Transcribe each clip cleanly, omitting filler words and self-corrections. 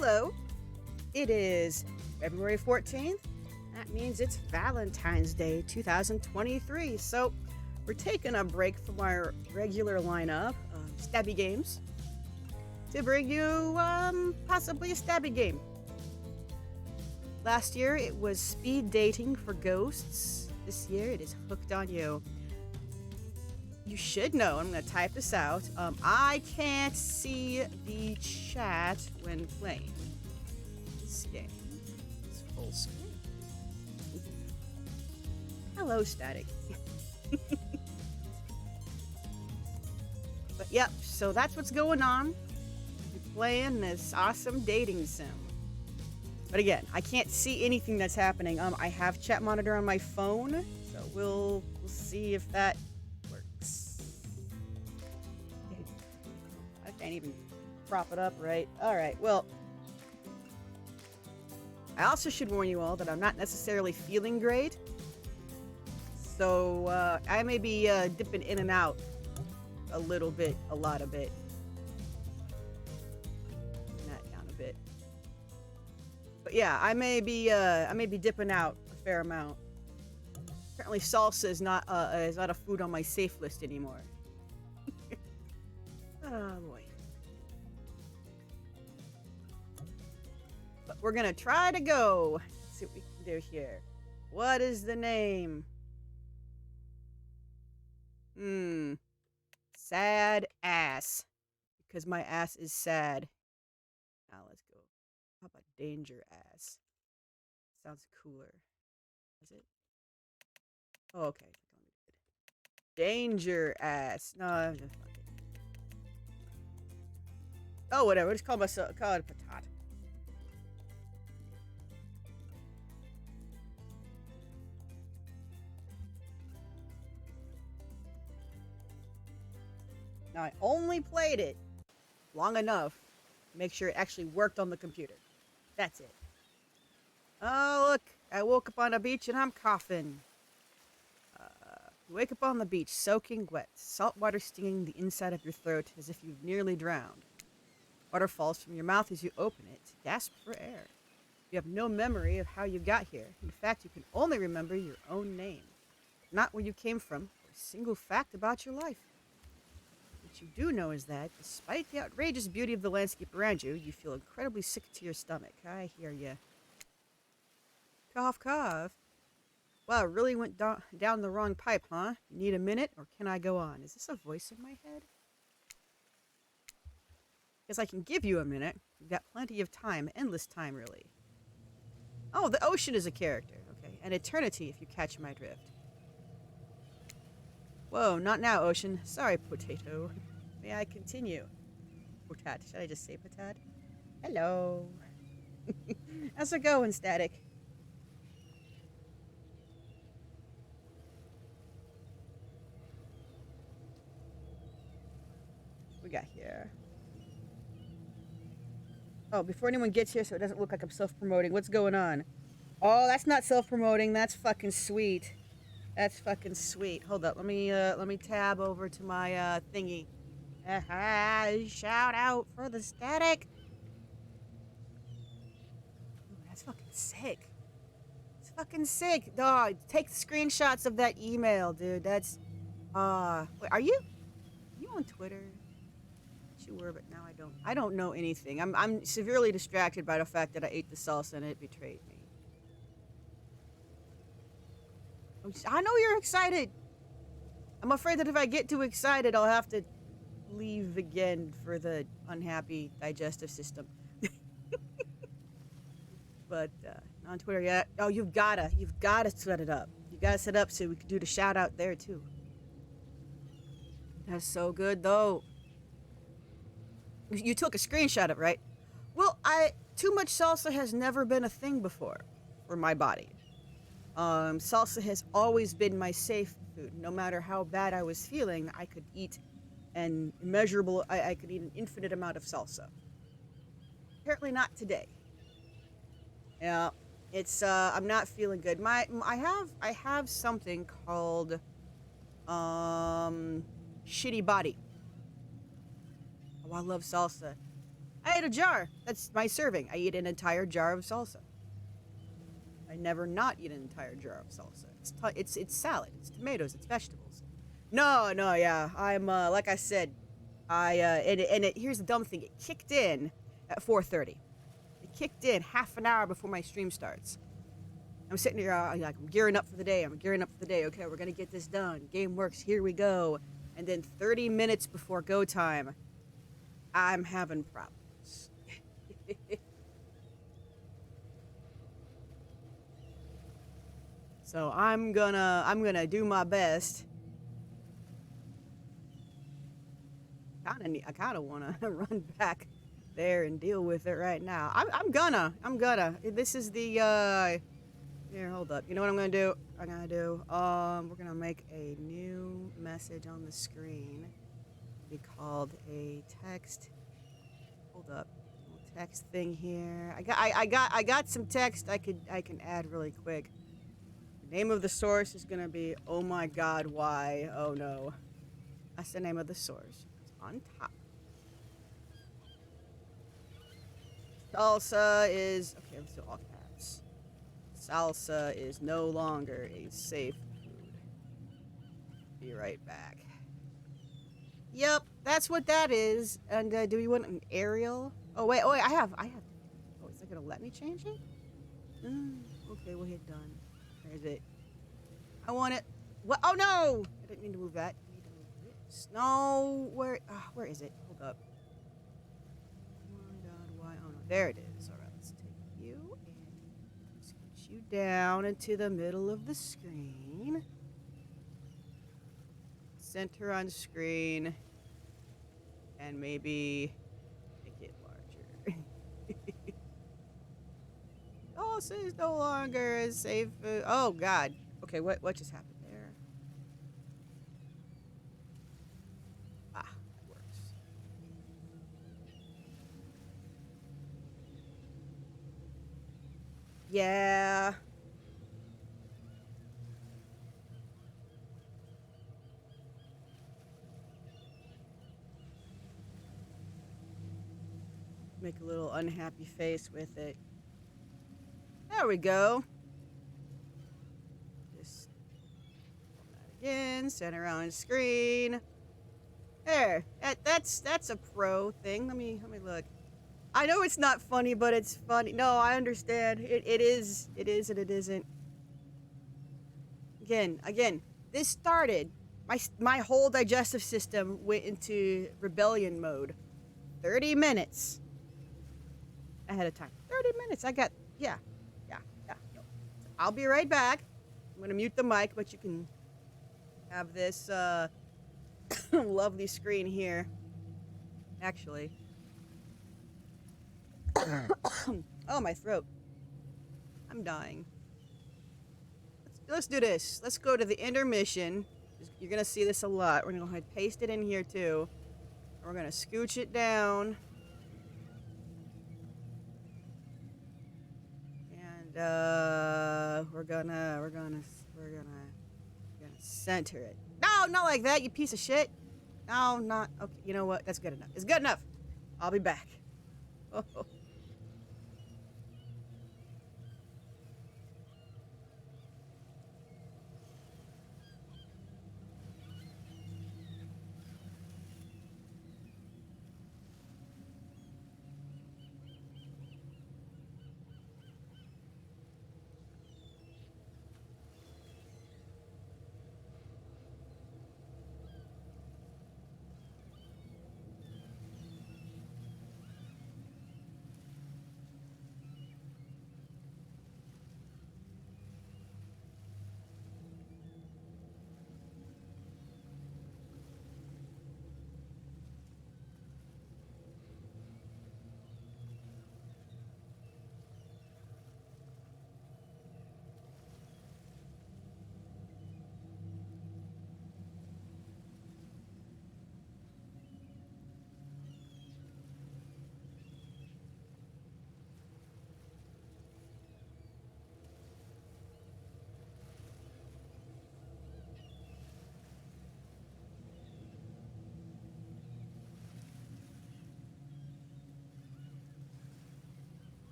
Hello, it is February 14th. That means it's Valentine's Day 2023. So we're taking a break from our regular lineup of stabby games to bring you possibly a stabby game. Last year it was speed dating for ghosts. This year it is hooked on you. You should know, I'm going to type this out. I can't see the chat when playing this game. It's full screen. Hello, Static. But yep, so that's what's going on. We're playing this awesome dating sim. But again, I can't see anything that's happening. I have chat monitor on my phone, so we'll see if that works. I can't even prop it up right. Alright, well, I also should warn you all that I'm not necessarily feeling great. So I may be dipping in and out a little bit, a lot of it. That down a bit. But yeah, I may be dipping out a fair amount. Apparently, salsa is not a food on my safe list anymore. Oh boy. But we're gonna try to go. Let's see what we can do here. What is the name? Sad ass. Because my ass is sad. Now let's go. How about danger ass? Sounds cooler. Is it? Oh, okay. Danger ass. No, just fuck it. Oh, whatever. Just call it patat. Now, I only played it long enough to make sure it actually worked on the computer. That's it. Oh, look. I woke up on a beach and I'm coughing. You wake up on the beach, soaking wet, salt water stinging the inside of your throat as if you've nearly drowned. Water falls from your mouth as you open it. Gasp for air. You have no memory of how you got here. In fact, you can only remember your own name, not where you came from, or a single fact about your life. What you do know is that, despite the outrageous beauty of the landscape around you, you feel incredibly sick to your stomach. I hear ya. Cough, cough. Wow, it really went down the wrong pipe, huh? You need a minute, or can I go on? Is this a voice in my head? Guess I can give you a minute. We've got plenty of time. Endless time, really. Oh, the ocean is a character. Okay, an eternity, if you catch my drift. Whoa, not now, ocean. Sorry, potato. May I continue? Potat. Should I just say potat? Hello. How's it going, Static? We got here. Oh, before anyone gets here so it doesn't look like I'm self-promoting, what's going on? Oh, that's not self-promoting. That's fucking sweet. That's fucking sweet. Hold up. Let me tab over to my thingy. Shout out for the Static. Ooh, that's fucking sick. It's fucking sick. Dog, take screenshots of that email, dude. That's wait, are you on Twitter? You were, but now I don't. I don't know anything. I'm severely distracted by the fact that I ate the salsa and it betrayed me. I know you're excited. I'm afraid that if I get too excited, I'll have to leave again for the unhappy digestive system. But on Twitter, yeah. Oh, you've gotta set it up. You gotta set it up so we can do the shout out there too. That's so good though. You took a screenshot of it, right? Well, too much salsa has never been a thing before for my body. Salsa has always been my safe food. No matter how bad I was feeling, I could eat I could eat an infinite amount of salsa. Apparently not today. Yeah, it's I'm not feeling good. I have something called shitty body. Oh, I love salsa. I ate a jar. That's my serving. I eat an entire jar of salsa. I never not eat an entire jar of salsa. It's salad. It's tomatoes. It's vegetables. No, no, yeah. I'm like I said, here's the dumb thing. It kicked in at 4:30. It kicked in half an hour before my stream starts. I'm sitting here, I'm gearing up for the day. Okay, we're gonna get this done. Game works. Here we go. And then 30 minutes before go time, I'm having problems. So I'm gonna do my best. I kinda wanna run back there and deal with it right now. I'm gonna. This is the here, hold up. You know what I'm gonna do? We're gonna make a new message on the screen. Be called a text. Hold up. Text thing here. I got some text I can add really quick. The name of the source is gonna be oh my god, why? Oh no. That's the name of the source. It's on top. Salsa is okay, let's do all caps. Salsa is no longer a safe food. Be right back. Yep, that's what that is. And do we want an aerial? Oh wait, I have. Oh, is it gonna let me change it? Okay, we'll hit done. Where is it? I want it. What? Oh no! I didn't mean to move that. I need to move this. No, where is it? Hold up. Oh my god, why? Oh no, there it is. All right, let's take you and scooch you down into the middle of the screen. Center on screen. And maybe make it larger. This is no longer a safe food. Oh god. Okay, what just happened there? Ah, it works. Yeah. Make a little unhappy face with it. There we go. Just that again. Center on screen. There. That's a pro thing. Let me look. I know it's not funny, but it's funny. No, I understand. It is and it isn't. Again. This started. My whole digestive system went into rebellion mode. 30 minutes ahead of time. 30 minutes. Yeah. I'll be right back. I'm gonna mute the mic, but you can have this lovely screen here. Actually. Oh, my throat. I'm dying. Let's do this. Let's go to the intermission. You're gonna see this a lot. We're gonna go ahead and paste it in here too. We're gonna scooch it down. And we're gonna center it. No, not like that, you piece of shit. No, not okay. You know what? That's good enough. It's good enough. I'll be back. Oh.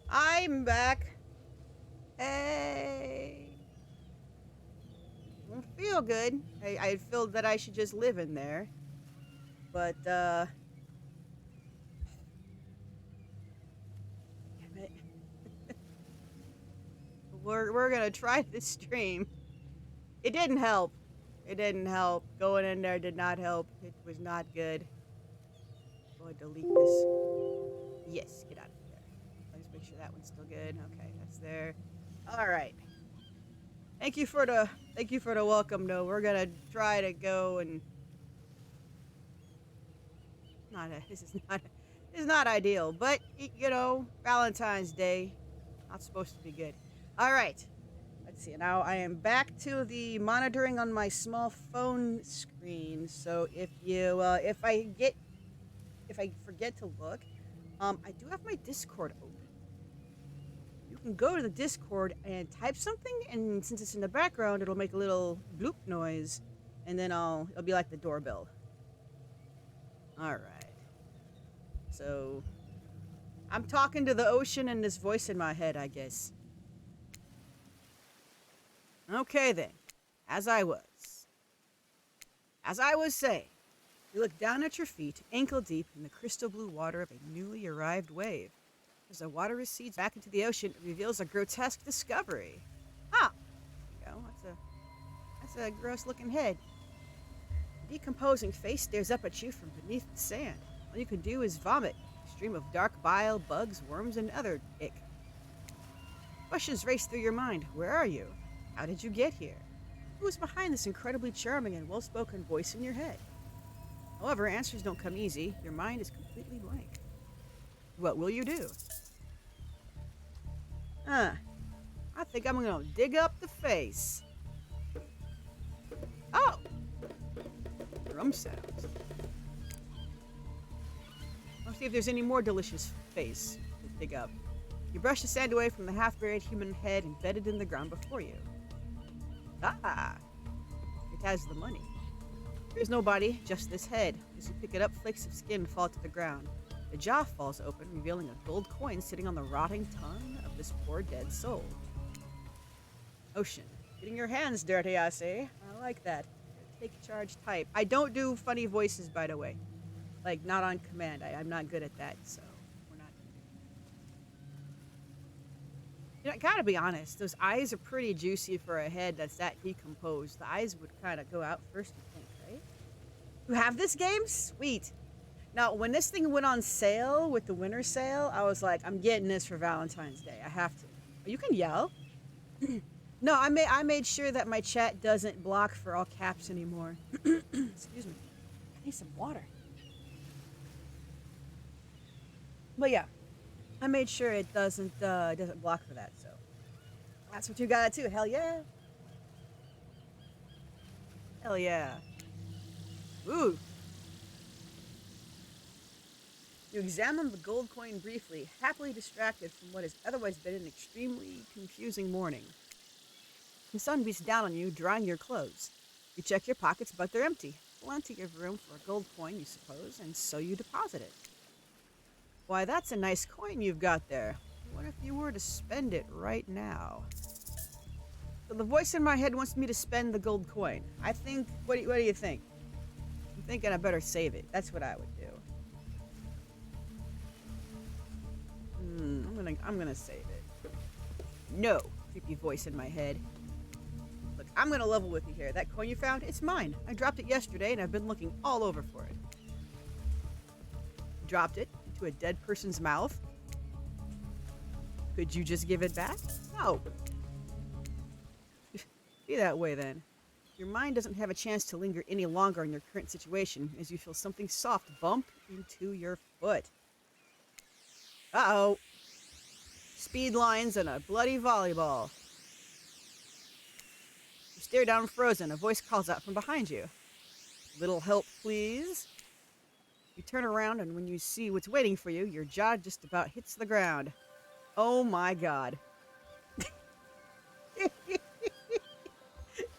I'm back. Hey. Don't feel good. I feel that I should just live in there. But, damn it. We're gonna try this stream. It didn't help. It didn't help. Going in there did not help. It was not good. Go ahead, delete this. Yes, get out of there. Let's make sure that one's still good. Okay, that's there. All right. Thank you for the welcome. Though we're gonna try to go and this is not ideal, but you know, Valentine's Day, not supposed to be good. All right. Let's see. Now I am back to the monitoring on my small phone screen. So if I forget to look, I do have my Discord open. You can go to the Discord and type something, and since it's in the background, it'll make a little bloop noise, and then it'll be like the doorbell. All right. So I'm talking to the ocean and this voice in my head, I guess. Okay then. As I was saying, you look down at your feet, ankle deep in the crystal blue water of a newly arrived wave. As the water recedes back into the ocean, it reveals a grotesque discovery. Ah, there you go. That's a gross-looking head. The decomposing face stares up at you from beneath the sand. All you can do is vomit, a stream of dark bile, bugs, worms, and other ick. Questions race through your mind. Where are you? How did you get here? Who is behind this incredibly charming and well-spoken voice in your head? However, answers don't come easy. Your mind is completely blank. What will you do? I think I'm gonna dig up the face. Oh! Drum sounds. Let's see if there's any more delicious face to dig up. You brush the sand away from the half-buried human head embedded in the ground before you. Ah! It has the money. There's no body, just this head. As you pick it up, flakes of skin fall to the ground. The jaw falls open, revealing a gold coin sitting on the rotting tongue of this poor dead soul. Ocean. Getting your hands dirty, I say. I like that. Take charge type. I don't do funny voices, by the way. Like, not on command. I'm not good at that, so we're not. You know, I gotta be honest. Those eyes are pretty juicy for a head that's that decomposed. The eyes would kind of go out first, you think, right? You have this game? Sweet. Now, when this thing went on sale with the winter sale, I was like, I'm getting this for Valentine's Day. I have to. You can yell. No, I made sure that my chat doesn't block for all caps anymore. Excuse me. I need some water. But yeah, I made sure it doesn't block for that. So that's what you gotta do. Hell yeah. Hell yeah. Ooh. You examine the gold coin briefly, happily distracted from what has otherwise been an extremely confusing morning. The sun beats down on you, drying your clothes. You check your pockets, but they're empty. Plenty of room for a gold coin, you suppose, and so you deposit it. Why, that's a nice coin you've got there. What if you were to spend it right now? So the voice in my head wants me to spend the gold coin. I think, what do you think? I'm thinking I better save it. That's what I would do. I'm gonna save it. No, creepy voice in my head. Look, I'm gonna level with you here. That coin you found, it's mine. I dropped it yesterday and I've been looking all over for it. Dropped it into a dead person's mouth? Could you just give it back? No. Be that way then. Your mind doesn't have a chance to linger any longer in your current situation as you feel something soft bump into your foot. Uh-oh. Speed lines and a bloody volleyball. You stare down frozen. A voice calls out from behind you. Little help, please? You turn around, and when you see what's waiting for you, your jaw just about hits the ground. Oh my god.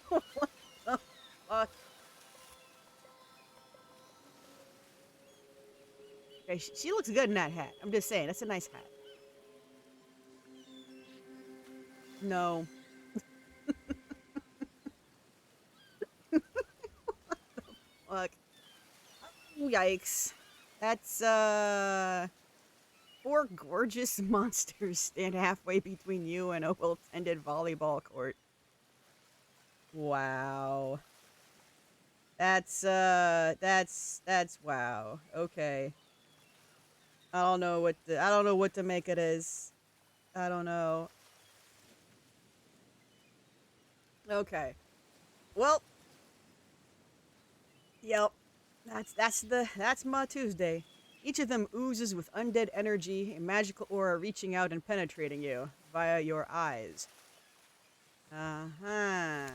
What the fuck? Okay, she looks good in that hat. I'm just saying, that's a nice hat. No. Look. Oh, yikes. That's, four gorgeous monsters stand halfway between you and a well-tended volleyball court. Wow. That's wow. Okay. I don't know what to make it as. I don't know. Okay. Well, yep. That's my Tuesday. Each of them oozes with undead energy, a magical aura reaching out and penetrating you via your eyes. Uh-huh.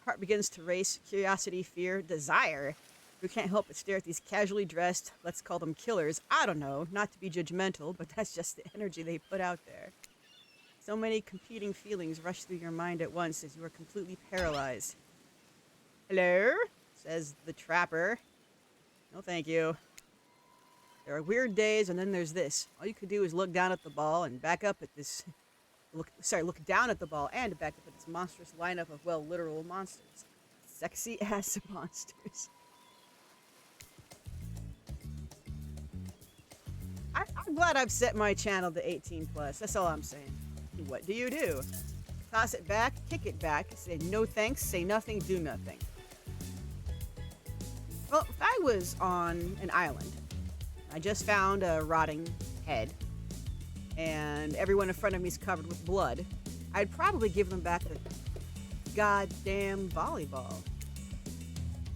Heart begins to race, curiosity, fear, desire. You can't help but stare at these casually dressed, let's call them killers. I don't know, not to be judgmental, but that's just the energy they put out there. So many competing feelings rush through your mind at once as you are completely paralyzed. Hello? Says the trapper. No, thank you. There are weird days, and then there's this. All you could do is look down at the ball and back up at this. Look down at the ball and back up at this monstrous lineup of, well, literal monsters. Sexy ass monsters. I'm glad I've set my channel to 18 plus. That's all I'm saying. What do? Toss it back, kick it back, say no thanks, say nothing, do nothing. Well, if I was on an island, I just found a rotting head, and everyone in front of me is covered with blood, I'd probably give them back the goddamn volleyball.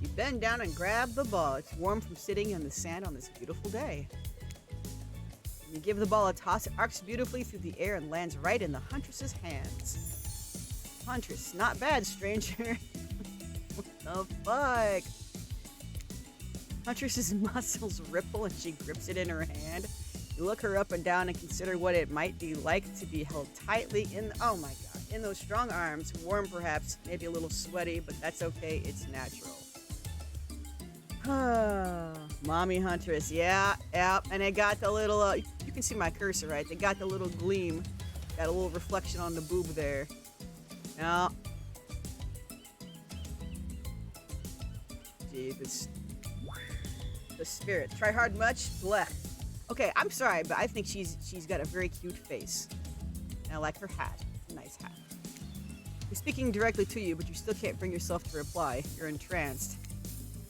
You bend down and grab the ball. It's warm from sitting in the sand on this beautiful day. You give the ball a toss, it arcs beautifully through the air and lands right in the huntress's hands. Huntress, not bad, stranger. What the fuck? Huntress's muscles ripple and she grips it in her hand. You look her up and down and consider what it might be like to be held tightly in, oh my god, in those strong arms. Warm perhaps, maybe a little sweaty, but that's okay, it's natural. Mommy Huntress, yeah, and it got the little, you can see my cursor, right? They got the little gleam, got a little reflection on the boob there. Yeah. Gee, the spirit. Try hard much? Blech. Okay, I'm sorry, but I think she's got a very cute face. And I like her hat. It's a nice hat. We're speaking directly to you, but you still can't bring yourself to reply. You're entranced.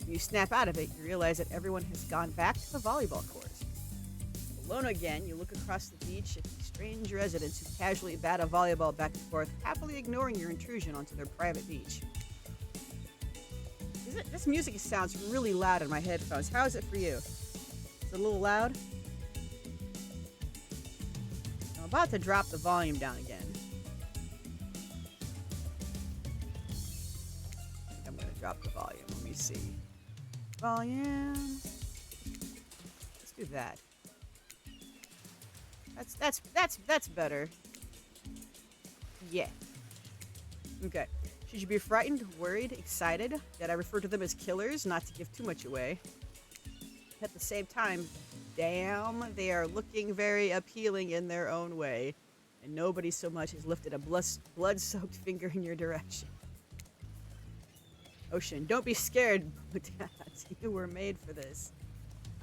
When you snap out of it, you realize that everyone has gone back to the volleyball court. Alone again, you look across the beach at the strange residents who casually bat a volleyball back and forth, happily ignoring your intrusion onto their private beach. This music sounds really loud in my headphones. How is it for you? Is it a little loud? I'm about to drop the volume down again. I think I'm going to drop the volume. Let me see. Volume. Let's do that. That's better. Yeah. Okay. Should you be frightened, worried, excited that I refer to them as killers, not to give too much away? At the same time, damn, they are looking very appealing in their own way, and nobody so much as lifted a blood-soaked finger in your direction. Ocean, don't be scared, Mutat. You were made for this.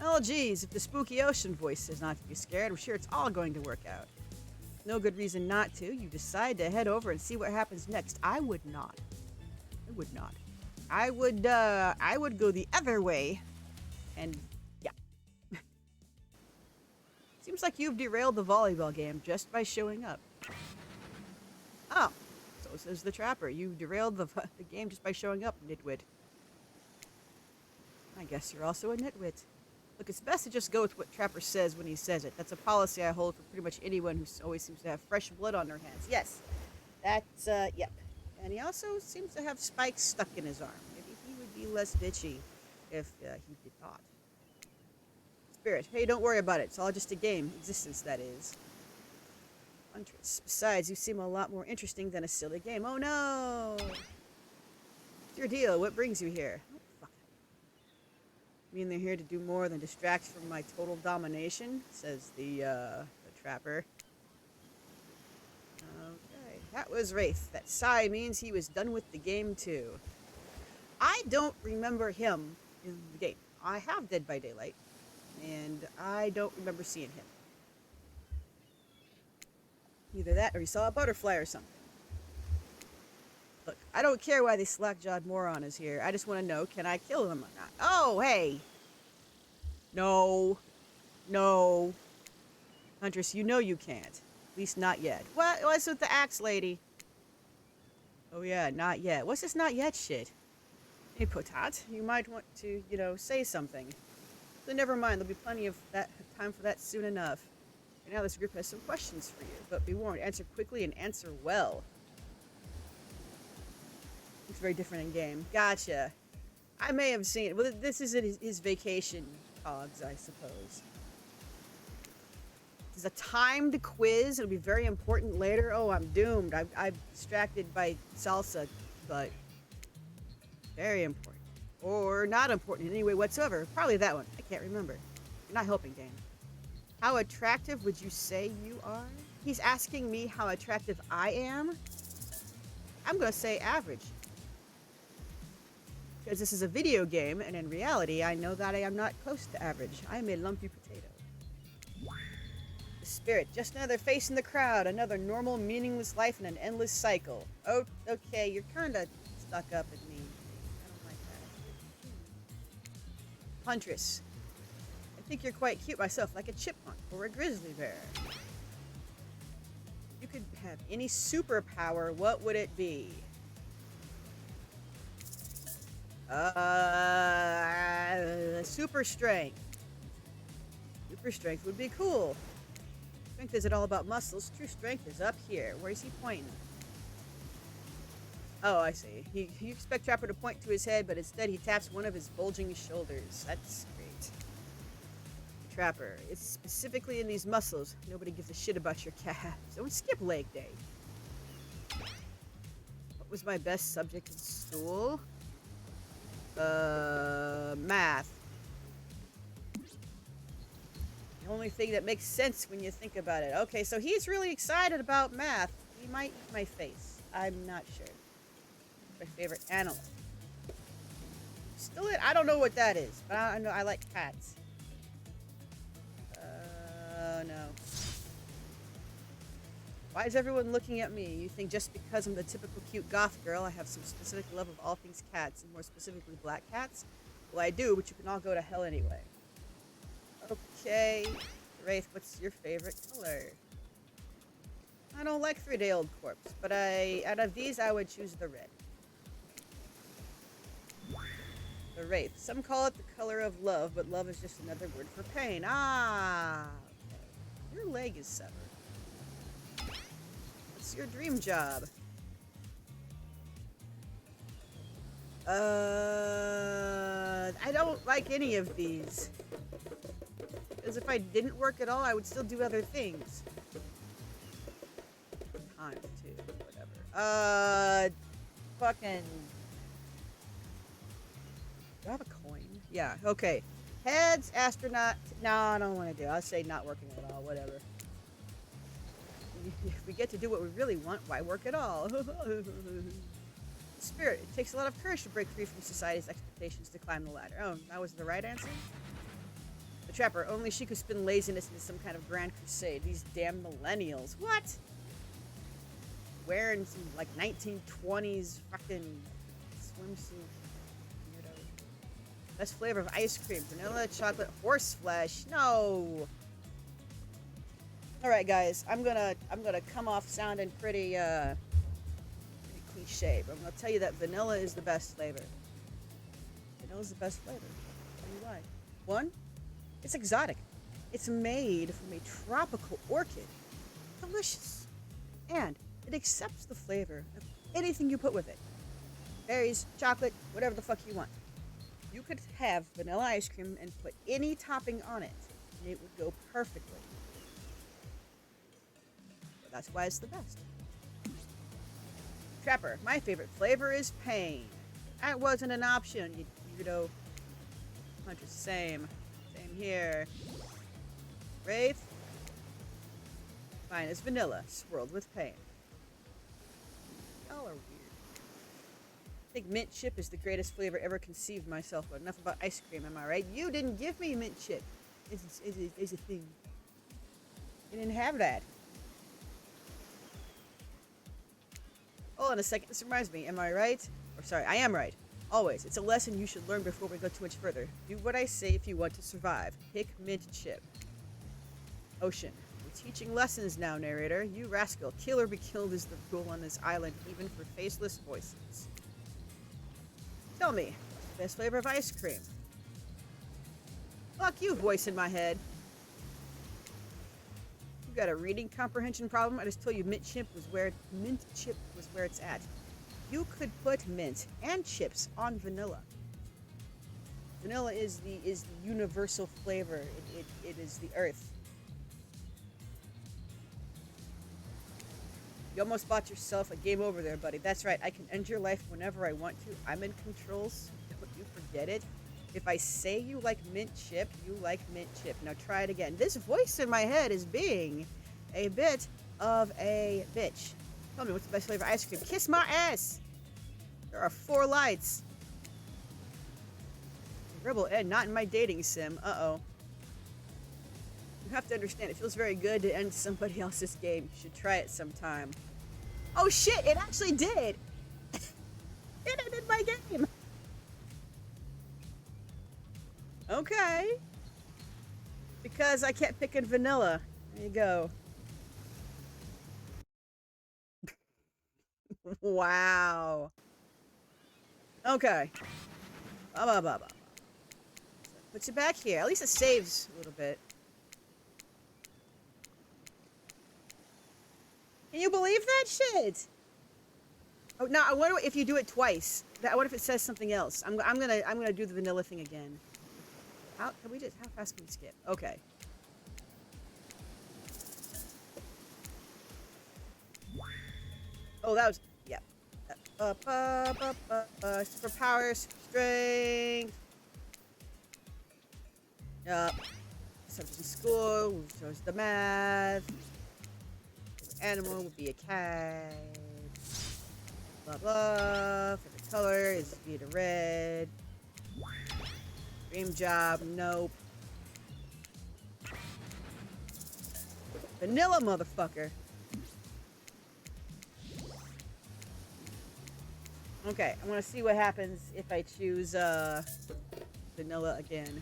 Oh, geez, if the spooky ocean voice says not to be scared, I'm sure it's all going to work out. No good reason not to. You decide to head over and see what happens next. I would not. I would go the other way. And, yeah. Seems like you've derailed the volleyball game just by showing up. Oh, so says the trapper. You derailed the game just by showing up, nitwit. I guess you're also a nitwit. Look, it's best to just go with what Trapper says when he says it. That's a policy I hold for pretty much anyone who always seems to have fresh blood on their hands. Yes, that's, yep. And he also seems to have spikes stuck in his arm. Maybe he would be less bitchy if he did not. Spirit, hey, don't worry about it. It's all just a game. Existence, that is. Huntress. Besides, you seem a lot more interesting than a silly game. Oh, no! What's your deal? What brings you here? I mean, they're here to do more than distract from my total domination, says the trapper. Okay. That was Wraith. That sigh means he was done with the game too. I don't remember him in the game. I have Dead by Daylight, and I don't remember seeing him. Either that or he saw a butterfly or something. Look, I don't care why this slack-jawed moron is here. I just want to know, can I kill him or not? Oh, hey! No. No. Huntress, you know you can't. At least not yet. What's with the axe lady? Oh yeah, not yet. What's this not yet shit? Hey, Potat, you might want to, say something. But never mind, there'll be plenty of time for that soon enough. Right now this group has some questions for you, but be warned, answer quickly and answer well. It's very different in game. Gotcha. I may have seen it. Well, this is his vacation cogs, I suppose. This is a timed quiz. It'll be very important later. Oh, I'm doomed. I'm distracted by salsa, but very important. Or not important in any way whatsoever. Probably that one. I can't remember. You're not helping, Dan. How attractive would you say you are? He's asking me how attractive I am. I'm going to say average. Because this is a video game, and in reality, I know that I am not close to average. I am a lumpy potato. The spirit, just another face in the crowd, another normal, meaningless life in an endless cycle. Oh, okay, you're kind of stuck up at me. I don't like that. Huntress. I think you're quite cute myself, like a chipmunk or a grizzly bear. If you could have any superpower, what would it be? Super strength. Super strength would be cool. Strength isn't all about muscles. True strength is up here. Where is he pointing? Oh, I see. You expect Trapper to point to his head, but instead he taps one of his bulging shoulders. That's great. Trapper, it's specifically in these muscles. Nobody gives a shit about your calves. Don't skip leg day. What was my best subject in school? Math. The only thing that makes sense when you think about it. Okay, so he's really excited about math. He might eat my face. I'm not sure. My favorite animal. Still, I don't know what that is, but I know I like cats. No. Why is everyone looking at me? You think just because I'm the typical cute goth girl, I have some specific love of all things cats, and more specifically black cats? Well, I do, but you can all go to hell anyway. Okay. Wraith, what's your favorite color? I don't like 3-day-old corpse, but out of these, I would choose the red. The Wraith. Some call it the color of love, but love is just another word for pain. Ah, okay. Your leg is severed. What's your dream job? I don't like any of these. Because if I didn't work at all, I would still do other things. Time, too. Whatever. Fucking... Do I have a coin? Yeah, okay. Heads, astronaut... No, I don't want to do it. I'll say not working at all. Whatever. If we get to do what we really want, why work at all? Spirit. It takes a lot of courage to break free from society's expectations to climb the ladder. Oh, that was the right answer? The Trapper. Only she could spin laziness into some kind of grand crusade. These damn millennials. What? Wearing some, like, 1920s fucking swimsuit. Best flavor of ice cream. Vanilla, chocolate, horse flesh. No. Alright, guys. I'm gonna come off sounding pretty cliche, but I'm gonna tell you that vanilla is the best flavor. Vanilla's the best flavor. I'll tell you why. One, it's exotic. It's made from a tropical orchid. Delicious. And it accepts the flavor of anything you put with it. Berries, chocolate, whatever the fuck you want. You could have vanilla ice cream and put any topping on it, and it would go perfectly. So that's why it's the best. Trapper, my favorite flavor is pain. That wasn't an option, you weirdo. Huntress, same. Same here. Wraith? Fine, it's vanilla, swirled with pain. Y'all are weird. I think mint chip is the greatest flavor ever conceived myself, but enough about ice cream, am I right? You didn't give me mint chip. It's a thing. You didn't have that. Hold on a second, this reminds me, am I right? Or sorry, I am right. Always, it's a lesson you should learn before we go too much further. Do what I say if you want to survive. Pick mint chip. Ocean. We're teaching lessons now, narrator. You rascal. Kill or be killed is the rule on this island, even for faceless voices. Tell me, what's the best flavor of ice cream? Fuck you, voice in my head. You got a reading comprehension problem? I just told you mint chip was where it's at. You could put mint and chips on vanilla. Vanilla is the universal flavor. It is the earth. You almost bought yourself a game over there, buddy. That's right. I can end your life whenever I want to. I'm in control, so don't you forget it. If I say you like mint chip, you like mint chip. Now try it again. This voice in my head is being a bit of a bitch. Tell me, what's the best flavor of ice cream? Kiss my ass! There are 4 lights. Rebel Ed, not in my dating sim. Uh-oh. You have to understand, it feels very good to end somebody else's game. You should try it sometime. Oh shit, it actually did! It ended my game! Okay. Because I kept picking vanilla. There you go. Wow. Okay. Put you back here. At least it saves a little bit. Can you believe that shit? Oh, now I wonder if you do it twice. I wonder if it says something else. I'm gonna do the vanilla thing again. How fast can we skip? Okay. Oh, that was, yeah. Superpowers, strength. Yup. Subject in school, shows the math. Animal would be a cat. Blah blah. Favorite color is Vita red. Dream job, nope. Vanilla, motherfucker. Okay, I want to see what happens if I choose vanilla again.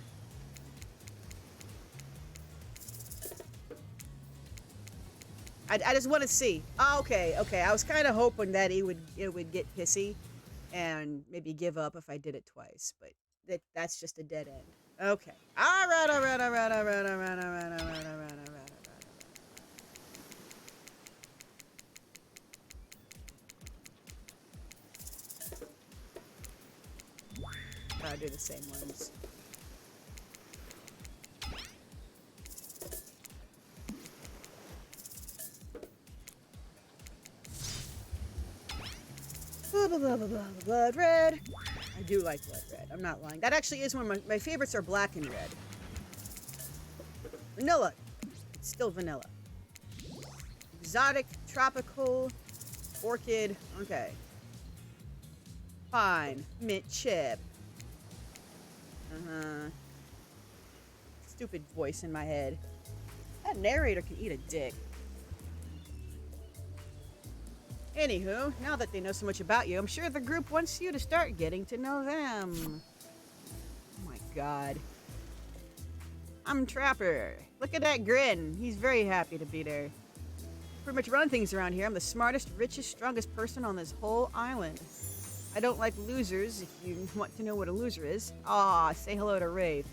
I just want to see. Oh, okay. I was kind of hoping that it would get pissy and maybe give up if I did it twice, but that's just a dead end. Okay. All right. I'll do the same ones. Blood red. I do like blood red. I'm not lying. That actually is one of my favorites are black and red. Vanilla. It's still vanilla. Exotic, tropical, orchid. Okay. Fine. Mint chip. Stupid voice in my head. That narrator can eat a dick. Anywho, now that they know so much about you, I'm sure the group wants you to start getting to know them. Oh my god. I'm Trapper. Look at that grin. He's very happy to be there. Pretty much run things around here. I'm the smartest, richest, strongest person on this whole island. I don't like losers, if you want to know what a loser is. Say hello to Wraith.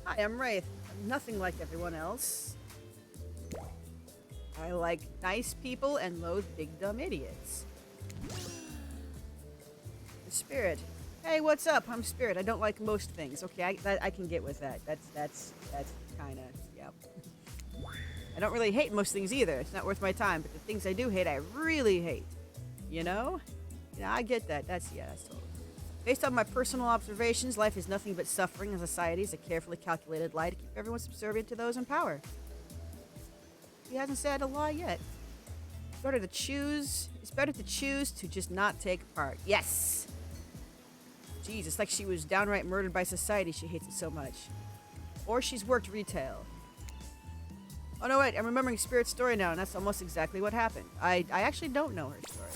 Hi, I'm Wraith. I'm nothing like everyone else. I like nice people and loathe big dumb idiots. The Spirit. Hey, what's up? I'm Spirit. I don't like most things. Okay, I can get with that. That's kind of, yep. I don't really hate most things either. It's not worth my time. But the things I do hate, I really hate. You know? Yeah, I get that. That's totally. Based on my personal observations, life is nothing but suffering, and society is a carefully calculated lie to keep everyone subservient to those in power. He hasn't said a lie yet. It's better to choose to just not take part. Yes! Jeez, it's like she was downright murdered by society. She hates it so much. Or she's worked retail. Oh no, wait, I'm remembering Spirit's story now, and that's almost exactly what happened. I actually don't know her story.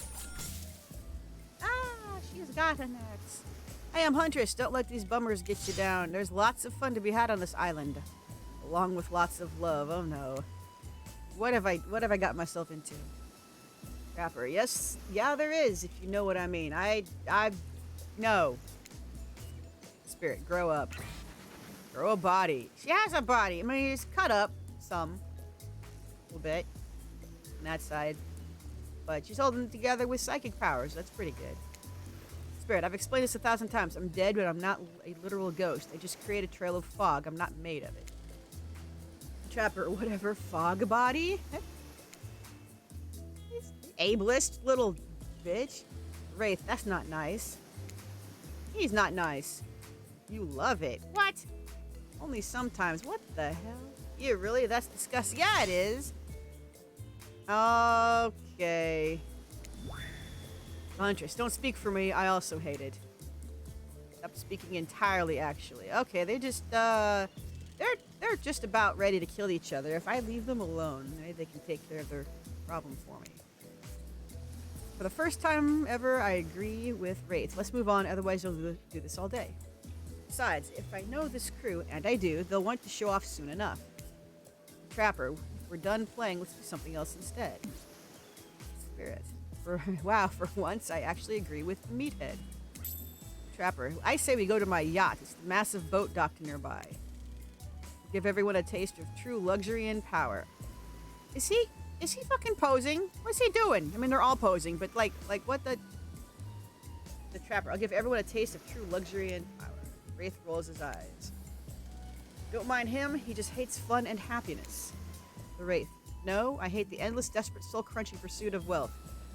Ah, she's got an axe. I am Huntress. Don't let these bummers get you down. There's lots of fun to be had on this island. Along with lots of love. Oh no. What have I got myself into? Trapper. Yes, yeah, there is, if you know what I mean. No. Spirit, grow up. Grow a body. She has a body. I mean, it's cut up some. A little bit. On that side. But she's holding it together with psychic powers. That's pretty good. Spirit, I've explained this 1,000 times. I'm dead, but I'm not a literal ghost. I just create a trail of fog. I'm not made of it. Trapper, whatever. Fog body? Ableist little bitch. Wraith, that's not nice. He's not nice. You love it. What? Only sometimes. What the hell? You really? That's disgusting. Yeah, it is. Okay. Huntress, don't speak for me. I also hate it. Stop speaking entirely, actually. Okay, they just, they're just about ready to kill each other. If I leave them alone, maybe they can take care of their problem for me. For the first time ever, I agree with Wraith. Let's move on, otherwise you'll do this all day. Besides, if I know this crew, and I do, they'll want to show off soon enough. Trapper, if we're done playing, let's do something else instead. Spirit. Wow, for once, I actually agree with the meathead. Trapper, I say we go to my yacht. It's the massive boat docked nearby. Give everyone a taste of true luxury and power. Is he fucking posing? What's he doing? I mean, they're all posing, but like what the Trapper. I'll give everyone a taste of true luxury and power. Wraith rolls his eyes. Don't mind him, he just hates fun and happiness. The Wraith. No, I hate the endless, desperate, soul-crunching pursuit of wealth.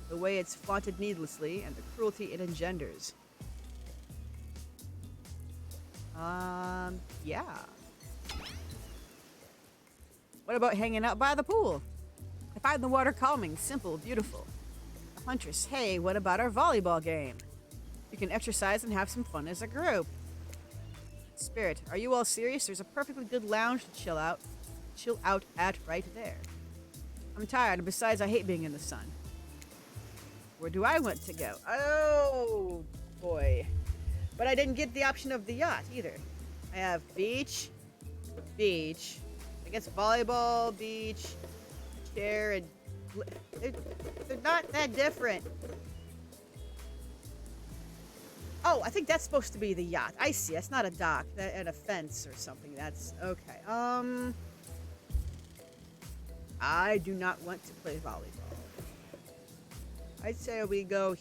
The way it's flaunted needlessly, and the cruelty it engenders. Yeah. What about hanging out by the pool? I find the water calming, simple, beautiful. The Huntress, hey, what about our volleyball game? You can exercise and have some fun as a group. Spirit, are you all serious? There's a perfectly good lounge to chill out at right there. I'm tired, and besides, I hate being in the sun. Where do I want to go? Oh, boy. But I didn't get the option of the yacht, either. I have beach, beach, I guess volleyball, beach, chair, and... They're not that different. Oh, I think that's supposed to be the yacht. I see. That's not a dock. And a fence or something. That's... Okay. I do not want to play volleyball. I'd say we go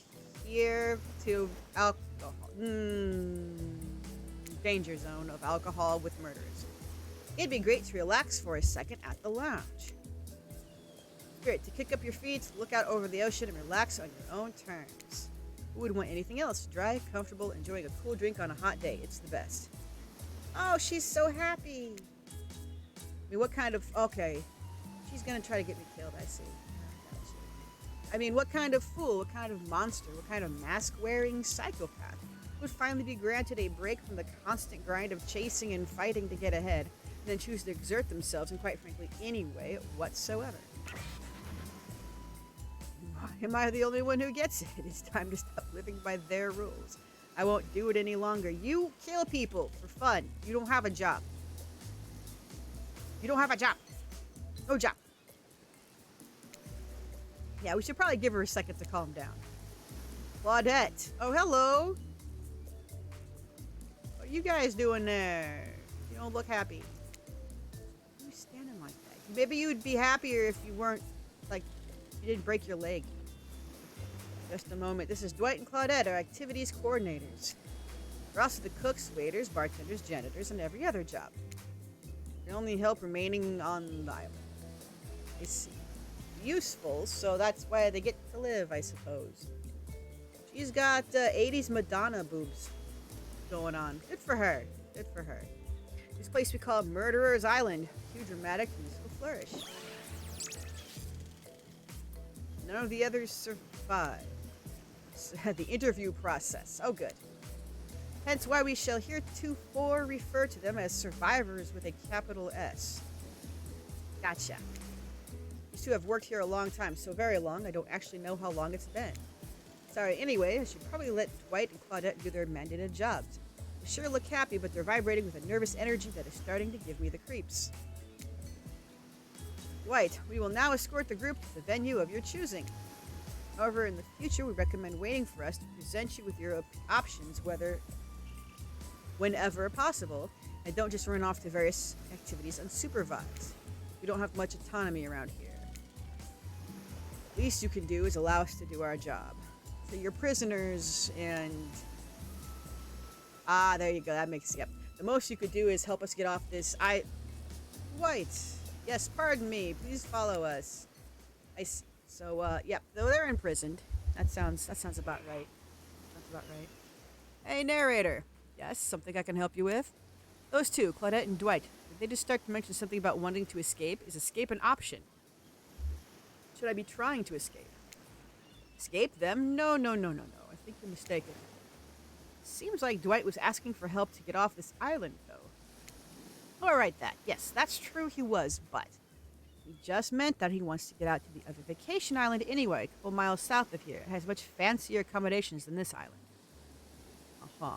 here to alcohol. Danger zone of alcohol with murderers. It'd be great to relax for a second at the lounge. Great to kick up your feet, look out over the ocean, and relax on your own terms. Who would want anything else? Dry, comfortable, enjoying a cool drink on a hot day. It's the best. Oh, she's so happy. I mean, what kind of... Okay. She's gonna try to get me killed, I see. I mean, what kind of fool, what kind of monster, what kind of mask-wearing psychopath would finally be granted a break from the constant grind of chasing and fighting to get ahead, and then choose to exert themselves in, quite frankly, any way whatsoever? Am I the only one who gets it? It's time to stop living by their rules. I won't do it any longer. You kill people for fun. You don't have a job. You don't have a job. No job. Yeah, we should probably give her a second to calm down. Claudette. Oh, hello. What are you guys doing there? You don't look happy. Why are you standing like that? Maybe you'd be happier if you weren't, like, you didn't break your leg. Just a moment. This is Dwight and Claudette, our activities coordinators. We're also the cooks, waiters, bartenders, janitors, and every other job. The only help remaining on the island. I see. Useful, so that's why they get to live, I suppose. She's got 80s Madonna boobs going on. Good for her. Good for her. This place we call Murderer's Island. Too dramatic, useful flourish. None of the others survived. The interview process. Oh, good. Hence why we shall heretofore refer to them as survivors with a capital S. Gotcha. These two have worked here a long time, so very long, I don't actually know how long it's been. Sorry, anyway, I should probably let Dwight and Claudette do their mandated jobs. They sure look happy, but they're vibrating with a nervous energy that is starting to give me the creeps. Dwight, we will now escort the group to the venue of your choosing. However, in the future, we recommend waiting for us to present you with your options whenever possible, and don't just run off to various activities unsupervised. We don't have much autonomy around here. Least you can do is allow us to do our job. So you're prisoners, and... there you go, that makes... Yep. The most you could do is help us get off this... Dwight! Yes, pardon me. Please follow us. I see. So, yep. Though they're imprisoned. That sounds about right. That's about right. Hey, narrator. Yes, something I can help you with? Those two, Claudette and Dwight. Did they just start to mention something about wanting to escape? Is escape an option? Should I be trying to escape? Escape them? No. I think you're mistaken. Seems like Dwight was asking for help to get off this island, though. Alright, yes, that's true he was, but he just meant that he wants to get out to the other vacation island anyway, a couple miles south of here. It has much fancier accommodations than this island. Uh-huh.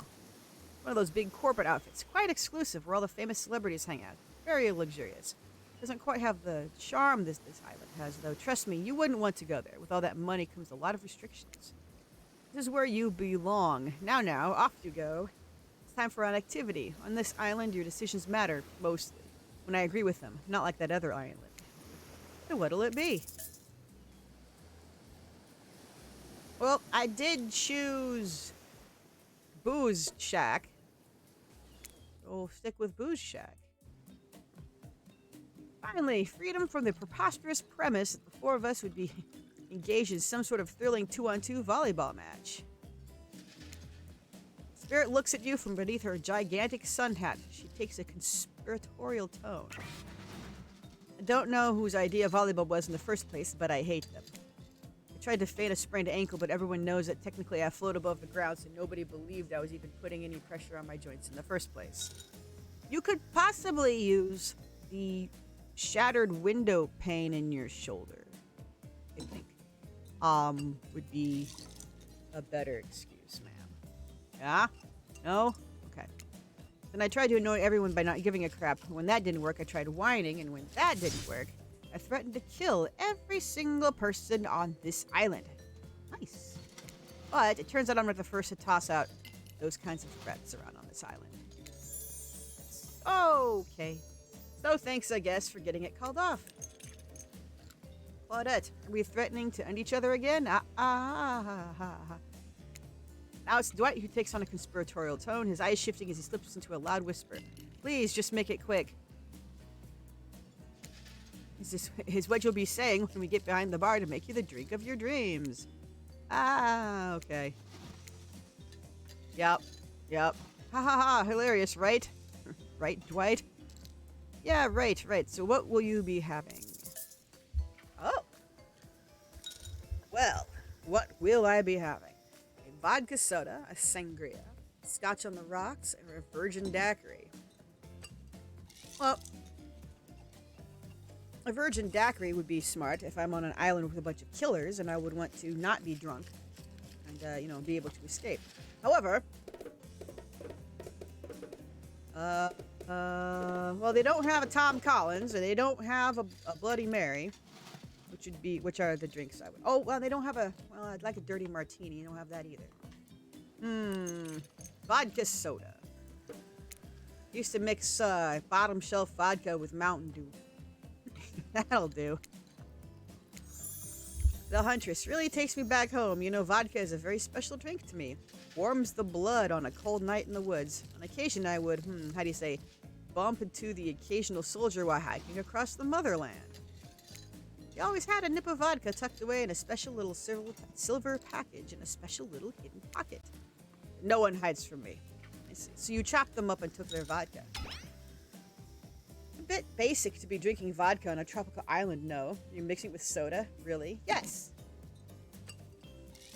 One of those big corporate outfits, quite exclusive, where all the famous celebrities hang out. Very luxurious. Doesn't quite have the charm this island has, though. Trust me, you wouldn't want to go there. With all that money comes a lot of restrictions. This is where you belong. Now, off you go. It's time for an activity. On this island, your decisions matter, mostly. When I agree with them, not like that other island. So what'll it be? Well, I did choose Booze Shack. We'll stick with Booze Shack. Finally, freedom from the preposterous premise that the four of us would be engaged in some sort of thrilling 2-on-2 volleyball match. Spirit looks at you from beneath her gigantic sun hat. She takes a conspiratorial tone. I don't know whose idea volleyball was in the first place, but I hate them. I tried to feign a sprained ankle, but everyone knows that technically I float above the ground, so nobody believed I was even putting any pressure on my joints in the first place. You could possibly use the shattered window pane in your shoulder, I think. Would be a better excuse, ma'am. Yeah? No? Okay. Then I tried to annoy everyone by not giving a crap. When that didn't work, I tried whining, and when that didn't work, I threatened to kill every single person on this island. Nice. But it turns out I'm not the first to toss out those kinds of threats around on this island. Okay. So thanks, I guess, for getting it called off. Claudette, are we threatening to end each other again? Now it's Dwight who takes on a conspiratorial tone, his eyes shifting as he slips into a loud whisper. Please, just make it quick. Is what you'll be saying when we get behind the bar to make you the drink of your dreams. Okay. Yep. Ha ha ha, hilarious, right? Right, Dwight? Yeah, right. So what will you be having? Oh. Well, what will I be having? A vodka soda, a sangria, scotch on the rocks, or a virgin daiquiri. Well, a virgin daiquiri would be smart if I'm on an island with a bunch of killers and I would want to not be drunk and, be able to escape. However, well, they don't have a Tom Collins, or they don't have a Bloody Mary, which are the drinks I would... Oh, well, they don't have I'd like a dirty martini. They don't have that either. Vodka soda. Used to mix bottom shelf vodka with Mountain Dew. That'll do. The Huntress really takes me back home. Vodka is a very special drink to me. Warms the blood on a cold night in the woods. On occasion, I would, bump into the occasional soldier while hiking across the motherland. He always had a nip of vodka tucked away in a special little silver package in a special little hidden pocket. No one hides from me. I see. So you chopped them up and took their vodka. A bit basic to be drinking vodka on a tropical island, no. You're mixing it with soda? Really? Yes.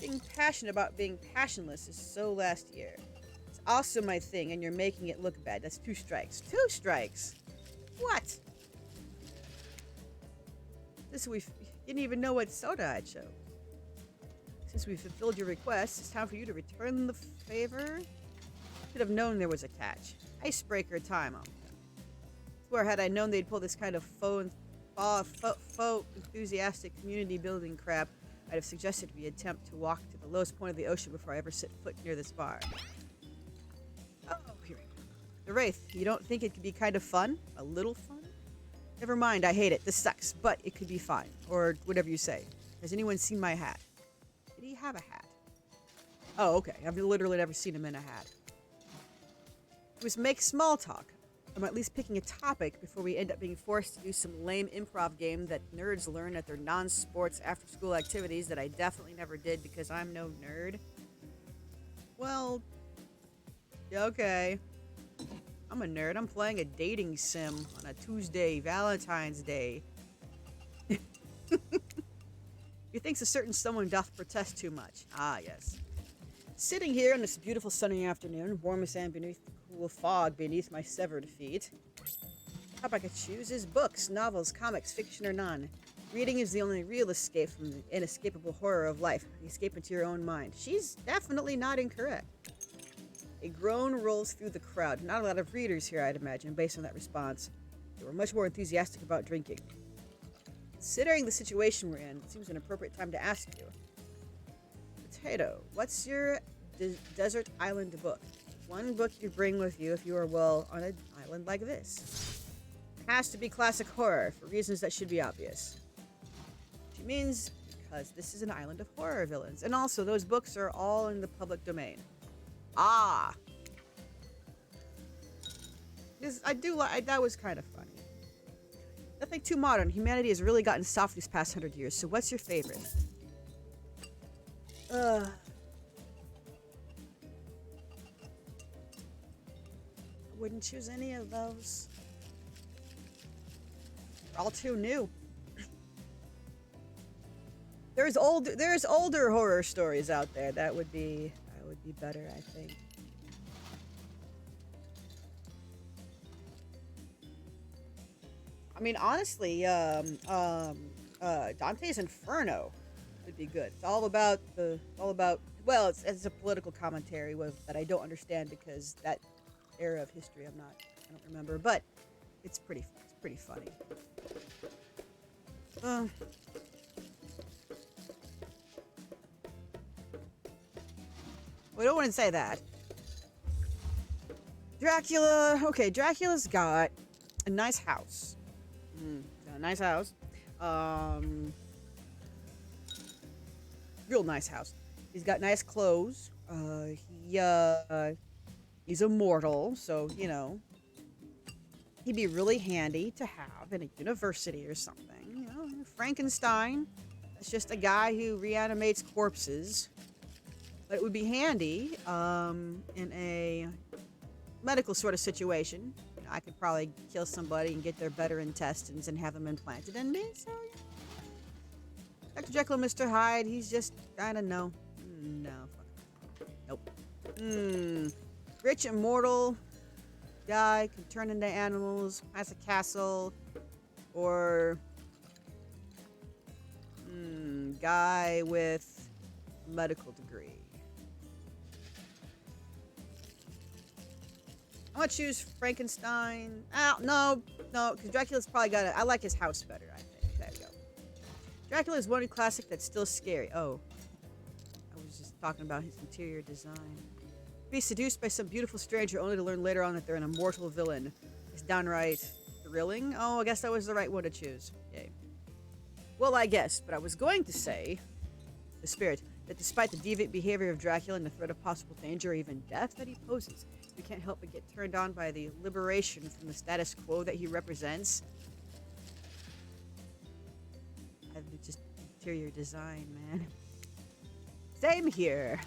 Being passionate about being passionless is so last year. It's also my thing, and you're making it look bad. That's 2 strikes. 2 strikes? What? You didn't even know what soda I chose. Since we fulfilled your request, it's time for you to return the favor. Should have known there was a catch. Icebreaker time. Swear, had I known they'd pull this kind of faux enthusiastic community building crap, I'd have suggested we attempt to walk to the lowest point of the ocean before I ever set foot near this bar. Oh, here we go. The Wraith, you don't think it could be kind of fun? A little fun? Never mind, I hate it. This sucks, but it could be fine. Or whatever you say. Has anyone seen my hat? Did he have a hat? Oh, okay. I've literally never seen him in a hat. It was make small talk. I'm at least picking a topic before we end up being forced to do some lame improv game that nerds learn at their non-sports after-school activities that I definitely never did because I'm no nerd. Well, yeah, okay. I'm a nerd. I'm playing a dating sim on a Tuesday, Valentine's Day. He thinks a certain someone doth protest too much. Ah, yes. Sitting here on this beautiful sunny afternoon, warm as sand beneath the cool fog beneath my severed feet. Top I could choose is books, novels, comics, fiction or none. Reading is the only real escape from the inescapable horror of life. Escape into your own mind. She's definitely not incorrect. A groan rolls through the crowd. Not a lot of readers here, I'd imagine, based on that response. They were much more enthusiastic about drinking. Considering the situation we're in, it seems an appropriate time to ask you. Potato, what's your desert island book? One book you bring with you if you are, well, on an island like this. It has to be classic horror, for reasons that should be obvious. She means because this is an island of horror villains. And also, those books are all in the public domain. Ah! That was kind of funny. Nothing too modern. Humanity has really gotten soft these past 100 years, so what's your favorite? I wouldn't choose any of those. They're all too new. There's older horror stories out there that would be better, I think. I mean, honestly, Dante's Inferno would be good. It's all about well, it's a political commentary that I don't understand because that era of history I don't remember, but it's pretty funny. We don't want to say that. Dracula. Okay, Dracula's got a nice house. Got a nice house. Real nice house. He's got nice clothes. He's immortal, so, you know, he'd be really handy to have in a university or something. You know, Frankenstein. That's just a guy who reanimates corpses. But it would be handy in a medical sort of situation. You know, I could probably kill somebody and get their better intestines and have them implanted in me. So, yeah. Dr. Jekyll and Mr. Hyde, he's just, I don't know. No. Nope. Rich, immortal guy, can turn into animals, has a castle, or guy with a medical degree. I'm gonna choose Frankenstein. No, because Dracula's probably got it. I like his house better, I think. There we go. Dracula is one classic that's still scary. Oh, I was just talking about his interior design. Be seduced by some beautiful stranger only to learn later on that they're an immortal villain. It's downright thrilling. Oh, I guess that was the right one to choose. Yay. Well, I guess, but I was going to say, the spirit, that despite the deviant behavior of Dracula and the threat of possible danger or even death that he poses, we can't help but get turned on by the liberation from the status quo that he represents. Just interior design, man. Same here.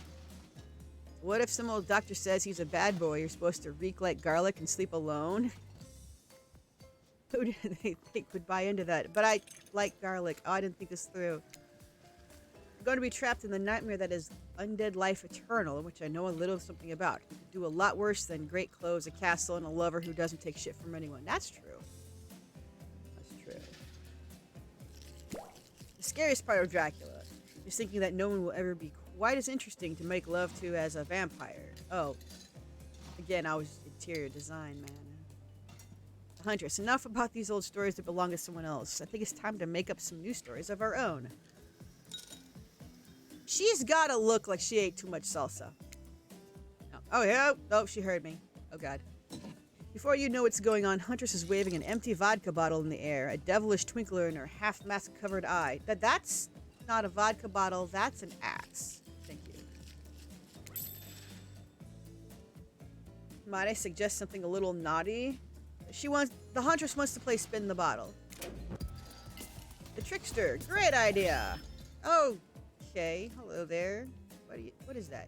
What if some old doctor says he's a bad boy, you're supposed to reek like garlic and sleep alone? Who do they think would buy into that? But I like garlic. Oh, I didn't think this through. I'm going to be trapped in the nightmare that is undead life eternal, which I know a little something about. You could do a lot worse than great clothes, a castle, and a lover who doesn't take shit from anyone. That's true. That's true. The scariest part of Dracula is thinking that no one will ever be quite as interesting to make love to as a vampire. Oh. Again, I was interior design, man. The Huntress, enough about these old stories that belong to someone else. I think it's time to make up some new stories of our own. She's gotta look like she ate too much salsa. Oh, yeah. Oh, she heard me. Oh, God. Before you know what's going on, Huntress is waving an empty vodka bottle in the air, a devilish twinkle in her half-mask-covered eye. That's not a vodka bottle, that's an axe. Thank you. Might I suggest something a little naughty? The Huntress wants to play spin the bottle. The Trickster, great idea. Okay, hello there. What is that?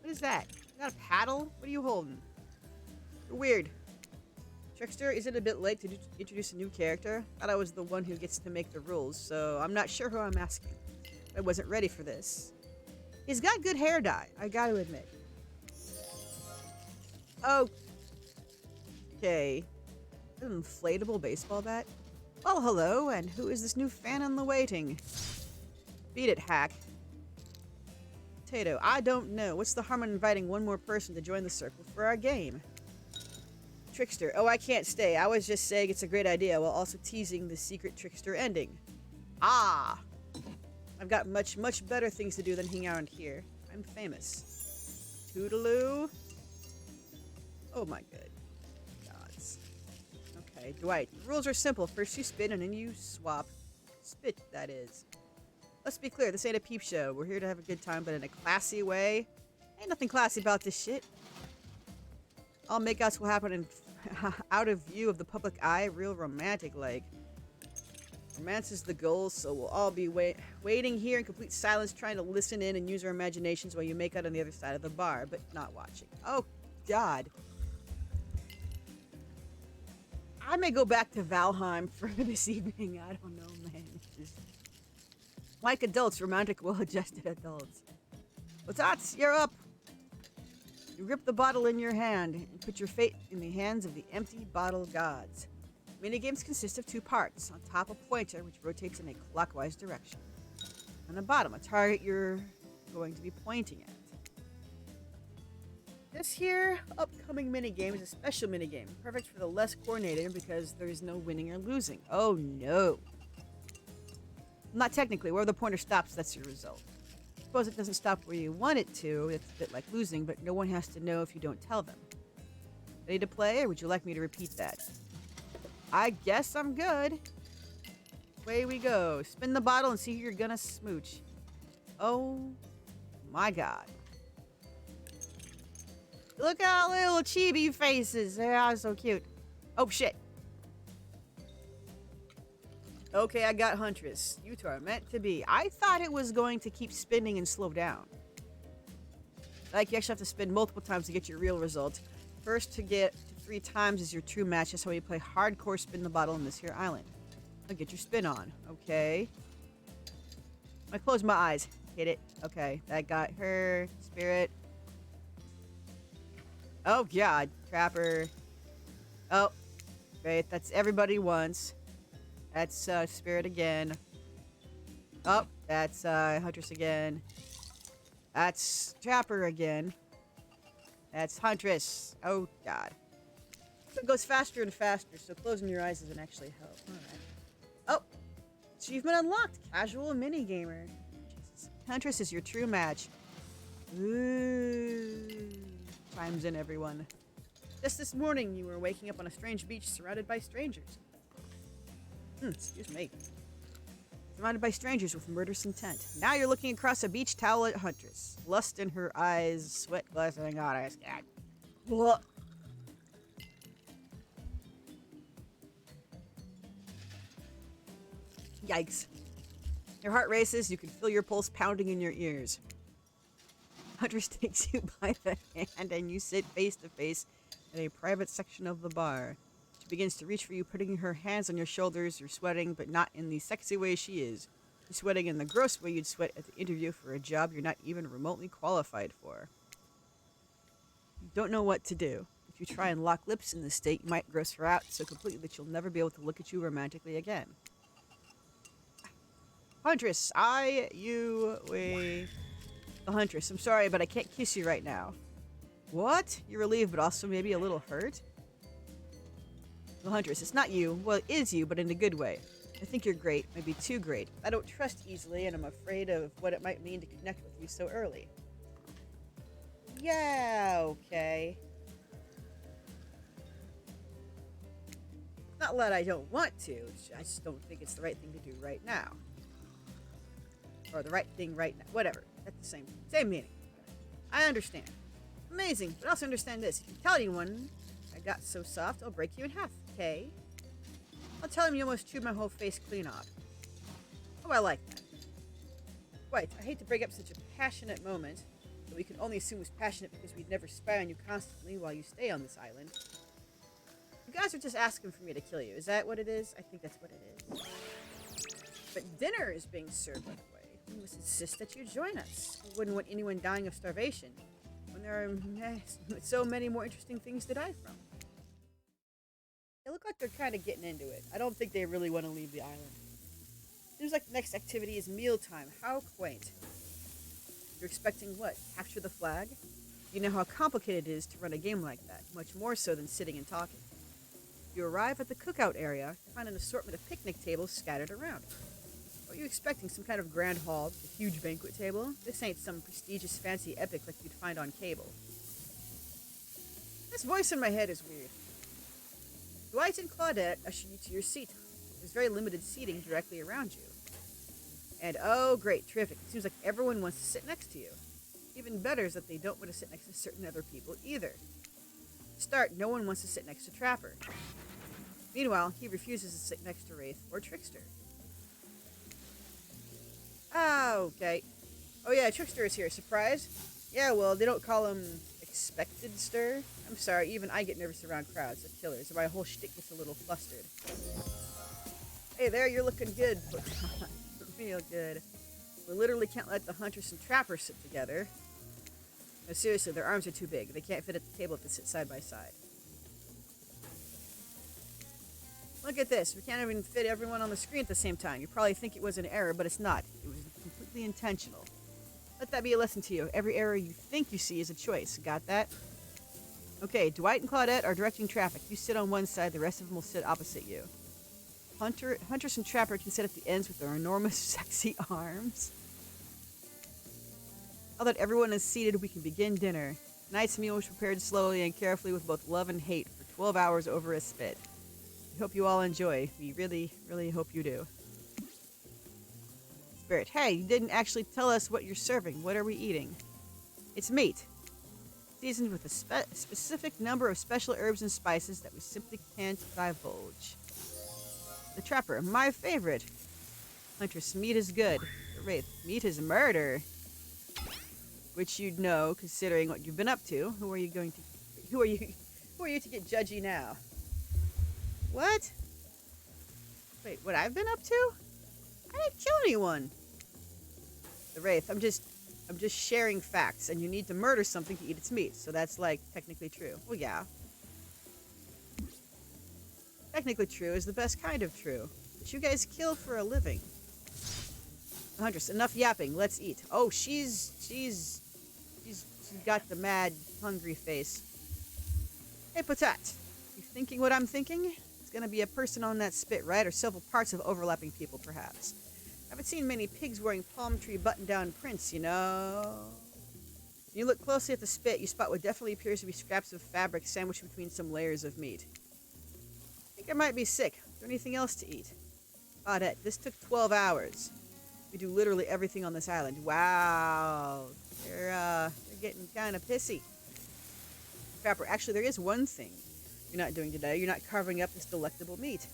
What is that? You got a paddle? What are you holding? You're weird. Trickster, is it a bit late to introduce a new character? Thought I was the one who gets to make the rules, so I'm not sure who I'm asking. I wasn't ready for this. He's got good hair dye, I gotta admit. Okay. An inflatable baseball bat? Well, hello, and who is this new fan in the waiting? Beat it, hack. Potato, I don't know. What's the harm in inviting one more person to join the circle for our game? Trickster, oh, I can't stay. I was just saying it's a great idea while also teasing the secret Trickster ending. Ah! I've got much, much better things to do than hang around here. I'm famous. Toodaloo. Oh my good gods. Okay, Dwight. The rules are simple. First you spin and then you swap. Spit, that is. Let's be clear, this ain't a peep show. We're here to have a good time, but in a classy way. Ain't nothing classy about this shit. All makeouts will happen in out of view of the public eye, real romantic like. Romance is the goal, so we'll all be waiting here in complete silence, trying to listen in and use our imaginations while you make out on the other side of the bar, but not watching. Oh, God. I may go back to Valheim for this evening. I don't know, man. It's just... like adults, romantic, well-adjusted adults. Latats, you're up. You grip the bottle in your hand and put your fate in the hands of the empty bottle gods. Minigames consist of two parts. On top, a pointer, which rotates in a clockwise direction. On the bottom, a target you're going to be pointing at. This here upcoming minigame is a special minigame, perfect for the less coordinated because there's no winning or losing. Oh no. Not technically, where the pointer stops, that's your result. Suppose it doesn't stop where you want it to, it's a bit like losing, but no one has to know if you don't tell them. Ready to play, or would you like me to repeat that? I guess I'm good. Away we go. Spin the bottle and see who you're gonna smooch. Oh my god. Look at our little chibi faces. They are so cute. Oh shit. Okay, I got Huntress. You two are meant to be. I thought it was going to keep spinning and slow down. Like, you actually have to spin multiple times to get your real result. First to get to 3 times is your true match. That's how you play hardcore spin the bottle in this here island. Now get your spin on. Okay. I close my eyes. Hit it. Okay, that got her. Spirit. Oh, God. Trapper. Oh. Great, that's everybody once. That's Spirit again. Oh, that's Huntress again. That's Trapper again. That's Huntress. Oh, God. It goes faster and faster, so closing your eyes doesn't actually help. Alright. Oh! Achievement unlocked! Casual minigamer. Jesus. Huntress is your true match. Ooh. Chimes in, everyone. Just this morning, you were waking up on a strange beach surrounded by strangers. Excuse me. Surrounded by strangers with murderous intent. Now you're looking across a beach towel at Huntress. Lust in her eyes, sweat glistening on her skin. Blah. Yikes. Your heart races, you can feel your pulse pounding in your ears. Huntress takes you by the hand and you sit face to face in a private section of the bar. She begins to reach for you, putting her hands on your shoulders. You're sweating, but not in the sexy way she is. You're sweating in the gross way you'd sweat at the interview for a job you're not even remotely qualified for. You don't know what to do. If you try and lock lips in this state, you might gross her out so completely that she'll never be able to look at you romantically again. Huntress, we... The Huntress, I'm sorry, but I can't kiss you right now. What? You're relieved, but also maybe a little hurt? The Huntress, it's not you. Well, it is you, but in a good way. I think you're great, maybe too great. I don't trust easily, and I'm afraid of what it might mean to connect with you so early. Yeah, okay. Not that I don't want to, I just don't think it's the right thing to do right now. Or the right thing right now. Whatever. That's the same meaning. I understand. Amazing, but also understand this. If you tell anyone I got so soft, I'll break you in half, okay? I'll tell him you almost chewed my whole face clean off. Oh, I like that. Right, I hate to break up such a passionate moment, but we can only assume it was passionate because we'd never spy on you constantly while you stay on this island. You guys are just asking for me to kill you. Is that what it is? I think that's what it is. But dinner is being served, by the way. We must insist that you join us. We wouldn't want anyone dying of starvation when there are so many more interesting things to die from. They look like they're kind of getting into it. I don't think they really want to leave the island. Seems like the next activity is mealtime. How quaint. You're expecting what? Capture the flag? You know how complicated it is to run a game like that, much more so than sitting and talking. You arrive at the cookout area to find an assortment of picnic tables scattered around. What are you expecting? Some kind of grand hall with a huge banquet table? This ain't some prestigious fancy epic like you'd find on cable. This voice in my head is weird. Dwight and Claudette usher you to your seat. There's very limited seating directly around you. And oh great, terrific. It seems like everyone wants to sit next to you. Even better is that they don't want to sit next to certain other people either. To start, no one wants to sit next to Trapper. Meanwhile, he refuses to sit next to Wraith or Trickster. Ah, okay. Oh yeah, Trickster is here. Surprise? Yeah, well, they don't call him Expected Stir. I'm sorry, even I get nervous around crowds of killers, and my whole shtick gets a little flustered. Hey there, you're looking good. Real good. We literally can't let the Huntress and Trapper sit together. No, seriously, their arms are too big. They can't fit at the table if they sit side by side. Look at this. We can't even fit everyone on the screen at the same time. You probably think it was an error, but it's not. It was completely intentional. Let that be a lesson to you. Every error you think you see is a choice. Got that? Okay, Dwight and Claudette are directing traffic. You sit on one side, the rest of them will sit opposite you. Huntress and Trapper can sit at the ends with their enormous, sexy arms. Now that everyone is seated, we can begin dinner. Tonight's meal was prepared slowly and carefully with both love and hate for 12 hours over a spit. We hope you all enjoy. We really, really hope you do. Spirit, hey, you didn't actually tell us what you're serving. What are we eating? It's meat. Seasoned with a specific number of special herbs and spices that we simply can't divulge. The Trapper, my favorite. Huntress, meat is good. The Wraith, meat is murder. Which you'd know, considering what you've been up to. Who are you to get judgy now? What? Wait, what I've been up to? I didn't kill anyone. The Wraith, I'm just sharing facts, and you need to murder something to eat its meat, so that's, like, technically true. Well, yeah. Technically true is the best kind of true. But you guys kill for a living. Huntress, enough yapping. Let's eat. Oh, she's got the mad, hungry face. Hey, Patat. You thinking what I'm thinking? It's gonna be a person on that spit, right? Or several parts of overlapping people, perhaps. I haven't seen many pigs wearing palm tree button-down prints, you know. When you look closely at the spit, you spot what definitely appears to be scraps of fabric sandwiched between some layers of meat. I think I might be sick. Is there anything else to eat? Claudette, this took 12 hours. We do literally everything on this island. Wow. They're getting kind of pissy. Trapper, actually, there is one thing you're not doing today. You're not carving up this delectable meat.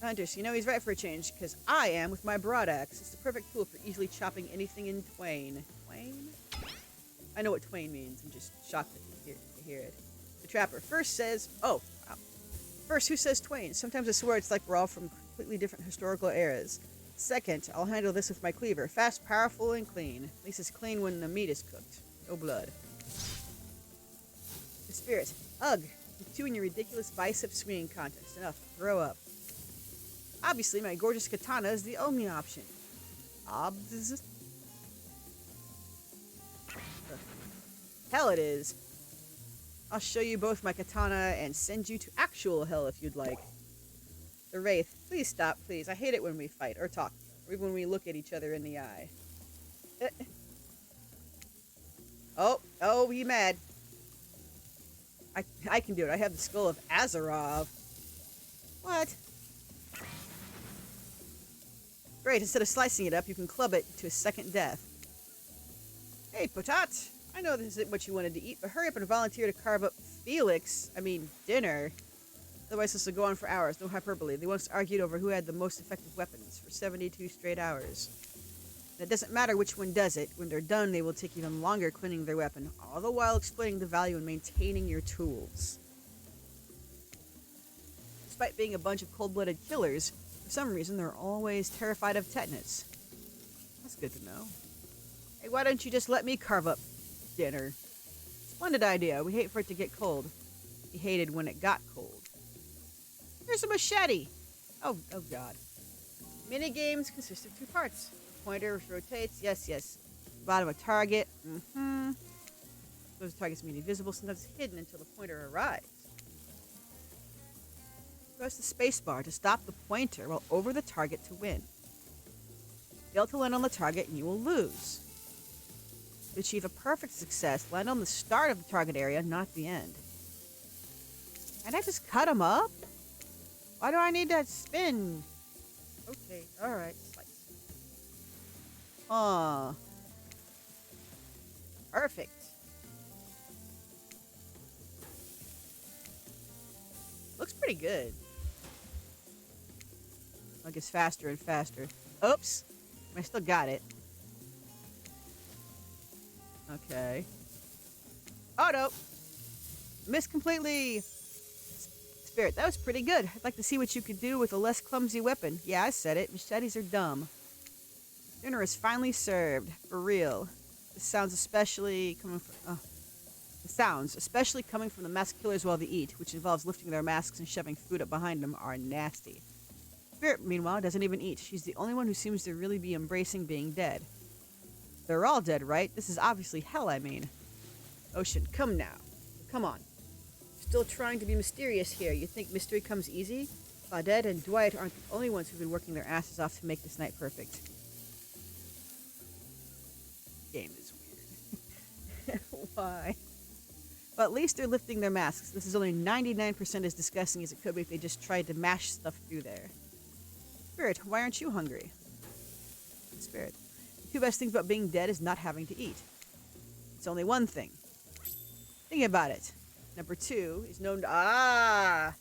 Huntress, you know he's right for a change, because I am with my broadaxe. It's the perfect tool for easily chopping anything in twain. Twain? I know what twain means. I'm just shocked to hear it. The Trapper first says... Oh, wow. First, who says twain? Sometimes I swear it's like we're all from completely different historical eras. Second, I'll handle this with my cleaver. Fast, powerful, and clean. At least it's clean when the meat is cooked. No blood. The spirit. Ugh. You two in your ridiculous bicep swinging contest. Enough. Grow up. Obviously, my gorgeous katana is the only option. Obs. Hell it is. I'll show you both my katana and send you to actual hell if you'd like. The Wraith, please stop, please. I hate it when we fight, or talk, or even when we look at each other in the eye. Oh, you mad. I can do it. I have the skull of Azarov. What? Great, instead of slicing it up, you can club it to a second death. Hey, Potat! I know this isn't what you wanted to eat, but hurry up and volunteer to carve up dinner. Otherwise this will go on for hours, no hyperbole. They once argued over who had the most effective weapons for 72 straight hours. And it doesn't matter which one does it. When they're done, they will take even longer cleaning their weapon, all the while explaining the value in maintaining your tools. Despite being a bunch of cold-blooded killers, for some reason they're always terrified of tetanus. That's good to know. Hey, why don't you just let me carve up dinner? Splendid idea. We hate for it to get cold. We hated when it got cold. Here's a machete. Oh god. Mini games consist of two parts. Pointer rotates. Yes. Bottom of target. Those targets mean invisible, sometimes hidden until the pointer arrives. Press the spacebar to stop the pointer while over the target to win. Fail to land on the target and you will lose. To achieve a perfect success, land on the start of the target area, not the end. And I just cut him up? Why do I need that spin? Okay, alright, slice. Perfect. Looks pretty good. It gets faster and faster. Oops! I still got it. Okay. Oh no! Missed completely! Spirit, that was pretty good. I'd like to see what you could do with a less clumsy weapon. Yeah, I said it. Machetes are dumb. Dinner is finally served. For real. This sounds especially coming from... especially coming from the masked killers while they eat, which involves lifting their masks and shoving food up behind them, are nasty. Spirit, meanwhile, doesn't even eat. She's the only one who seems to really be embracing being dead. They're all dead, right? This is obviously hell, I mean. Ocean, come now. Come on. Still trying to be mysterious here. You think mystery comes easy? Claudette and Dwight aren't the only ones who've been working their asses off to make this night perfect. Game is weird. Why? But at least they're lifting their masks. This is only 99% as disgusting as it could be if they just tried to mash stuff through there. Spirit, why aren't you hungry? Spirit, the two best things about being dead is not having to eat. It's only one thing. Think about it. Number two is known to...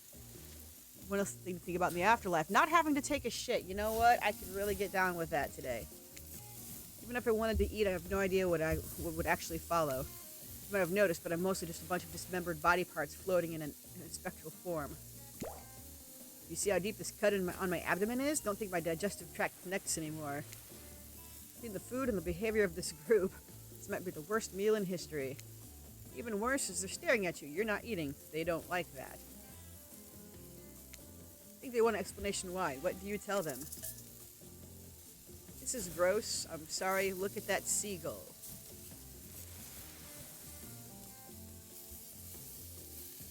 What else to think about in the afterlife? Not having to take a shit. You know what? I could really get down with that today. Even if I wanted to eat, I have no idea what would actually follow. You might have noticed, but I'm mostly just a bunch of dismembered body parts floating in a spectral form. You see how deep this cut on my abdomen is? Don't think my digestive tract connects anymore. Between the food and the behavior of this group, this might be the worst meal in history. Even worse is they're staring at you. You're not eating. They don't like that. I think they want an explanation why. What do you tell them? This is gross. I'm sorry. Look at that seagull.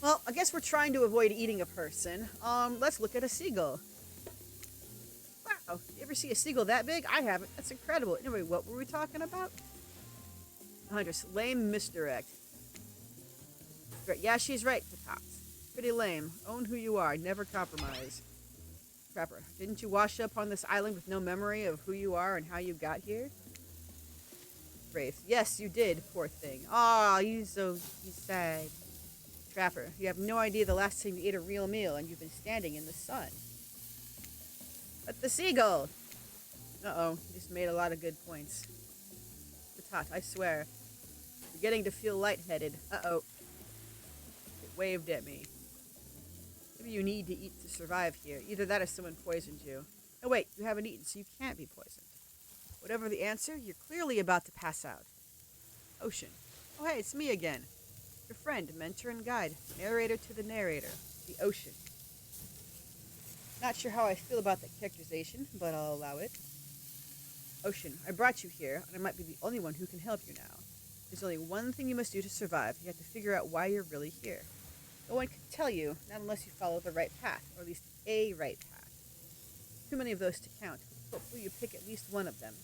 Well, I guess we're trying to avoid eating a person. Let's look at a seagull. Wow, you ever see a seagull that big? I haven't. That's incredible. Anyway, what were we talking about? Huntress, lame misdirect. Yeah, she's right, Patat. Pretty lame. Own who you are. Never compromise. Trapper, didn't you wash up on this island with no memory of who you are and how you got here? Wraith, yes, you did, poor thing. Aw, he's sad. Trapper, you have no idea the last time you ate a real meal and you've been standing in the sun. But the seagull! Uh-oh, you just made a lot of good points. Patat, I swear. You're getting to feel lightheaded. Uh-oh. It waved at me. Maybe you need to eat to survive here. Either that or someone poisoned you. Oh wait, you haven't eaten, so you can't be poisoned. Whatever the answer, you're clearly about to pass out. Ocean. Oh hey, it's me again. Your friend, mentor, and guide. Narrator to the narrator. The ocean. Not sure how I feel about that characterization, but I'll allow it. Ocean, I brought you here, and I might be the only one who can help you now. There's only one thing you must do to survive. You have to figure out why you're really here. No one can tell you, not unless you follow the right path, or at least a right path. Too many of those to count. Hopefully you pick at least one of them.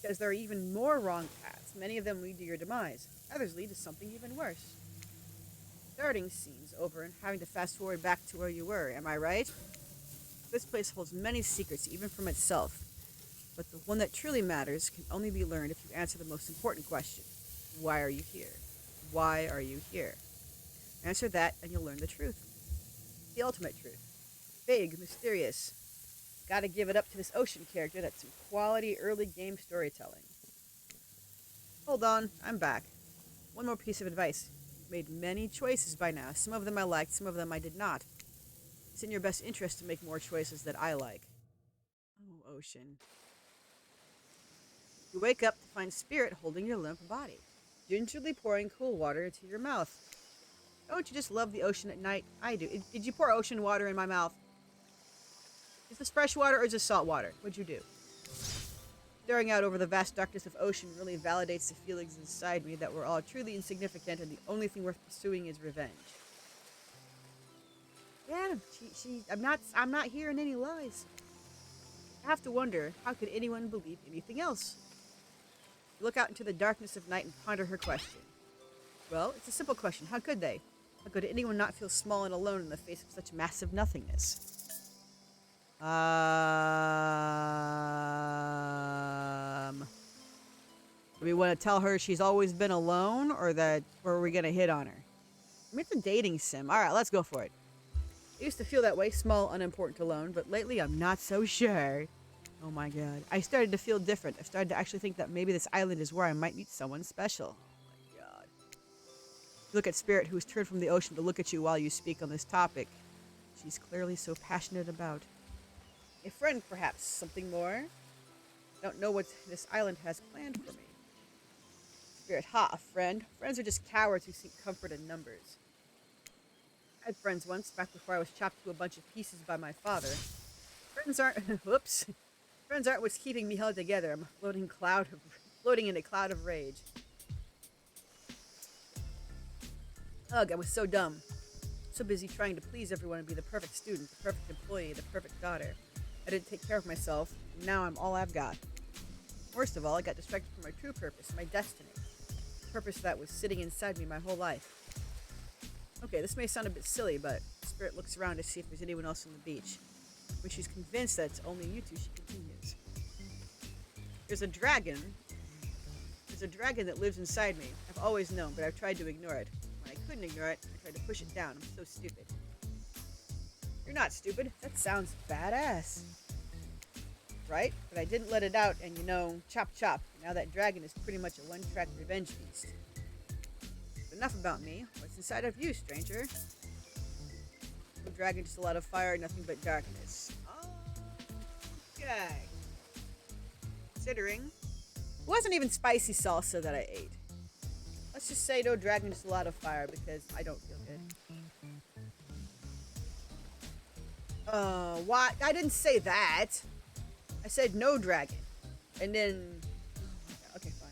Because there are even more wrong paths. Many of them lead to your demise. Others lead to something even worse. Starting scenes over and having to fast forward back to where you were, am I right? This place holds many secrets, even from itself. But the one that truly matters can only be learned if you answer the most important question. Why are you here? Why are you here? Answer that and you'll learn the truth. The ultimate truth. Big, mysterious. Gotta give it up to this ocean character. That's some quality early game storytelling. Hold on, I'm back. One more piece of advice. You've made many choices by now. Some of them I liked, some of them I did not. It's in your best interest to make more choices that I like. Oh, ocean. You wake up to find Spirit holding your limp body, gingerly pouring cool water into your mouth. Don't you just love the ocean at night? I do. Did you pour ocean water in my mouth? Is this fresh water or is this salt water? What'd you do? Staring out over the vast darkness of ocean really validates the feelings inside me that we're all truly insignificant and the only thing worth pursuing is revenge. Yeah, I'm not hearing any lies. I have to wonder, how could anyone believe anything else? Look out into the darkness of night and ponder her question. Well, it's a simple question. How could they? How could anyone not feel small and alone in the face of such massive nothingness? Do we want to tell her she's always been alone, or are we gonna hit on her? I mean, it's a dating sim. All right, let's go for it. I used to feel that way, small, unimportant, alone, but lately I'm not so sure. Oh my god. I started to feel different. I started to actually think that maybe this island is where I might meet someone special. Oh my god. Look at Spirit, who has turned from the ocean to look at you while you speak on this topic. She's clearly so passionate about. A friend, perhaps. Something more? Don't know what this island has planned for me. Spirit, ha, a friend. Friends are just cowards who seek comfort in numbers. I had friends once, back before I was chopped to a bunch of pieces by my father. Friends aren't... whoops. Friends aren't what's keeping me held together. I'm floating in a cloud of rage. Ugh, I was so dumb. So busy trying to please everyone and be the perfect student, the perfect employee, the perfect daughter. I didn't take care of myself, and now I'm all I've got. Worst of all, I got distracted from my true purpose, my destiny. A purpose that was sitting inside me my whole life. Okay, this may sound a bit silly, but Spirit looks around to see if there's anyone else on the beach. When she's convinced that it's only you two, she continues. There's a dragon that lives inside me. I've always known, but I've tried to ignore it. When I couldn't ignore it, I tried to push it down. I'm so stupid. You're not stupid. That sounds badass. Right? But I didn't let it out, and chop chop. Now that dragon is pretty much a one-track revenge feast. But enough about me. What's inside of you, stranger? No dragon, just a lot of fire, nothing but darkness. Okay. Considering, it wasn't even spicy salsa that I ate. Let's just say no dragon, just a lot of fire, because I don't feel good. What? I didn't say that. I said no dragon. And then... okay, fine.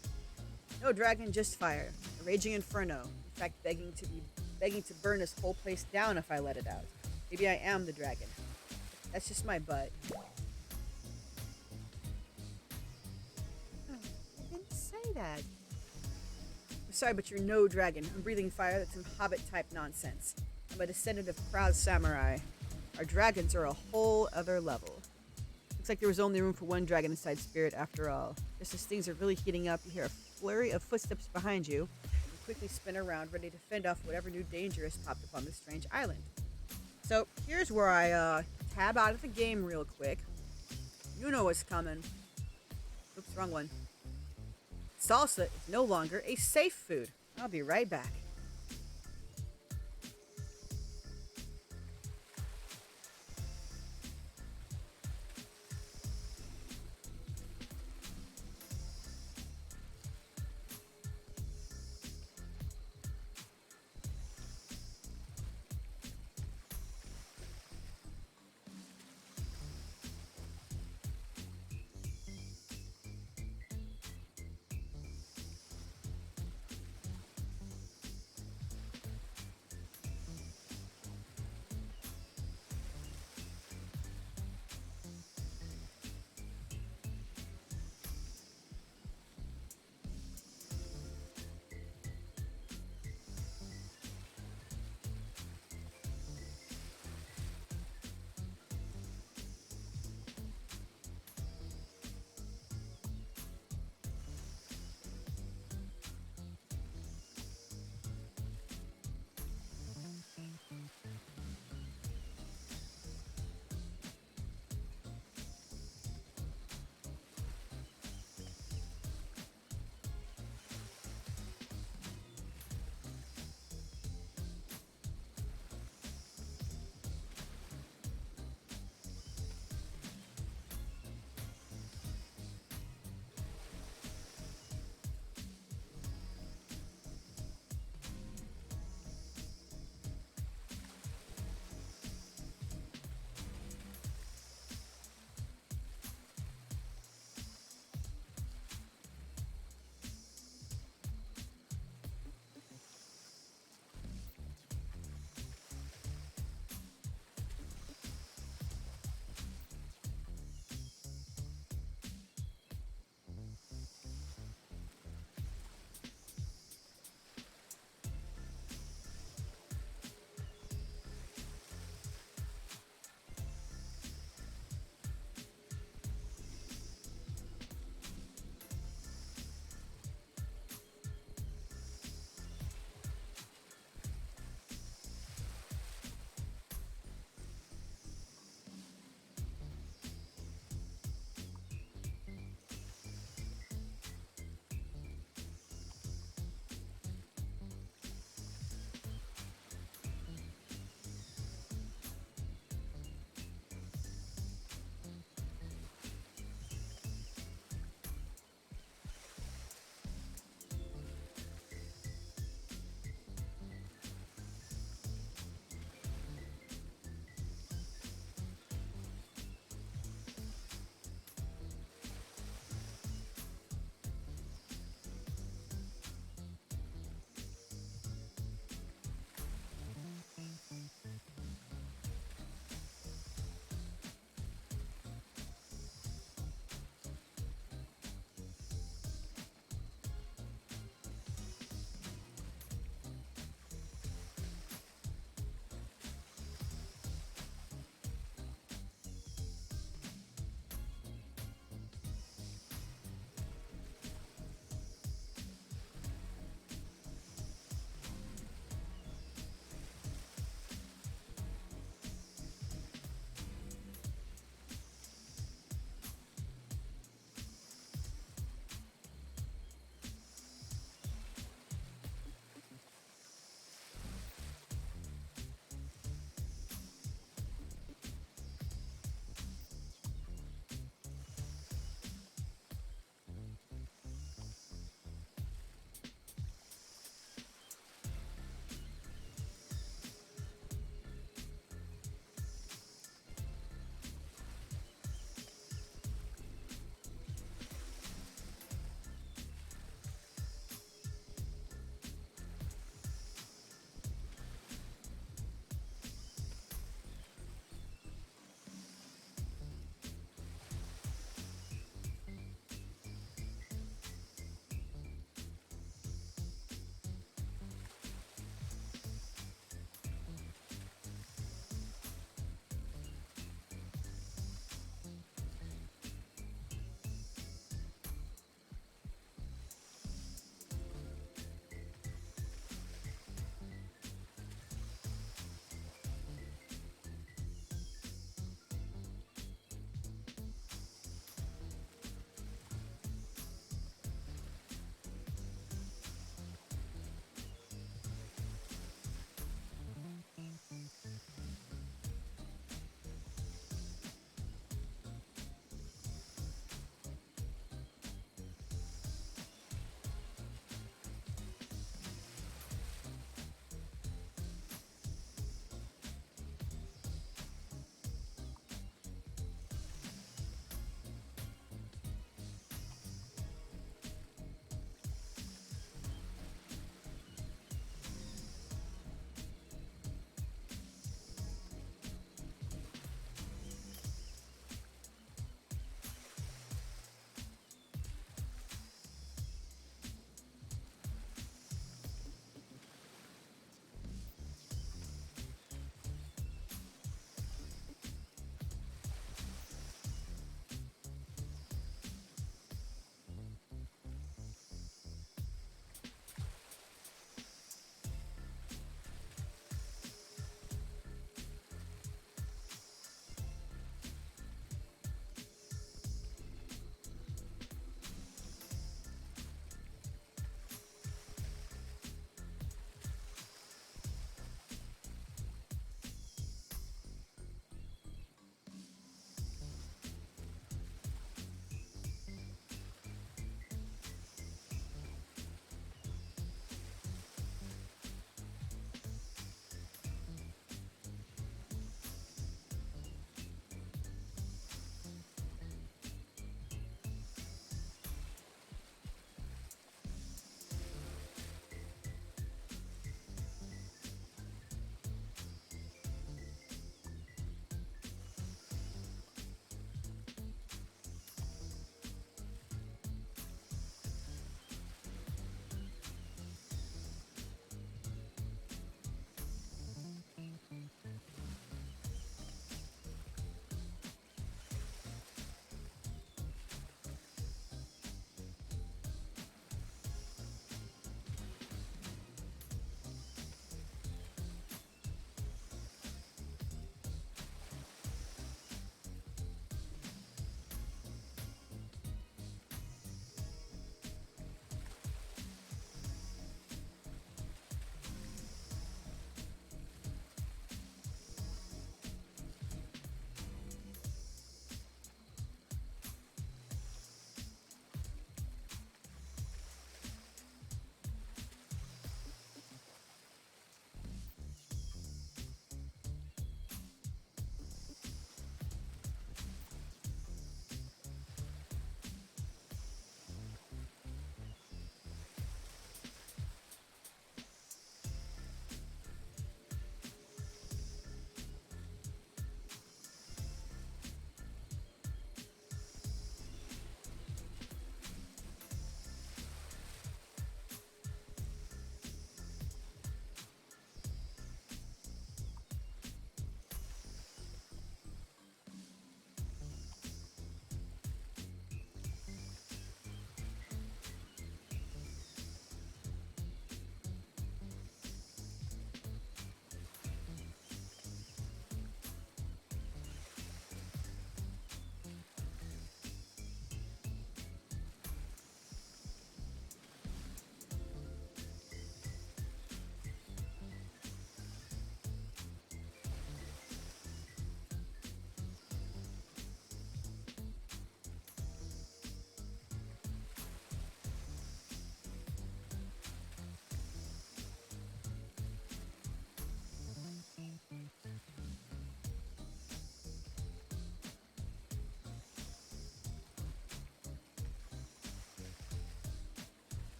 No dragon, just fire. A raging inferno. In fact, begging to burn this whole place down if I let it out. Maybe I am the dragon. That's just my butt. Oh, I didn't say that. I'm sorry, but you're no dragon. I'm breathing fire. That's some Hobbit-type nonsense. I'm a descendant of proud samurai. Our dragons are a whole other level. Looks like there was only room for one dragon inside Spirit after all. Just as things are really heating up, you hear a flurry of footsteps behind you, and quickly spin around, ready to fend off whatever new danger has popped up on this strange island. So, here's where I tab out of the game real quick. You know what's coming. Oops, wrong one. Salsa is no longer a safe food. I'll be right back.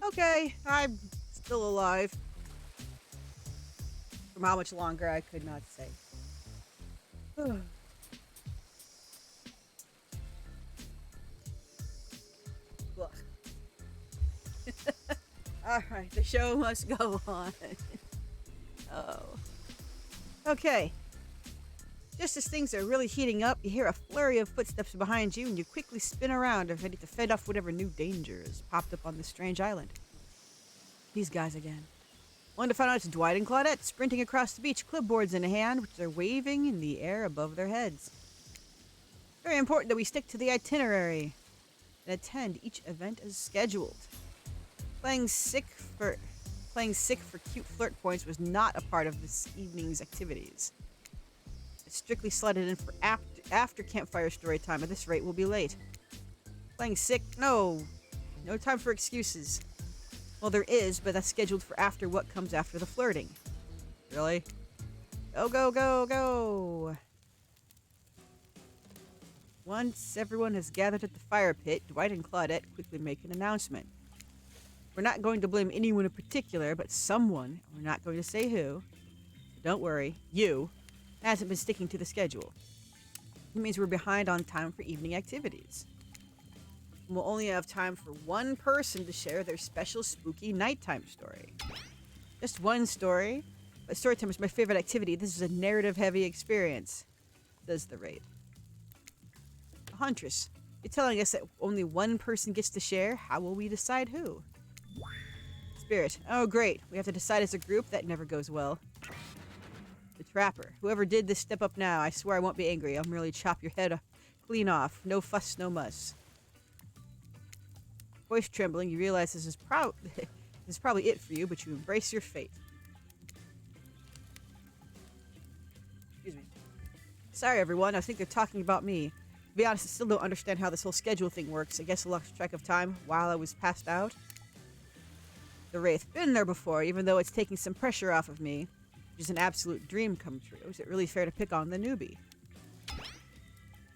Okay, I'm still alive. From how much longer, I could not say. Look. Alright, the show must go on. Oh. Okay. Just as things are really heating up, you hear a flurry of footsteps behind you, and you quickly spin around, ready to fend off whatever new danger has popped up on this strange island. These guys again. Only to find out it's Dwight and Claudette sprinting across the beach, clipboards in hand, which they're waving in the air above their heads. Very important that we stick to the itinerary and attend each event as scheduled. Playing sick for cute flirt points was not a part of this evening's activities. It's strictly slotted in for after campfire story time. At this rate, we'll be late. Playing sick? No. No time for excuses. Well, there is, but that's scheduled for after what comes after the flirting. Really? Go, go, go, go! Once everyone has gathered at the fire pit, Dwight and Claudette quickly make an announcement. We're not going to blame anyone in particular, but someone, we're not going to say who, so don't worry, you, hasn't been sticking to the schedule. It means we're behind on time for evening activities. We'll only have time for one person to share their special spooky nighttime story. Just one story, but storytime is my favorite activity. This is a narrative-heavy experience, says the raid. Huntress, you're telling us that only one person gets to share? How will we decide who? Spirit, oh great, we have to decide as a group? That never goes well. The Trapper, whoever did this, step up now. I swear I won't be angry. I'll merely chop your head clean off. No fuss, no muss. Voice trembling, you realize this is probably it for you, but you embrace your fate. Excuse me. Sorry everyone, I think they're talking about me. To be honest, I still don't understand how this whole schedule thing works. I guess I lost track of time while I was passed out. The Wraith, been there before, even though it's taking some pressure off of me, which is an absolute dream come true. Is it really fair to pick on the newbie?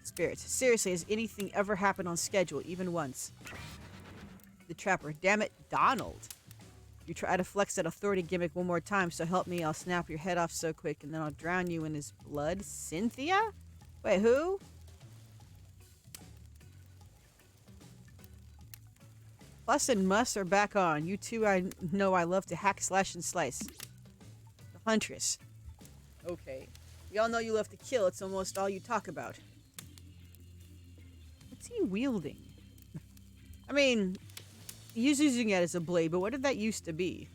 Spirit, seriously, has anything ever happened on schedule, even once? The Trapper, damn it, Donald. You try to flex that authority gimmick one more time, so help me, I'll snap your head off so quick, and then I'll drown you in his blood. Cynthia? Wait, who? Fuss and Muss are back on. You two, I know I love to hack, slash, and slice. The Huntress. Okay. We all know you love to kill. It's almost all you talk about. What's he wielding? I mean, he's using it as a blade, but what did that used to be?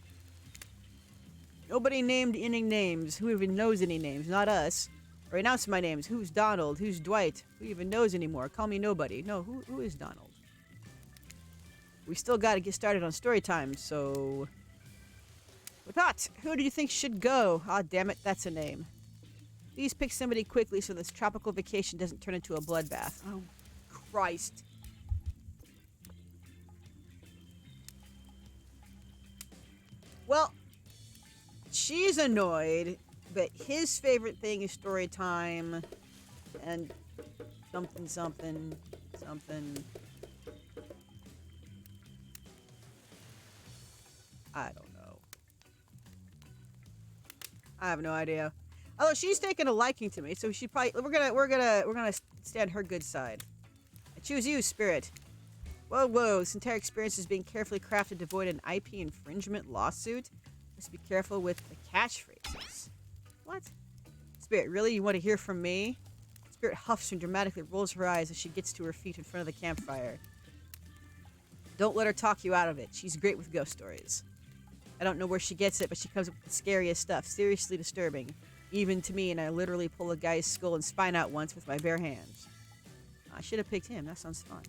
Nobody named any names. Who even knows any names? Not us. Or announce my names. Who's Donald? Who's Dwight? Who even knows anymore? Call me nobody. No, who is Donald? We still got to get started on story time, so... With that, who do you think should go? Ah, damn it, that's a name. Please pick somebody quickly so this tropical vacation doesn't turn into a bloodbath. Oh, Christ. Well, she's annoyed, but his favorite thing is story time and something, something, something. I don't know. I have no idea. Although she's taken a liking to me, so she probably we're gonna stand her good side. I choose you, Spirit. Whoa, whoa! This entire experience is being carefully crafted to avoid an IP infringement lawsuit. Must be careful with the catchphrases. What? Spirit, really? You want to hear from me? Spirit huffs and dramatically rolls her eyes as she gets to her feet in front of the campfire. Don't let her talk you out of it. She's great with ghost stories. I don't know where she gets it, but she comes up with the scariest stuff. Seriously disturbing. Even to me, and I literally pull a guy's skull and spine out once with my bare hands. I should have picked him. That sounds fun.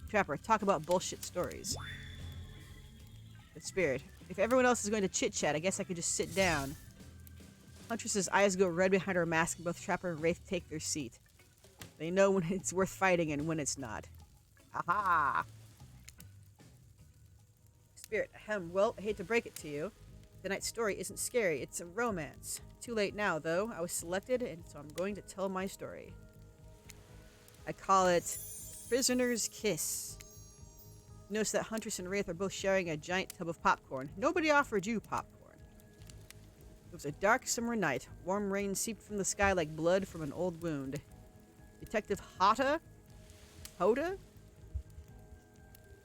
Trapper, talk about bullshit stories. The Spirit, if everyone else is going to chit-chat, I guess I could just sit down. Huntress's eyes go red behind her mask, and both Trapper and Wraith take their seat. They know when it's worth fighting and when it's not. Ha-ha! Spirit, ahem, well, I hate to break it to you. Tonight's story isn't scary, it's a romance. Too late now, though. I was selected, and so I'm going to tell my story. I call it Prisoner's Kiss. Notice that Huntress and Wraith are both sharing a giant tub of popcorn. Nobody offered you popcorn. It was a dark summer night. Warm rain seeped from the sky like blood from an old wound. Detective Hoda, a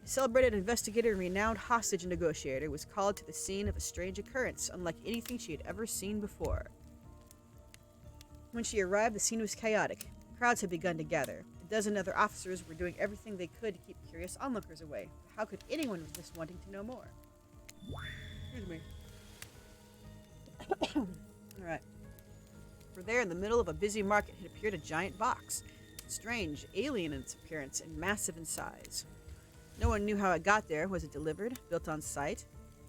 celebrated investigator and renowned hostage negotiator, was called to the scene of a strange occurrence, unlike anything she had ever seen before. When she arrived, the scene was chaotic. Crowds had begun to gather. A dozen other officers were doing everything they could to keep curious onlookers away. How could anyone resist wanting to know more? Excuse me. Alright. For there, in the middle of a busy market, had appeared a giant box. Strange, alien in its appearance, and massive in size. No one knew how it got there. Was it delivered? Built on site?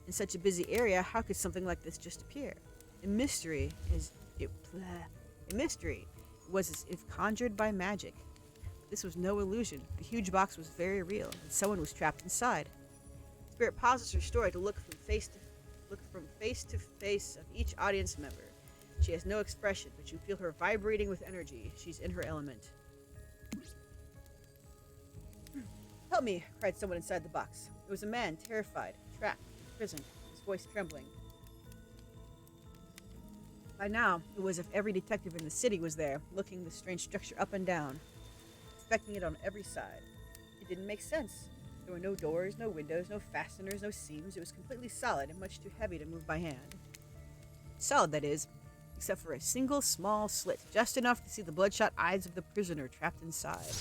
In such a busy area, how could something like this just appear? A mystery was as if conjured by magic. This was no illusion. The huge box was very real, and someone was trapped inside. Spirit pauses her story to look from face to face of each audience member. She has no expression, but you feel her vibrating with energy. She's in her element. "Help me!" cried someone inside the box. It was a man, terrified, trapped, imprisoned, his voice trembling. By now, it was as if every detective in the city was there, looking the strange structure up and down, inspecting it on every side. It didn't make sense. There were no doors, no windows, no fasteners, no seams. It was completely solid and much too heavy to move by hand. Solid, that is, except for a single small slit, just enough to see the bloodshot eyes of the prisoner trapped inside.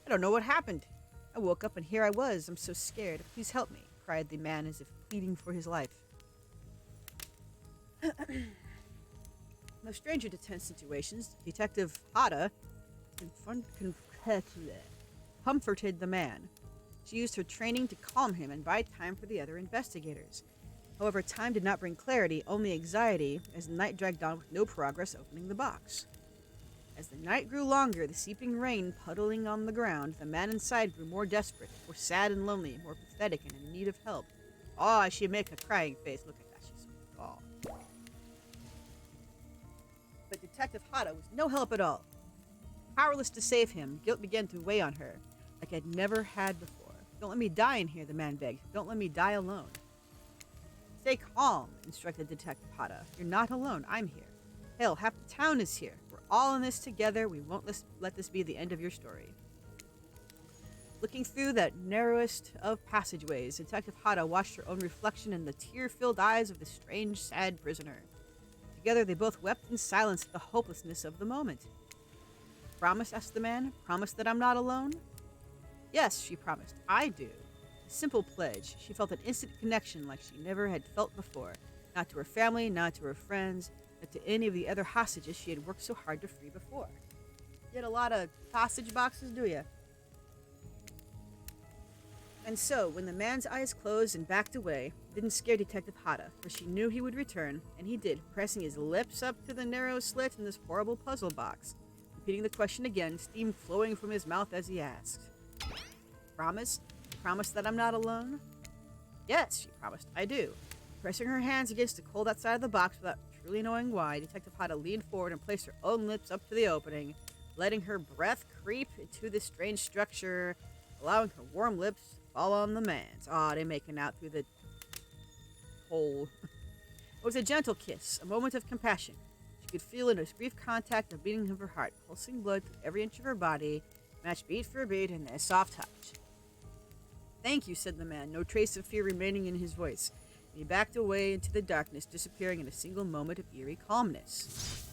"I don't know what happened. I woke up and here I was. I'm so scared. Please help me," cried the man as if pleading for his life. No stranger to tense situations, Detective Hoda comforted the man. She used her training to calm him and buy time for the other investigators. However, time did not bring clarity, only anxiety, as the night dragged on with no progress opening the box. As the night grew longer, the seeping rain puddling on the ground, the man inside grew more desperate, more sad and lonely, more pathetic and in need of help. Oh, she make a crying face. Look at that. She's oh. But Detective Hoda was no help at all. Powerless to save him, guilt began to weigh on her, like I'd never had before. "Don't let me die in here," the man begged. "Don't let me die alone." "Stay calm," instructed Detective Hoda. "You're not alone. I'm here. Hell, half the town is here. We're all in this together. We won't let this be the end of your story." Looking through that narrowest of passageways, Detective Hoda watched her own reflection in the tear-filled eyes of the strange, sad prisoner. Together, they both wept in silence at the hopelessness of the moment. "Promise?" asked the man. "Promise that I'm not alone?" "Yes," she promised. "I do." A simple pledge. She felt an instant connection like she never had felt before. Not to her family, not to her friends, not to any of the other hostages she had worked so hard to free before. You get a lot of hostage boxes, do you? And so, when the man's eyes closed and backed away, it didn't scare Detective Hoda, for she knew he would return, and he did, pressing his lips up to the narrow slit in this horrible puzzle box, repeating the question again, steam flowing from his mouth as he asked. "Promise? Promise that I'm not alone?" "Yes," she promised. "I do." Pressing her hands against the cold outside of the box without truly knowing why, Detective Hoda leaned forward and placed her own lips up to the opening, letting her breath creep into the strange structure, allowing her warm lips to fall on the man's. They're making out through the hole. It was a gentle kiss, a moment of compassion. She could feel in his brief contact the beating of her heart, pulsing blood through every inch of her body, matched beat for beat in a soft touch. "Thank you," said the man, no trace of fear remaining in his voice. He backed away into the darkness, disappearing in a single moment of eerie calmness.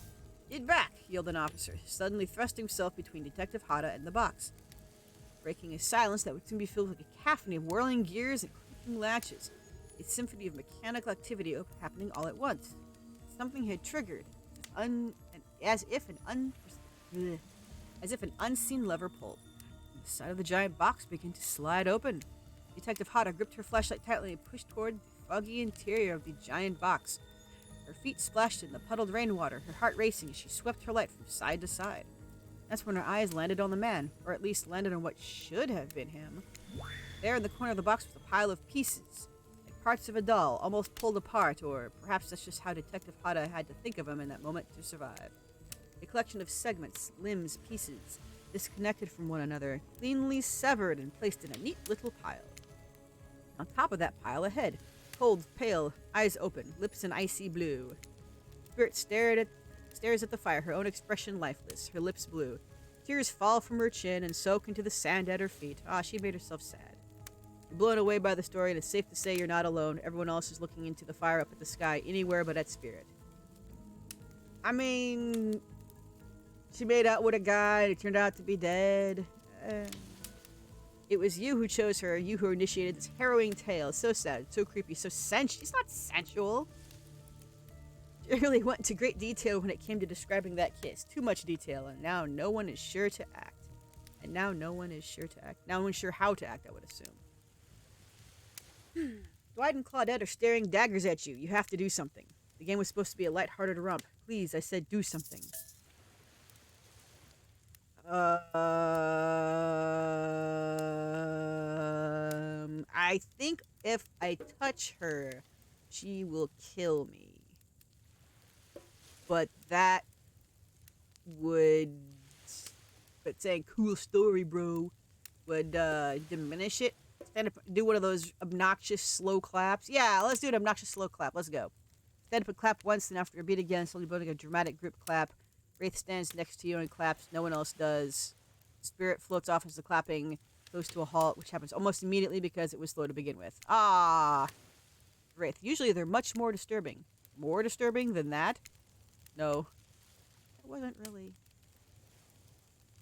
"Get back!" yelled an officer, suddenly thrusting himself between Detective Hoda and the box, breaking a silence that would soon be filled with a cacophony of whirling gears and creaking latches, a symphony of mechanical activity happening all at once. Something had triggered, as if an unseen lever pulled. The side of the giant box began to slide open. Detective Hoda gripped her flashlight tightly and pushed toward the foggy interior of the giant box. Her feet splashed in the puddled rainwater, her heart racing as she swept her light from side to side. That's when her eyes landed on the man, or at least landed on what should have been him. There in the corner of the box was a pile of pieces, like parts of a doll, almost pulled apart, or perhaps that's just how Detective Hoda had to think of him in that moment to survive. A collection of segments, limbs, pieces, disconnected from one another, cleanly severed and placed in a neat little pile. On top of that pile, a head. Cold, pale, eyes open, lips an icy blue. Spirit stares at the fire, her own expression lifeless, her lips blue. Tears fall from her chin and soak into the sand at her feet. She made herself sad. You're blown away by the story, and it's safe to say you're not alone. Everyone else is looking into the fire up at the sky, anywhere but at Spirit. I mean, she made out with a guy, and he turned out to be dead. It was you who chose her, you who initiated this harrowing tale. So sad, so creepy, so sensual. She's not sensual. She really went into great detail when it came to describing that kiss. Too much detail, and now no one is sure to act. Now no one's sure how to act, I would assume. Dwight and Claudette are staring daggers at you. You have to do something. The game was supposed to be a lighthearted romp. Please, I said do something. I think if I touch her, she will kill me. But that would... But saying cool story, bro, would diminish it. Stand up, do one of those obnoxious slow claps. Yeah, let's do an obnoxious slow clap. Let's go. Stand up and clap once, and after a beat again, slowly building a dramatic group clap. Wraith stands next to you and claps. No one else does. Spirit floats off as the clapping goes to a halt, which happens almost immediately because it was slow to begin with. Wraith. Usually they're much more disturbing. More disturbing than that? No. That wasn't really...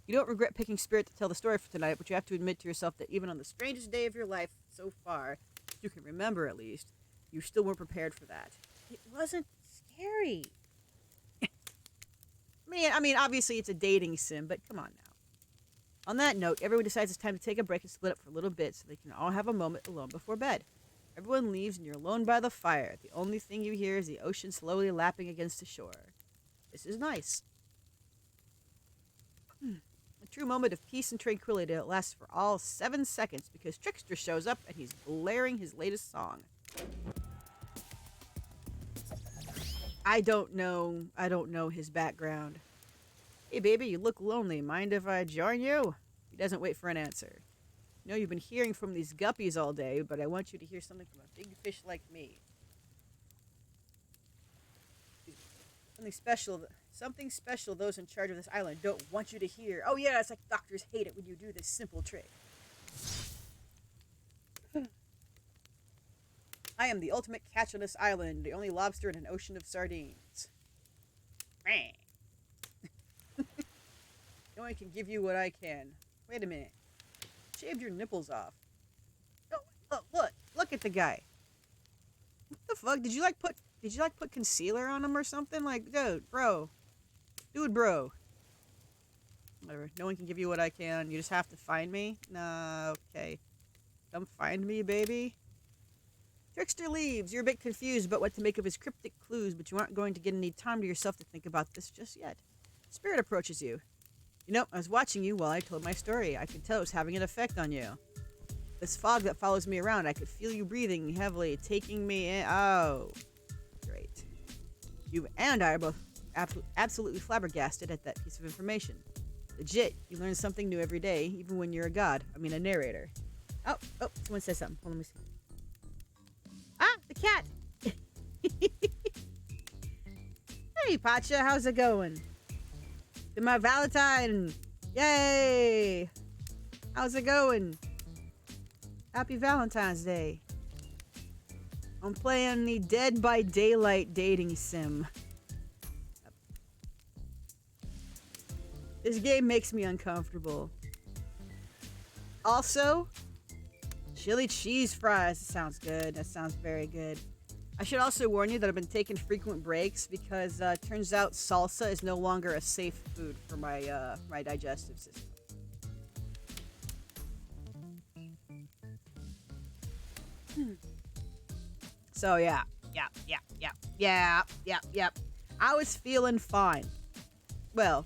You don't regret picking Spirit to tell the story for tonight, but you have to admit to yourself that even on the strangest day of your life so far, you can remember at least, you still weren't prepared for that. It wasn't scary. I mean, obviously it's a dating sim, but come on now. On that note, everyone decides it's time to take a break and split up for a little bit so they can all have a moment alone before bed. Everyone leaves and you're alone by the fire. The only thing you hear is the ocean slowly lapping against the shore. This is nice. A true moment of peace and tranquility that lasts for all 7 seconds because Trickster shows up and he's blaring his latest song. I don't know his background. Hey baby, you look lonely. Mind if I join you? He doesn't wait for an answer. You know you've been hearing from these guppies all day, but I want you to hear something from a big fish like me. Something special those in charge of this island don't want you to hear. Oh yeah, it's like doctors hate it when you do this simple trick. I am the ultimate catch on this island, the only lobster in an ocean of sardines. No one can give you what I can. Wait a minute. Shaved your nipples off. No, look at the guy. What the fuck? Did you put concealer on him or something? Like, dude, bro. Whatever. No one can give you what I can. You just have to find me? Nah, okay. Come find me, baby. Trickster leaves. You're a bit confused about what to make of his cryptic clues, but you aren't going to get any time to yourself to think about this just yet. Spirit approaches you. You know, I was watching you while I told my story. I could tell it was having an effect on you. This fog that follows me around, I could feel you breathing heavily, taking me in. Oh, great. You and I are both absolutely flabbergasted at that piece of information. Legit, you learn something new every day, even when you're a narrator. Oh, someone says something. Hold on, let me see. The cat! Hey, Pacha, how's it going? To my Valentine! Yay! How's it going? Happy Valentine's Day. I'm playing the Dead by Daylight dating sim. This game makes me uncomfortable. Also, chili cheese fries. That sounds good. That sounds very good. I should also warn you that I've been taking frequent breaks because turns out salsa is no longer a safe food for my my digestive system. So yeah. I was feeling fine. Well,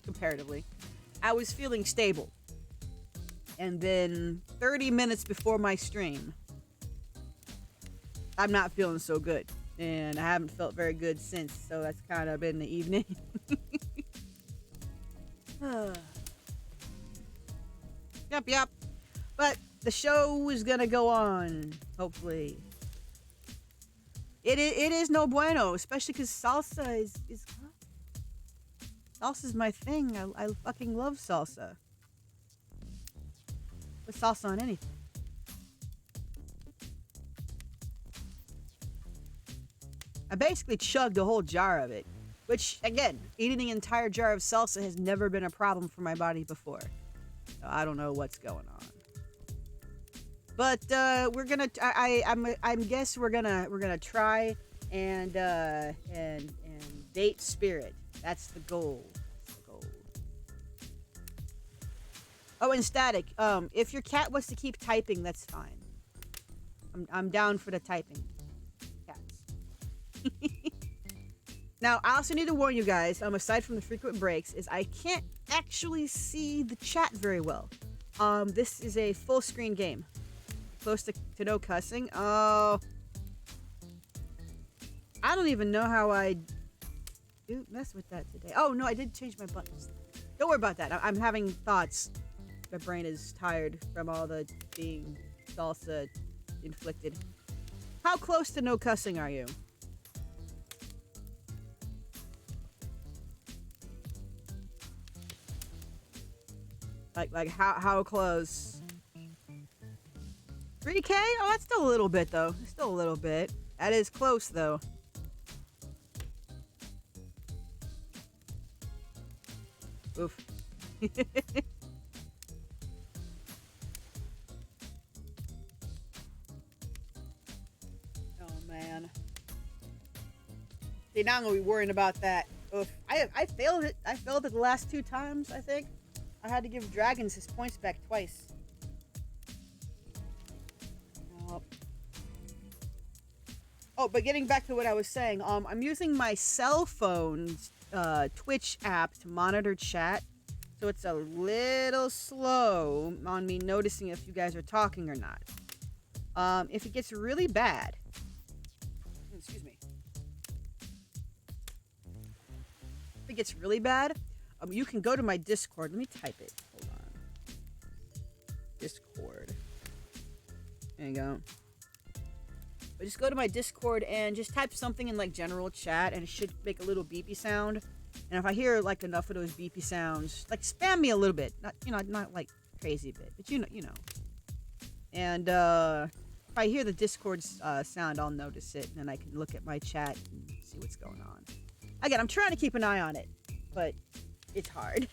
comparatively. I was feeling stable. And then 30 minutes before my stream, I'm not feeling so good. And I haven't felt very good since, so that's kind of been the evening. Yep. But the show is gonna go on, hopefully. It is no bueno, especially because salsa is salsa's my thing. I fucking love salsa. Put salsa on anything. I basically chugged a whole jar of it, which again, eating an entire jar of salsa has never been a problem for my body before. So I don't know what's going on. But we're gonna. I guess we're gonna try and date Spirit. That's the goal. That's the goal. Oh, and Static. If your cat wants to keep typing, that's fine. I'm down for the typing. Cats. Now, I also need to warn you guys. Aside from the frequent breaks, is I can't actually see the chat very well. This is a full screen game. Close to no cussing. Oh. I don't even know how I do mess with that today. Oh, no, I did change my buttons. Don't worry about that. I'm having thoughts. My brain is tired from all the being salsa inflicted. How close to no cussing are you? Like how close? 3K? Oh, that's still a little bit, though. Still a little bit. That is close, though. Oof. Oh, man. See, now I'm going to be worrying about that. Oof. I failed it. I failed it the last 2 times, I think. I had to give Dragons his points back twice. Oh, but getting back to what I was saying, I'm using my cell phone's Twitch app to monitor chat, so it's a little slow on me noticing if you guys are talking or not. If it gets really bad, excuse me. If it gets really bad, you can go to my Discord. Let me type it. Hold on. Discord. There you go. But just go to my Discord and just type something in like general chat, and it should make a little beepy sound. And if I hear like enough of those beepy sounds, like spam me a little bit, not like crazy bit, but you know. And if I hear the Discord sound, I'll notice it, and then I can look at my chat and see what's going on. Again, I'm trying to keep an eye on it, but it's hard.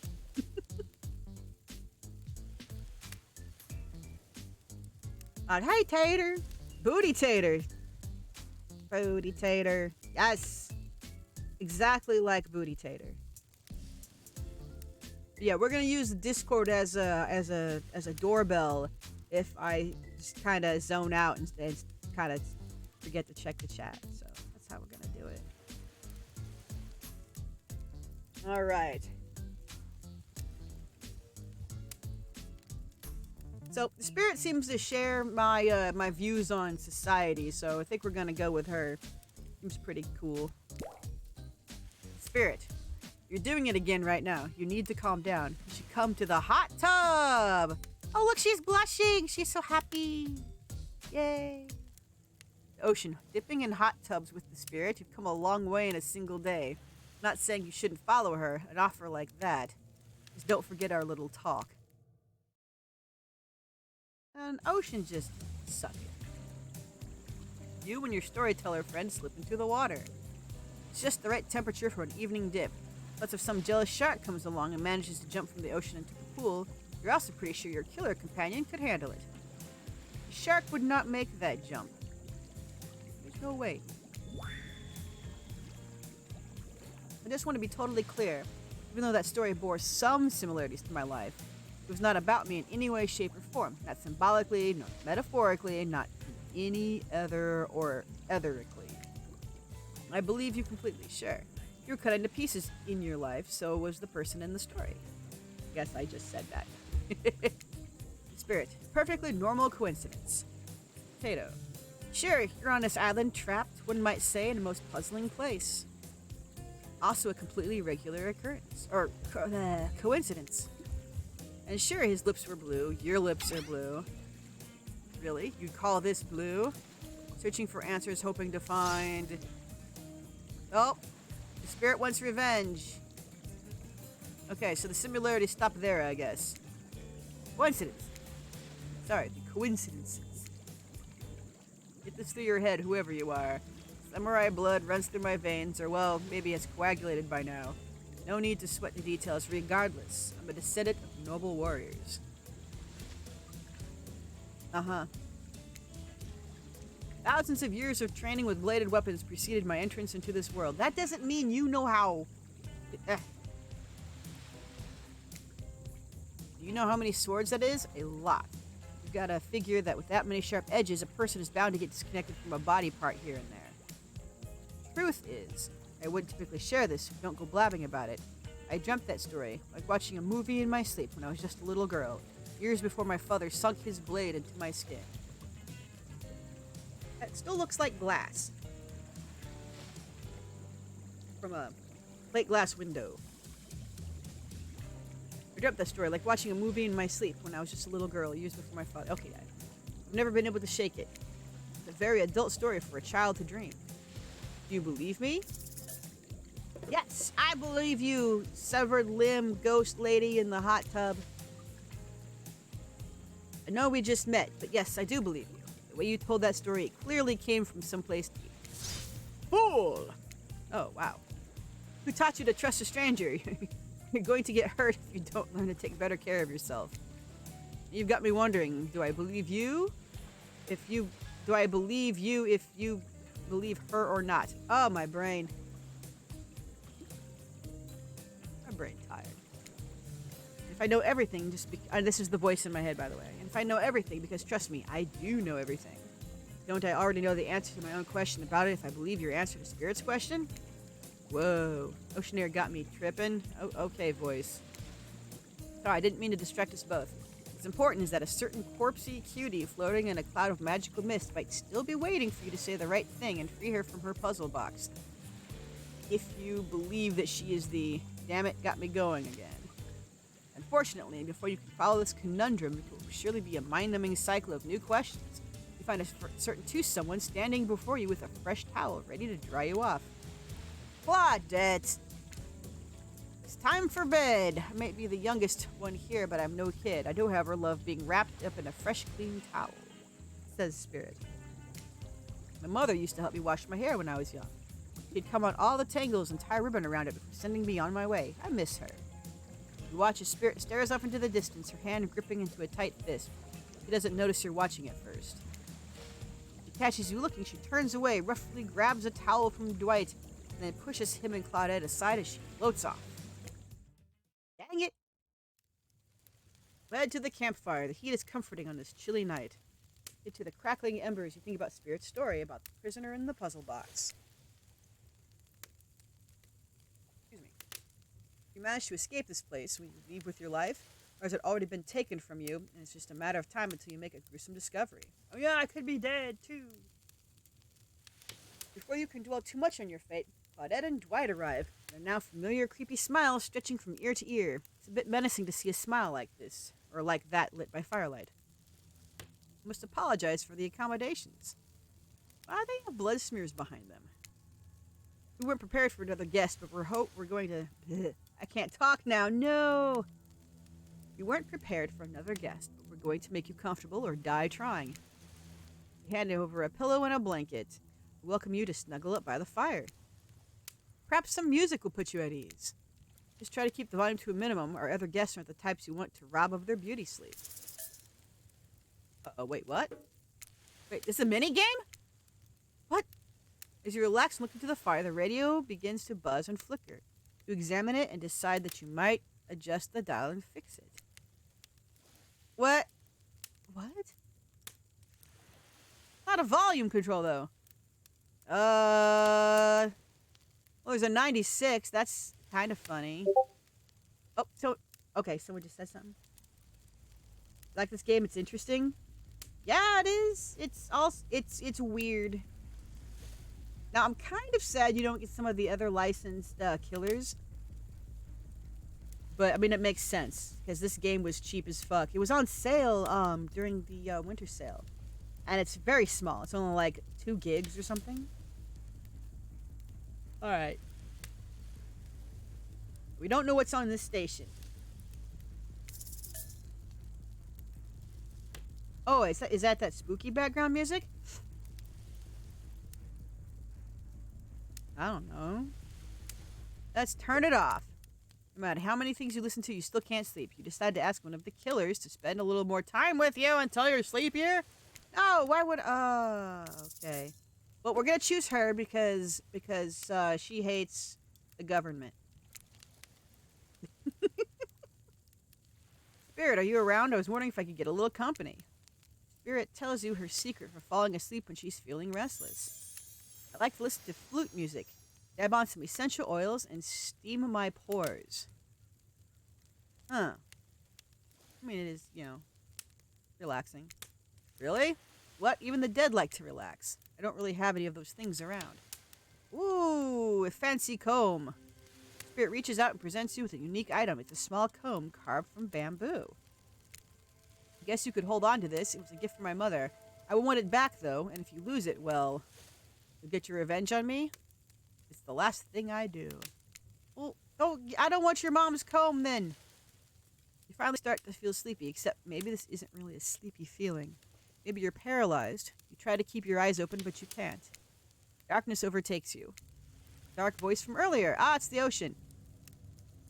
Hey, Tater. Booty Tater. Booty Tater. Yes. Exactly like Booty Tater. Yeah, we're gonna use Discord as a doorbell if I just kind of zone out and kind of forget to check the chat. So that's how we're gonna do it. All right. So the Spirit seems to share my my views on society, so I think we're gonna go with her. Seems pretty cool. Spirit, you're doing it again right now. You need to calm down. You should come to the hot tub. Oh look, she's blushing. She's so happy. Yay. Ocean, dipping in hot tubs with the Spirit. You've come a long way in a single day. Not saying you shouldn't follow her. An offer like that. Just don't forget our little talk. And Ocean just suck it. You and your storyteller friend slip into the water. It's just the right temperature for an evening dip. But if some jealous shark comes along and manages to jump from the ocean into the pool, you're also pretty sure your killer companion could handle it. The shark would not make that jump. There's no way. I just want to be totally clear. Even though that story bore some similarities to my life, it was not about me in any way, shape, or form. Not symbolically, not metaphorically, not in any other or otherically. I believe you completely, sure. You were cut into pieces in your life, so was the person in the story. Guess I just said that. Spirit, perfectly normal coincidence. Potato. Sure, you're on this island trapped, one might say, in a most puzzling place. Also a completely regular occurrence. Or coincidence. And sure, his lips were blue, your lips are blue. Billy. You'd call this blue. Searching for answers, hoping to find... Oh, the spirit wants revenge. Okay, so the similarities stop there, I guess. Coincidence. Sorry, the coincidences. Get this through your head, whoever you are. Samurai blood runs through my veins, or well, maybe it's coagulated by now. No need to sweat the details, regardless. I'm a descendant of noble warriors. Uh-huh. Thousands of years of training with bladed weapons preceded my entrance into this world. That doesn't mean you know how... Do you know how many swords that is? A lot. You've got to figure that with that many sharp edges, a person is bound to get disconnected from a body part here and there. Truth is, I wouldn't typically share this, so don't go blabbing about it. I dreamt that story, like watching a movie in my sleep when I was just a little girl, years before my father sunk his blade into my skin. That still looks like glass. From a plate glass window. I dreamt that story, like watching a movie in my sleep when I was just a little girl, years before my father. Okay, I've never been able to shake it. It's a very adult story for a child to dream. Do you believe me? Yes, I believe you, severed limb ghost lady in the hot tub. I know we just met, but yes, I do believe you. The way you told that story, it clearly came from someplace deep. Fool! Oh, wow. Who taught you to trust a stranger? You're going to get hurt if you don't learn to take better care of yourself. You've got me wondering, do I believe you? Do I believe you if you believe her or not? Oh, my brain. My brain's tired. If I know everything, this is the voice in my head, by the way. And if I know everything, because trust me, I do know everything. Don't I already know the answer to my own question about it if I believe your answer to Spirit's question? Whoa. Oceaneer got me tripping. Oh, okay, voice. Sorry, I didn't mean to distract us both. What's important is that a certain corpsey cutie floating in a cloud of magical mist might still be waiting for you to say the right thing and free her from her puzzle box. If you believe that she is the damn it got me going again. Unfortunately, before you can follow this conundrum, it will surely be a mind-numbing cycle of new questions. You find a certain to someone standing before you with a fresh towel ready to dry you off. Claudette! It's time for bed. I might be the youngest one here, but I'm no kid. I do, however, love being wrapped up in a fresh, clean towel, says Spirit. My mother used to help me wash my hair when I was young. She'd come on all the tangles and tie a ribbon around it before sending me on my way. I miss her. You watch as Spirit stares off into the distance, her hand gripping into a tight fist. She doesn't notice you're watching at first. She catches you looking, she turns away, roughly grabs a towel from Dwight, and then pushes him and Claudette aside as she floats off. Dang it! Led to the campfire. The heat is comforting on this chilly night. Get to the crackling embers, you think about Spirit's story about the prisoner in the puzzle box. Excuse me. If you manage to escape this place, will you leave with your life? Or has it already been taken from you, and it's just a matter of time until you make a gruesome discovery? Oh yeah, I could be dead, too. Before you can dwell too much on your fate, Claudette and Dwight arrive. Their now familiar creepy smile stretching from ear to ear. It's a bit menacing to see a smile like this, or like that lit by firelight. I must apologize for the accommodations. Why do they have blood smears behind them? We weren't prepared for another guest, but we're going to... I can't talk now, no! We weren't prepared for another guest, but we're going to make you comfortable or die trying. We hand over a pillow and a blanket. We welcome you to snuggle up by the fire. Perhaps some music will put you at ease. Just try to keep the volume to a minimum. Our other guests aren't the types you want to rob of their beauty sleep. Uh-oh, wait, what? Wait, this is a mini-game? What? As you relax and look into the fire, the radio begins to buzz and flicker. You examine it and decide that you might adjust the dial and fix it. What? What? Not a volume control, though. Well, there's a 96. That's kind of funny. Oh, okay, someone just said something. Like this game? It's interesting. Yeah, it is. It's weird. Now, I'm kind of sad you don't get some of the other licensed killers. But, I mean, it makes sense. Because this game was cheap as fuck. It was on sale during the winter sale. And it's very small. It's only like 2 gigs or something. Alright. We don't know what's on this station. Oh, is that spooky background music? I don't know. Let's turn it off. No matter how many things you listen to, you still can't sleep. You decide to ask one of the killers to spend a little more time with you until you're sleepier? No, why would... okay. Well, we're gonna choose her because she hates the government. Spirit, are you around? I was wondering if I could get a little company. Spirit tells you her secret for falling asleep when she's feeling restless. I like to listen to flute music, dab on some essential oils, and steam my pores. Huh. I mean, it is, relaxing. Really? What? Even the dead like to relax. I don't really have any of those things around. Ooh, a fancy comb. Spirit reaches out and presents you with a unique item. It's a small comb carved from bamboo. I guess you could hold on to this. It was a gift from my mother. I will want it back, though, and if you lose it, well, you'll get your revenge on me? It's the last thing I do. Well, oh, I don't want your mom's comb, then. You finally start to feel sleepy, except maybe this isn't really a sleepy feeling. Maybe you're paralyzed. You try to keep your eyes open, but you can't. Darkness overtakes you. Dark voice from earlier. Ah, it's the ocean.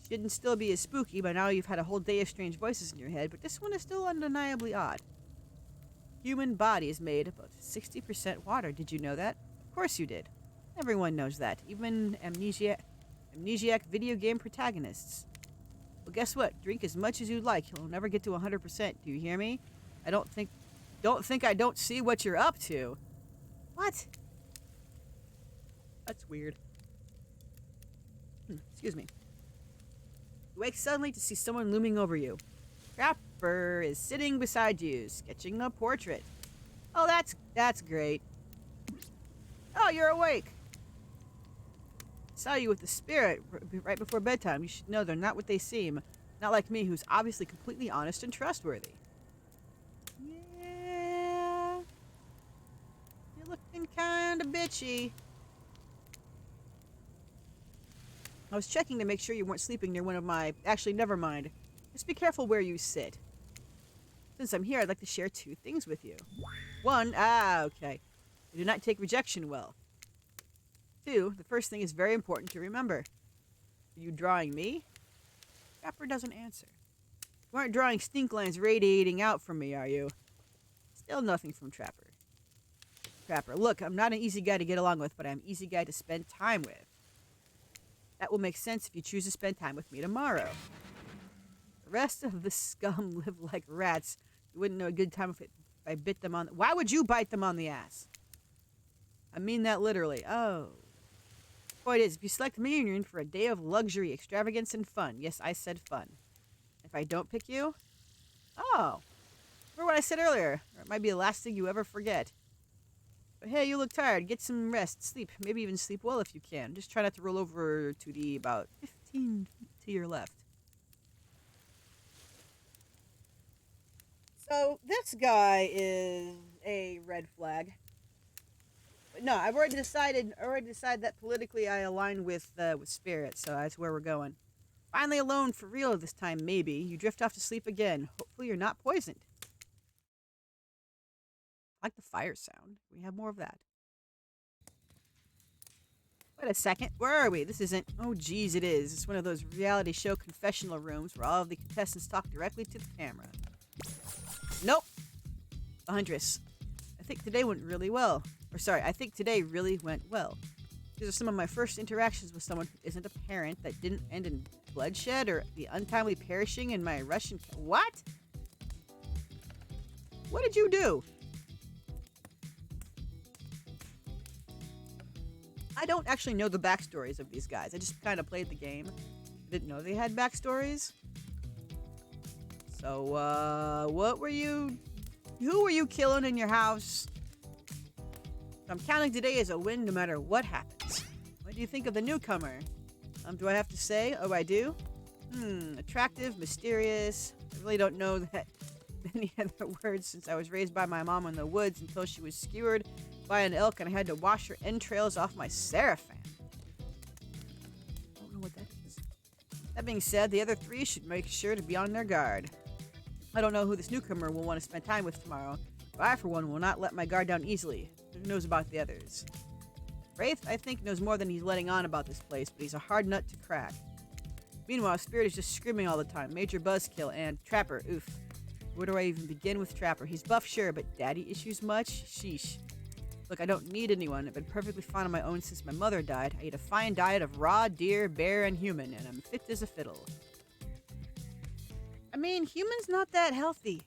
Shouldn't still be as spooky, by now you've had a whole day of strange voices in your head, but this one is still undeniably odd. Human body is made about 60% water. Did you know that? Of course you did. Everyone knows that, even amnesiac video game protagonists. Well, guess what? Drink as much as you'd like. You'll never get to 100%. Do you hear me? Don't think I don't see what you're up to. What? That's weird. Excuse me. You wake suddenly to see someone looming over you. Trapper is sitting beside you, sketching a portrait. Oh, that's great. Oh, you're awake. Saw you with the spirit right before bedtime. You should know they're not what they seem. Not like me, who's obviously completely honest and trustworthy. Yeah. You're looking kind of bitchy. I was checking to make sure you weren't sleeping near one of my... Actually, never mind. Just be careful where you sit. Since I'm here, I'd like to share 2 things with you. 1, okay. I do not take rejection well. 2, the first thing is very important to remember. Are you drawing me? Trapper doesn't answer. You aren't drawing stink lines radiating out from me, are you? Still nothing from Trapper. Trapper, look, I'm not an easy guy to get along with, but I'm an easy guy to spend time with. That will make sense if you choose to spend time with me tomorrow. The rest of the scum live like rats. You wouldn't know a good time if I bit them on... Why would you bite them on the ass? I mean that literally. Oh. Point is, if you select me, you're in for a day of luxury, extravagance, and fun. Yes, I said fun. If I don't pick you... Oh. Remember what I said earlier. Or it might be the last thing you ever forget. But hey, you look tired. Get some rest. Sleep. Maybe even sleep well if you can. Just try not to roll over to the about 15 feet to your left. So, this guy is a red flag. But no, I've already decided that politically I align with Spirit, so that's where we're going. Finally alone for real this time, maybe. You drift off to sleep again. Hopefully you're not poisoned. I like the fire sound. We have more of that. Wait a second. Where are we? This isn't... Oh, geez, it is. It's one of those reality show confessional rooms where all of the contestants talk directly to the camera. Nope. The Huntress. I think today went really well. Or sorry, I think today really went well. These are some of my first interactions with someone who isn't a parent, that didn't end in bloodshed or the untimely perishing in my Russian... What? What did you do? I don't actually know the backstories of these guys. I just kind of played the game. I didn't know they had backstories. So, what were you... Who were you killing in your house? I'm counting today as a win no matter what happens. What do you think of the newcomer? Do I have to say? Oh, I do? Attractive, mysterious. I really don't know that any other words since I was raised by my mom in the woods until she was skewered by an elk and I had to wash her entrails off my seraphim. I don't know what that is. That being said, the other three should make sure to be on their guard. I don't know who this newcomer will want to spend time with tomorrow, but I, for one, will not let my guard down easily. Who knows about the others? Wraith, I think, knows more than he's letting on about this place, but he's a hard nut to crack. Meanwhile, Spirit is just screaming all the time. Major buzzkill and Trapper, oof. Where do I even begin with Trapper? He's buff, sure, but daddy issues much? Sheesh. Look, I don't need anyone. I've been perfectly fine on my own since my mother died. I eat a fine diet of raw, deer, bear, and human, and I'm fit as a fiddle. I mean, human's not that healthy.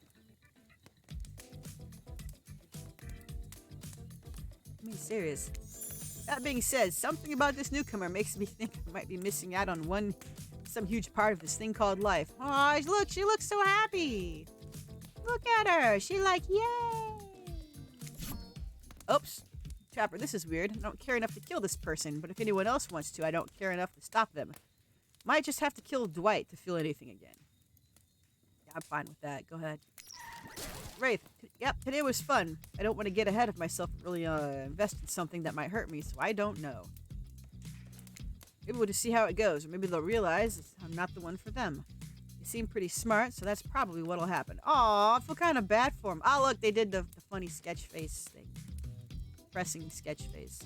I mean, serious. That being said, something about this newcomer makes me think I might be missing out on some huge part of this thing called life. Oh, look, she looks so happy. Look at her. She like, yay. Oops. Trapper, this is weird. I don't care enough to kill this person, but if anyone else wants to, I don't care enough to stop them. Might just have to kill Dwight to feel anything again. Yeah, I'm fine with that. Go ahead. Wraith, yep, today was fun. I don't want to get ahead of myself and really invest in something that might hurt me, so I don't know. Maybe we'll just see how it goes, or maybe they'll realize I'm not the one for them. They seem pretty smart, so that's probably what'll happen. Aw, I feel kind of bad for them. Oh, look, they did the funny sketch face thing. Pressing sketch face.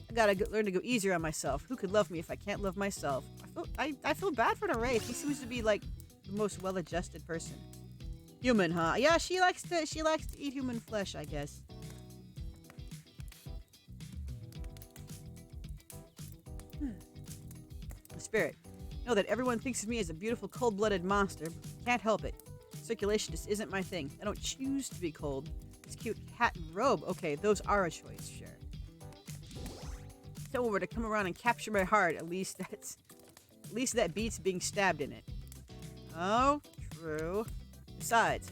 I gotta learn to go easier on myself. Who could love me if I can't love myself? I feel bad for the Wraith. He seems to be like the most well-adjusted person. Human, huh? Yeah, she likes to eat human flesh, I guess. Spirit, know that everyone thinks of me as a beautiful, cold-blooded monster, but can't help it. Circulation just isn't my thing. I don't choose to be cold. This cute hat and robe, okay, those are a choice, sure. If someone were to come around and capture my heart, at least that beats being stabbed in it. Oh, true. Besides,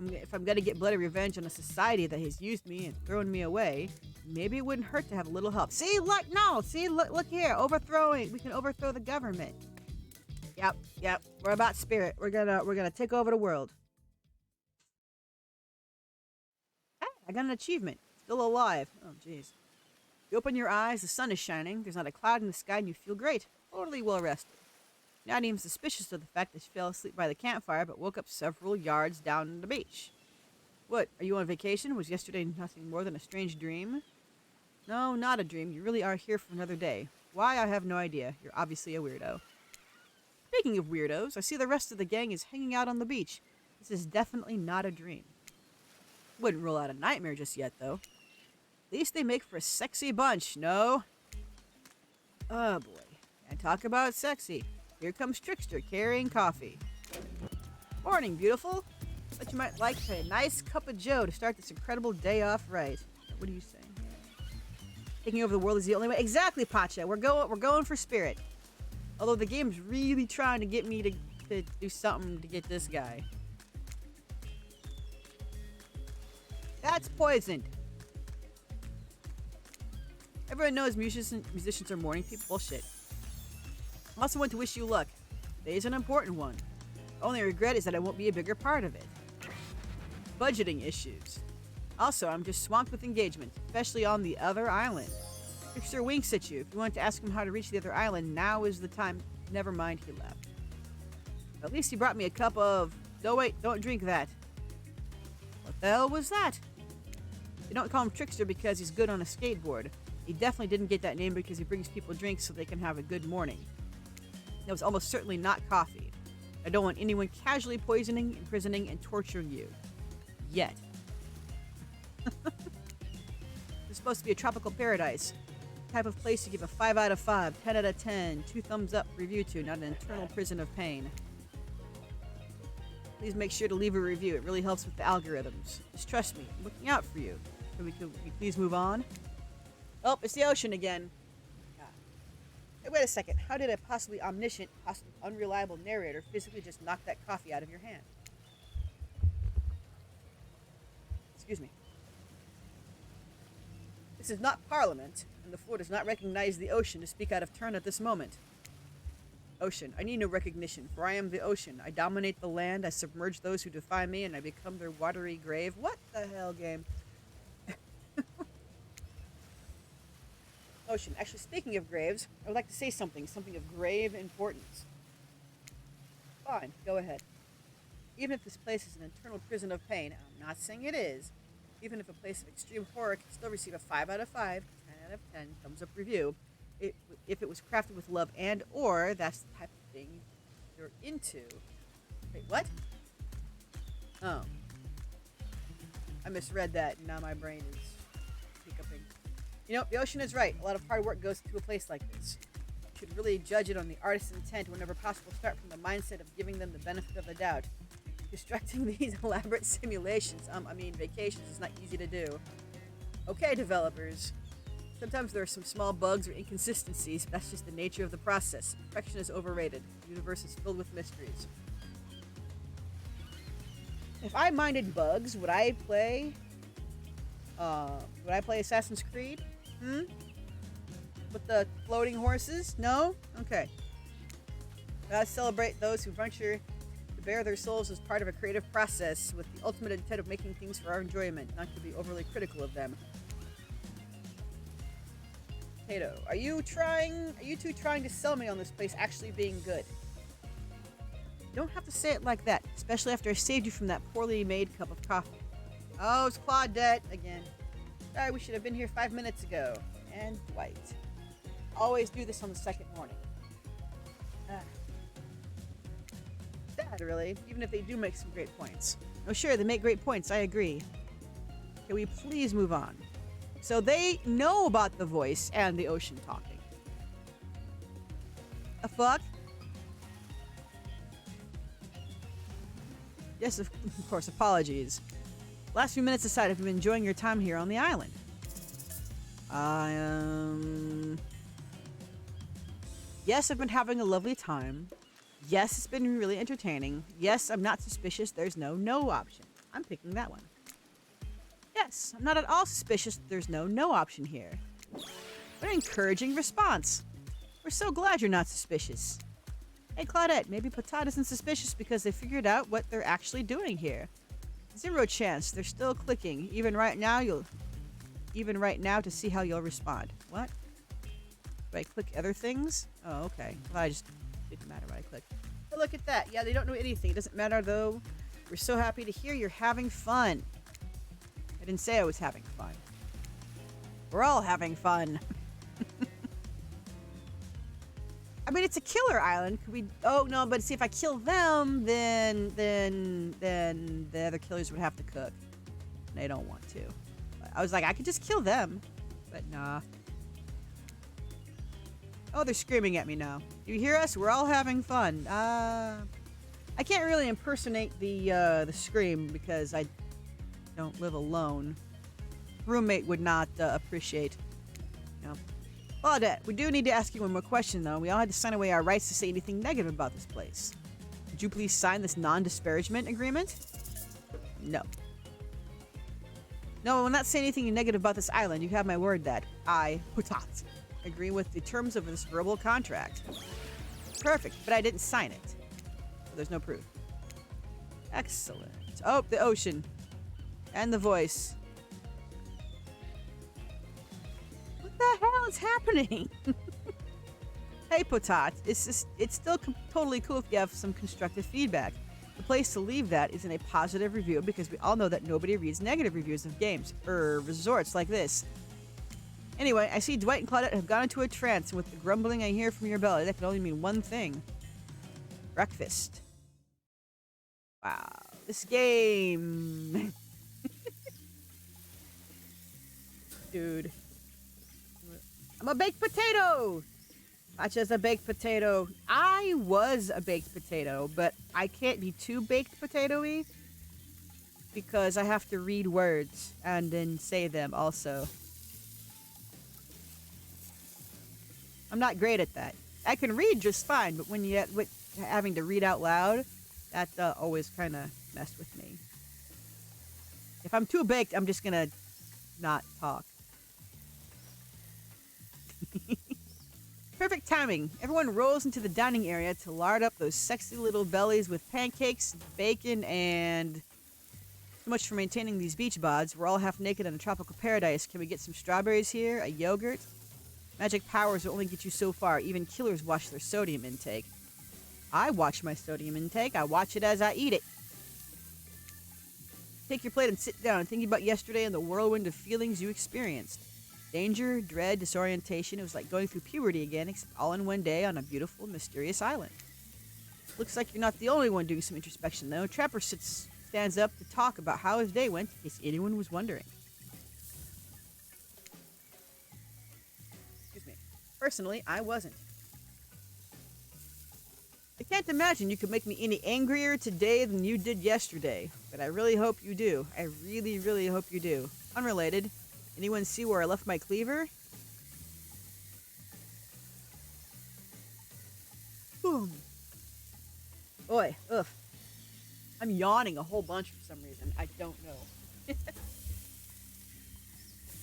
if I'm gonna get bloody revenge on a society that has used me and thrown me away, maybe it wouldn't hurt to have a little help. See, look, no, see, look here, overthrowing. We can overthrow the government. Yep. We're about Spirit. We're gonna take over the world. Ah, I got an achievement. Still alive. Oh, jeez. You open your eyes, the sun is shining. There's not a cloud in the sky, and you feel great. Totally well rested. Not even suspicious of the fact that she fell asleep by the campfire, but woke up several yards down the beach. What, are you on vacation? Was yesterday nothing more than a strange dream? No, not a dream. You really are here for another day. Why, I have no idea. You're obviously a weirdo. Speaking of weirdos, I see the rest of the gang is hanging out on the beach. This is definitely not a dream. Wouldn't rule out a nightmare just yet, though. At least they make for a sexy bunch, no? Oh, boy. And talk about sexy. Here comes Trickster carrying coffee. Morning, beautiful. But you might like a nice cup of joe to start this incredible day off right. What are you saying? Taking over the world is the only way. Exactly, Pacha. We're going for Spirit. Although the game's really trying to get me to do something to get this guy. That's poisoned. Everyone knows musicians are morning people. Bullshit. I also want to wish you luck. Today's an important one. The only regret is that I won't be a bigger part of it. Budgeting issues. Also, I'm just swamped with engagements, especially on the other island. Trickster winks at you. If you want to ask him how to reach the other island, now is the time. Never mind, he left. At least he brought me a cup of... No, wait, don't drink that. What the hell was that? They don't call him Trickster because he's good on a skateboard. He definitely didn't get that name because he brings people drinks so they can have a good morning. That was almost certainly not coffee. I don't want anyone casually poisoning, imprisoning, and torturing you. Yet. It's supposed to be a tropical paradise. The type of place you give a 5 out of 5, 10 out of 10, 2 thumbs up review to, not an internal prison of pain. Please make sure to leave a review. It really helps with the algorithms. Just trust me. I'm looking out for you. Can we please move on? Oh, it's the ocean again. Hey, wait a second. How did a possibly omniscient, possibly unreliable narrator physically just knock that coffee out of your hand? Excuse me. This is not Parliament, and the floor does not recognize the ocean to speak out of turn at this moment. Ocean, I need no recognition, for I am the ocean. I dominate the land, I submerge those who defy me, and I become their watery grave. What the hell, game? Ocean. Actually, speaking of graves, I would like to say something of grave importance. Fine, go ahead. Even if this place is an eternal prison of pain, I'm not saying it is, even if a place of extreme horror can still receive a 5 out of 5, 10 out of 10 thumbs up review, if it was crafted with love and or that's the type of thing you're into. Wait, what? Oh. I misread that, and now my brain is hiccuping. You know, the ocean is right. A lot of hard work goes into a place like this. You should really judge it on the artist's intent whenever possible. Start from the mindset of giving them the benefit of the doubt. Constructing these elaborate simulations, vacations, is not easy to do. Okay, developers. Sometimes there are some small bugs or inconsistencies, but that's just the nature of the process. Perfection is overrated. The universe is filled with mysteries. If I minded bugs, would I play Assassin's Creed? With the floating horses? No? Okay. Gotta celebrate those who venture to bare their souls as part of a creative process with the ultimate intent of making things for our enjoyment, not to be overly critical of them. Potato, are you two trying to sell me on this place actually being good? You don't have to say it like that, especially after I saved you from that poorly made cup of coffee. Oh, it's Claudette again. Sorry, we should have been here 5 minutes ago. And Dwight. Always do this on the second morning. Sad, really, even if they do make some great points. Oh, sure, they make great points, I agree. Can we please move on? So they know about the voice and the ocean talking. A fuck? Yes, of course, apologies. Last few minutes aside, have you been enjoying your time here on the island? Yes, I've been having a lovely time. Yes, it's been really entertaining. Yes, I'm not suspicious. There's no option. I'm picking that one. Yes, I'm not at all suspicious. There's no option here. What an encouraging response. We're so glad you're not suspicious. Hey, Claudette, maybe Patat isn't suspicious because they figured out what they're actually doing here. Zero chance. They're still clicking. Even right now to see how you'll respond. What? Do I click other things? Oh, okay. Well, I just didn't matter what I clicked. But look at that. Yeah, they don't know anything. It doesn't matter though. We're so happy to hear you're having fun. I didn't say I was having fun. We're all having fun. I mean, it's a killer island. Could we? Oh no, but see, if I kill them, then the other killers would have to cook. And they don't want to. But I was like, I could just kill them, but nah. Oh, they're screaming at me now. Do you hear us? We're all having fun. I can't really impersonate the scream because I don't live alone. Roommate would not appreciate. No. Claudette, we do need to ask you one more question, though. We all had to sign away our rights to say anything negative about this place. Would you please sign this non-disparagement agreement? No. No, I will not say anything negative about this island. You have my word that I, Patat, agree with the terms of this verbal contract. Perfect, but I didn't sign it. So there's no proof. Excellent. Oh, the ocean. And the voice. What the hell is happening? Hey, Potat, it's still totally cool if you have some constructive feedback. The place to leave that is in a positive review because we all know that nobody reads negative reviews of games or resorts like this. Anyway, I see Dwight and Claudette have gone into a trance, and with the grumbling I hear from your belly, that can only mean one thing. Breakfast. Wow. This game. Dude. I'm a baked potato! Not just a baked potato. I was a baked potato, but I can't be too baked potato-y because I have to read words and then say them also. I'm not great at that. I can read just fine, but when you with having to read out loud, that always kind of messed with me. If I'm too baked, I'm just gonna not talk. perfect timing. Everyone rolls into the dining area to lard up those sexy little bellies with pancakes, bacon, and... So much for maintaining these beach bods. We're all half naked in a tropical paradise. Can we get some strawberries here? A yogurt? Magic powers will only get you so far. Even killers watch their sodium intake. I watch my sodium intake. I watch it as I eat it. Take your plate and sit down, thinking about yesterday and the whirlwind of feelings you experienced. Danger, dread, disorientation. It was like going through puberty again, except all in one day on a beautiful, mysterious island. Looks like you're not the only one doing some introspection, though. Trapper stands up to talk about how his day went, in case anyone was wondering. Excuse me. Personally, I wasn't. I can't imagine you could make me any angrier today than you did yesterday, but I really hope you do. I really, really hope you do. Unrelated. Anyone see where I left my cleaver? Boom. Boy, ugh. I'm yawning a whole bunch for some reason. I don't know.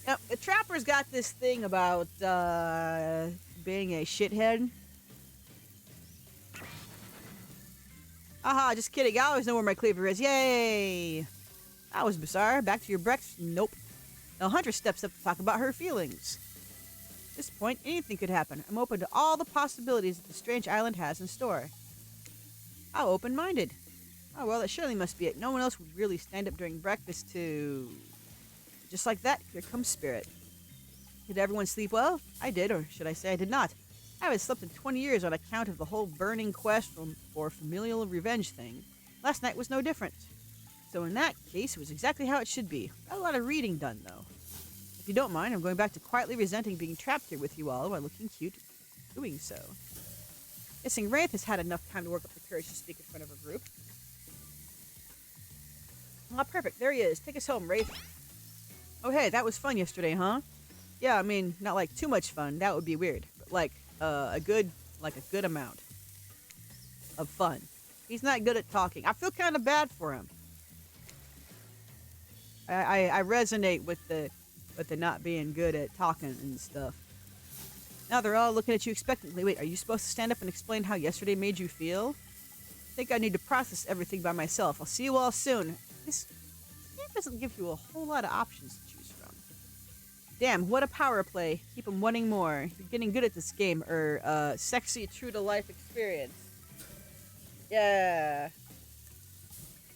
Now, the Trapper's got this thing about being a shithead. Haha, just kidding. I always know where my cleaver is. Yay! That was bizarre. Back to your breakfast? Nope. Now Hunter steps up to talk about her feelings. At this point, anything could happen. I'm open to all the possibilities that the strange island has in store. How open-minded. Oh, well, that surely must be it. No one else would really stand up during breakfast to... Just like that, here comes Spirit. Did everyone sleep well? I did, or should I say I did not. I haven't slept in 20 years on account of the whole burning quest for familial revenge thing. Last night was no different. So in that case, it was exactly how it should be. Got a lot of reading done, though. If you don't mind, I'm going back to quietly resenting being trapped here with you all while looking cute doing so. Guessing Wraith has had enough time to work up the courage to speak in front of a group. Ah, perfect. There he is. Take us home, Wraith. Oh, hey, that was fun yesterday, huh? Yeah, I mean, not like too much fun. That would be weird. But like, a good amount of fun. He's not good at talking. I feel kind of bad for him. I resonate with the not being good at talking and stuff. Now they're all looking at you expectantly. Wait, are you supposed to stand up and explain how yesterday made you feel? I think I need to process everything by myself. I'll see you all soon. This game doesn't give you a whole lot of options to choose from. Damn, what a power play. Keep them wanting more. You're getting good at this game. Sexy, true-to-life experience. Yeah.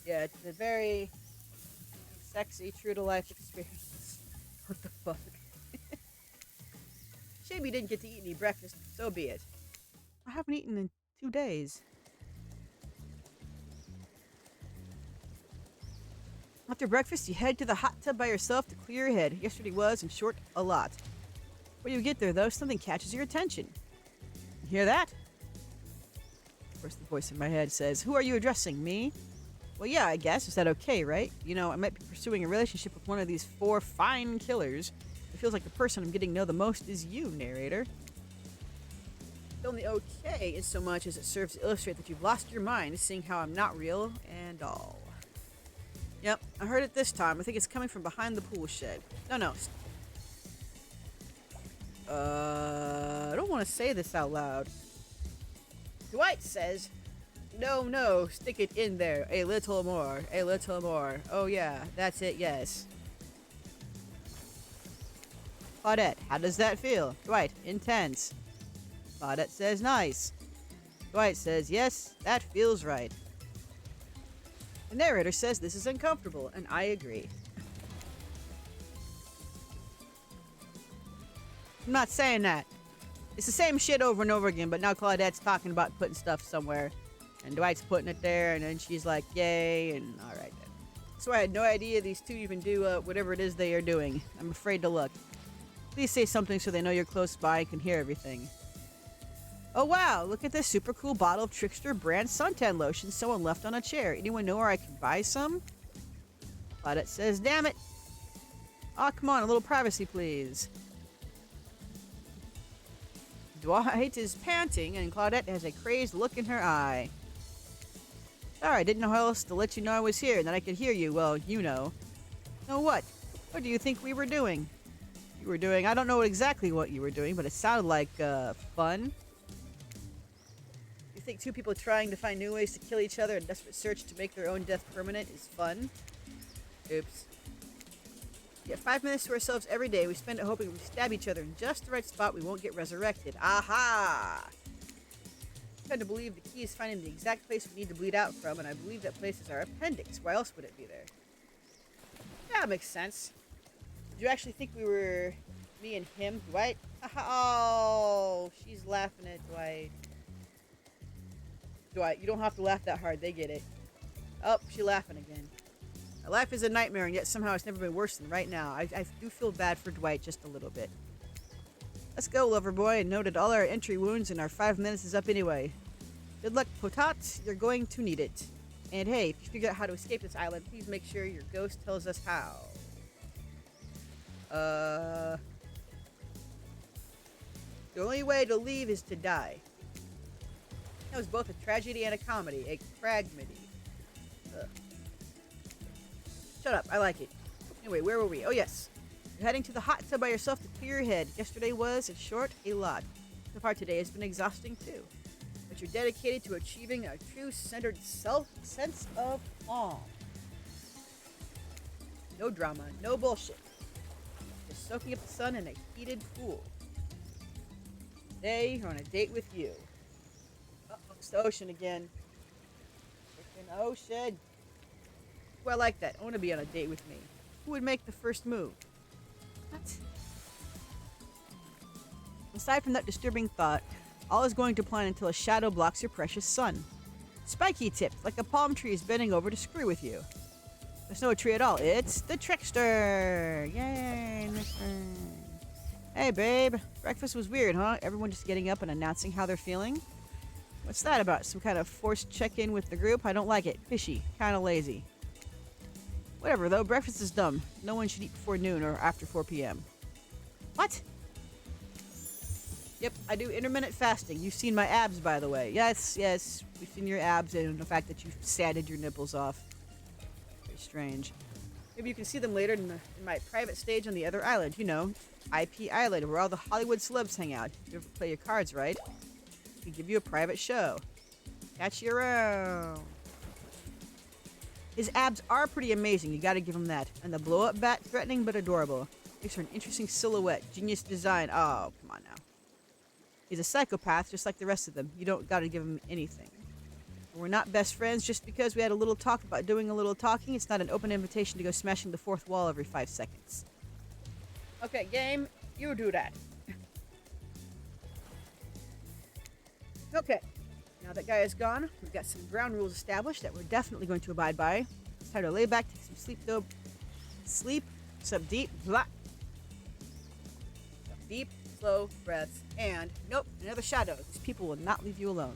Yeah, it's a very sexy, true-to-life experience. What the fuck? Shame you didn't get to eat any breakfast. So be it. I haven't eaten in 2 days. After breakfast, you head to the hot tub by yourself to clear your head. Yesterday was, in short, a lot. When you get there, though, something catches your attention. You hear that? Of course, the voice in my head says, "Who are you addressing, me?" Well, yeah, I guess. Is that okay, right? You know, I might be pursuing a relationship with one of these 4 fine killers. It feels like the person I'm getting to know the most is you, narrator. It's only okay in so much as it serves to illustrate that you've lost your mind, seeing how I'm not real and all. Yep, I heard it this time. I think it's coming from behind the pool shed. No. I don't want to say this out loud. Dwight says, no, stick it in there. A little more. Oh yeah, that's it, yes. Claudette, how does that feel? Dwight, intense. Claudette says, nice. Dwight says, yes, that feels right. The narrator says this is uncomfortable, and I agree. I'm not saying that. It's the same shit over and over again, but now Claudette's talking about putting stuff somewhere. And Dwight's putting it there, and then she's like, yay, and alright then. So I had no idea these two even do whatever it is they are doing. I'm afraid to look. Please say something so they know you're close by and can hear everything. Oh wow, look at this super cool bottle of Trickster brand suntan lotion someone left on a chair. Anyone know where I can buy some? Claudette says, damn it. Aw, come on, a little privacy, please. Dwight is panting, and Claudette has a crazed look in her eye. Sorry, I didn't know how else to let you know I was here and that I could hear you. Well, you know. Know what? What do you think we were doing? you were doing. I don't know exactly what you were doing, but it sounded like fun. You think two people trying to find new ways to kill each other in desperate search to make their own death permanent is fun? Oops. We get 5 minutes to ourselves every day. We spend it hoping if we stab each other in just the right spot, we won't get resurrected. Aha! I tend to believe the key is finding the exact place we need to bleed out from, and I believe that place is our appendix. Why else would it be there? Yeah, makes sense. Did you actually think we were me and him, Dwight? Oh, she's laughing at Dwight. Dwight, you don't have to laugh that hard. They get it. Oh, she's laughing again. My life is a nightmare, and yet somehow it's never been worse than right now. I do feel bad for Dwight just a little bit. Let's go, lover boy, and note that all our entry wounds and our 5 minutes is up anyway. Good luck, Potat. You're going to need it. And hey, if you figure out how to escape this island, please make sure your ghost tells us how. The only way to leave is to die. That was both a tragedy and a comedy. A cragmedy. Ugh. Shut up, I like it. Anyway, where were we? Oh yes. You're heading to the hot tub by yourself to clear your head. Yesterday was, in short, a lot. So far today has been exhausting too. But you're dedicated to achieving a true centered sense of calm. No drama, no bullshit. Just soaking up the sun in a heated pool. Today, you're on a date with you. Uh-oh, it's the ocean again. Freaking ocean. Well, I like that. I want to be on a date with me. Who would make the first move? What? Aside from that disturbing thought, all is going to plan until a shadow blocks your precious sun. Spiky tipped, like a palm tree is bending over to screw with you. There's no tree at all. It's the trickster! Yay, mister. Hey, babe. Breakfast was weird, huh? Everyone just getting up and announcing how they're feeling? What's that about? Some kind of forced check-in with the group? I don't like it. Fishy. Kinda lazy. Whatever, though. Breakfast is dumb. No one should eat before noon or after 4 p.m. What? Yep, I do intermittent fasting. You've seen my abs, by the way. Yes, yes. We've seen your abs and the fact that you've sanded your nipples off. Very strange. Maybe you can see them later in my private stage on the other island. You know, IP Island, where all the Hollywood celebs hang out. You ever play your cards, right? We give you a private show. Catch you around. His abs are pretty amazing, you gotta give him that. And the blow-up bat, threatening but adorable. Makes for an interesting silhouette. Genius design. Oh, come on now. He's a psychopath, just like the rest of them. You don't gotta give him anything. We're not best friends just because we had a little talk about doing a little talking. It's not an open invitation to go smashing the fourth wall every 5 seconds. Okay, game, you do that. Okay. Now that guy is gone, we've got some ground rules established that we're definitely going to abide by. It's time to lay back, take some sleep, though. Sleep, some deep, blah. Some deep, slow breaths, and nope, another shadow. These people will not leave you alone.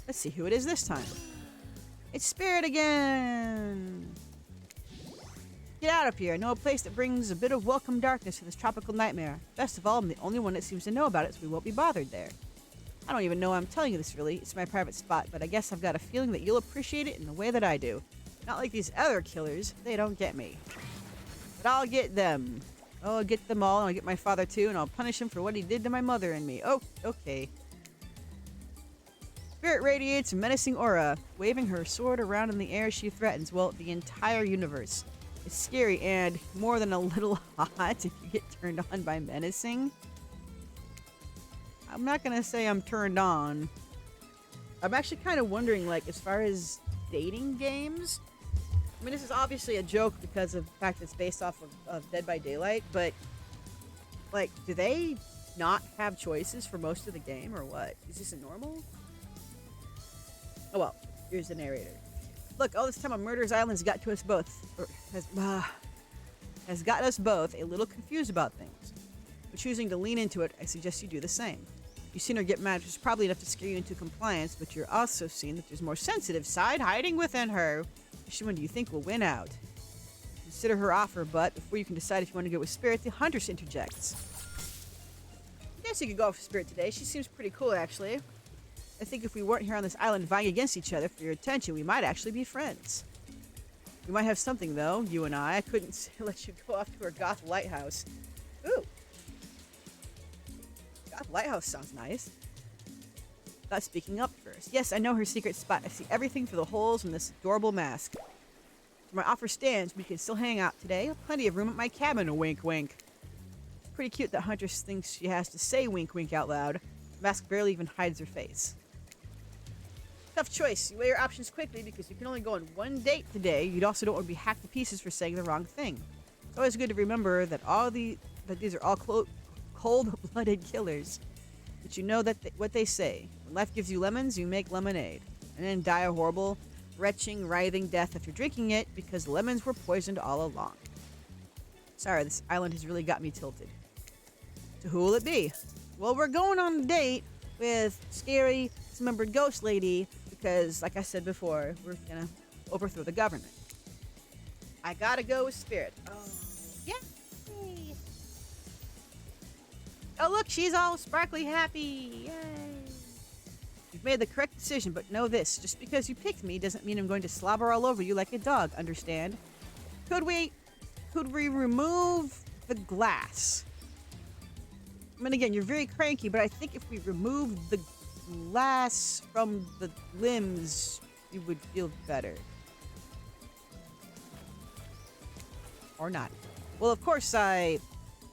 Let's see who it is this time. It's Spirit again! Get out of here. I know a place that brings a bit of welcome darkness to this tropical nightmare. Best of all, I'm the only one that seems to know about it, so we won't be bothered there. I don't even know I'm telling you this, really. It's my private spot, but I guess I've got a feeling that you'll appreciate it in the way that I do. Not like these other killers. They don't get me. But I'll get them. Oh, I'll get them all, and I'll get my father too, and I'll punish him for what he did to my mother and me. Oh, okay. Spirit radiates a menacing aura. Waving her sword around in the air, she threatens, well, the entire universe. It's scary and more than a little hot if you get turned on by menacing. I'm not gonna say I'm turned on. I'm actually kind of wondering, like, as far as dating games, I mean, this is obviously a joke because of the fact that it's based off of Dead by Daylight, but, like, do they not have choices for most of the game, or what? Is this a normal? Oh well, here's the narrator. Look, all this time on Murder's Island has got to us both, or has gotten us both a little confused about things. But choosing to lean into it, I suggest you do the same. You've seen her get mad, which is probably enough to scare you into compliance, but you're also seeing that there's a more sensitive side hiding within her. Which one do you think will win out? Consider her offer, but before you can decide if you want to go with Spirit, the Huntress interjects. I guess you could go with Spirit today. She seems pretty cool, actually. I think if we weren't here on this island vying against each other for your attention, we might actually be friends. We might have something, though, you and I. I couldn't let you go off to our goth lighthouse. Ooh. God, the lighthouse sounds nice. Not speaking up first. Yes, I know her secret spot. I see everything through the holes in this adorable mask. So my offer stands. We can still hang out today. Plenty of room at my cabin. A wink, wink. Pretty cute that Huntress thinks she has to say wink, wink out loud. The mask barely even hides her face. Tough choice. You weigh your options quickly because you can only go on one date today. You also don't want to be hacked to pieces for saying the wrong thing. It's always good to remember that these are all cold-blooded killers. But you know that what they say. When life gives you lemons, you make lemonade. And then die a horrible, retching, writhing death after drinking it because the lemons were poisoned all along. Sorry, this island has really got me tilted. So who will it be? Well, we're going on a date with scary, dismembered ghost lady because, like I said before, we're gonna overthrow the government. I gotta go with Spirit. Oh, yay! Oh, look, she's all sparkly happy. Yay! You've made the correct decision, but know this. Just because you picked me doesn't mean I'm going to slobber all over you like a dog, understand? Could we remove the glass? I mean, again, you're very cranky, but I think if we remove the glass from the limbs, you would feel better. Or not. Well, of course, the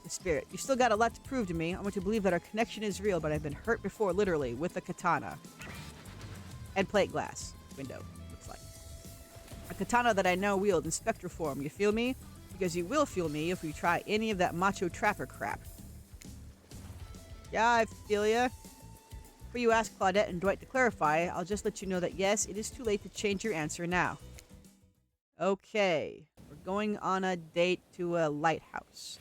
Spirit. You still got a lot to prove to me. I want to believe that our connection is real, but I've been hurt before, literally, with a katana. And plate glass. Window, looks like. A katana that I now wield in spectral form, you feel me? Because you will feel me if we try any of that macho trapper crap. Yeah, I feel ya. Before you ask Claudette and Dwight to clarify, I'll just let you know that yes, it is too late to change your answer now. Okay. We're going on a date to a lighthouse.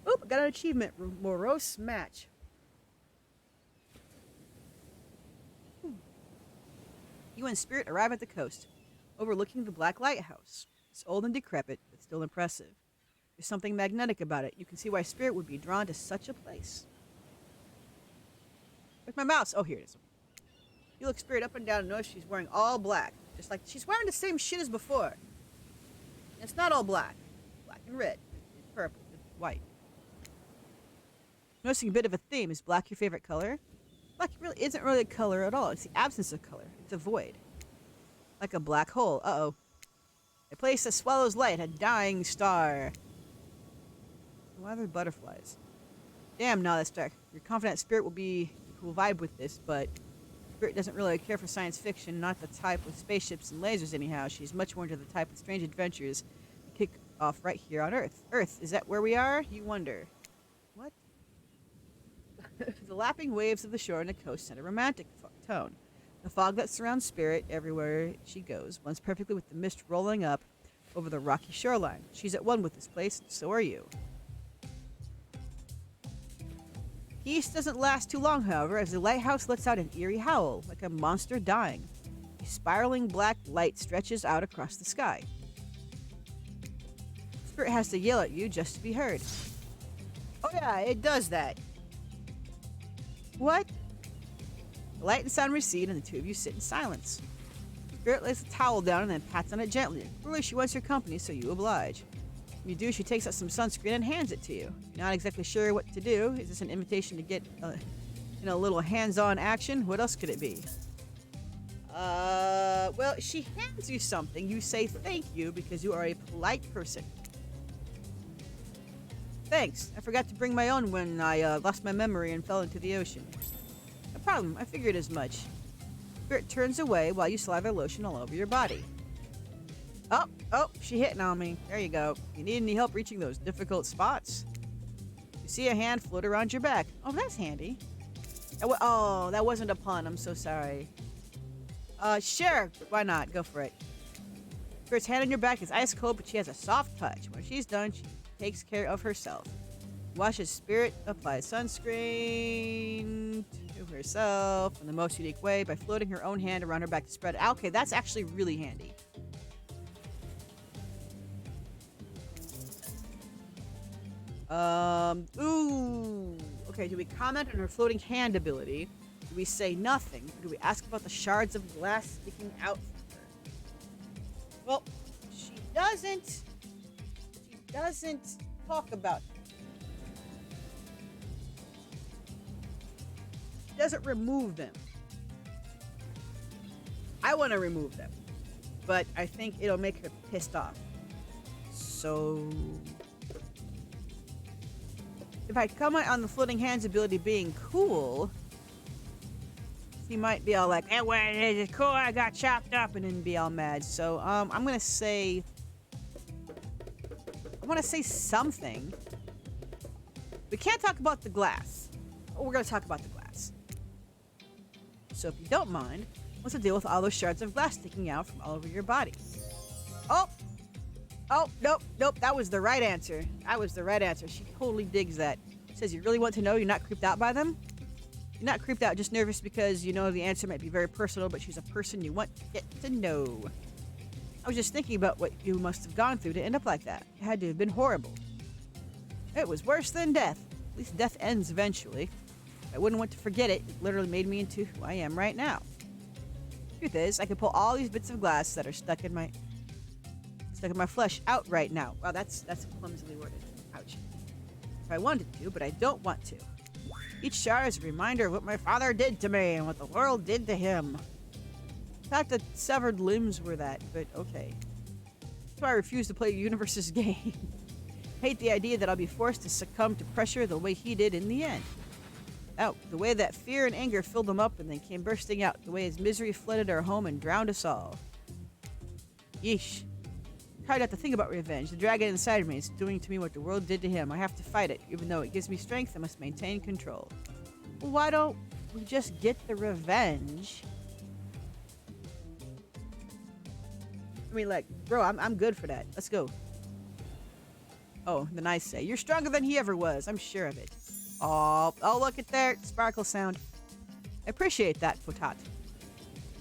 Oop, I got an achievement. Morose match. You and Spirit arrive at the coast, overlooking the Black Lighthouse. It's old and decrepit, but still impressive. There's something magnetic about it. You can see why Spirit would be drawn to such a place. Where's my mouse? Oh, here it is. You look Spirit up and down and notice she's wearing all black. Just like she's wearing the same shit as before. And it's not all black. Black and red. It's purple. It's white. Noticing a bit of a theme. Is black your favorite color? Black really isn't really a color at all. It's the absence of color. It's a void. Like a black hole. Uh-oh. A place that swallows light. A dying star. Why are there butterflies? Damn, no, that's dark. You're confident Spirit will vibe with this, but Spirit doesn't really care for science fiction, not the type with spaceships and lasers anyhow. She's much more into the type of strange adventures that kick off right here on Earth. Earth, is that where we are? You wonder. What? The lapping waves of the shore and the coast set a romantic tone. The fog that surrounds Spirit everywhere she goes blends perfectly with the mist rolling up over the rocky shoreline. She's at one with this place, and so are you. Peace doesn't last too long, however, as the lighthouse lets out an eerie howl, like a monster dying. A spiraling black light stretches out across the sky. Spirit has to yell at you just to be heard. Oh yeah, it does that. What? The light and sound recede, and the two of you sit in silence. Spirit lays the towel down and then pats on it gently. Clearly, she wants your company, so you oblige. When you do, she takes out some sunscreen and hands it to you. You're not exactly sure what to do. Is this an invitation to get in a little hands-on action? What else could it be? Well, she hands you something. You say thank you because you are a polite person. Thanks. I forgot to bring my own when I lost my memory and fell into the ocean. No problem. I figured as much. Spirit turns away while you slather lotion all over your body. Oh, she hitting on me. There you go. You need any help reaching those difficult spots? You see a hand float around your back. Oh, that's handy. Oh, that wasn't a pun. I'm so sorry. Sure. Why not? Go for it. Spirit's hand on your back is ice cold, but she has a soft touch. When she's done, she takes care of herself. Watches Spirit apply sunscreen to herself in the most unique way by floating her own hand around her back to spread. Okay, that's actually really handy. Ooh. Okay, do we comment on her floating hand ability? Do we say nothing? Or do we ask about the shards of glass sticking out from her? Well, she doesn't talk about it. doesn't remove them. I want to remove them, but I think it'll make her pissed off. So, if I comment on the floating hands ability being cool, he might be all like, "Hey, well, it's cool, I got chopped up," and then be all mad. So, I'm gonna say, I want to say something. We can't talk about the glass. Oh, we're gonna talk about the glass. So, if you don't mind, what's the deal with all those shards of glass sticking out from all over your body? Oh, nope. That was the right answer. She totally digs that. Says, you really want to know? You're not creeped out by them? You're not creeped out, just nervous because you know the answer might be very personal, but she's a person you want to get to know. I was just thinking about what you must have gone through to end up like that. It had to have been horrible. It was worse than death. At least death ends eventually. I wouldn't want to forget it. It literally made me into who I am right now. Truth is, I could pull all these bits of glass that are stuck in my flesh out right now. Wow, that's clumsily worded. Ouch. If I wanted to, but I don't want to. Each shard is a reminder of what my father did to me and what the world did to him. I thought the severed limbs were that, but okay. That's why I refuse to play Universe's game. I hate the idea that I'll be forced to succumb to pressure the way he did in the end. Oh, the way that fear and anger filled him up and then came bursting out. The way his misery flooded our home and drowned us all. Yeesh. Try not to think about revenge. The dragon inside of me is doing to me what the world did to him. I have to fight it. Even though it gives me strength, I must maintain control. Well, why don't we just get the revenge? I mean, like, bro, I'm good for that. Let's go. Oh, then I say, you're stronger than he ever was. I'm sure of it. Oh, look at there. Sparkle sound. I appreciate that, Potat.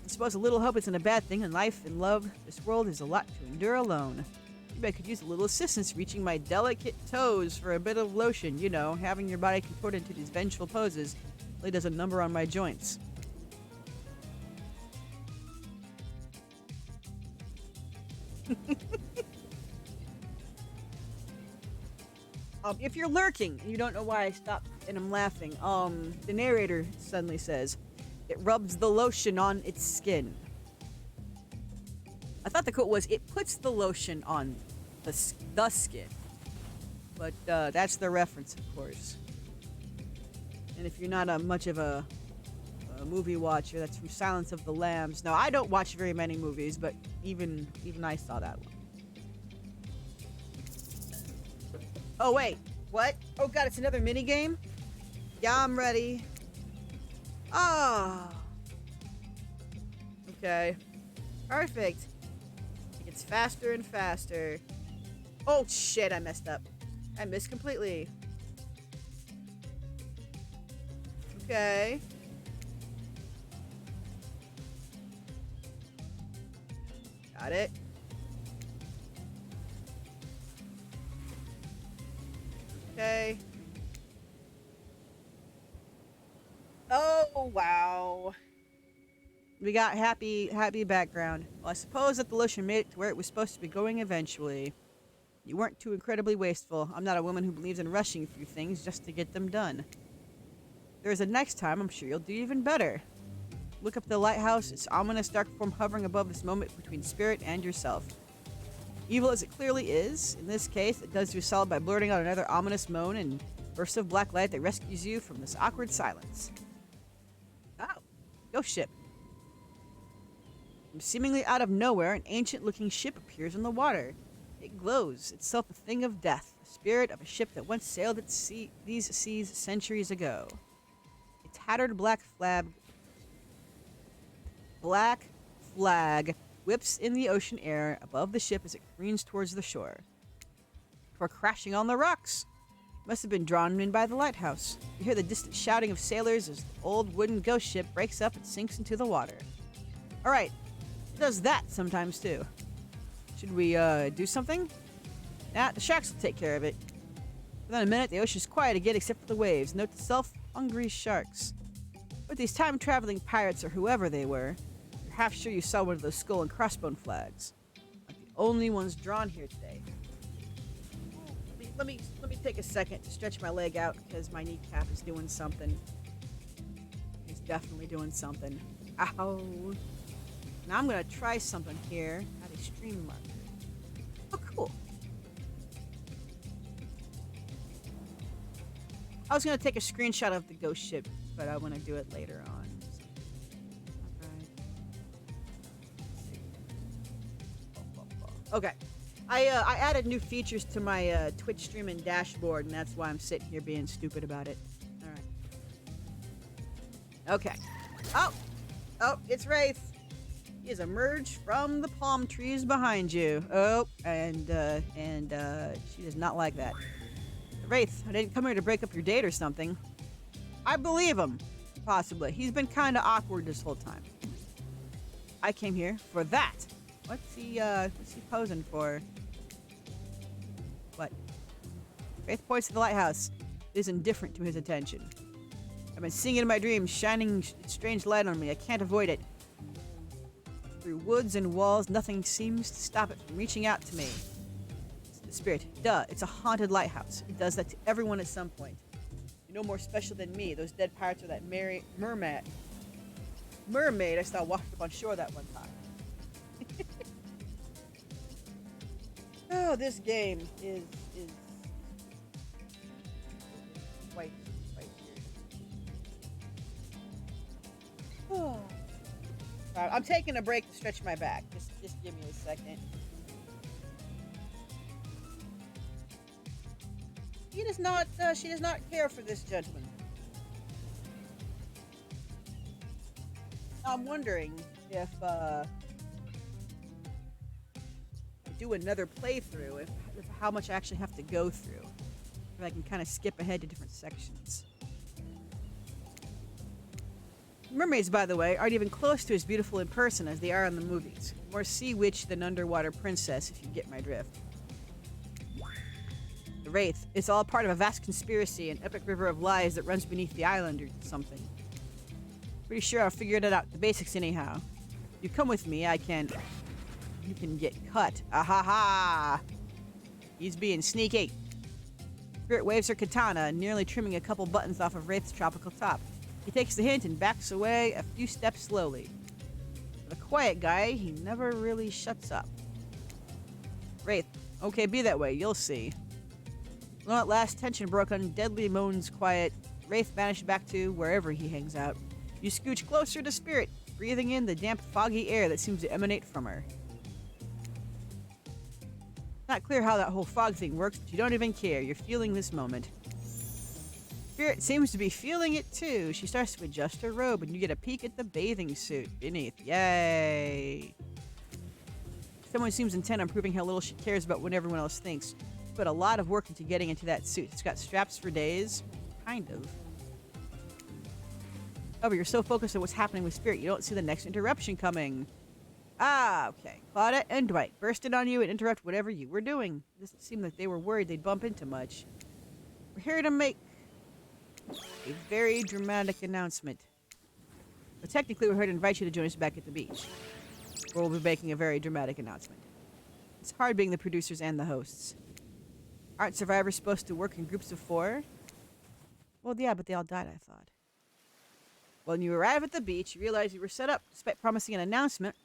I suppose a little hope isn't a bad thing in life and love. This world is a lot to endure alone. Maybe I could use a little assistance reaching my delicate toes for a bit of lotion. You know, having your body contort into these vengeful poses really does a number on my joints. If you're lurking and you don't know why I stopped and I'm laughing, the narrator suddenly says, it rubs the lotion on its skin. I thought the quote was, it puts the lotion on the skin. But that's the reference, of course. And if you're not much of a movie watcher, that's from Silence of the Lambs. Now, I don't watch very many movies, but even I saw that one. Oh, wait. What? Oh, God, it's another mini game? Yeah, I'm ready. Oh. Okay. Perfect. It gets faster and faster. Oh, shit, I messed up. I missed completely. Okay. Got it. Okay. Oh, wow. We got happy background. Well, I suppose that the lotion made it to where it was supposed to be going eventually. You weren't too incredibly wasteful. I'm not a woman who believes in rushing through things just to get them done. If there is a next time, I'm sure you'll do even better. Look up the lighthouse, its ominous dark form hovering above this moment between spirit and yourself. Evil as it clearly is, in this case, it does you solid by blurting out another ominous moan and burst of black light that rescues you from this awkward silence. Oh, ghost ship. From seemingly out of nowhere, an ancient-looking ship appears in the water. It glows, itself a thing of death, the spirit of a ship that once sailed these seas centuries ago. A tattered black flag whips in the ocean air above the ship as it careens towards the shore. Before crashing on the rocks. It must have been drawn in by the lighthouse. You hear the distant shouting of sailors as the old wooden ghost ship breaks up and sinks into the water. Alright, it does that sometimes too. Should we do something? Nah, the sharks will take care of it. Within a minute, the ocean's quiet again except for the waves. Note to self, hungry sharks. But these time-traveling pirates or whoever they were, you're half sure you saw one of those skull and crossbone flags. Like the only ones drawn here today. Let me take a second to stretch my leg out because my kneecap is doing something. It's definitely doing something. Ow. Now I'm gonna try something here. Add a stream marker. Oh, cool. I was gonna take a screenshot of the ghost ship, but I want to do it later on. Okay. I added new features to my Twitch streaming dashboard, and that's why I'm sitting here being stupid about it. All right. Okay. Oh, it's Wraith. He has emerged from the palm trees behind you. Oh, and she does not like that. Wraith, I didn't come here to break up your date or something. I believe him. Possibly. He's been kind of awkward this whole time. I came here for that. What's he posing for? What? Wraith points to the lighthouse. It is indifferent to his attention. I've been seeing it in my dreams, shining strange light on me. I can't avoid it. Through woods and walls, nothing seems to stop it from reaching out to me. It's the spirit. Duh, it's a haunted lighthouse. It does that to everyone at some point. You're no more special than me. Those dead pirates are that mermaid I saw walking up on shore that one time. Oh, this game is quite weird. Oh. I'm taking a break to stretch my back. Just give me a second. She does not care for this gentleman. I'm wondering if do another playthrough, if how much I actually have to go through. If I can kind of skip ahead to different sections. Mermaids, by the way, aren't even close to as beautiful in person as they are in the movies. More sea witch than underwater princess, if you get my drift. The Wraith, it's all part of a vast conspiracy, an epic river of lies that runs beneath the island or something. Pretty sure I'll figure it out, the basics anyhow. If you come with me, you can get cut. Ah-ha-ha! He's being sneaky. Spirit waves her katana, nearly trimming a couple buttons off of Wraith's tropical top. He takes the hint and backs away a few steps slowly. The quiet guy, he never really shuts up. Wraith, okay, be that way, you'll see. Well, at last, tension broke on Deadly Moan's quiet. Wraith vanished back to wherever he hangs out. You scooch closer to Spirit, breathing in the damp, foggy air that seems to emanate from her. Not clear how that whole fog thing works, but you don't even care. You're feeling this moment. Spirit seems to be feeling it too. She starts to adjust her robe, and you get a peek at the bathing suit beneath. Yay! Someone seems intent on proving how little she cares about what everyone else thinks. She put a lot of work into getting into that suit. It's got straps for days. Kind of. However, you're so focused on what's happening with Spirit, you don't see the next interruption coming. Ah, okay. Claudette and Dwight burst in on you and interrupt whatever you were doing. It doesn't seem like they were worried they'd bump into much. We're here to make a very dramatic announcement. But technically, we're here to invite you to join us back at the beach, where we'll be making a very dramatic announcement. It's hard being the producers and the hosts. Aren't survivors supposed to work in groups of 4? Well, yeah, but they all died, I thought. When you arrive at the beach, you realize you were set up. Despite promising an announcement,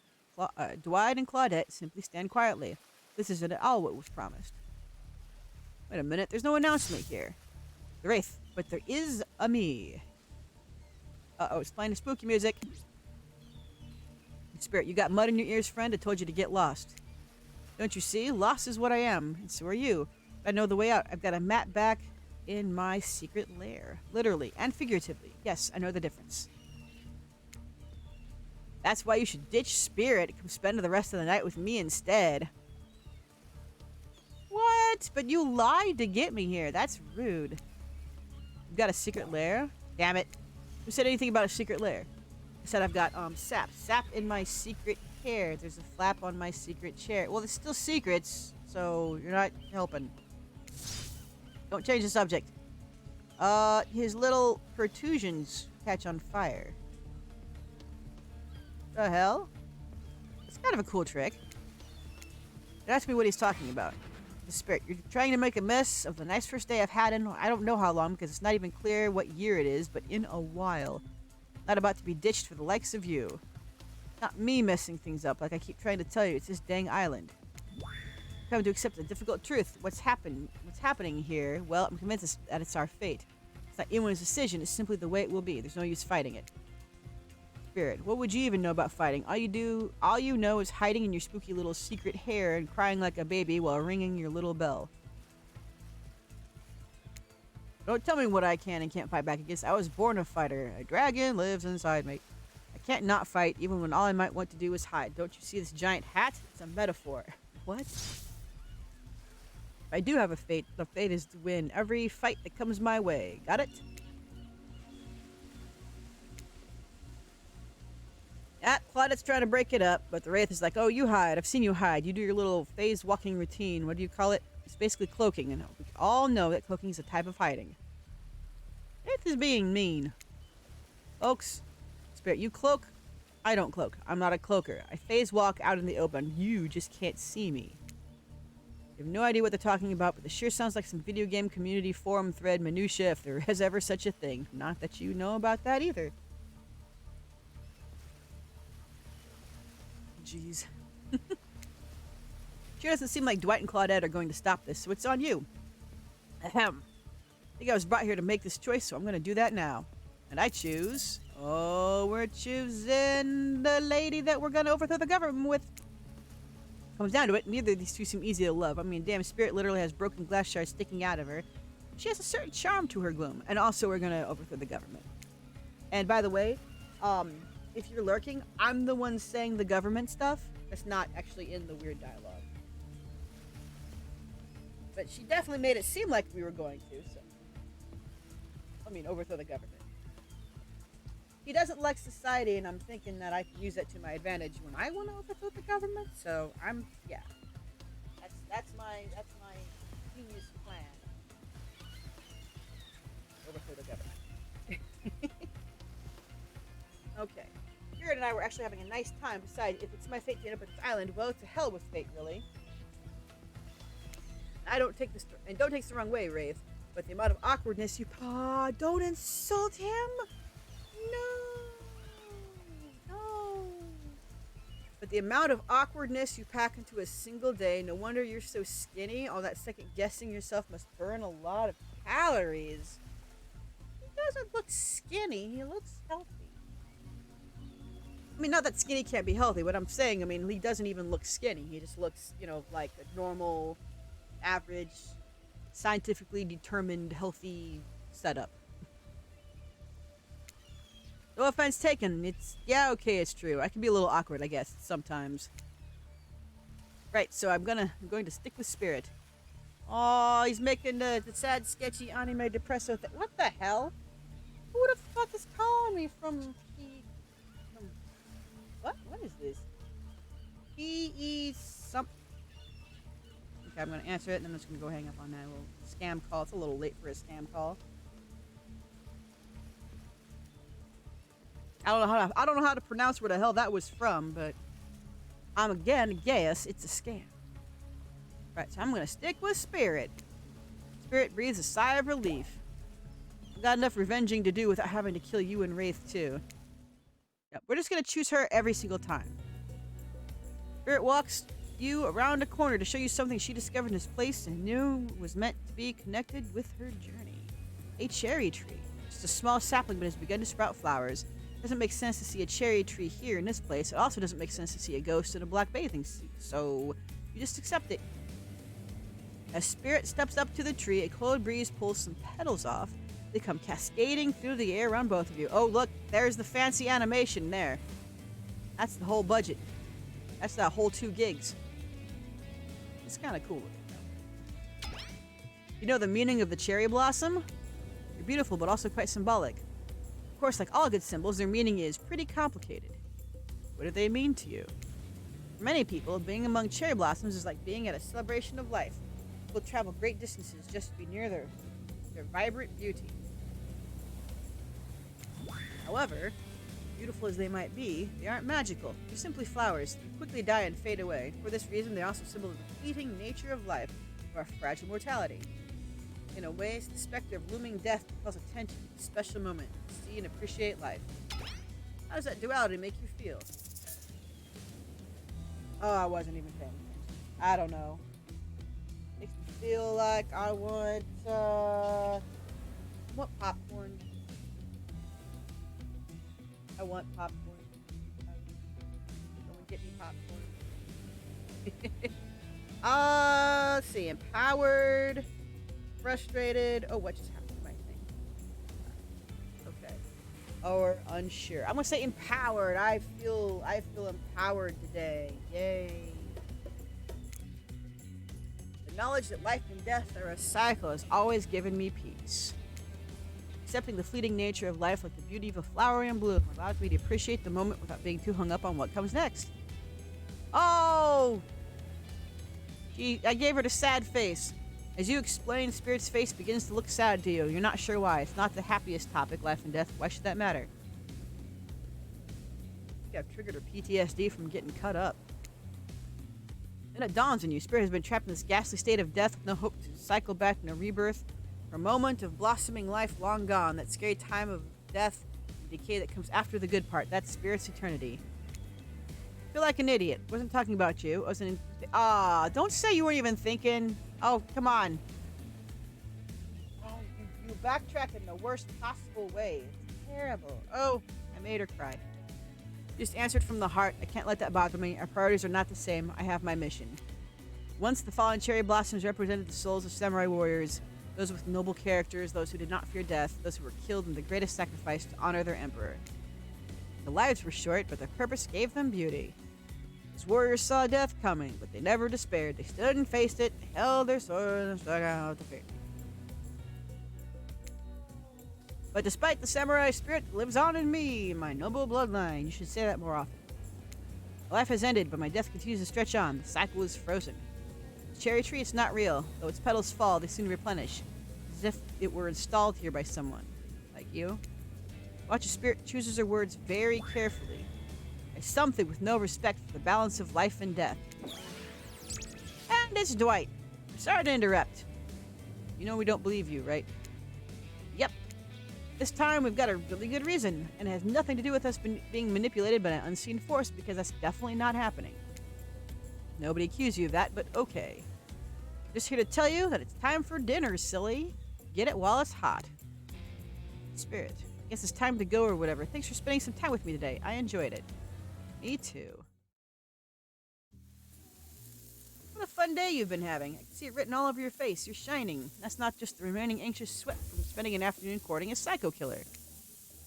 Dwight and Claudette simply stand quietly. This isn't at all what was promised. Wait a minute, there's no announcement here. The Wraith, but there is a me. Uh-oh, it's playing the spooky music. Spirit, you got mud in your ears, friend. I told you to get lost. Don't you see? Lost is what I am, and so are you. I know the way out. I've got a map back in my secret lair. Literally and figuratively. Yes, I know the difference. That's why you should ditch Spirit and come spend the rest of the night with me instead. What? But you lied to get me here. That's rude. You've got a secret lair? Damn it. Who said anything about a secret lair? I said I've got sap. Sap in my secret hair. There's a flap on my secret chair. Well, it's still secrets, so you're not helping. Don't change the subject. His little protrusions catch on fire. The hell? It's kind of a cool trick. Ask me what he's talking about. The Spirit, you're trying to make a mess of the nice first day I've had in I don't know how long, because it's not even clear what year it is, but in a while. Not about to be ditched for the likes of you. Not me messing things up like I keep trying to tell you. It's this dang island. I've come to accept the difficult truth. What's happening here? Well, I'm convinced that it's our fate. It's not anyone's decision. It's simply the way it will be. There's no use fighting it. Spirit, what would you even know about fighting? All you know is hiding in your spooky little secret hair and crying like a baby while ringing your little bell. Don't tell me what I can and can't fight back against. I was born a fighter. A dragon lives inside me. I can't not fight, even when all I might want to do is hide. Don't you see this giant hat? It's a metaphor. What? If I do have a fate, the fate is to win every fight that comes my way. Got it? Claudette's trying to break it up, but the Wraith is like, oh, you hide. I've seen you hide. You do your little phase walking routine. What do you call it? It's basically cloaking. And we all know that cloaking is a type of hiding. Wraith is being mean. Folks, Spirit, you cloak. I don't cloak. I'm not a cloaker. I phase walk out in the open. You just can't see me. You have no idea what they're talking about, but this sure sounds like some video game community forum thread minutia if there is ever such a thing. Not that you know about that either. Jeez. Sure doesn't seem like Dwight and Claudette are going to stop this, so it's on you. Ahem. I think I was brought here to make this choice, so I'm going to do that now. And I choose... Oh, we're choosing the lady that we're going to overthrow the government with. Comes down to it, neither of these two seem easy to love. I mean, damn, Spirit literally has broken glass shards sticking out of her. She has a certain charm to her gloom. And also, we're going to overthrow the government. And by the way, if you're lurking, I'm the one saying the government stuff. That's not actually in the weird dialogue. But she definitely made it seem like we were going to, so. I mean, overthrow the government. He doesn't like society, and I'm thinking that I can use that to my advantage when I want to overthrow the government. So yeah. That's my genius plan. Overthrow the government. Okay. Spirit and I were actually having a nice time. Besides, if it's my fate to end up at this island, well, to hell with fate, really. Don't take this the wrong way, Wraith, but the amount of awkwardness you... don't insult him! No. But the amount of awkwardness you pack into a single day, no wonder you're so skinny. All that second guessing yourself must burn a lot of calories. He doesn't look skinny, he looks healthy. I mean, not that skinny can't be healthy. What I'm saying, I mean, he doesn't even look skinny. He just looks, like a normal, average, scientifically determined, healthy setup. No offense taken. It's true. I can be a little awkward, I guess, sometimes. Right, so I'm going to stick with Spirit. Oh, he's making the sad, sketchy anime depresso thing. What the hell? Who the fuck is calling me from what? What is this? PE something. Okay, I'm going to answer it, and then I'm just going to go hang up on that little scam call. It's a little late for a scam call. I don't know how to pronounce where the hell that was from, but I'm again guess it's a scam. Right, so I'm gonna stick with Spirit. Spirit breathes a sigh of relief. I've got enough revenging to do without having to kill you and Wraith too. Yep, we're just gonna choose her every single time. Spirit walks you around a corner to show you something she discovered in this place and knew was meant to be connected with her journey. A cherry tree. Just a small sapling, but has begun to sprout flowers. Doesn't make sense to see a cherry tree here in this place. It also doesn't make sense to see a ghost in a black bathing suit. So, you just accept it. As Spirit steps up to the tree, a cold breeze pulls some petals off. They come cascading through the air around both of you. Oh, look, there's the fancy animation there. That's the whole budget. That's that whole 2 gigs. It's kind of cool. You know the meaning of the cherry blossom? They're beautiful, but also quite symbolic. Of course, like all good symbols, their meaning is pretty complicated. What do they mean to you? For many people, being among cherry blossoms is like being at a celebration of life. People travel great distances just to be near their vibrant beauty. However, beautiful as they might be, they aren't magical. They're simply flowers. They quickly die and fade away. For this reason, they also symbol the fleeting nature of life, or our fragile mortality. In a way, it's the specter of looming death that calls attention to a special moment to see and appreciate life. How does that duality make you feel? Oh, I wasn't even paying attention. I don't know. Makes me feel like I want popcorn. I want popcorn. Someone get me popcorn. Let's see. Empowered, frustrated. Oh, what just happened to my thing? Okay. Or unsure. I'm gonna say empowered. I feel empowered today. Yay. The knowledge that life and death are a cycle has always given me peace. Accepting the fleeting nature of life like the beauty of a flower in bloom allows me to appreciate the moment without being too hung up on what comes next. Oh! I gave her the sad face. As you explain, Spirit's face begins to look sad to you. You're not sure why. It's not the happiest topic, life and death. Why should that matter? I think I've triggered her PTSD from getting cut up. Then it dawns on you. Spirit has been trapped in this ghastly state of death with no hope to cycle back into rebirth. For a moment of blossoming life long gone. That scary time of death and decay that comes after the good part. That's Spirit's eternity. I feel like an idiot. Wasn't talking about you. Don't say you weren't even thinking. Oh, come on. Oh, you backtrack in the worst possible way. It's terrible. Oh, I made her cry. Just answered from the heart. I can't let that bother me. Our priorities are not the same. I have my mission. Once the fallen cherry blossoms represented the souls of samurai warriors, those with noble characters, those who did not fear death, those who were killed in the greatest sacrifice to honor their emperor. Their lives were short, but their purpose gave them beauty. These warriors saw death coming, but they never despaired. They stood and faced it, they held their swords and stuck out the fear. But despite the samurai spirit that lives on in me, my noble bloodline, you should say that more often. My life has ended, but my death continues to stretch on. The cycle is frozen. The cherry tree is not real. Though its petals fall, they soon replenish, as if it were installed here by someone. Like you. Watch a spirit chooses her words very carefully. Like something with no respect for the balance of life and death. And it's Dwight. Sorry to interrupt. You know we don't believe you, right? Yep. This time we've got a really good reason, and it has nothing to do with us being manipulated by an unseen force, because that's definitely not happening. Nobody accused you of that, but okay. Just here to tell you that it's time for dinner, silly. Get it while it's hot. Spirit, I guess it's time to go or whatever. Thanks for spending some time with me today. I enjoyed it. Me too. What a fun day you've been having. I can see it written all over your face. You're shining. That's not just the remaining anxious sweat from spending an afternoon courting a psycho killer.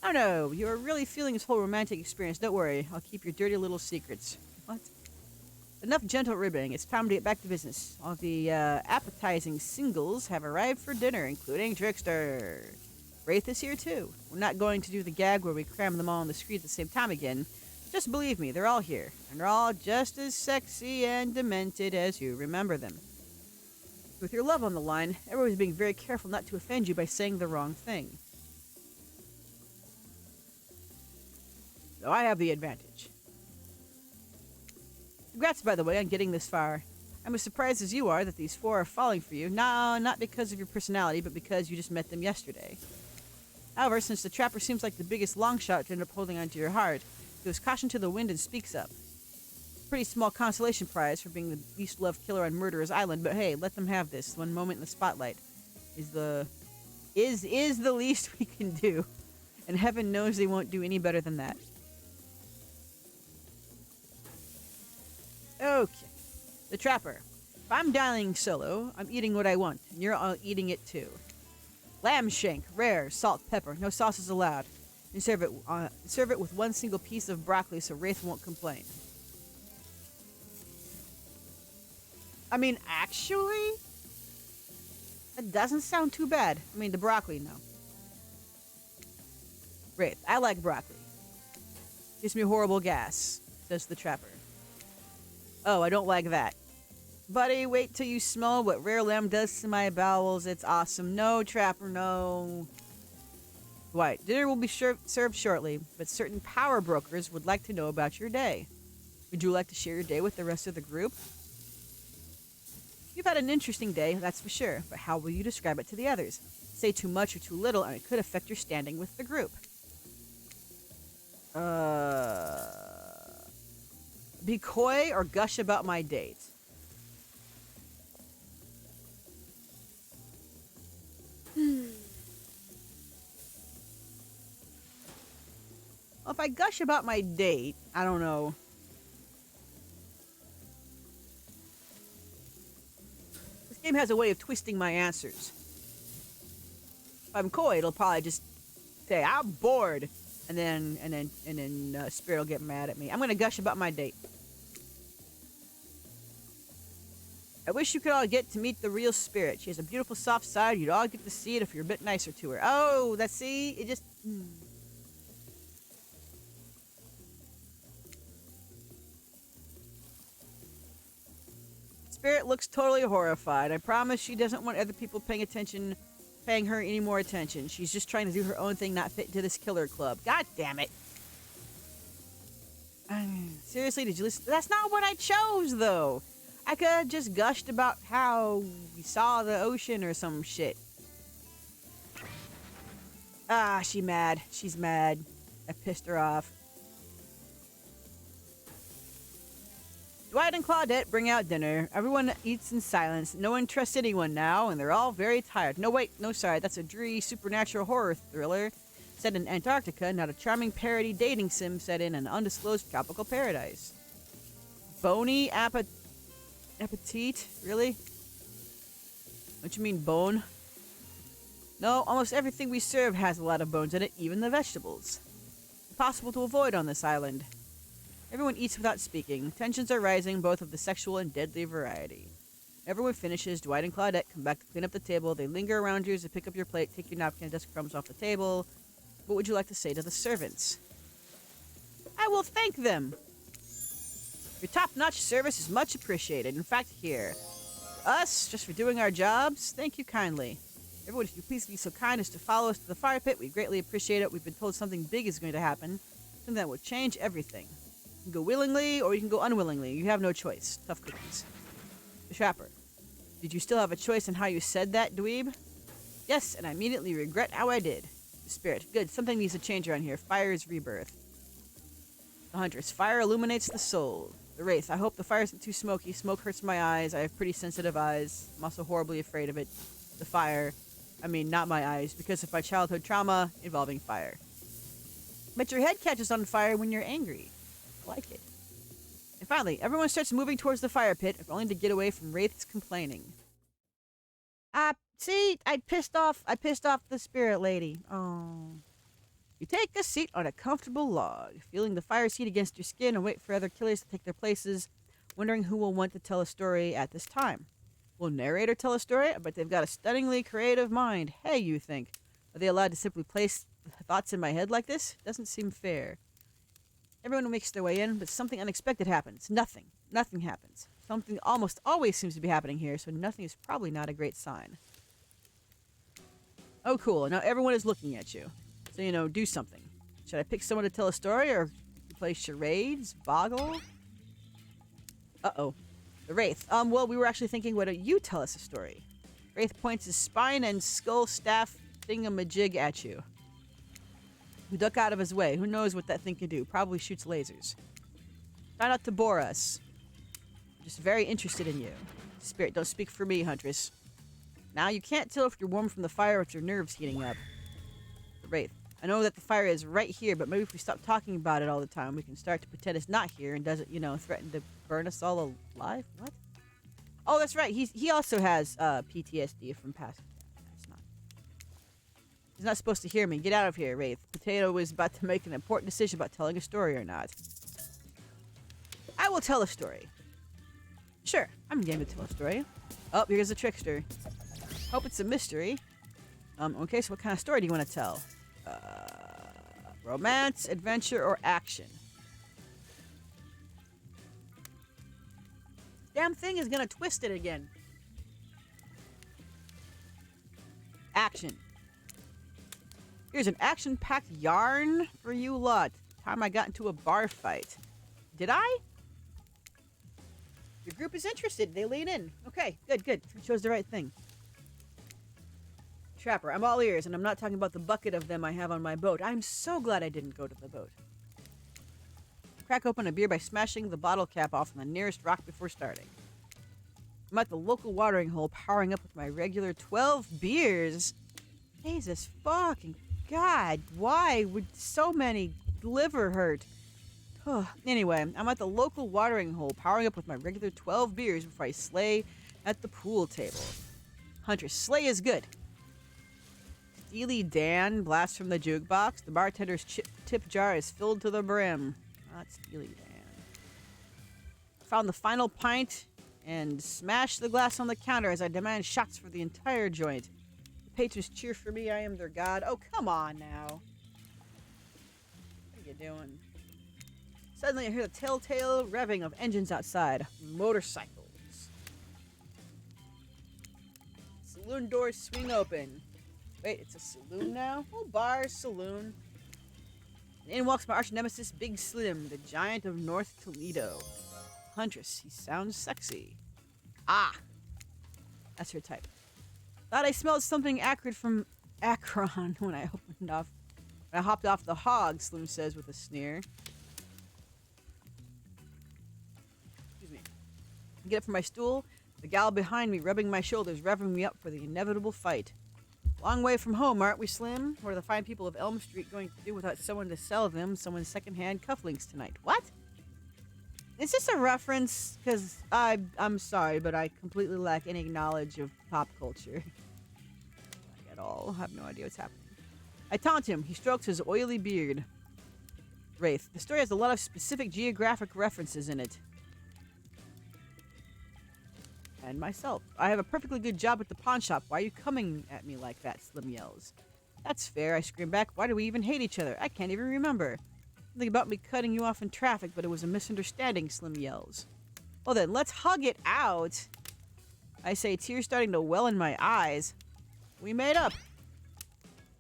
Oh no, you're really feeling this whole romantic experience. Don't worry. I'll keep your dirty little secrets. What? Enough gentle ribbing. It's time to get back to business. All the appetizing singles have arrived for dinner, including Trickster. Wraith is here too. We're not going to do the gag where we cram them all on the screen at the same time again. Just believe me, they're all here. And they're all just as sexy and demented as you remember them. With your love on the line, everyone's being very careful not to offend you by saying the wrong thing. So I have the advantage. Congrats, by the way, on getting this far. I'm as surprised as you are that these four are falling for you. No, not because of your personality, but because you just met them yesterday. However, since the trapper seems like the biggest long shot to end up holding onto your heart, he gives caution to the wind and speaks up. Pretty small consolation prize for being the least loved killer on Murderer's Island, but hey, let them have this. One moment in the spotlight is the least we can do. And heaven knows they won't do any better than that. Okay. The Trapper. If I'm dining solo, I'm eating what I want, and you're all eating it too. Lamb shank, rare, salt, pepper, no sauces allowed. And serve it with one single piece of broccoli so Wraith won't complain. I mean, actually, that doesn't sound too bad. I mean, the broccoli, no. Wraith, I like broccoli. Gives me horrible gas, says the Trapper. Oh, I don't like that. Buddy, wait till you smell what rare lamb does to my bowels. It's awesome. No, Trapper, no. Dwight, dinner will be served shortly, but certain power brokers would like to know about your day. Would you like to share your day with the rest of the group? You've had an interesting day, that's for sure, but how will you describe it to the others? Say too much or too little, and it could affect your standing with the group. Uh, be coy or gush about my date. Well, if I gush about my date, I don't know. This game has a way of twisting my answers. If I'm coy, it'll probably just say I'm bored, and then Spirit will get mad at me. I'm gonna gush about my date. I wish you could all get to meet the real Spirit. She has a beautiful soft side. You'd all get to see it if you're a bit nicer to her. Oh, see, it just. Spirit looks totally horrified. I promise she doesn't want other people paying her any more attention. She's just trying to do her own thing, not fit into this killer club. God damn it. Seriously, did you listen? That's not what I chose, though. I could have just gushed about how we saw the ocean or some shit. She's mad. She's mad. I pissed her off. Dwight and Claudette bring out dinner. Everyone eats in silence. No one trusts anyone now, and they're all very tired. No, wait. No, sorry. That's a dreary supernatural horror thriller set in Antarctica, not a charming parody dating sim set in an undisclosed tropical paradise. Bony appetit? Really? Don't you mean bone? No, almost everything we serve has a lot of bones in it, even the vegetables. Impossible to avoid on this island. Everyone eats without speaking. Tensions are rising, both of the sexual and deadly variety. Everyone finishes. Dwight and Claudette come back to clean up the table. They linger around you to pick up your plate, take your napkin, and dust crumbs off the table. What would you like to say to the servants? I will thank them. Your top-notch service is much appreciated. In fact, here. For us, just for doing our jobs, thank you kindly. Everyone, if you please be so kind as to follow us to the fire pit, we greatly appreciate it. We've been told something big is going to happen. Something that will change everything. You can go willingly, or you can go unwillingly. You have no choice. Tough cookies. The Trapper. Did you still have a choice in how you said that, dweeb? Yes, and I immediately regret how I did. The Spirit. Good. Something needs to change around here. Fire is rebirth. The Huntress. Fire illuminates the soul. The Wraith. I hope the fire isn't too smoky. Smoke hurts my eyes. I have pretty sensitive eyes. I'm also horribly afraid of it. The fire. I mean, not my eyes, because of my childhood trauma involving fire. But your head catches on fire when you're angry. Like it. And finally, everyone starts moving towards the fire pit, if only to get away from Wraith's complaining. See, I pissed off the Spirit lady. Oh. You take a seat on a comfortable log, feeling the fire's heat against your skin and wait for other killers to take their places, wondering who will want to tell a story at this time. Will narrator tell a story? I bet they've got a stunningly creative mind. Hey, you think. Are they allowed to simply place thoughts in my head like this? Doesn't seem fair. Everyone makes their way in, but something unexpected happens. Nothing. Nothing happens. Something almost always seems to be happening here, so nothing is probably not a great sign. Oh, cool. Now everyone is looking at you. So, do something. Should I pick someone to tell a story, or play charades? Boggle? Uh-oh. The Wraith. Well, we were actually thinking, why don't you tell us a story? Wraith points his spine and skull staff thingamajig at you. You duck out of his way. Who knows what that thing can do? Probably shoots lasers. Try not to bore us. I'm just very interested in you. Spirit, don't speak for me, Huntress. Now, you can't tell if you're warm from the fire or if your nerves heating up. The Wraith. I know that the fire is right here, but maybe if we stop talking about it all the time, we can start to pretend it's not here and doesn't, threaten to burn us all alive? What? Oh, that's right. He also has PTSD from past. He's not supposed to hear me. Get out of here, Wraith. Potato was about to make an important decision about telling a story or not. I will tell a story. Sure, I'm game to tell a story. Oh, here's a trickster. Hope it's a mystery. Okay, so what kind of story do you want to tell? Romance, adventure, or action? Damn thing is gonna twist it again. Action. Here's an action-packed yarn for you lot. Time I got into a bar fight. Did I? Your group is interested. They lean in. Okay, good. You chose the right thing. Trapper, I'm all ears, and I'm not talking about the bucket of them I have on my boat. I'm so glad I didn't go to the boat. Crack open a beer by smashing the bottle cap off on the nearest rock before starting. I'm at the local watering hole powering up with my regular 12 beers. Jesus fucking God, why would so many liver hurt? Anyway, I'm at the local watering hole powering up with my regular 12 beers before I slay at the pool table. Hunter, slay is good. Steely Dan blasts from the jukebox. The bartender's tip jar is filled to the brim. Not Steely Dan. Found the final pint and smashed the glass on the counter as I demand shots for the entire joint. The patrons cheer for me. I am their god. Oh, come on now. What are you doing? Suddenly I hear the telltale revving of engines outside. Motorcycles. Saloon doors swing open. Wait, it's a saloon now? Oh, bar, saloon. And in walks my arch nemesis, Big Slim, the giant of North Toledo. Huntress, he sounds sexy. Ah! That's her type. Thought I smelled something acrid from Akron when I hopped off the hog, Slim says with a sneer. Excuse me. I get up from my stool, the gal behind me rubbing my shoulders, revving me up for the inevitable fight. Long way from home, aren't we, Slim? What are the fine people of Elm Street going to do without someone to sell them someone's secondhand cufflinks tonight? What? Is this a reference? Because I'm sorry, but I completely lack any knowledge of pop culture. Like at all. I have no idea what's happening. I taunt him. He strokes his oily beard. Wraith. The story has a lot of specific geographic references in it. And myself. I have a perfectly good job at the pawn shop. Why are you coming at me like that? Slim yells. That's fair, I scream back. Why do we even hate each other? I can't even remember. Something about me cutting you off in traffic, but it was a misunderstanding, Slim yells. Well then, let's hug it out. I say, tears starting to well in my eyes. We made up.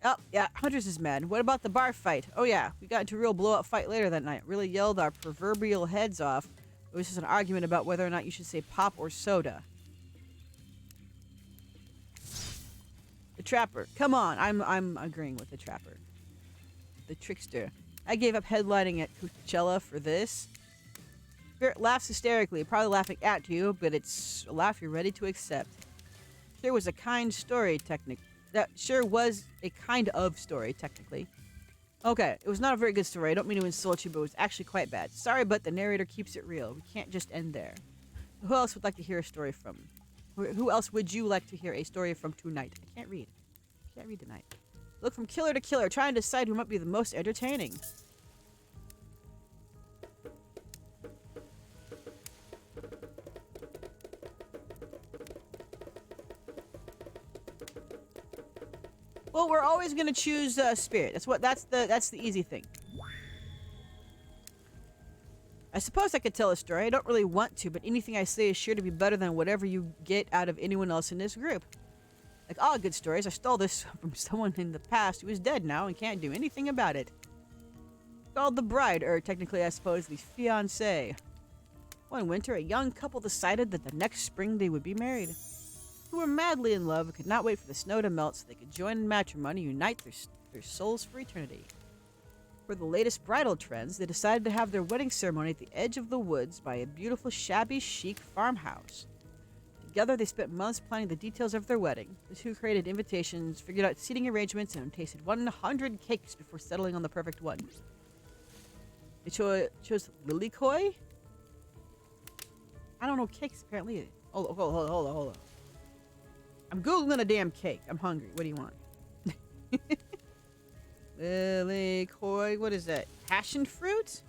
Oh, yeah, Huntress is mad. What about the bar fight? Oh yeah, we got into a real blowout fight later that night. Really yelled our proverbial heads off. It was just an argument about whether or not you should say pop or soda. The Trapper. Come on, I'm agreeing with the Trapper. The Trickster. I gave up headlining at Coachella for this. Spirit laughs hysterically, probably laughing at you, but it's a laugh you're ready to accept. Sure was a kind story, That sure was a kind of story, technically. Okay, it was not a very good story. I don't mean to insult you, but it was actually quite bad. Sorry, but the narrator keeps it real. We can't just end there. Who else would like to hear a story from? Who else would you like to hear a story from tonight? I can't read. I can't read tonight. Look from killer to killer, trying to decide who might be the most entertaining. Well, we're always gonna choose Spirit. That's the easy thing. I suppose I could tell a story. I don't really want to, but anything I say is sure to be better than whatever you get out of anyone else in this group. Like all good stories, I stole this from someone in the past who is dead now and can't do anything about it. Called the bride, or technically I suppose the fiancé. One winter, a young couple decided that the next spring they would be married. Who were madly in love and could not wait for the snow to melt so they could join in matrimony and unite their souls for eternity. For the latest bridal trends, they decided to have their wedding ceremony at the edge of the woods by a beautiful, shabby, chic farmhouse. Together, they spent months planning the details of their wedding. The two created invitations, figured out seating arrangements, and tasted 100 cakes before settling on the perfect one. They chose lilikoi? I don't know cakes, apparently. Hold on. I'm Googling a damn cake. I'm hungry. What do you want? Lilikoi, what is that? Passion fruit?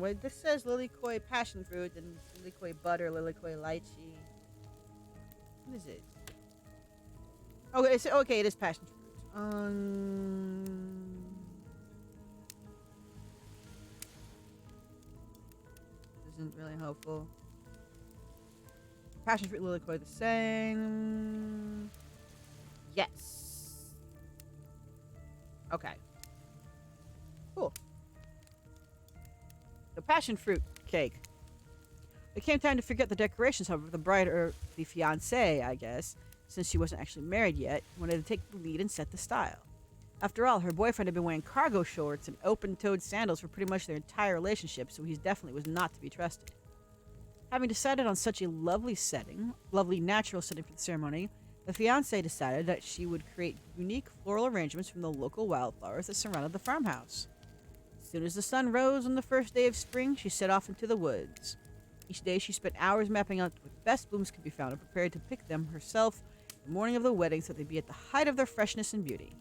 Wait, this says lilikoi passion fruit and lilikoi butter, lilikoi lychee. What is it? Okay, it is passion fruit. Isn't really helpful. Passion fruit, lilikoi, the same. Yes. Okay. Cool. The passion fruit cake. It came time to figure out the decorations, however. The bride, or the fiancé, I guess, since she wasn't actually married yet, wanted to take the lead and set the style. After all, her boyfriend had been wearing cargo shorts and open-toed sandals for pretty much their entire relationship, so he definitely was not to be trusted. Having decided on such a lovely natural setting for the ceremony, the fiancée decided that she would create unique floral arrangements from the local wildflowers that surrounded the farmhouse. As soon as the sun rose on the first day of spring, she set off into the woods. Each day she spent hours mapping out what best blooms could be found and prepared to pick them herself the morning of the wedding so they'd be at the height of their freshness and beauty.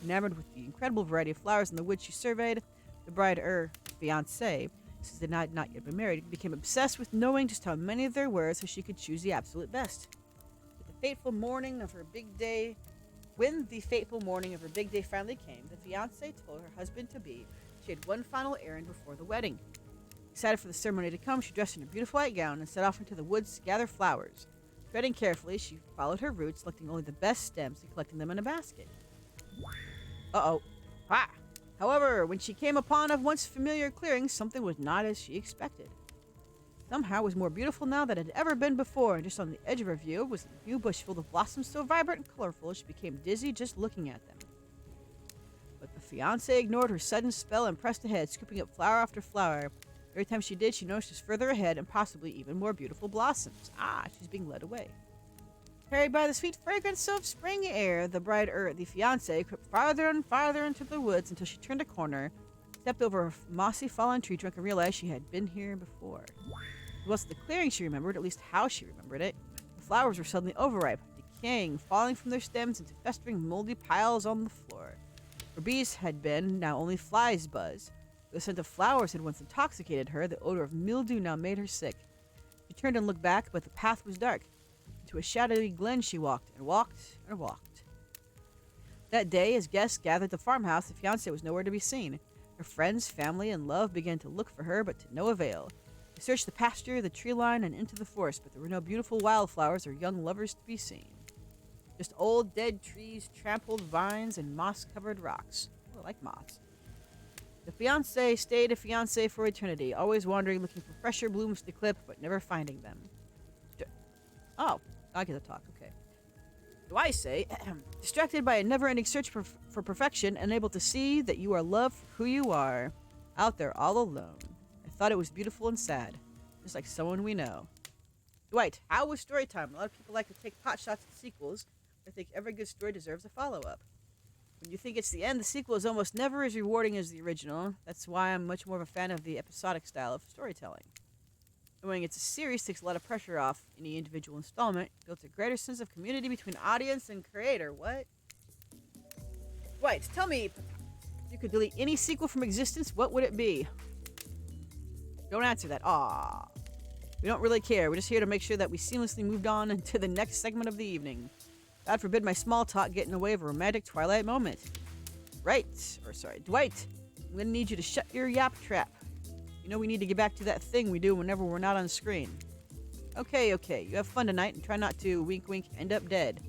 Enamored with the incredible variety of flowers in the woods she surveyed, the fiancée, since they had not yet been married, became obsessed with knowing just how many of there were so she could choose the absolute best. When the fateful morning of her big day finally came, the fiancée told her husband-to-be she had one final errand before the wedding. Excited for the ceremony to come, she dressed in her beautiful white gown and set off into the woods to gather flowers. Treading carefully, she followed her route, selecting only the best stems and collecting them in a basket. Uh-oh. Ha! However, when she came upon a once familiar clearing, something was not as she expected. Somehow it was more beautiful now than it had ever been before, and just on the edge of her view was a new bush full of blossoms so vibrant and colorful she became dizzy just looking at them. But the fiancée ignored her sudden spell and pressed ahead, scooping up flower after flower. Every time she did, she noticed just further ahead and possibly even more beautiful blossoms. She's being led away. Carried by the sweet fragrance of spring air, the fiancée crept farther and farther into the woods until she turned a corner, stepped over a mossy fallen tree trunk, and realized she had been here before. It wasn't the clearing she remembered, at least how she remembered it. The flowers were suddenly overripe, decaying, falling from their stems into festering moldy piles on the floor. Where bees had been, now only flies buzzed. The scent of flowers had once intoxicated her. The odor of mildew now made her sick. She turned and looked back, but the path was dark. Into a shadowy glen she walked, and walked, and walked. That day, as guests gathered at the farmhouse, the fiancée was nowhere to be seen. Her friends, family, and love began to look for her, but to no avail. They searched the pasture, the tree line, and into the forest, but there were no beautiful wildflowers or young lovers to be seen. Just old, dead trees, trampled vines, and moss-covered rocks. Oh, I like moss. The fiancé stayed a fiancé for eternity, always wandering, looking for fresher blooms to clip, but never finding them. Oh, I get to talk, okay. Do I say, distracted by a never-ending search for perfection, unable to see that you are loved for who you are, out there all alone. I thought it was beautiful and sad, just like someone we know. Dwight, how was story time? A lot of people like to take pot shots at sequels. I think every good story deserves a follow-up. When you think it's the end, the sequel is almost never as rewarding as the original. That's why I'm much more of a fan of the episodic style of storytelling. Knowing it's a series takes a lot of pressure off any individual installment, builds a greater sense of community between audience and creator. What? Dwight, tell me, if you could delete any sequel from existence, what would it be? Don't answer that. Aww. We don't really care. We're just here to make sure that we seamlessly moved on into the next segment of the evening. God forbid my small talk get in the way of a romantic twilight moment. Dwight, I'm gonna need you to shut your yap trap. You know we need to get back to that thing we do whenever we're not on screen. Okay, you have fun tonight and try not to, wink wink, end up dead.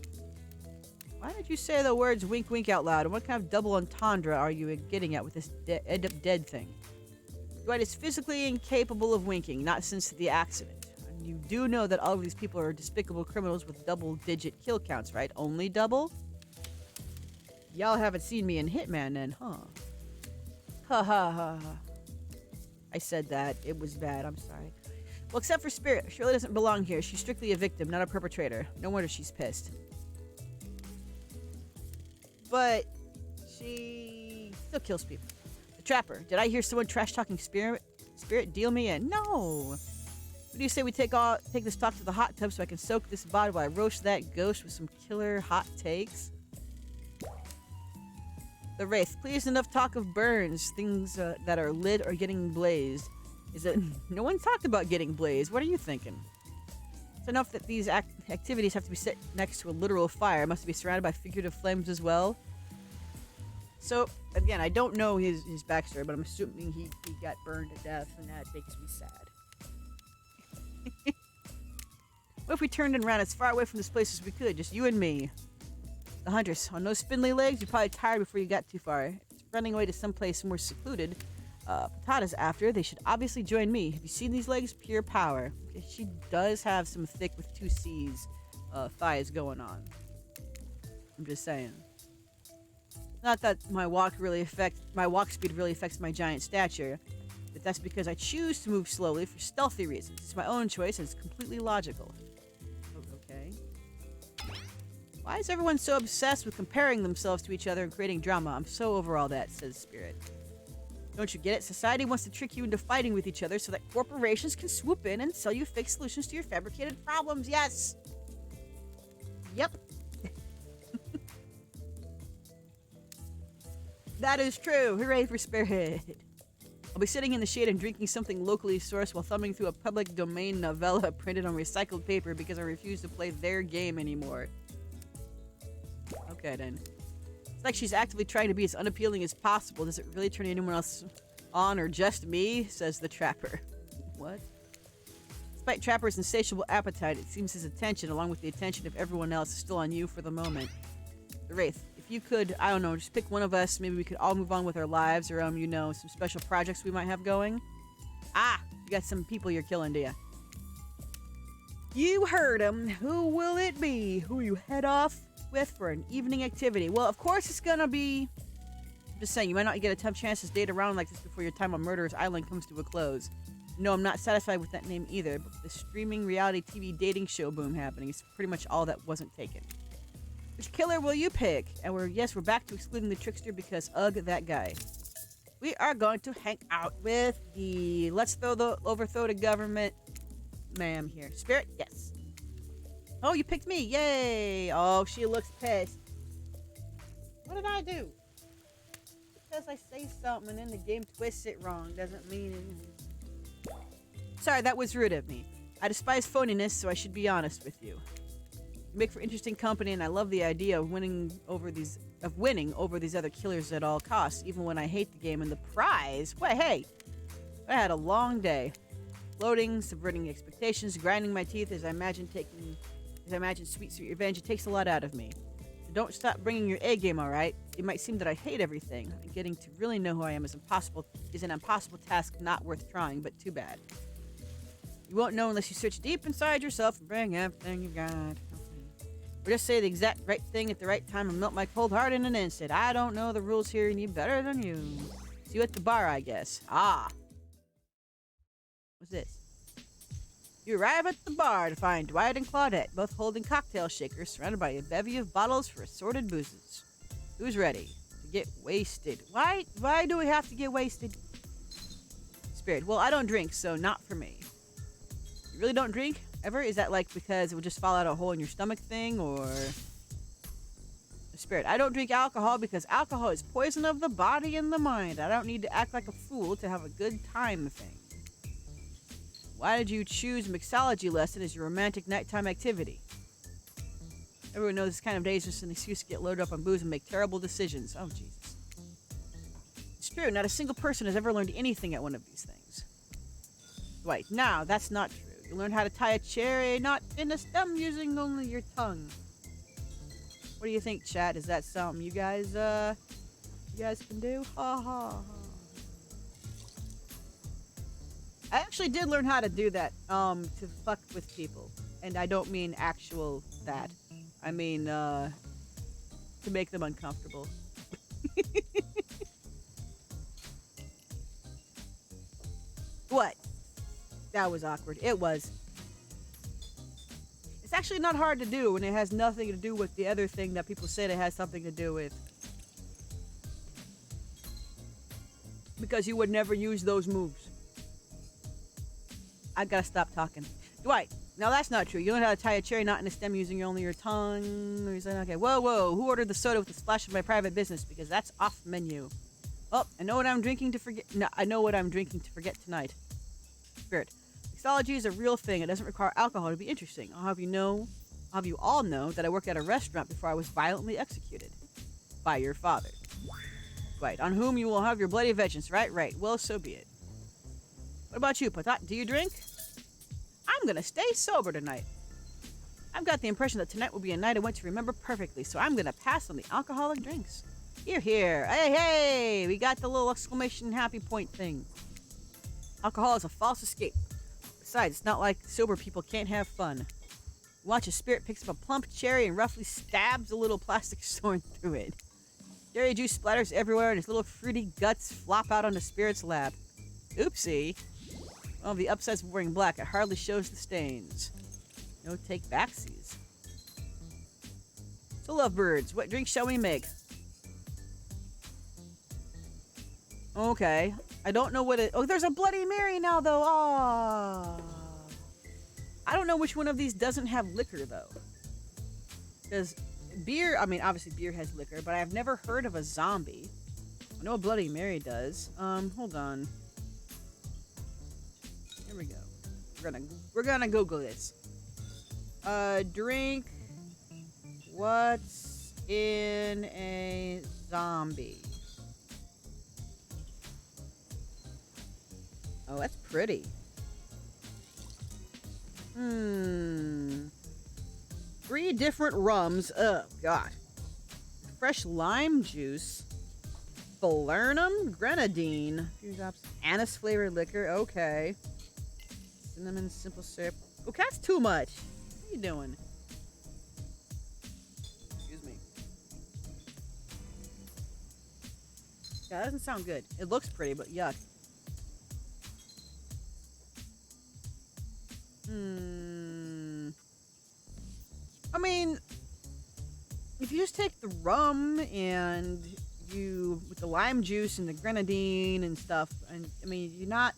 Why did you say the words wink wink out loud, and what kind of double entendre are you getting at with this end up dead thing? Dwight is physically incapable of winking, not since the accident. You do know that all of these people are despicable criminals with double-digit kill counts, right? Only double? Y'all haven't seen me in Hitman then, huh? Ha ha ha ha. I said that. It was bad. I'm sorry. Well, except for Spirit. Shirley doesn't belong here. She's strictly a victim, not a perpetrator. No wonder she's pissed. But she still kills people. The Trapper. Did I hear someone trash-talking Spirit? Spirit, deal me in. No. What do you say we take this talk to the hot tub so I can soak this body while I roast that ghost with some killer hot takes? The Wraith. Please, enough talk of burns, things that are lit or getting blazed. No one talked about getting blazed. What are you thinking? It's enough that these activities have to be set next to a literal fire. Must be surrounded by figurative flames as well. So, again, I don't know his backstory, but I'm assuming he got burned to death, and that makes me sad. What if we turned and ran as far away from this place as we could? Just you and me. The hunters. On those spindly legs, you're probably tired before you got too far. It's running away to someplace more secluded. Patata's after. They should obviously join me. Have you seen these legs? Pure power. Okay, she does have some thick with 2 C's thighs going on. I'm just saying. Not that my walk speed really affects my giant stature, but that's because I choose to move slowly for stealthy reasons. It's my own choice and it's completely logical. Okay. Why is everyone so obsessed with comparing themselves to each other and creating drama? I'm so over all that, says Spirit. Don't you get it? Society wants to trick you into fighting with each other so that corporations can swoop in and sell you fake solutions to your fabricated problems. Yes! Yep. That is true. Hooray for Spirit. I'll be sitting in the shade and drinking something locally sourced while thumbing through a public domain novella printed on recycled paper because I refuse to play their game anymore. Okay, then. It's like she's actively trying to be as unappealing as possible. Does it really turn anyone else on or just me? Says the Trapper. What? Despite Trapper's insatiable appetite, it seems his attention, along with the attention of everyone else, is still on you for the moment. The Wraith, if you could, I don't know, just pick one of us, maybe we could all move on with our lives, or, you know, some special projects we might have going. Ah! You got some people you're killing, do you? You heard him. Who will it be? Who you head off with for an evening activity? Well, of course it's gonna be... I'm just saying, you might not get a tough chance to date around like this before your time on Murderer's Island comes to a close. No, I'm not satisfied with that name either, but the streaming reality TV dating show boom happening is pretty much all that wasn't taken. Which killer will you pick? And we're back to excluding the trickster because, ugh, that guy. We are going to hang out with the overthrow the government ma'am here. Spirit? Yes. Oh, you picked me. Yay. Oh, she looks pissed. What did I do? Because I say something and then the game twists it wrong doesn't mean it. Sorry, that was rude of me. I despise phoniness, so I should be honest with you. You make for interesting company, and I love the idea of winning over these other killers at all costs, even when I hate the game and the prize. Well, hey, I had a long day. Floating, subverting expectations, grinding my teeth as I imagine sweet revenge. It takes a lot out of me. So don't stop bringing your A game, all right? It might seem that I hate everything, and getting to really know who I am is an impossible task not worth trying, but too bad. You won't know unless you search deep inside yourself and bring everything you got. Or just say the exact right thing at the right time and melt my cold heart in an instant. I don't know the rules here any better than you. See you at the bar, I guess. Ah. What's this? You arrive at the bar to find Dwight and Claudette, both holding cocktail shakers, surrounded by a bevy of bottles for assorted boozes. Who's ready to get wasted? Why do we have to get wasted? Spirit, well, I don't drink, so not for me. You really don't drink? Ever? Is that like because it would just fall out a hole in your stomach thing, or... Spirit, I don't drink alcohol because alcohol is poison of the body and the mind. I don't need to act like a fool to have a good time thing. Why did you choose mixology lesson as your romantic nighttime activity? Everyone knows this kind of day is just an excuse to get loaded up on booze and make terrible decisions. Oh, Jesus. It's true, not a single person has ever learned anything at one of these things. Dwight, no, that's not true. You learned how to tie a cherry knot in a stem using only your tongue. What do you think, chat? Is that something you guys can do? Ha ha ha. I actually did learn how to do that, to fuck with people. And I don't mean actual that. I mean, to make them uncomfortable. What? That was awkward. It was. It's actually not hard to do when it has nothing to do with the other thing that people said it has something to do with. Because you would never use those moves. I gotta stop talking. Dwight, now that's not true. You learned how to tie a cherry knot in a stem using only your tongue. He's like, okay, whoa. Who ordered the soda with a splash of my private business? Because that's off menu. Oh, I know what I'm drinking to forget. No, I know what I'm drinking to forget tonight. Spirit. Mixology is a real thing. It doesn't require alcohol to be interesting. I'll have you all know that I worked at a restaurant before I was violently executed. By your father. Right, on whom you will have your bloody vengeance. Right. Well, so be it. What about you, Patat? Do you drink? I'm gonna stay sober tonight. I've got the impression that tonight will be a night I want to remember perfectly, so I'm gonna pass on the alcoholic drinks. Here. Hey, we got the little exclamation happy point thing. Alcohol is a false escape. Besides, it's not like sober people can't have fun. Watch a spirit picks up a plump cherry and roughly stabs a little plastic sword through it. Dairy juice splatters everywhere and his little fruity guts flop out on the spirit's lap. Oopsie. Well, the upside's wearing black. It hardly shows the stains. No take backsies. So, lovebirds, what drink shall we make? Okay. I don't know what it... Oh, there's a Bloody Mary now, though. Oh. I don't know which one of these doesn't have liquor, though. Because beer... I mean, obviously beer has liquor, but I've never heard of a zombie. I know a Bloody Mary does. Hold on. Here we go. We're gonna Google this. Drink... What's in a zombie? Oh, that's pretty. 3 different rums. Oh, God. Fresh lime juice. Falernum grenadine. A few drops. Anise flavored liquor. Okay. Cinnamon simple syrup. Okay, that's too much. What are you doing? Excuse me. Yeah, that doesn't sound good. It looks pretty, but yuck. I mean, if you just take the rum and you, with the lime juice and the grenadine and stuff, and I mean, you're not,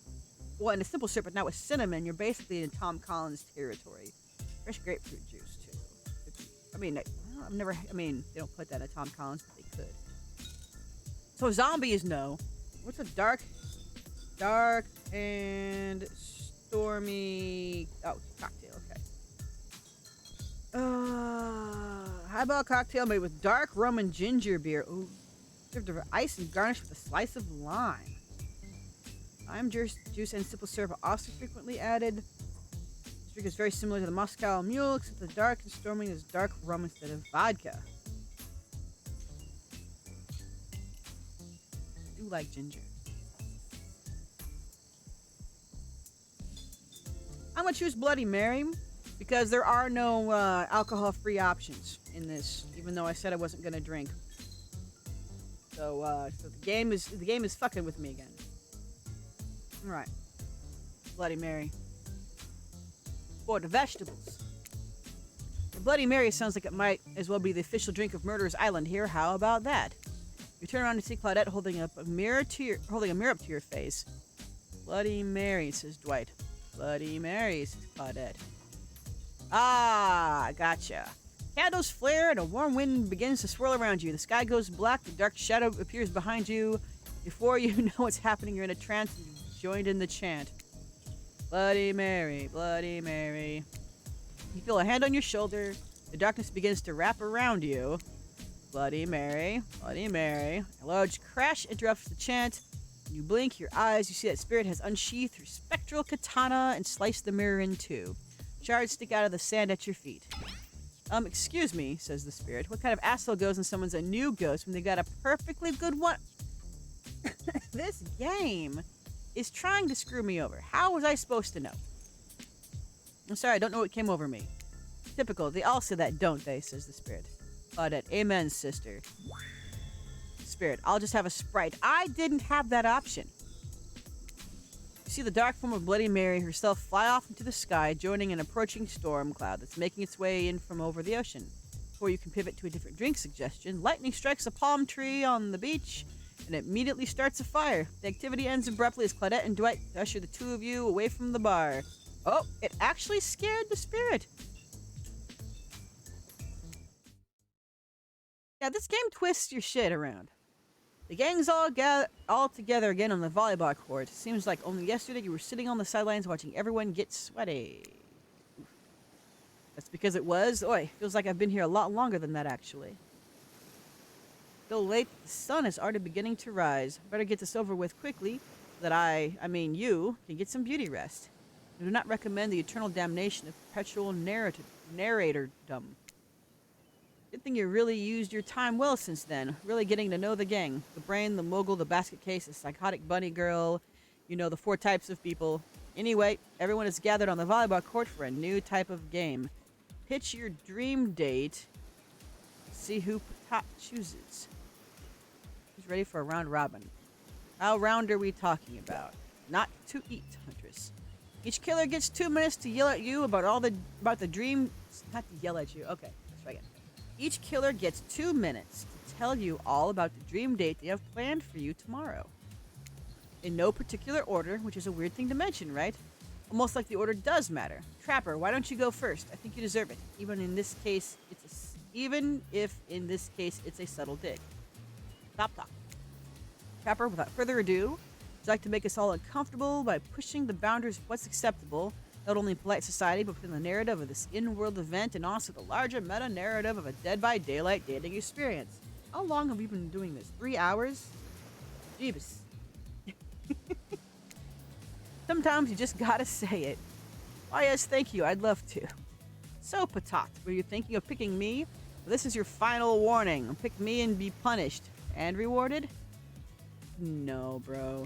well, in a simple syrup, but not with cinnamon, you're basically in Tom Collins territory. Fresh grapefruit juice, too. I mean, I've never, I mean, they don't put that in Tom Collins, but they could. So, zombie is no. What's a dark and stormy, oh, cocktail, okay. How about a cocktail made with dark rum and ginger beer? Ooh, served over ice and garnished with a slice of lime. Lime juice and simple syrup are also frequently added. This drink is very similar to the Moscow Mule, except the dark and stormy is dark rum instead of vodka. I do like ginger. I'm gonna choose Bloody Mary because there are no alcohol-free options in this, even though I said I wasn't gonna drink. So, so the game is fucking with me again. All right, Bloody Mary. For the vegetables. The Bloody Mary sounds like it might as well be the official drink of Murderers Island here. How about that? You turn around and see Claudette holding a mirror up to your face. Bloody Mary, says Dwight. Bloody Mary, says Claudette. Ah, gotcha. Candles flare and a warm wind begins to swirl around you. The sky goes black, the dark shadow appears behind you. Before you know what's happening, you're in a trance and you've joined in the chant. Bloody Mary, Bloody Mary. You feel a hand on your shoulder. The darkness begins to wrap around you. Bloody Mary, Bloody Mary. A large crash interrupts the chant. You blink your eyes, you see that spirit has unsheathed her spectral katana and sliced the mirror in two. Shards stick out of the sand at your feet. Excuse me, says the spirit. What kind of asshole goes in someone's a new ghost when they got a perfectly good one? This game is trying to screw me over. How was I supposed to know? I'm sorry, I don't know what came over me. Typical, they all say that, don't they, says the spirit. Claudette, amen, sister. Spirit, I'll just have a Sprite. I didn't have that option. You see the dark form of Bloody Mary herself fly off into the sky, joining an approaching storm cloud that's making its way in from over the ocean. Before you can pivot to a different drink suggestion, lightning strikes a palm tree on the beach and it immediately starts a fire. The activity ends abruptly as Claudette and Dwight usher the two of you away from the bar. Oh, it actually scared the spirit. Yeah, this game twists your shit around. The gang's all together again on the volleyball court. Seems like only yesterday you were sitting on the sidelines watching everyone get sweaty. That's because it was. Oi, feels like I've been here a lot longer than that, actually. Though late, the sun is already beginning to rise. Better get this over with quickly, so that I mean you, can get some beauty rest. I do not recommend the eternal damnation of perpetual narratordom. Good thing you really used your time well since then. Really getting to know the gang. The brain, the mogul, the basket case, the psychotic bunny girl. You know, the 4 types of people. Anyway, everyone is gathered on the volleyball court for a new type of game. Pitch your dream date. See who chooses. ready for a round robin. How round are we talking about? Not to eat, Huntress. Each killer gets 2 minutes to yell at you about the dream. Not to yell at you. Okay, let's try again. Each killer gets 2 minutes to tell you all about the dream date they have planned for you tomorrow. In no particular order, which is a weird thing to mention, right? Almost like the order does matter. Trapper, why don't you go first? I think you deserve it. Even if in this case it's a subtle dig. Stop talking. Trapper, without further ado, would you like to make us all uncomfortable by pushing the boundaries of what's acceptable, not only in polite society, but within the narrative of this in-world event and also the larger meta-narrative of a Dead by Daylight dating experience? How long have we been doing this? 3 hours? Jeebus. Sometimes you just gotta say it. Why, yes, thank you. I'd love to. So, Patat, were you thinking of picking me? Well, this is your final warning. Pick me and be punished. And rewarded? No, bro.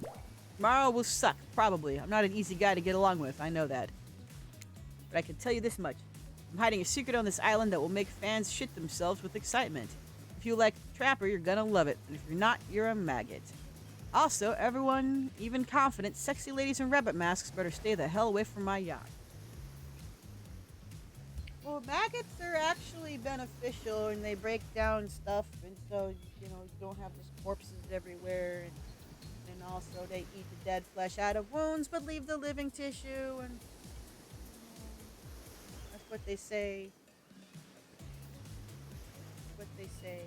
Tomorrow will suck, probably. I'm not an easy guy to get along with. I know that. But I can tell you this much. I'm hiding a secret on this island that will make fans shit themselves with excitement. If you like Trapper, you're gonna love it. And if you're not, you're a maggot. Also, everyone, even confident, sexy ladies in rabbit masks better stay the hell away from my yacht. Well, maggots are actually beneficial and they break down stuff, and so, you don't have just corpses everywhere. And also, they eat the dead flesh out of wounds but leave the living tissue, and that's what they say. That's what they say.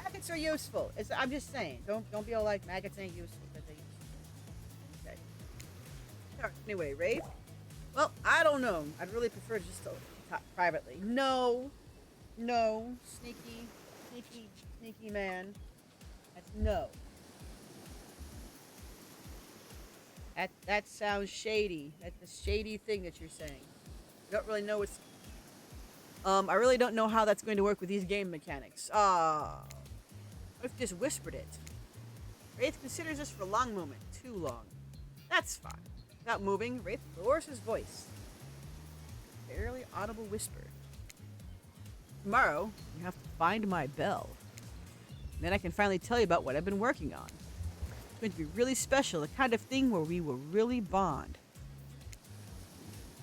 Maggots are useful. I'm just saying. Don't be all like maggots ain't useful. Because they useful. Okay. Alright, anyway, Rafe. Well, I don't know. I'd really prefer just to talk privately. No. Sneaky man. That's no. That sounds shady. That's a shady thing that you're saying. I don't really know what's... I really don't know how that's going to work with these game mechanics. What if you just whispered it? Wraith considers this for a long moment. Too long. That's fine. Without moving, Wraith lowers his voice. Barely audible whisper. Tomorrow, you have to find my bell. Then I can finally tell you about what I've been working on. It's going to be really special, the kind of thing where we will really bond.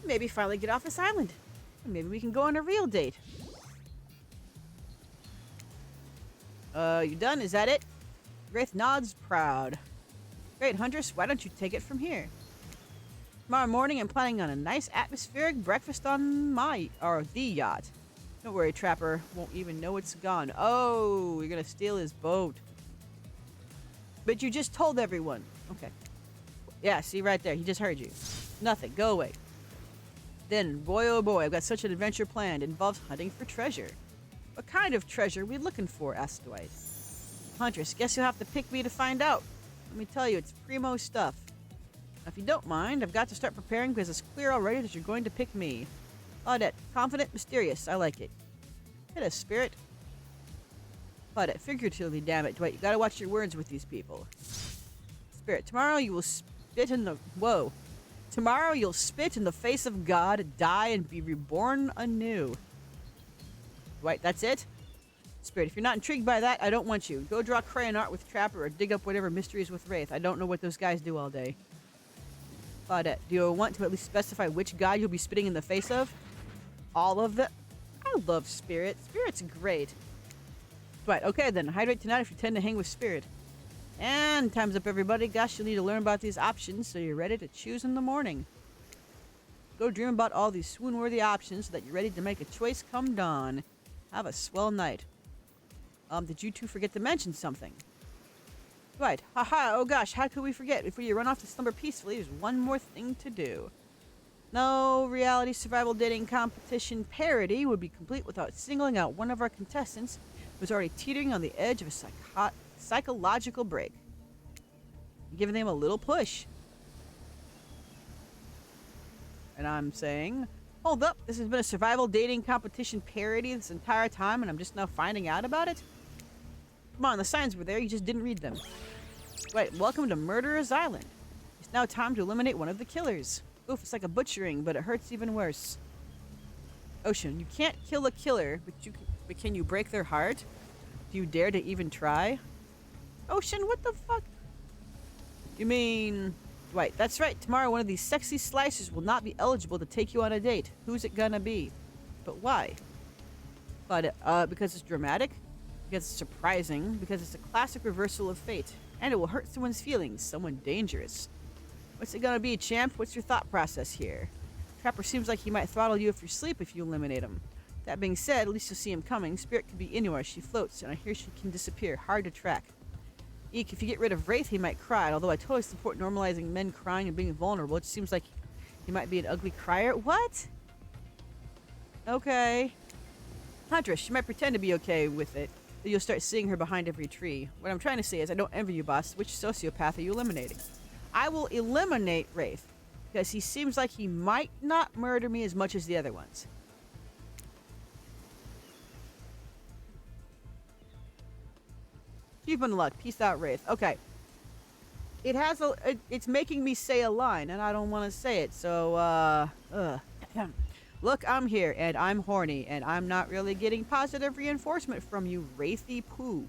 Maybe finally get off this island. Maybe we can go on a real date. You done? Is that it? Wraith nods, proud. Great, Huntress, why don't you take it from here? Tomorrow morning, I'm planning on a nice atmospheric breakfast on the yacht. Don't worry, Trapper won't even know it's gone. Oh, you're gonna steal his boat. But you just told everyone. Okay. Yeah, see right there, he just heard you. Nothing, go away. Then, boy oh boy, I've got such an adventure planned. It involves hunting for treasure. What kind of treasure are we looking for? Asked Dwight. Huntress, guess you'll have to pick me to find out. Let me tell you, it's primo stuff. Now, if you don't mind, I've got to start preparing because it's clear already that you're going to pick me. Claudette, confident, mysterious. I like it. Hit us, Spirit. Claudette, figuratively, damn it, Dwight. You gotta watch your words with these people. Spirit, tomorrow you will spit in the... Whoa. Tomorrow you'll spit in the face of God, die, and be reborn anew. Dwight, that's it? Spirit, if you're not intrigued by that, I don't want you. Go draw crayon art with Trapper or dig up whatever mysteries with Wraith. I don't know what those guys do all day. Claudette, do you want to at least specify which god you'll be spitting in the face of? All of them? I love Spirit. Spirit's great. Dwight, okay then. Hydrate tonight if you tend to hang with Spirit. And time's up, everybody. Gosh, you'll need to learn about these options so you're ready to choose in the morning. Go dream about all these swoon-worthy options so that you're ready to make a choice come dawn. Have a swell night. Did you two forget to mention something? Right. Haha, oh gosh, how could we forget? Before you run off to slumber peacefully, there's one more thing to do. No reality survival dating competition parody would be complete without singling out one of our contestants who's already teetering on the edge of a psychological break. Giving them a little push. And I'm saying, hold up, this has been a survival dating competition parody this entire time and I'm just now finding out about it? Come on, the signs were there, you just didn't read them. Right, welcome to Murderer's Island. It's now time to eliminate one of the killers. Oof, it's like a butchering, but it hurts even worse. Ocean, you can't kill a killer, but can you break their heart? Do you dare to even try? Ocean, what the fuck? You mean... Right, that's right. Tomorrow one of these sexy slicers will not be eligible to take you on a date. Who's it gonna be? But why? But, because it's dramatic? Because it's surprising? Because it's a classic reversal of fate. And it will hurt someone's feelings. Someone dangerous. What's it gonna be, champ? What's your thought process here? Trapper seems like he might throttle you if you sleep if you eliminate him. That being said, at least you'll see him coming. Spirit could be anywhere. She floats, and I hear she can disappear. Hard to track. Eek, if you get rid of Wraith, he might cry. Although I totally support normalizing men crying and being vulnerable, it seems like he might be an ugly crier. What? Okay. Huntress, she might pretend to be okay with it, but you'll start seeing her behind every tree. What I'm trying to say is I don't envy you, boss. Which sociopath are you eliminating? I will eliminate Wraith, because he seems like he might not murder me as much as the other ones. Keep in luck. Peace out, Wraith. Okay. It has a... it's making me say a line, and I don't want to say it, so, Look, I'm here, and I'm horny, and I'm not really getting positive reinforcement from you, Wraithy poo.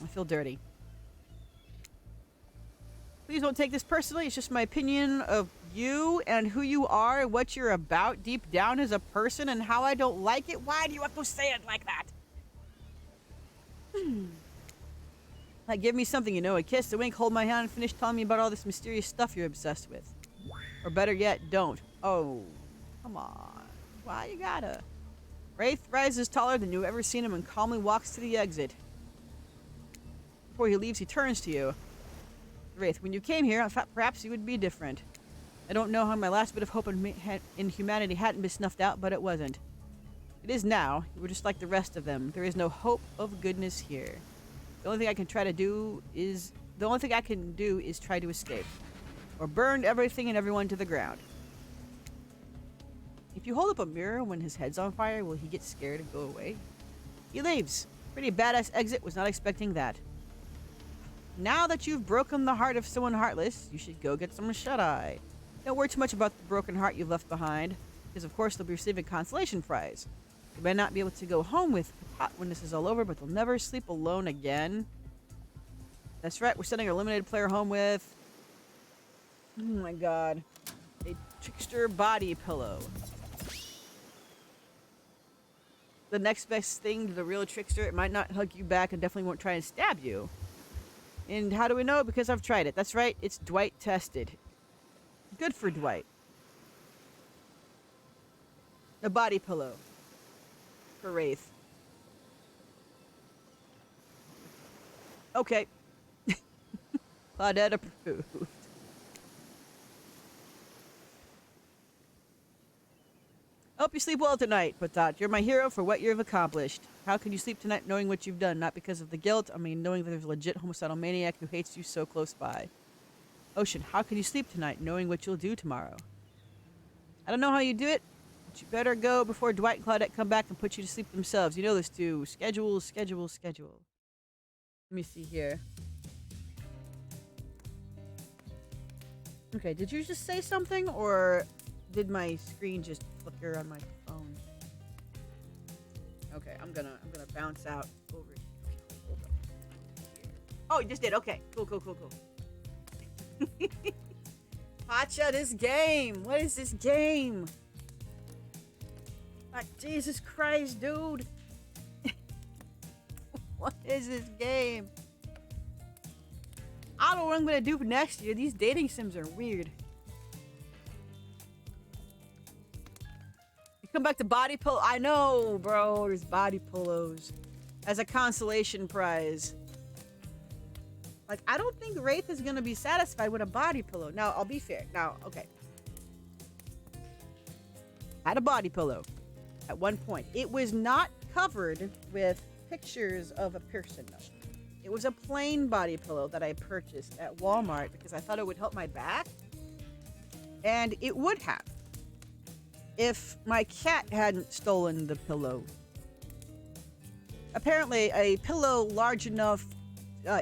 I feel dirty. Please don't take this personally. It's just my opinion of you and who you are and what you're about deep down as a person and how I don't like it. Why do you have to say it like that? Like, give me something, you know, a kiss, a wink, hold my hand, and finish telling me about all this mysterious stuff you're obsessed with. Or better yet, don't. Oh, come on. Why you gotta? Wraith rises taller than you've ever seen him and calmly walks to the exit. Before he leaves, he turns to you. Wraith, when you came here, I thought perhaps you would be different. I don't know how my last bit of hope in humanity hadn't been snuffed out, but it wasn't. It is now. You were just like the rest of them. There is no hope of goodness here. The only thing I can do is try to escape. Or burn everything and everyone to the ground. If you hold up a mirror when his head's on fire, will he get scared and go away? He leaves. Pretty badass exit. Was not expecting that. Now that you've broken the heart of someone heartless, you should go get some shut-eye. Don't worry too much about the broken heart you've left behind, because of course they'll be receiving a consolation prize. You may not be able to go home with Kapat when this is all over, but they'll never sleep alone again. That's right, we're sending our eliminated player home with... oh my god. A trickster body pillow. The next best thing to the real trickster, it might not hug you back and definitely won't try and stab you. And how do we know? Because I've tried it. That's right, it's Dwight tested. Good for Dwight. A body pillow. For Wraith. Okay. Claudette approved. Hope you sleep well tonight, Patat. You're my hero for what you've accomplished. How can you sleep tonight knowing what you've done? Not because of the guilt, I mean knowing that there's a legit homicidal maniac who hates you so close by. Ocean, how can you sleep tonight knowing what you'll do tomorrow? I don't know how you do it, but you better go before Dwight and Claudette come back and put you to sleep themselves. You know this too. Schedule, schedule, schedule. Let me see here. Okay, did you just say something, or did my screen just flicker on my phone? Okay, I'm gonna bounce out over here. Okay, hold up. Here. Oh, you just did. Okay, cool. Pacha, this game. What is this game? Like, Jesus Christ, dude. What is this game? I don't know what I'm gonna do for next year. These dating sims are weird. You come back to body pillow. I know, bro. There's body pillows as a consolation prize. Like, I don't think Wraith is gonna be satisfied with a body pillow. Now, I'll be fair. Now, okay. I had a body pillow at one point. It was not covered with pictures of a person, though. It was a plain body pillow that I purchased at Walmart because I thought it would help my back. And it would have if my cat hadn't stolen the pillow. Apparently, a pillow large enough,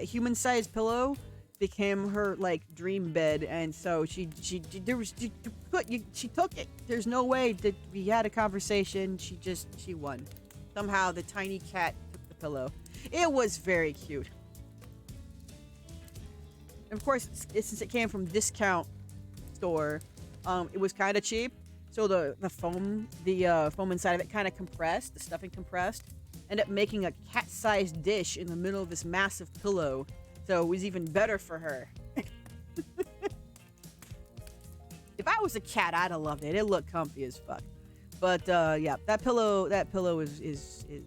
human-sized pillow became her like dream bed, and so she took it. There's no way that we had a conversation. She won. Somehow the tiny cat took the pillow. It was very cute. And of course, since it came from discount store, it was kind of cheap. So the foam inside of it kind of compressed, the stuffing compressed, ended up making a cat-sized dish in the middle of this massive pillow. So it was even better for her. If I was a cat, I'd have loved it. It looked comfy as fuck. But yeah, that pillow is yeah.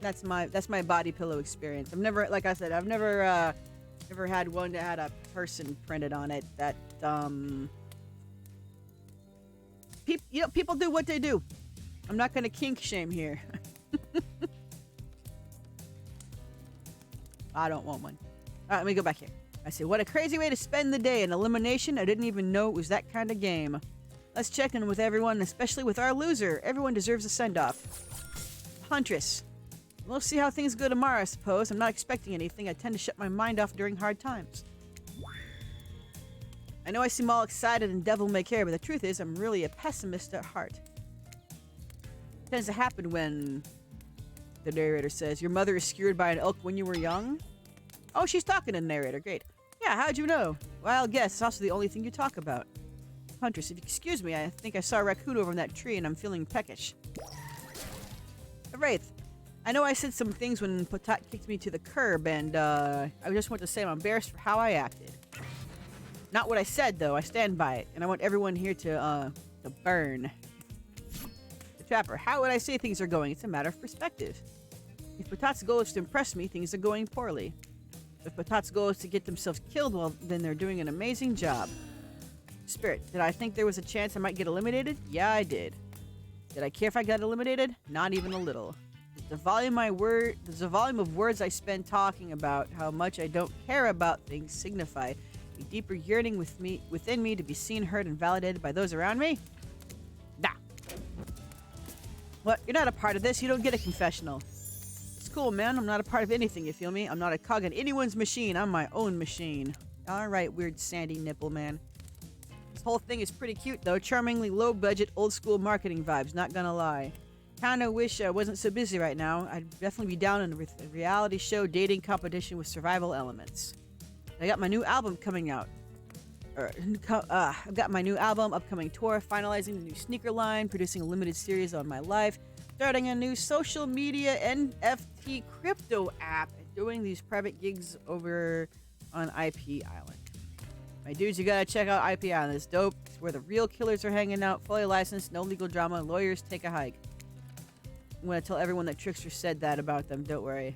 That's my body pillow experience. I've never, like I said, I've never had one that had a person printed on it. That people do what they do. I'm not gonna kink shame here. I don't want one. All right, let me go back here. I say, what a crazy way to spend the day. An elimination? I didn't even know it was that kind of game. Let's check in with everyone, especially with our loser. Everyone deserves a send-off. Huntress. We'll see how things go tomorrow, I suppose. I'm not expecting anything. I tend to shut my mind off during hard times. I know I seem all excited and devil-may-care, but the truth is I'm really a pessimist at heart. It tends to happen when... The narrator says, your mother is skewered by an elk when you were young? Oh, she's talking to the narrator. Great. Yeah, how'd you know? Wild guess. It's also the only thing you talk about. Huntress, if you excuse me, I think I saw a raccoon over in that tree and I'm feeling peckish. The Wraith. I know I said some things when Potat kicked me to the curb, and I just want to say I'm embarrassed for how I acted. Not what I said, though. I stand by it, and I want everyone here to burn. The Trapper. How would I say things are going? It's a matter of perspective. If Potat's goal is to impress me, things are going poorly. If Potat's goal is to get themselves killed, well, then they're doing an amazing job. Spirit. Did I think there was a chance I might get eliminated? Yeah, I did. Did I care if I got eliminated? Not even a little. The volume of words I spend talking about how much I don't care about things signify a deeper yearning within me to be seen, heard, and validated by those around me? Nah. What? You're not a part of this. You don't get a confessional. It's cool, man. I'm not a part of anything, you feel me? I'm not a cog in anyone's machine. I'm my own machine. Alright, weird sandy nipple, man. This whole thing is pretty cute, though. Charmingly low-budget, old-school marketing vibes, not gonna lie. Kinda wish I wasn't so busy right now. I'd definitely be down in a reality show dating competition with survival elements. I got my new album coming out. I've got my new album, upcoming tour, finalizing the new sneaker line, producing a limited series on my life, starting a new social media NFT crypto app, and doing these private gigs over on IP Island. My dudes, you gotta check out IP Island. It's dope. It's where the real killers are hanging out, fully licensed, no legal drama, lawyers take a hike. I'm gonna tell everyone that Trickster said that about them, don't worry.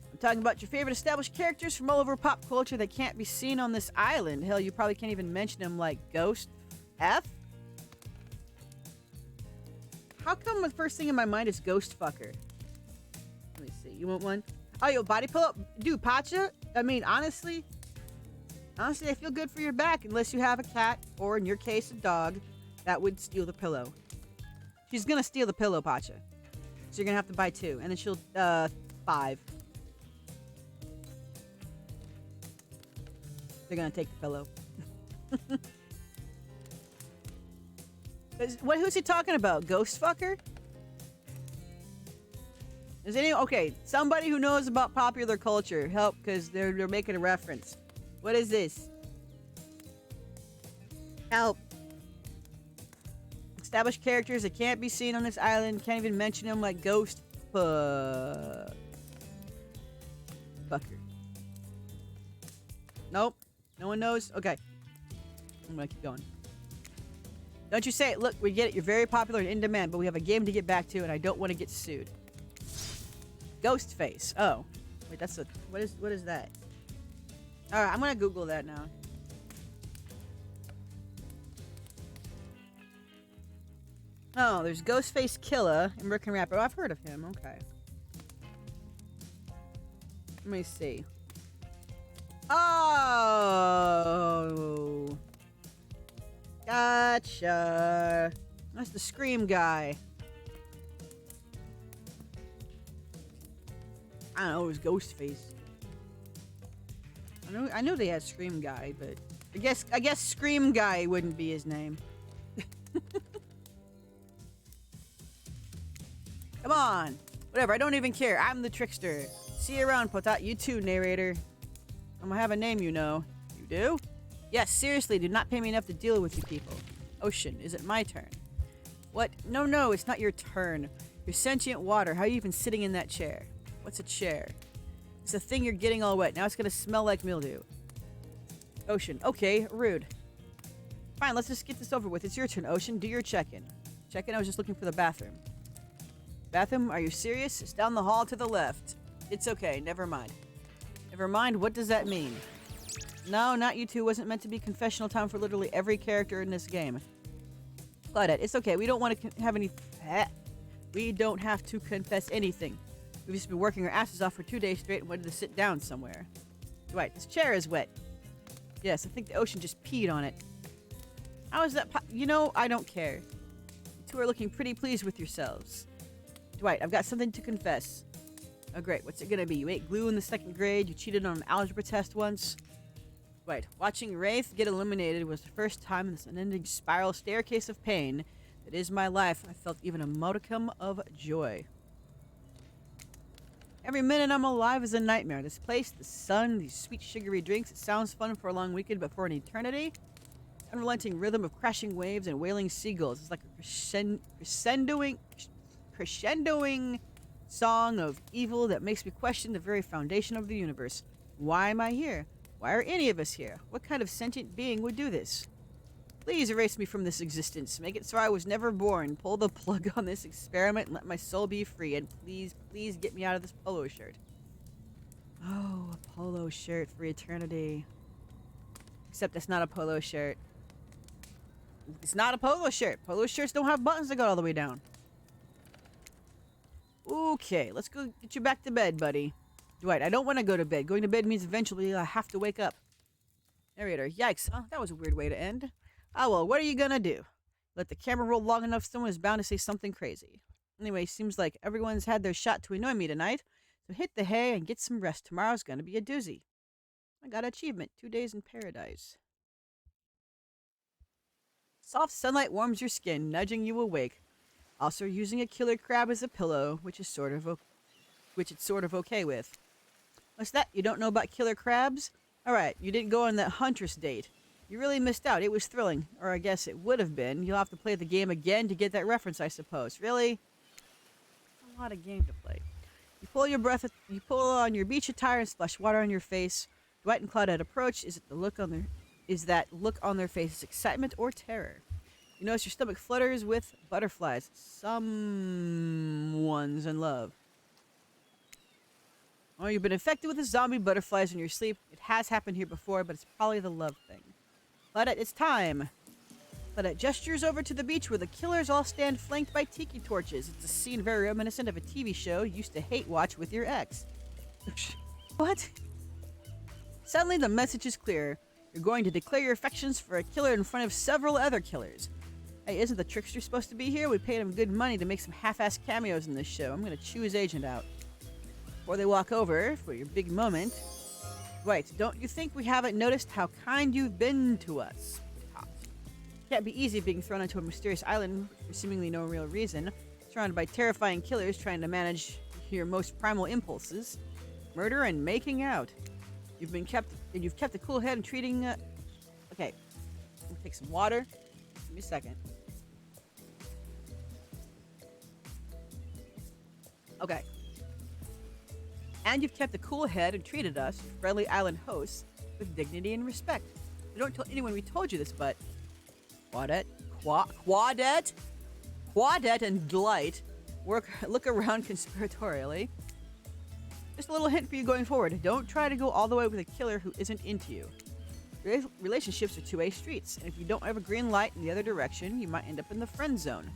I'm talking about your favorite established characters from all over pop culture that can't be seen on this island. Hell, you probably can't even mention them, like Ghost F? How come the first thing in my mind is Ghost Fucker? Let me see, you want one? Oh, yo, body pillow? Dude, Pacha? I mean, honestly, I feel good for your back, unless you have a cat, or in your case, a dog, that would steal the pillow. She's gonna steal the pillow, Pacha. So you're gonna have to buy 2, and then she'll, 5. They're gonna take the pillow. Who's he talking about? Ghost fucker? Is any okay? Somebody who knows about popular culture, help, because they're making a reference. What is this? Help. Established characters that can't be seen on this island. Can't even mention them, like Ghost Fucker. Nope. No one knows? Okay. I'm gonna keep going. Don't you say it. Look, we get it. You're very popular and in demand, but we have a game to get back to, and I don't want to get sued. Ghostface. Oh. Wait, that's a... What is that? Alright, I'm gonna Google that now. Oh, there's Ghostface Killer, American rapper. Oh, I've heard of him. Okay. Let me see. Oh. Gotcha. That's the Scream guy. I don't know, it was Ghostface. I knew they had Scream Guy, but I guess Scream Guy wouldn't be his name. Come on. Whatever, I don't even care. I'm the trickster. See you around, Potat. You too, narrator. I'm gonna have a name, you know. You do? Yes, seriously, do not pay me enough to deal with you people. Ocean, is it my turn? What? No, it's not your turn. You're sentient water. How are you even sitting in that chair? What's a chair? It's a thing you're getting all wet. Now it's gonna smell like mildew. Ocean, okay, rude. Fine, let's just get this over with. It's your turn, Ocean. Do your check-in. Check-in? I was just looking for the bathroom. Bathroom? Are you serious? It's down the hall to the left. It's okay, never mind. Never mind? What does that mean? No, not you two. Wasn't meant to be confessional time for literally every character in this game. Claudette, it's okay. We don't want to have any... We don't have to confess anything. We've just been working our asses off for 2 days straight and wanted to sit down somewhere. Dwight, this chair is wet. Yes, I think the Ocean just peed on it. How is that you know, I don't care. You two are looking pretty pleased with yourselves. Dwight, I've got something to confess. Oh great, what's it gonna be? You ate glue in the 2nd grade, you cheated on an algebra test once. Dwight, watching Wraith get eliminated was the first time in this unending spiral staircase of pain that is my life I felt even a modicum of joy. Every minute I'm alive is a nightmare. This place, the sun, these sweet sugary drinks, it sounds fun for a long weekend, but for an eternity? Unrelenting rhythm of crashing waves and wailing seagulls. It's like a crescendoing song of evil that makes me question the very foundation of the universe. Why am I here? Why are any of us here? What kind of sentient being would do this? Please erase me from this existence. Make it so I was never born. Pull the plug on this experiment and let my soul be free. And please get me out of this polo shirt. Oh, a polo shirt for eternity. Except it's not a polo shirt. It's not a polo shirt. Polo shirts don't have buttons that go all the way down. Okay, let's go get you back to bed, buddy. Dwight, I don't want to go to bed. Going to bed means eventually I have to wake up. Narrator, yikes, huh? That was a weird way to end. Oh well, what are you gonna do? Let the camera roll long enough, someone is bound to say something crazy. Anyway, seems like everyone's had their shot to annoy me tonight, so hit the hay and get some rest. Tomorrow's gonna be a doozy. I got an achievement, 2 days in paradise. Soft sunlight warms your skin, nudging you awake. Also using a killer crab as a pillow, which it's sort of okay with. What's that? You don't know about killer crabs? Alright, you didn't go on that huntress date. You really missed out. It was thrilling. Or I guess it would have been. You'll have to play the game again to get that reference, I suppose. Really? A lot of game to play. You pull your breath, you pull on your beach attire and splash water on your face. Dwight and Claudette approach. Is that look on their faces excitement or terror? You notice your stomach flutters with butterflies. Someone's in love. Oh, you've been infected with the zombie butterflies in your sleep. It has happened here before, but it's probably the love thing. Claudette, it's time. Claudette gestures over to the beach where the killers all stand flanked by tiki torches. It's a scene very reminiscent of a TV show you used to hate watch with your ex. What? Suddenly the message is clear. You're going to declare your affections for a killer in front of several other killers. Hey, isn't the trickster supposed to be here? We paid him good money to make some half-assed cameos in this show. I'm going to chew his agent out. Before they walk over for your big moment. Right, don't you think we haven't noticed how kind you've been to us? Can't be easy being thrown onto a mysterious island for seemingly no real reason, surrounded by terrifying killers trying to manage your most primal impulses. Murder and making out. You've kept a cool head and treating, okay. I'm gonna take some water. Give me a second. Okay. And you've kept a cool head and treated us, friendly island hosts, with dignity and respect. We don't tell anyone we told you this, but Claudette and Delight look around conspiratorially. Just a little hint for you going forward. Don't try to go all the way with a killer who isn't into you. Relationships are two-way streets, and if you don't have a green light in the other direction, you might end up in the friend zone.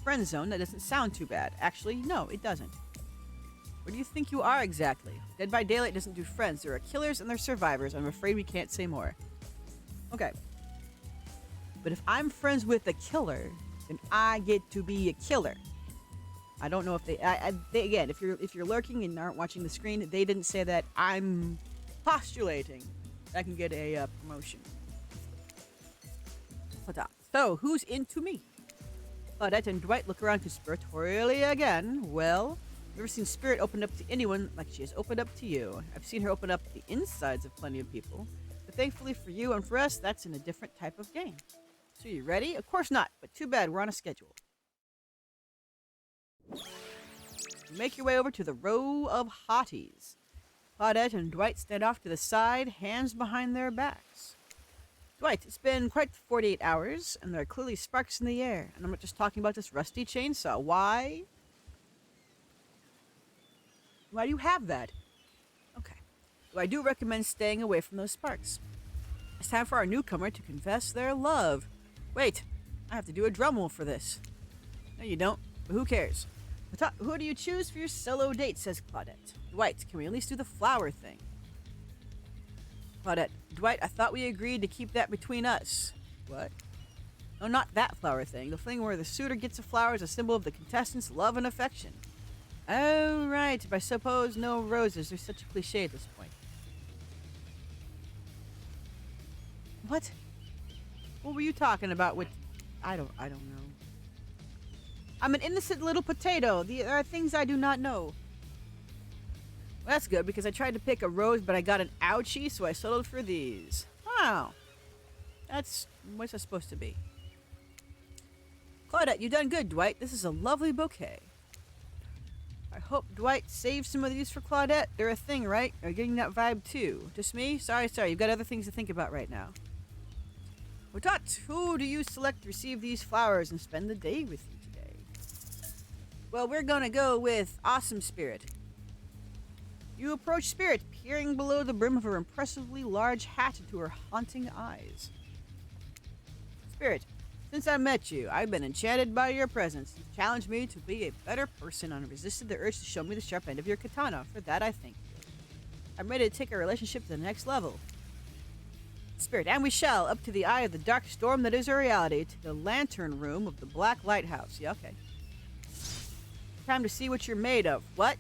Friend zone, that doesn't sound too bad. Actually, no, it doesn't. Where do you think you are exactly? Dead by Daylight doesn't do friends. There are killers and there are survivors. I'm afraid we can't say more. Okay. But if I'm friends with a killer, then I get to be a killer. I don't know if they again, if you're lurking and aren't watching the screen, they didn't say that. I'm postulating. I can get a promotion. So, who's into me? Claudette and Dwight look around conspiratorially again. Well, I've never seen Spirit open up to anyone like she has opened up to you. I've seen her open up the insides of plenty of people. But thankfully for you and for us, that's in a different type of game. So you ready? Of course not, but too bad, we're on a schedule. Make your way over to the row of hotties. Claudette and Dwight stand off to the side, hands behind their backs. Dwight, it's been quite 48 hours, and there are clearly sparks in the air. And I'm not just talking about this rusty chainsaw. Why? Why do you have that? Okay. Well, I do recommend staying away from those sparks. It's time for our newcomer to confess their love. Wait, I have to do a drum roll for this. No, you don't, but who cares? Who do you choose for your solo date, says Claudette. Dwight, can we at least do the flower thing? Claudette, Dwight, I thought we agreed to keep that between us. What? No, not that flower thing. The thing where the suitor gets a flower as a symbol of the contestant's love and affection. Oh, right. But I suppose no roses. They're such a cliche at this point. What? What were you talking about with... I don't know. I'm an innocent little potato. There are things I do not know. Well, that's good, because I tried to pick a rose, but I got an ouchie, so I settled for these. Wow. What's that supposed to be? Claudette, you done good, Dwight. This is a lovely bouquet. I hope Dwight saves some of these for Claudette. They're a thing, right? Are you getting that vibe, too? Just me? Sorry. You've got other things to think about right now. Watot, who do you select to receive these flowers and spend the day with you today? Well, we're gonna go with Awesome Spirit. You approach Spirit, peering below the brim of her impressively large hat into her haunting eyes. Spirit, since I met you, I've been enchanted by your presence. You've challenged me to be a better person and resisted the urge to show me the sharp end of your katana. For that, I thank you. I'm ready to take our relationship to the next level. Spirit, and we shall, up to the eye of the dark storm that is our reality, to the lantern room of the Black Lighthouse. Yeah, okay. Time to see what you're made of. What?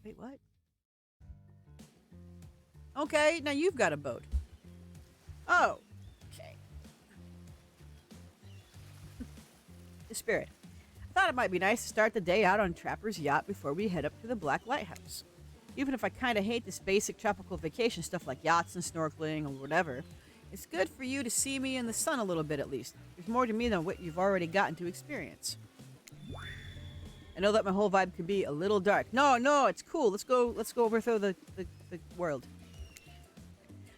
Wait, what? Okay, now you've got a boat. Oh, okay. The Spirit. I thought it might be nice to start the day out on Trapper's yacht before we head up to the Black Lighthouse. Even if I kind of hate this basic tropical vacation stuff like yachts and snorkeling or whatever, it's good for you to see me in the sun a little bit at least. There's more to me than what you've already gotten to experience. I know that my whole vibe can be a little dark. No, it's cool. Let's go overthrow the world.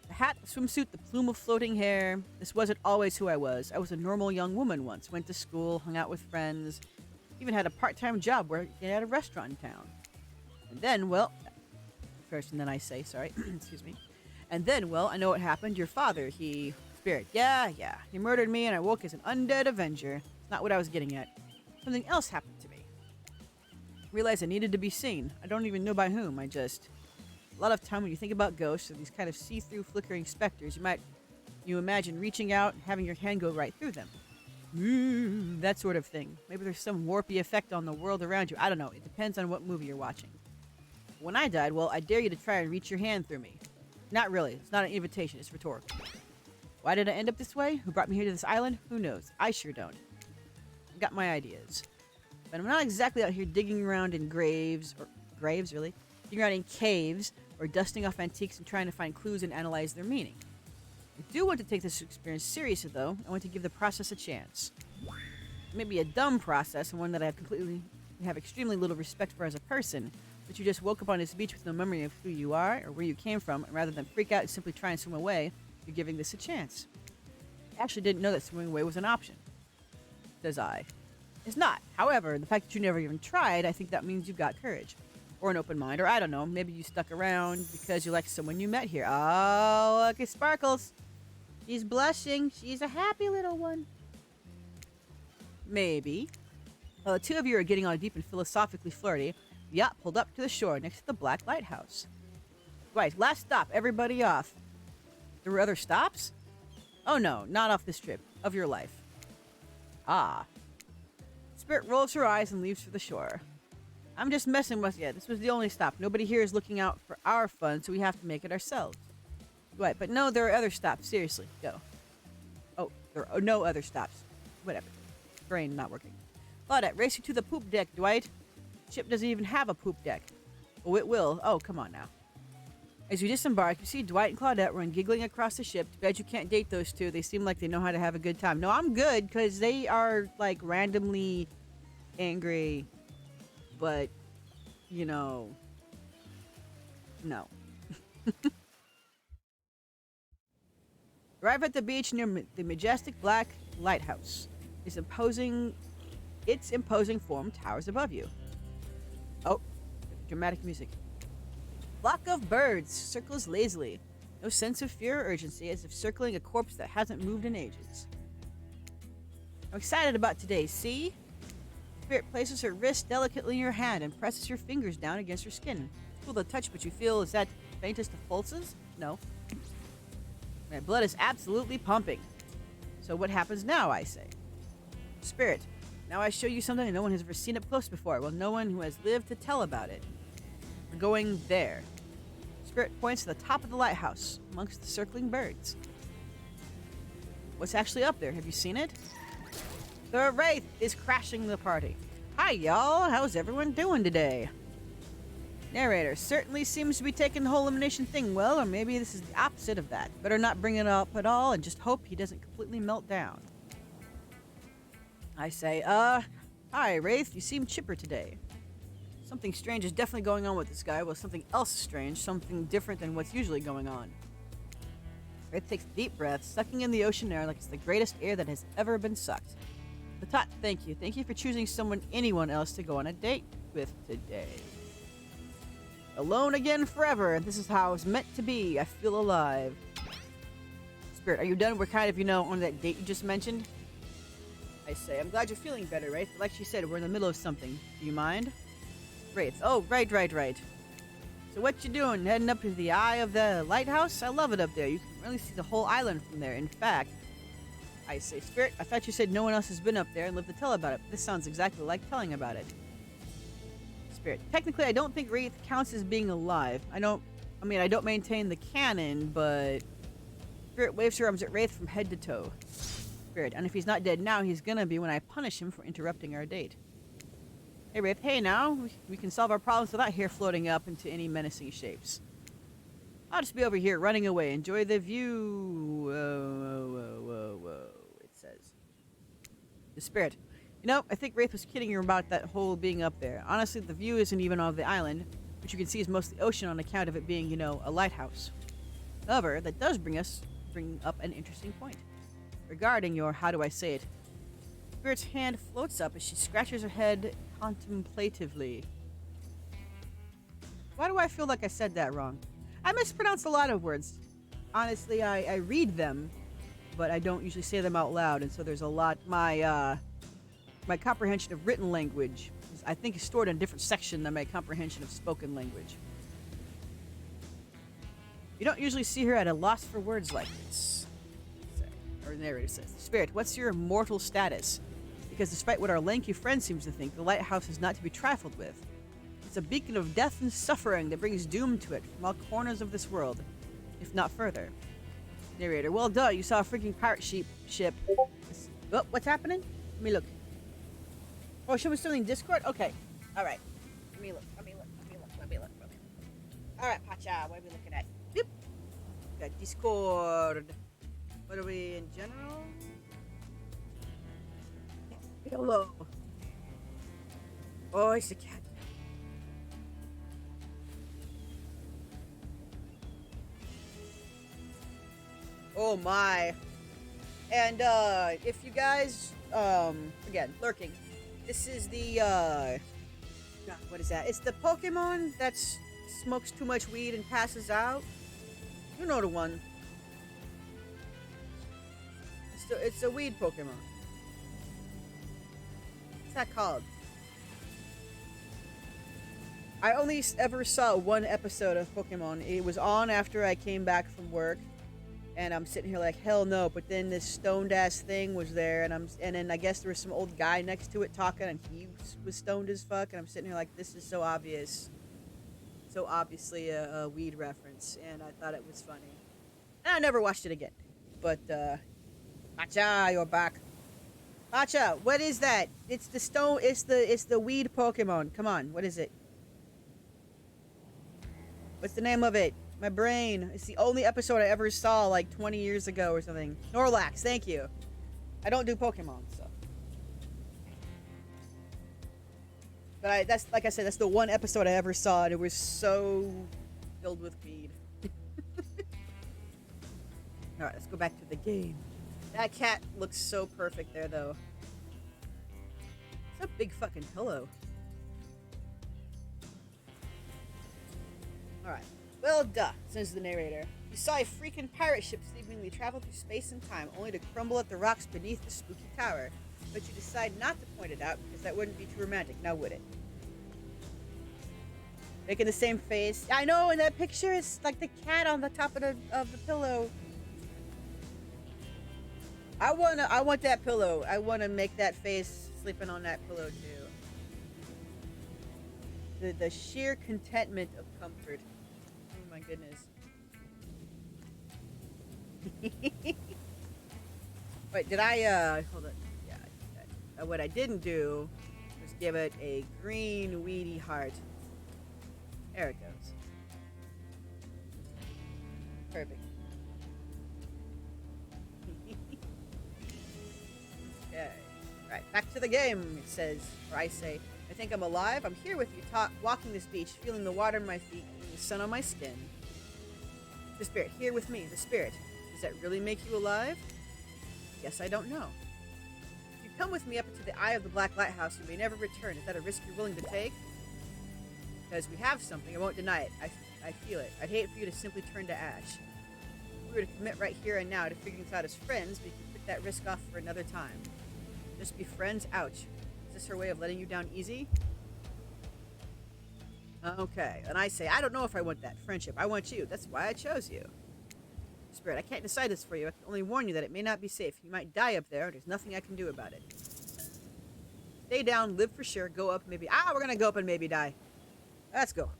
The hat, the swimsuit, the plume of floating hair. This wasn't always who I was. I was a normal young woman once. Went to school, hung out with friends, even had a part-time job working at a restaurant in town. And then, well, first and then I say, sorry, excuse me. And then, well, I know what happened. Your father, Spirit. Yeah. He murdered me and I woke as an undead avenger. It's not what I was getting at. Something else happened to me. Realized I needed to be seen. I don't even know by whom. A lot of time when you think about ghosts or these kind of see-through flickering specters, you imagine reaching out and having your hand go right through them. That sort of thing. Maybe there's some warpy effect on the world around you. I don't know. It depends on what movie you're watching. When I died, well, I dare you to try and reach your hand through me. Not really. It's not an invitation. It's rhetorical. Why did I end up this way? Who brought me here to this island? Who knows? I sure don't. I've got my ideas. But I'm not exactly out here digging around in graves, really? Digging around in caves, or dusting off antiques and trying to find clues and analyze their meaning. I do want to take this experience seriously, though. I want to give the process a chance. It may be a dumb process, and one that I have extremely little respect for as a person, but you just woke up on this beach with no memory of who you are or where you came from, and rather than freak out and simply try and swim away, you're giving this a chance. I actually didn't know that swimming away was an option. Says I. It's not. However, the fact that you never even tried, I think that means you've got courage. Or an open mind, or I don't know, maybe you stuck around because you like someone you met here. Oh, look at Sparkles. She's blushing. She's a happy little one. Maybe. While the two of you are getting on deep and philosophically flirty, the yacht pulled up to the shore next to the Black Lighthouse. Right, last stop, everybody off. There were other stops? Oh no, not off this trip. Of your life. Ah. Spirit rolls her eyes and leaves for the shore. I'm just messing with you. This was the only stop. Nobody here is looking out for our fun, so we have to make it ourselves. Right, but no, there are other stops. Seriously, go. Oh, there are no other stops. Whatever. Brain not working. Claudette, race you to the poop deck, Dwight. Ship doesn't even have a poop deck. Oh, it will. Oh, come on now. As you disembark, you see Dwight and Claudette run giggling across the ship. Too bad you can't date those two. They seem like they know how to have a good time. No, I'm good, because they are, like, randomly angry, but, you know, no. Arrive at the beach near the majestic black lighthouse. Its imposing form towers above you. Oh, dramatic music. Flock of birds circles lazily. No sense of fear or urgency, as if circling a corpse that hasn't moved in ages. I'm excited about today, see? Spirit places her wrist delicately in your hand and presses your fingers down against your skin. Cool the touch, but you feel is that faintest of pulses? No. My blood is absolutely pumping. So what happens now, I say? Spirit, now I show you something no one has ever seen up close before. Well, no one who has lived to tell about it. We're going there. Spirit points to the top of the lighthouse, amongst the circling birds. What's actually up there? Have you seen it? The Wraith is crashing the party. Hi, y'all. How's everyone doing today? Narrator certainly seems to be taking the whole elimination thing well, or maybe this is the opposite of that. Better not bring it up at all and just hope he doesn't completely melt down. I say, hi, Wraith. You seem chipper today. Something strange is definitely going on with this guy. Well, something else is strange. Something different than what's usually going on. Wraith takes deep breaths, sucking in the ocean air like it's the greatest air that has ever been sucked. Patat, thank you. Thank you for choosing anyone else to go on a date with today. Alone again forever. This is how it's meant to be. I feel alive. Spirit, are you done? We're kind of, on that date you just mentioned. I say, I'm glad you're feeling better, Wraith. Like she said, we're in the middle of something. Do you mind? Wraith, oh, right. So what you doing? Heading up to the eye of the lighthouse? I love it up there. You can really see the whole island from there. In fact, I say, Spirit, I thought you said no one else has been up there and lived to tell about it. This sounds exactly like telling about it. Spirit, technically, I don't think Wraith counts as being alive. I don't maintain the canon, but Spirit waves her arms at Wraith from head to toe. Spirit, and if he's not dead now, he's gonna be when I punish him for interrupting our date. Hey, Wraith, hey now. We can solve our problems without hair floating up into any menacing shapes. I'll just be over here running away. Enjoy the view. Whoa, it says. The Spirit. I think Wraith was kidding you about that whole being up there. Honestly, the view isn't even of the island, which you can see is mostly ocean on account of it being, a lighthouse. However, that does bring up an interesting point. Regarding your, how do I say it? Spirit's hand floats up as she scratches her head contemplatively. Why do I feel like I said that wrong? I mispronounce a lot of words. Honestly, I read them, but I don't usually say them out loud, and so there's a lot. My comprehension of written language, I think, is stored in a different section than my comprehension of spoken language. You don't usually see her at a loss for words like this. Or the narrator says, Spirit, what's your mortal status? Because despite what our lanky friend seems to think, the lighthouse is not to be trifled with. It's a beacon of death and suffering that brings doom to it from all corners of this world, if not further. Narrator, well done, you saw a freaking pirate ship. Oh, what's happening? Let me look. Oh, should we still in Discord? Okay. Alright. Let me look. Alright, Pacha, what are we looking at? Yep. Got Discord. What are we in general? Hello. Oh, it's a cat. Oh my. And if you guys again, lurking. This is the God, what is that? It's the Pokemon that smokes too much weed and passes out. You know the one. It's a weed Pokemon. What's that called? I only ever saw one episode of Pokemon. It was on after I came back from work. And I'm sitting here like, hell no. But then this stoned ass thing was there, and then I guess there was some old guy next to it talking, and he was stoned as fuck. And I'm sitting here like, this is so obvious, so obviously a weed reference, and I thought it was funny. And I never watched it again. But Matcha, you're back. Matcha, what is that? It's the stone. It's the weed Pokemon. Come on, what is it? What's the name of it? My brain. It's the only episode I ever saw like 20 years ago or something. Snorlax, thank you. I don't do Pokemon, so. But that's, like I said, that's the one episode I ever saw, and it was so filled with weed. Alright, let's go back to the game. That cat looks so perfect there, though. It's a big fucking pillow. Alright. Well, duh, says the narrator. You saw a freaking pirate ship seemingly travel through space and time, only to crumble at the rocks beneath the spooky tower. But you decide not to point it out, because that wouldn't be too romantic, now would it? Making the same face. I know, in that picture, it's like the cat on the top of the pillow. I want that pillow. I wanna make that face sleeping on that pillow, too. The sheer contentment of comfort. Oh my goodness. Wait, did I, hold on. Yeah, what I didn't do was give it a green, weedy heart. There it goes. Perfect. Okay. Right, back to the game, it says, or I say. I think I'm alive. I'm here with you, walking this beach, feeling the water on my feet and the sun on my skin. The spirit, here with me, the spirit. Does that really make you alive? Guess I don't know. If you come with me up into the eye of the Black Lighthouse, you may never return. Is that a risk you're willing to take? Because we have something, I won't deny it. I feel it. I'd hate for you to simply turn to ash. If we were to commit right here and now to figuring this out as friends, we could put that risk off for another time. Just be friends? Ouch. Is this her way of letting you down easy? Okay, and I say, I don't know if I want that friendship. I want you. That's why I chose you. Spirit, I can't decide this for you. I can only warn you that it may not be safe. You might die up there. There's nothing I can do about it. Stay down, live for sure, go up, maybe. We're gonna go up and maybe die. Let's go.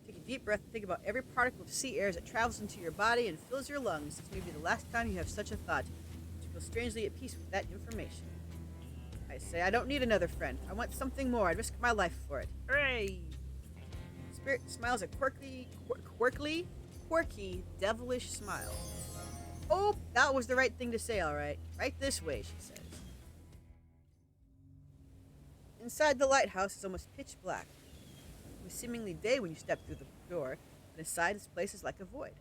Take a deep breath and think about every particle of sea air as it travels into your body and fills your lungs. This may be the last time you have such a thought. You feel strangely at peace with that information. I say, I don't need another friend. I want something more. I'd risk my life for it. Hooray! Spirit smiles a quirky, devilish smile. Oh, that was the right thing to say, alright. Right this way, she says. Inside the lighthouse is almost pitch black. It was seemingly day when you stepped through the door, but inside this place is like a void.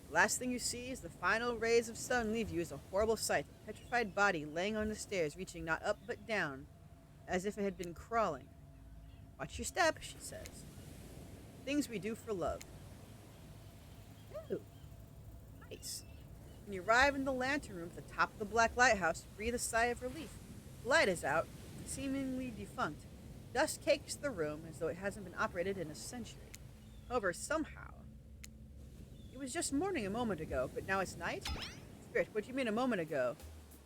The last thing you see as the final rays of sun leave you is a horrible sight. A petrified body laying on the stairs, reaching not up but down, as if it had been crawling. Watch your step, she says. Things we do for love. Ooh, nice. When you arrive in the lantern room at the top of the Black Lighthouse, you breathe a sigh of relief. The light is out, seemingly defunct. Dust cakes the room as though it hasn't been operated in a century. However, somehow, it was just morning a moment ago, but now it's night? Spirit, what do you mean a moment ago?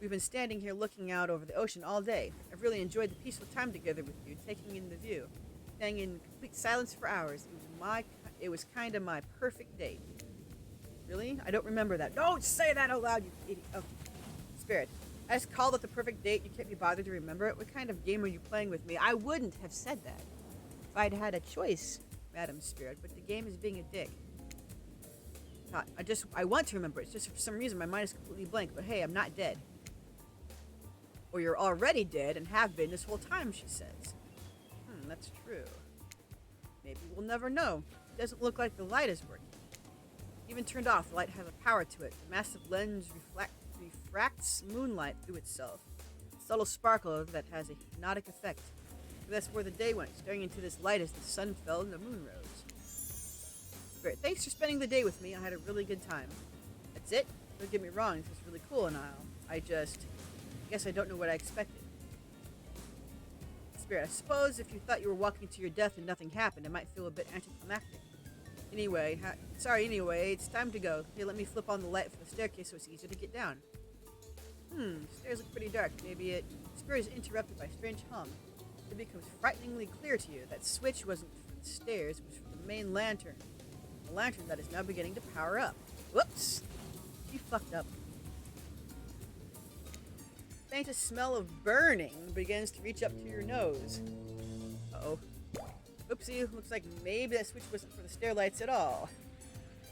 We've been standing here looking out over the ocean all day. I've really enjoyed the peaceful time together with you, taking in the view. Staying in complete silence for hours. It was kind of my perfect date. Really? I don't remember that. Don't say that out loud, you idiot. Oh. Spirit, I just called it the perfect date. You can't be bothered to remember it. What kind of game are you playing with me? I wouldn't have said that if I'd had a choice, Madam Spirit, but the game is being a dick. I want to remember it. It's just for some reason my mind is completely blank. But hey, I'm not dead. Or you're already dead and have been this whole time, she says. That's true. Maybe we'll never know. It doesn't look like the light is working. Even turned off, the light has a power to it. The massive lens refracts moonlight through itself. A subtle sparkle that has a hypnotic effect. That's where the day went, staring into this light as the sun fell and the moon rose. Spirit, thanks for spending the day with me. I had a really good time. That's it? Don't get me wrong, this is really cool and all. I guess I don't know what I expected. Spirit, I suppose if you thought you were walking to your death and nothing happened, it might feel a bit anticlimactic. Anyway, it's time to go. Here, let me flip on the light for the staircase so it's easier to get down. Stairs look pretty dark. Maybe Spirit is interrupted by a strange hum. It becomes frighteningly clear to you that switch wasn't for the stairs, it was for the main lantern. A lantern that is now beginning to power up. Whoops! You fucked up. Faintest smell of burning begins to reach up to your nose. Uh-oh. Oopsie, looks like maybe that switch wasn't for the stair lights at all.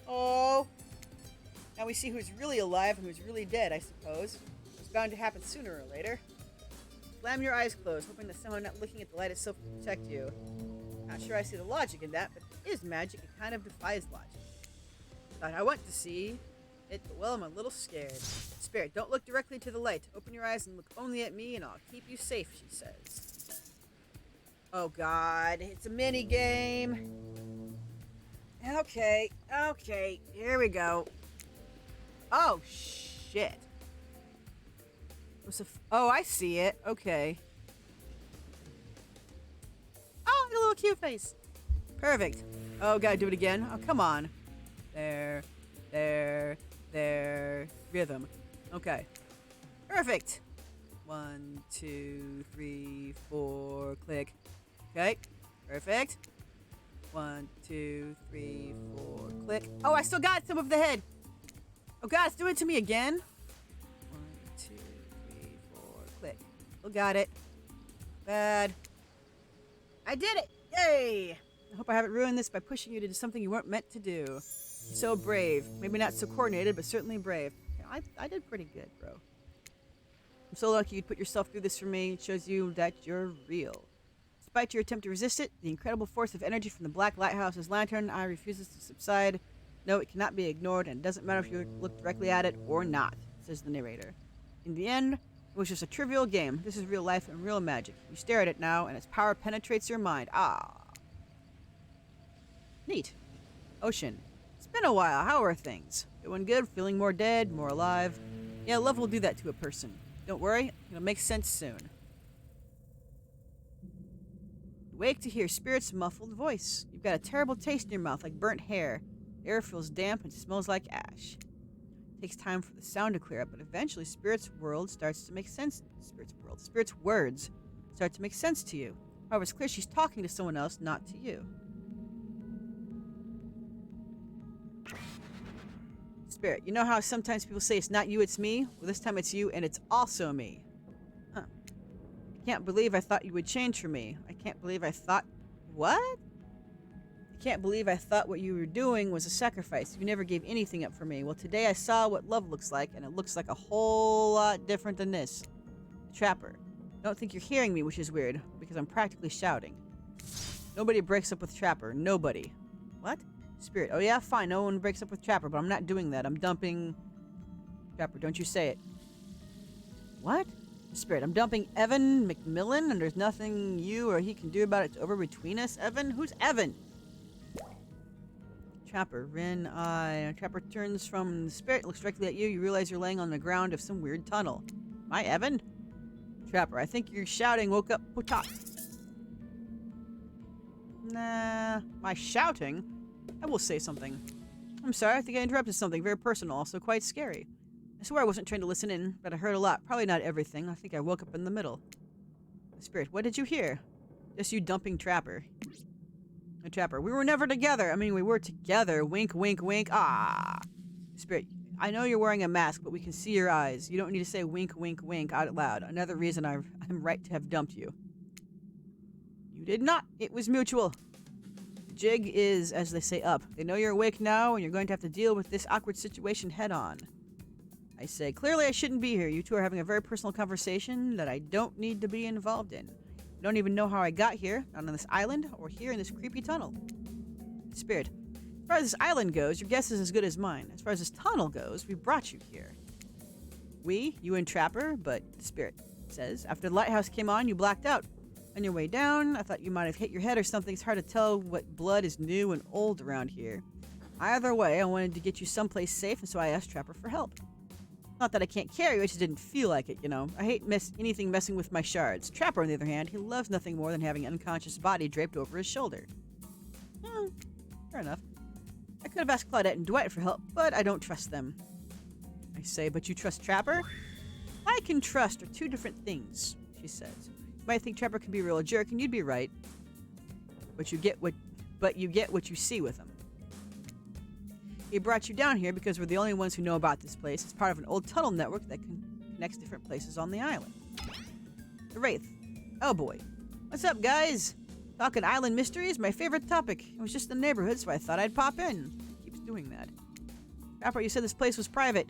Oh! Now we see who's really alive and who's really dead, I suppose. It's bound to happen sooner or later. Slam your eyes closed, hoping that someone not looking at the light itself will protect you. Not sure I see the logic in that, but it is magic. It kind of defies logic. Thought I want to see it, but well, I'm a little scared. Spirit, don't look directly to the light. Open your eyes and look only at me, and I'll keep you safe, she says. Oh god, it's a mini game. Okay, here we go. Oh shit. Oh, I see it. Okay. Oh, a little cute face. Perfect. Oh, gotta do it again. Oh, come on. There. Rhythm. Okay. Perfect. 1, 2, 3, 4. Click. Okay. Perfect. 1, 2, 3, 4. Click. Oh, I still got some of the head. Oh, God, it's doing it to me again. 1, 2, 3, 4. Click. Oh, got it. Bad. I did it. Yay. I hope I haven't ruined this by pushing you to do something you weren't meant to do. You're so brave. Maybe not so coordinated, but certainly brave. I did pretty good, bro. I'm so lucky you'd put yourself through this for me. It shows you that you're real. Despite your attempt to resist it, the incredible force of energy from the Black Lighthouse's lantern eye refuses to subside. No, it cannot be ignored, and it doesn't matter if you look directly at it or not, says the narrator. In the end, it was just a trivial game. This is real life and real magic. You stare at it now, and its power penetrates your mind. Ah. Neat. Ocean. It's been a while. How are things? Doing good? Feeling more dead? More alive? Yeah, love will do that to a person. Don't worry. It'll make sense soon. You wake to hear Spirit's muffled voice. You've got a terrible taste in your mouth, like burnt hair. The air feels damp and smells like ash. It takes time for the sound to clear up, but eventually Spirit's world starts to make sense. Spirit's words start to make sense to you. However, it's clear she's talking to someone else, not to you. Spirit, you know how sometimes people say it's not you, it's me? Well, this time it's you, and it's also me. Huh. I can't believe I thought you would change for me. I can't believe I thought... What? I can't believe I thought what you were doing was a sacrifice. You never gave anything up for me. Well, today I saw what love looks like, and it looks like a whole lot different than this. Trapper. Don't think you're hearing me, which is weird, because I'm practically shouting. Nobody breaks up with Trapper. Nobody. What? Spirit. Oh yeah, fine. No one breaks up with Trapper, but I'm not doing that. I'm dumping... Trapper, don't you say it. What? Spirit, I'm dumping Evan McMillan, and there's nothing you or he can do about it. It's over between us. Evan? Who's Evan? Trapper. Rin, Trapper turns from the Spirit, looks directly at you. You realize you're laying on the ground of some weird tunnel. Am I Evan? Trapper, I think your shouting woke up Potat. Nah. My shouting? I will say something. I'm sorry, I think I interrupted something very personal, also quite scary. I swear I wasn't trying to listen in, but I heard a lot. Probably not everything. I think I woke up in the middle. Spirit, what did you hear? Just you dumping Trapper. Trapper, we were never together. I mean, we were together. Wink, wink, wink. Ah. Spirit, I know you're wearing a mask, but we can see your eyes. You don't need to say wink, wink, wink out loud. Another reason I'm right to have dumped you. You did not. It was mutual. Jig is, as they say, up. They know you're awake now, and you're going to have to deal with this awkward situation head on. I say, clearly I shouldn't be here. You two are having a very personal conversation that I don't need to be involved in. I don't even know how I got here, not on this island, or here in this creepy tunnel. Spirit, as far as this island goes, your guess is as good as mine. As far as this tunnel goes, we brought you here. We, you and Trapper, but Spirit says, after the lighthouse came on, you blacked out. On your way down, I thought you might have hit your head or something. It's hard to tell what blood is new and old around here. Either way, I wanted to get you someplace safe, and so I asked Trapper for help. Not that I can't carry you, I just didn't feel like it, you know. I hate anything messing with my shards. Trapper, on the other hand, he loves nothing more than having an unconscious body draped over his shoulder. Fair enough. I could have asked Claudette and Dwight for help, but I don't trust them. I say, but you trust Trapper? Like and trust are two different things, she says. You might think Trapper can be a real jerk, and you'd be right. But you get what you see with him. He brought you down here because we're the only ones who know about this place. It's part of an old tunnel network that connects different places on the island. The Wraith. Oh boy. What's up, guys? Talking island mysteries, my favorite topic. It was just in the neighborhood, so I thought I'd pop in. Keeps doing that. Trapper, you said this place was private,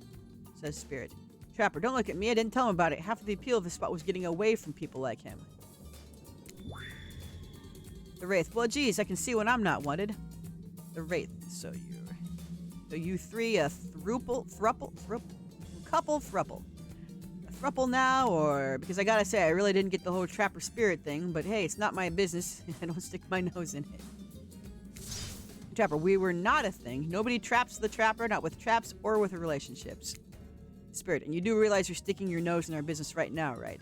says Spirit. Trapper, don't look at me. I didn't tell him about it. Half of the appeal of the spot was getting away from people like him. The Wraith. Well, geez, I can see when I'm not wanted. The Wraith. So you three, a couple thruple. A thruple now, or because I gotta say, I really didn't get the whole Trapper Spirit thing, but hey, it's not my business. I don't stick my nose in it. Trapper, we were not a thing. Nobody traps the Trapper, not with traps or with relationships. Spirit, and you do realize you're sticking your nose in our business right now, right?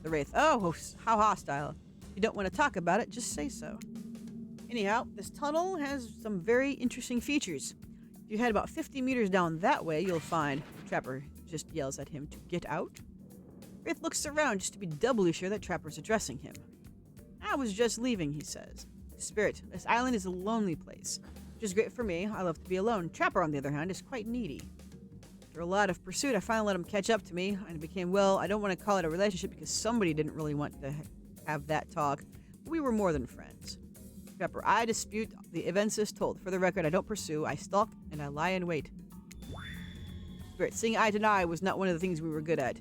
The Wraith. Oh, how hostile. If you don't want to talk about it, just say so. Anyhow, this tunnel has some very interesting features. If you head about 50 meters down that way, you'll find... Trapper just yells at him to get out. Wraith looks around just to be doubly sure that Trapper's addressing him. I was just leaving, he says. Spirit, this island is a lonely place, which is great for me. I love to be alone. Trapper, on the other hand, is quite needy. After a lot of pursuit, I finally let him catch up to me, and it became, well, I don't want to call it a relationship because somebody didn't really want to have that talk. We were more than friends. Trapper, I dispute the events as told. For the record, I don't pursue, I stalk, and I lie in wait. Spirit, seeing eye to eye was not one of the things we were good at.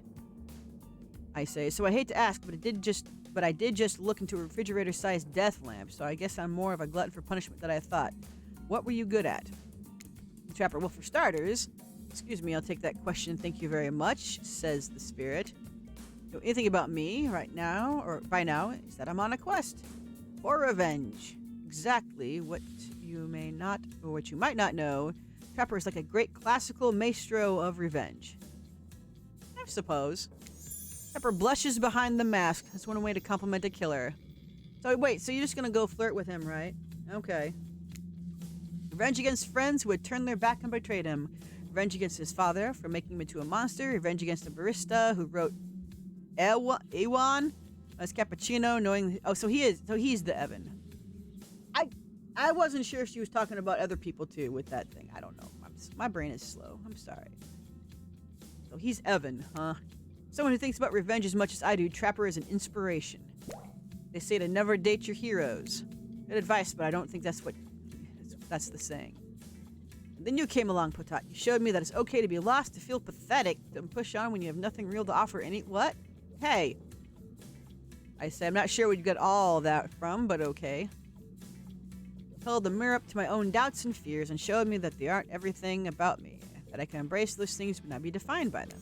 I say, so I hate to ask, but I did just look into a refrigerator-sized death lamp, so I guess I'm more of a glutton for punishment than I thought. What were you good at? Trapper, well, for starters... Excuse me, I'll take that question, thank you very much, says the Spirit. You know anything about me right now, or by now, is that I'm on a quest for revenge. Exactly what you may not, or what you might not know, Trapper is like a great classical maestro of revenge. I suppose. Trapper blushes behind the mask. That's one way to compliment a killer. So wait, so you're just gonna go flirt with him, right? Okay. Revenge against friends who had turned their back and betrayed him. Revenge against his father for making him into a monster. Revenge against the barista who wrote Ewan as cappuccino, knowing... Oh, so he's the Evan. I wasn't sure if she was talking about other people too with that thing. I don't know. My brain is slow. I'm sorry. So he's Evan, huh? Someone who thinks about revenge as much as I do. Trapper is an inspiration. They say to never date your heroes. Good advice, but I don't think that's the saying. And then you came along, Potat. You showed me that it's okay to be lost, to feel pathetic, to push on when you have nothing real to offer. What? Hey. I say, I'm not sure where you got all that from, but okay. Held the mirror up to my own doubts and fears and showed me that they aren't everything about me, that I can embrace those things but not be defined by them.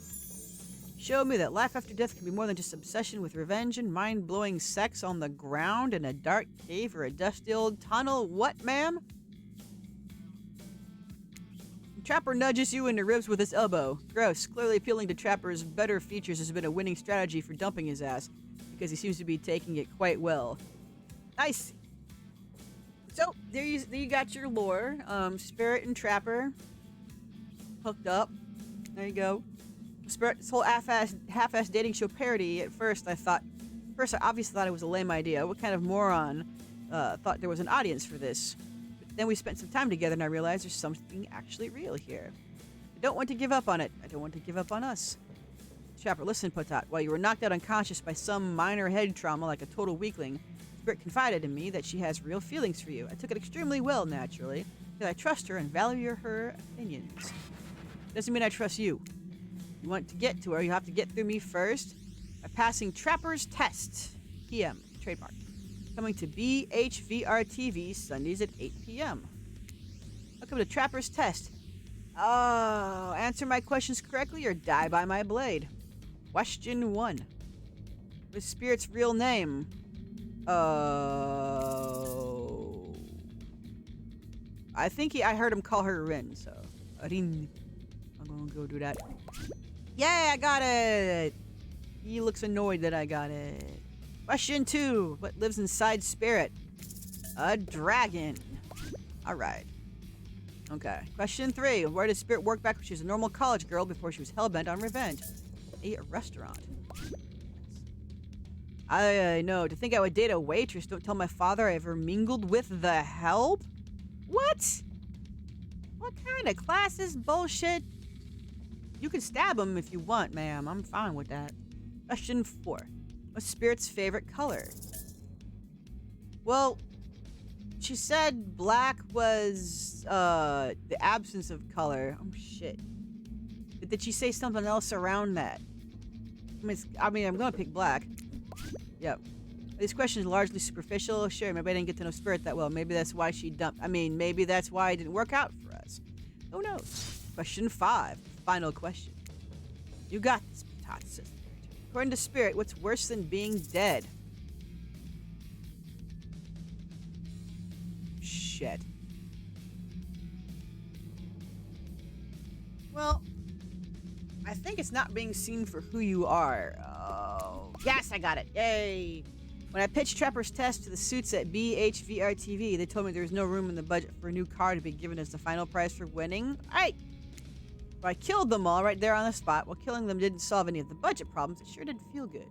Showed me that life after death can be more than just obsession with revenge and mind-blowing sex on the ground in a dark cave or a dusty old tunnel. What, ma'am? Trapper nudges you in the ribs with his elbow. Gross. Clearly appealing to Trapper's better features has been a winning strategy for dumping his ass, because he seems to be taking it quite well. Nice. So, there you got your lore. Spirit and Trapper hooked up. There you go. Spirit, this whole half-ass dating show parody, at first I obviously thought it was a lame idea. What kind of moron thought there was an audience for this? Then we spent some time together and I realized there's something actually real here. I don't want to give up on it. I don't want to give up on us. Trapper, listen, Potat. While you were knocked out unconscious by some minor head trauma like a total weakling, Spirit confided in me that she has real feelings for you. I took it extremely well, naturally, because I trust her and value her opinions. Doesn't mean I trust you. You want to get to her, you have to get through me first by passing Trapper's Test. PM, trademark. Coming to BHVR TV Sundays at 8 p.m. Welcome to Trapper's Test. Oh, answer my questions correctly or die by my blade. Question 1. What's Spirit's real name? I think I heard him call her Rin, so Rin. I'm gonna go do that. Yeah, I got it! He looks annoyed that I got it. Question 2. What lives inside Spirit? A dragon. Alright. Okay. Question 3. Where did Spirit work back when she was a normal college girl before she was hellbent on revenge? A restaurant. I know. To think I would date a waitress. Don't tell my father I ever mingled with the help? What? What kind of classist bullshit? You can stab him if you want, ma'am. I'm fine with that. Question 4. What's Spirit's favorite color? Well, she said black was the absence of color. Oh shit. Did she say something else around that? I'm gonna pick black. Yep. These questions are largely superficial. Sure, maybe I didn't get to know Spirit that well. Maybe that's why she dumped. Maybe that's why it didn't work out for us. Who knows? Question 5. Final question. You got this, Patat sister. According to Spirit, what's worse than being dead? Shit. Well, I think it's not being seen for who you are. Oh, yes, I got it. Yay. When I pitched Trapper's Test to the suits at BHVRTV, they told me there was no room in the budget for a new car to be given as the final prize for winning. All right. But I killed them all right there on the spot. While killing them didn't solve any of the budget problems, it sure did feel good.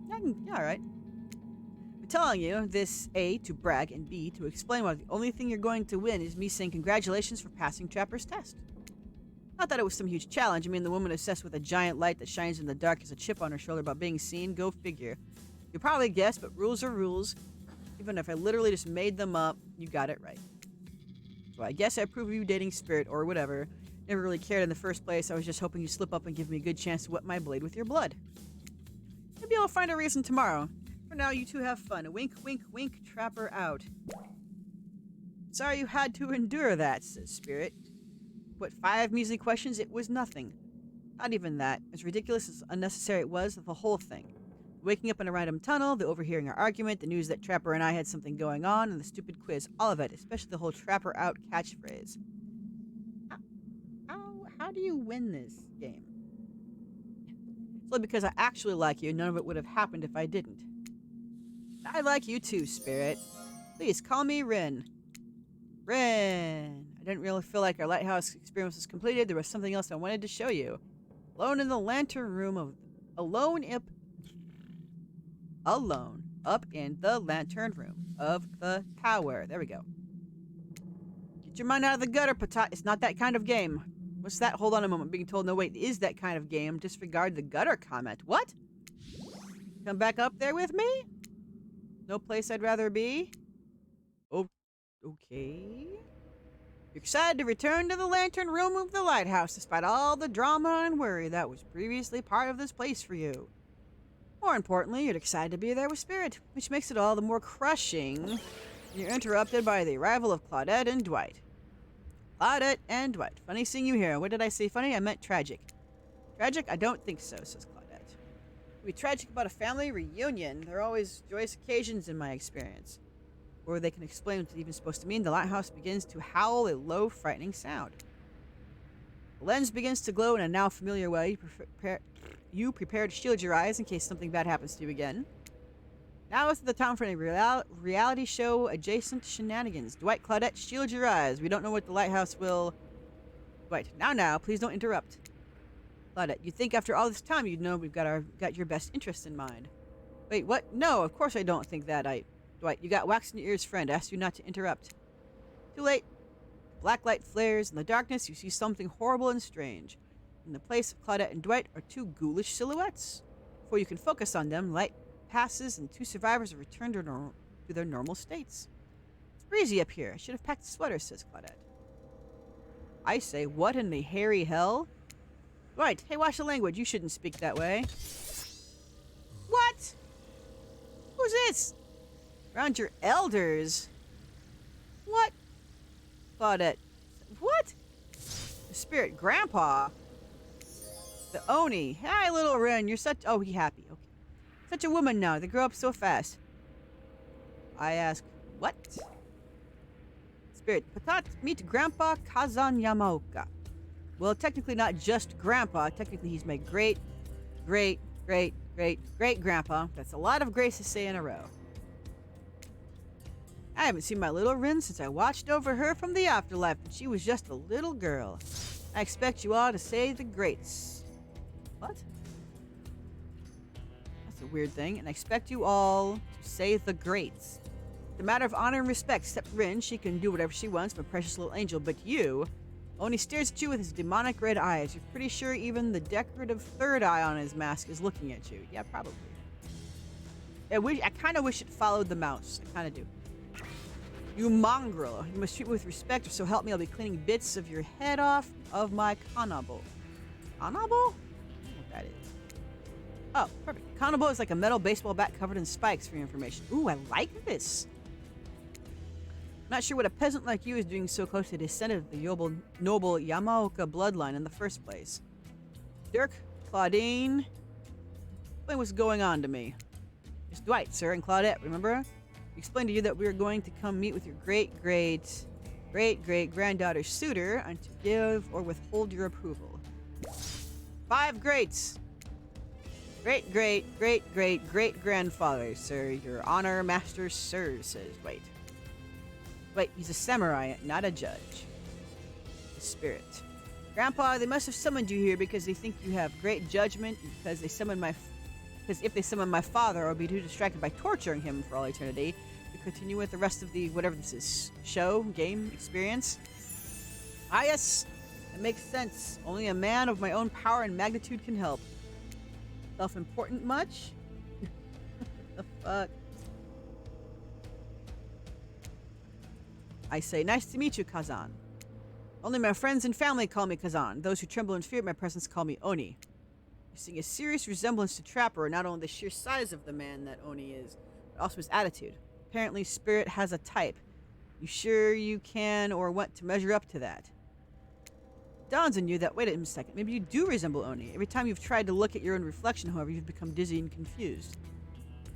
Yeah, all right. I'm telling you this, A, to brag, and B, to explain why the only thing you're going to win is me saying congratulations for passing Trapper's Test. Not that it was some huge challenge. The woman obsessed with a giant light that shines in the dark has a chip on her shoulder about being seen. Go figure. You probably guessed, but rules are rules. Even if I literally just made them up, you got it right. So I guess I approve of you dating Spirit or whatever. Never really cared in the first place. I was just hoping you'd slip up and give me a good chance to wet my blade with your blood. Maybe I'll find a reason tomorrow. For now, you two have fun. Wink, wink, wink, Trapper out. Sorry you had to endure that, says Spirit. What, 5 measly questions? It was nothing. Not even that. As ridiculous as unnecessary it was, the whole thing. Waking up in a random tunnel, the overhearing our argument, the news that Trapper and I had something going on, and the stupid quiz. All of it, especially the whole Trapper out catchphrase. How do you win this game? It's only because I actually like you. None of it would have happened if I didn't. I like you too, Spirit. Please call me Rin. Rin. I didn't really feel like our lighthouse experience was completed. There was something else I wanted to show you. Alone in the lantern room of... Alone up in the lantern room of the tower. There we go. Get your mind out of the gutter, Patat. It's not that kind of game. What's that? Hold on a moment. Being told no, wait, is that kind of game. Disregard the gutter comment. What? Come back up there with me? No place I'd rather be? Oh, okay. You're excited to return to the lantern room of the lighthouse despite all the drama and worry that was previously part of this place for you. More importantly, you're excited to be there with Spirit, which makes it all the more crushing. You're interrupted by the arrival of Claudette and Dwight. Claudette and Dwight. Funny seeing you here. What did I say funny? I meant tragic. Tragic? I don't think so, says Claudette. It'd be tragic about a family reunion. There are always joyous occasions in my experience. Or they can explain what it's even supposed to mean. The lighthouse begins to howl a low, frightening sound. The lens begins to glow in a now familiar way. You prepare to shield your eyes in case something bad happens to you again. Now is the time for a reality show adjacent shenanigans. Dwight, Claudette, shield your eyes. We don't know what the lighthouse will... Dwight, now, please don't interrupt. Claudette, you think after all this time you'd know we've got your best interest in mind. Wait, what? No, of course I don't think that. Dwight, you got wax in your ears, friend. I asked you not to interrupt. Too late. Black light flares. In the darkness, you see something horrible and strange. In the place of Claudette and Dwight are 2 ghoulish silhouettes. Before you can focus on them, light passes and 2 survivors have returned to their normal states. It's breezy up here. I should have packed a sweater, says Claudette. I say, what in the hairy hell? Dwight, hey, watch the language. You shouldn't speak that way. What? Who's this? Around your elders? What? Claudette. What? The Spirit Grandpa? The Oni. Hi, little Ren. You're such... Oh, he happy. Okay. Such a woman now. They grow up so fast. I ask, what? Spirit. Patat, meet Grandpa Kazan Yamaoka. Well, technically not just Grandpa. Technically he's my great-great-great-great-great-grandpa. That's a lot of grace to say in a row. I haven't seen my little Rin since I watched over her from the afterlife when she was just a little girl. I expect you all to say the greats. What? That's a weird thing. And I expect you all to say the greats. The matter of honor and respect, except Rin, she can do whatever she wants, my precious little angel, but you only stares at you with his demonic red eyes. You're pretty sure even the decorative third eye on his mask is looking at you. Yeah, probably. I kind of wish it followed the mouse. I kind of do. You mongrel. You must treat me with respect, or so help me, I'll be cleaning bits of your head off of my kanabo. Kanabo? I don't know what that is. Oh, perfect. Kanabo is like a metal baseball bat covered in spikes for your information. Ooh, I like this. Not sure what a peasant like you is doing so close to the descendant of the noble Yamaoka bloodline in the first place. Dirk, Claudine, explain what's going on to me. It's Dwight, sir, and Claudette, remember? We explained to you that we were going to come meet with your great-great-great-granddaughter's suitor and to give or withhold your approval. 5 greats! Great-great-great-great-great-grandfather, sir. Your honor, master, sir, says Dwight. Wait, he's a samurai, not a judge. The spirit. Grandpa, they must have summoned you here because they think you have great judgment, because if they summon my father, I'll be too distracted by torturing him for all eternity to continue with the rest of the, whatever this is, show, game, experience. Ah, yes, it makes sense. Only a man of my own power and magnitude can help. Self-important much? What the fuck? I say, nice to meet you, Kazan. Only my friends and family call me Kazan. Those who tremble in fear at my presence call me Oni. You're seeing a serious resemblance to Trapper, not only the sheer size of the man that Oni is, but also his attitude. Apparently, Spirit has a type. You sure you can or want to measure up to that? It dawns on you that, wait a second, maybe you do resemble Oni. Every time you've tried to look at your own reflection, however, you've become dizzy and confused.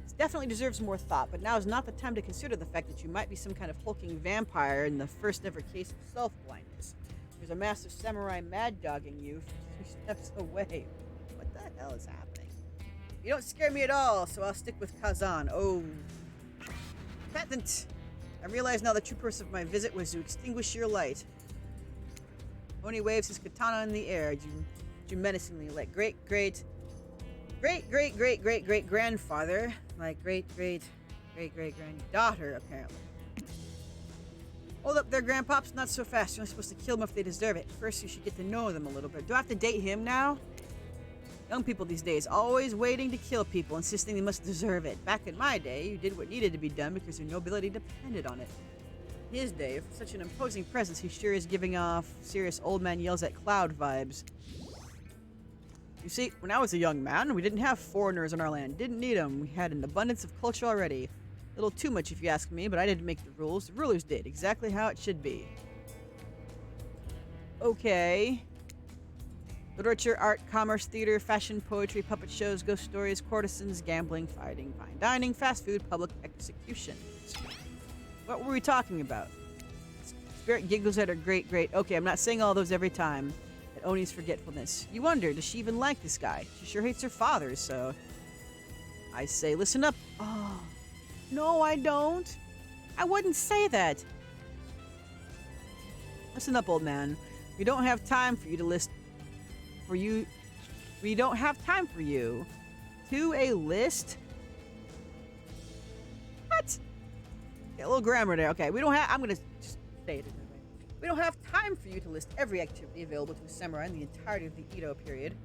This definitely deserves more thought, but now is not the time to consider the fact that you might be some kind of hulking vampire in the first ever case of self-blindness. There's a massive samurai mad-dogging you from 2 steps away. What the hell is happening? You don't scare me at all, so I'll stick with Kazan. Oh. Peasant! I realize now the true purpose of my visit was to extinguish your light. Oni waves his katana in the air, menacingly, like great-great-great-great-great-great-grandfather, like great-great-great-great-granddaughter, apparently. Hold up there, Grandpops, not so fast. You're only supposed to kill them if they deserve it. First, you should get to know them a little bit. Do I have to date him now? Young people these days, always waiting to kill people, insisting they must deserve it. Back in my day, you did what needed to be done because your nobility depended on it. In his day, for such an imposing presence, he sure is giving off serious old man yells at cloud vibes. You see, when I was a young man, we didn't have foreigners in our land. Didn't need them. We had an abundance of culture already. A little too much if you ask me, but I didn't make the rules. The rulers did, exactly how it should be. Okay. Literature, art, commerce, theater, fashion, poetry, puppet shows, ghost stories, courtesans, gambling, fighting, fine dining, fast food, public executions. What were we talking about? Spirit giggles at her great. Okay, I'm not saying all those every time. At Oni's forgetfulness. You wonder, does she even like this guy? She sure hates her father, so... I say, listen up. Oh, no, I don't. I wouldn't say that. Listen up, old man. We don't have time for you to list... We don't have time for you. To a list? What? Okay, a little grammar there. Okay, we don't have... I'm gonna just say it anyway. We don't have time for you to list every activity available to a samurai in the entirety of the Edo period.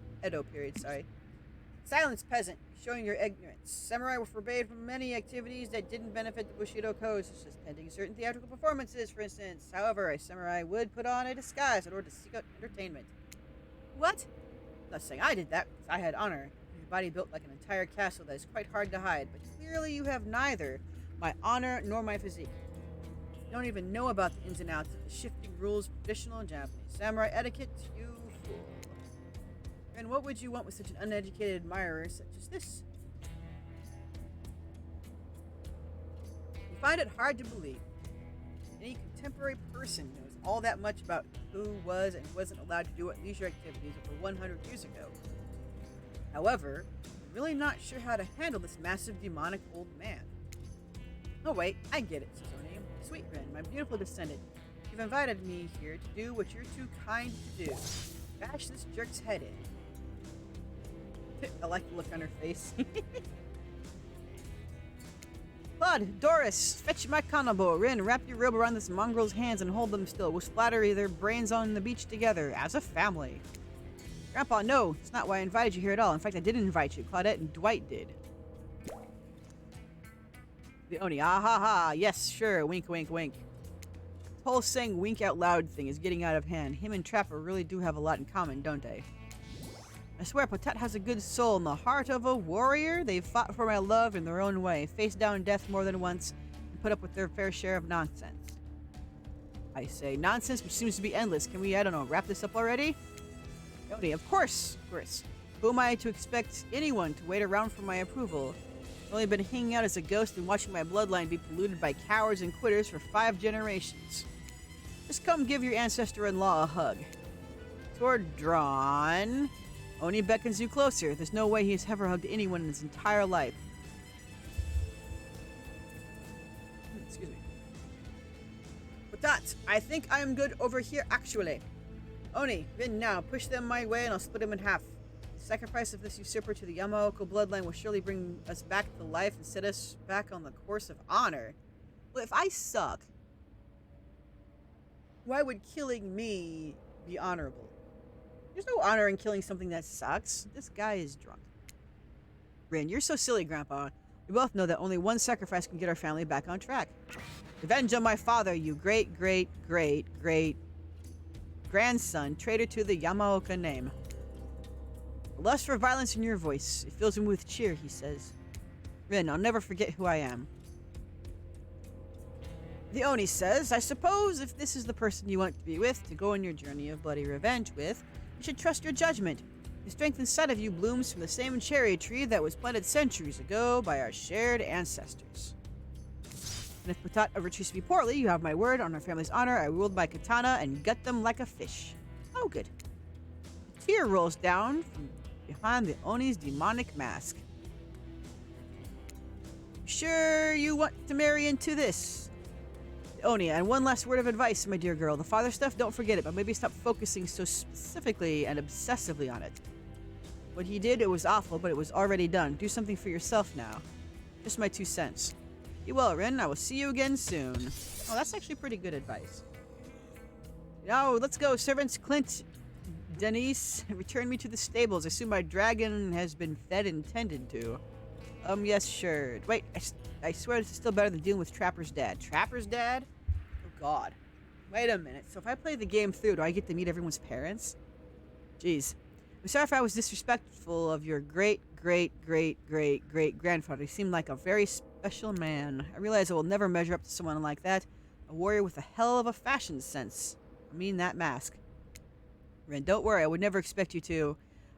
Silence, peasant. Showing your ignorance. Samurai were forbade from many activities that didn't benefit the Bushido code, such as attending certain theatrical performances, for instance. However, a samurai would put on a disguise in order to seek out entertainment. What? I'm not saying I did that, because I had honor. Your body built like an entire castle that is quite hard to hide, but clearly you have neither my honor nor my physique. You don't even know about the ins and outs of the shifting rules of traditional and Japanese samurai etiquette, you fool. And what would you want with such an uneducated admirer such as this? You find it hard to believe any contemporary person knows all that much about who was and wasn't allowed to do what leisure activities over 100 years ago. However, I'm really not sure how to handle this massive demonic old man. Oh wait, I get it, says Oni. Sweet Rin, my beautiful descendant. You've invited me here to do what you're too kind to do. Bash this jerk's head in. I like the look on her face. Bud, Doris, fetch my kanabo. Rin, wrap your robe around this mongrel's hands and hold them still. We'll splatter their brains on the beach together, as a family. Grandpa, no, it's not why I invited you here at all. In fact, I didn't invite you. Claudette and Dwight did. The Oni, ah ha ha, yes, sure, wink, wink, wink. This whole saying wink out loud thing is getting out of hand. Him and Trapper really do have a lot in common, don't they? I swear, Potat has a good soul and the heart of a warrior. They've fought for my love in their own way, faced down death more than once, and put up with their fair share of nonsense. I say, nonsense which seems to be endless. Can we, I don't know, wrap this up already? Yodi, of course. Who am I to expect anyone to wait around for my approval? I've only been hanging out as a ghost and watching my bloodline be polluted by cowards and quitters for 5 generations. Just come give your ancestor-in-law a hug. Sword drawn. Oni beckons you closer. There's no way he's ever hugged anyone in his entire life. Excuse me. But that, I think I am good over here, actually. Oni, Rin now. Push them my way and I'll split them in half. The sacrifice of this usurper to the Yamaoka bloodline will surely bring us back to life and set us back on the course of honor. Well, if I suck, why would killing me be honorable? There's no honor in killing something that sucks. This guy is drunk. Rin, you're so silly, Grandpa. We both know that only one sacrifice can get our family back on track. Revenge on my father, you great, great, great, great grandson, traitor to the Yamaoka name. A lust for violence in your voice. It fills him with cheer, he says. Rin, I'll never forget who I am. The Oni says, I suppose if this is the person you want to be with, to go on your journey of bloody revenge with, you should trust your judgment. The strength inside of you blooms from the same cherry tree that was planted centuries ago by our shared ancestors. And if Patat ever treats me poorly, you have my word on our family's honor. I wield my katana and gut them like a fish. Oh, good. A tear rolls down from behind the Oni's demonic mask. Sure you want to marry into this? Oni, and one last word of advice, my dear girl. The father stuff, don't forget it, but maybe stop focusing so specifically and obsessively on it. What he did, it was awful, but it was already done. Do something for yourself now. Just my 2 cents. Be well, Rin. I will see you again soon. Oh, that's actually pretty good advice. Now, let's go. Servants Clint, Denise, return me to the stables. I assume my dragon has been fed and tended to. Yes, sure. Wait, I swear this is still better than dealing with Trapper's dad. Trapper's dad? Oh, God. Wait a minute. So if I play the game through, do I get to meet everyone's parents? Jeez. I'm sorry if I was disrespectful of your great-great-great-great-great-grandfather. He seemed like a very special man. I realize I will never measure up to someone like that. A warrior with a hell of a fashion sense. I mean that mask. Rin, don't worry. I would never expect you to,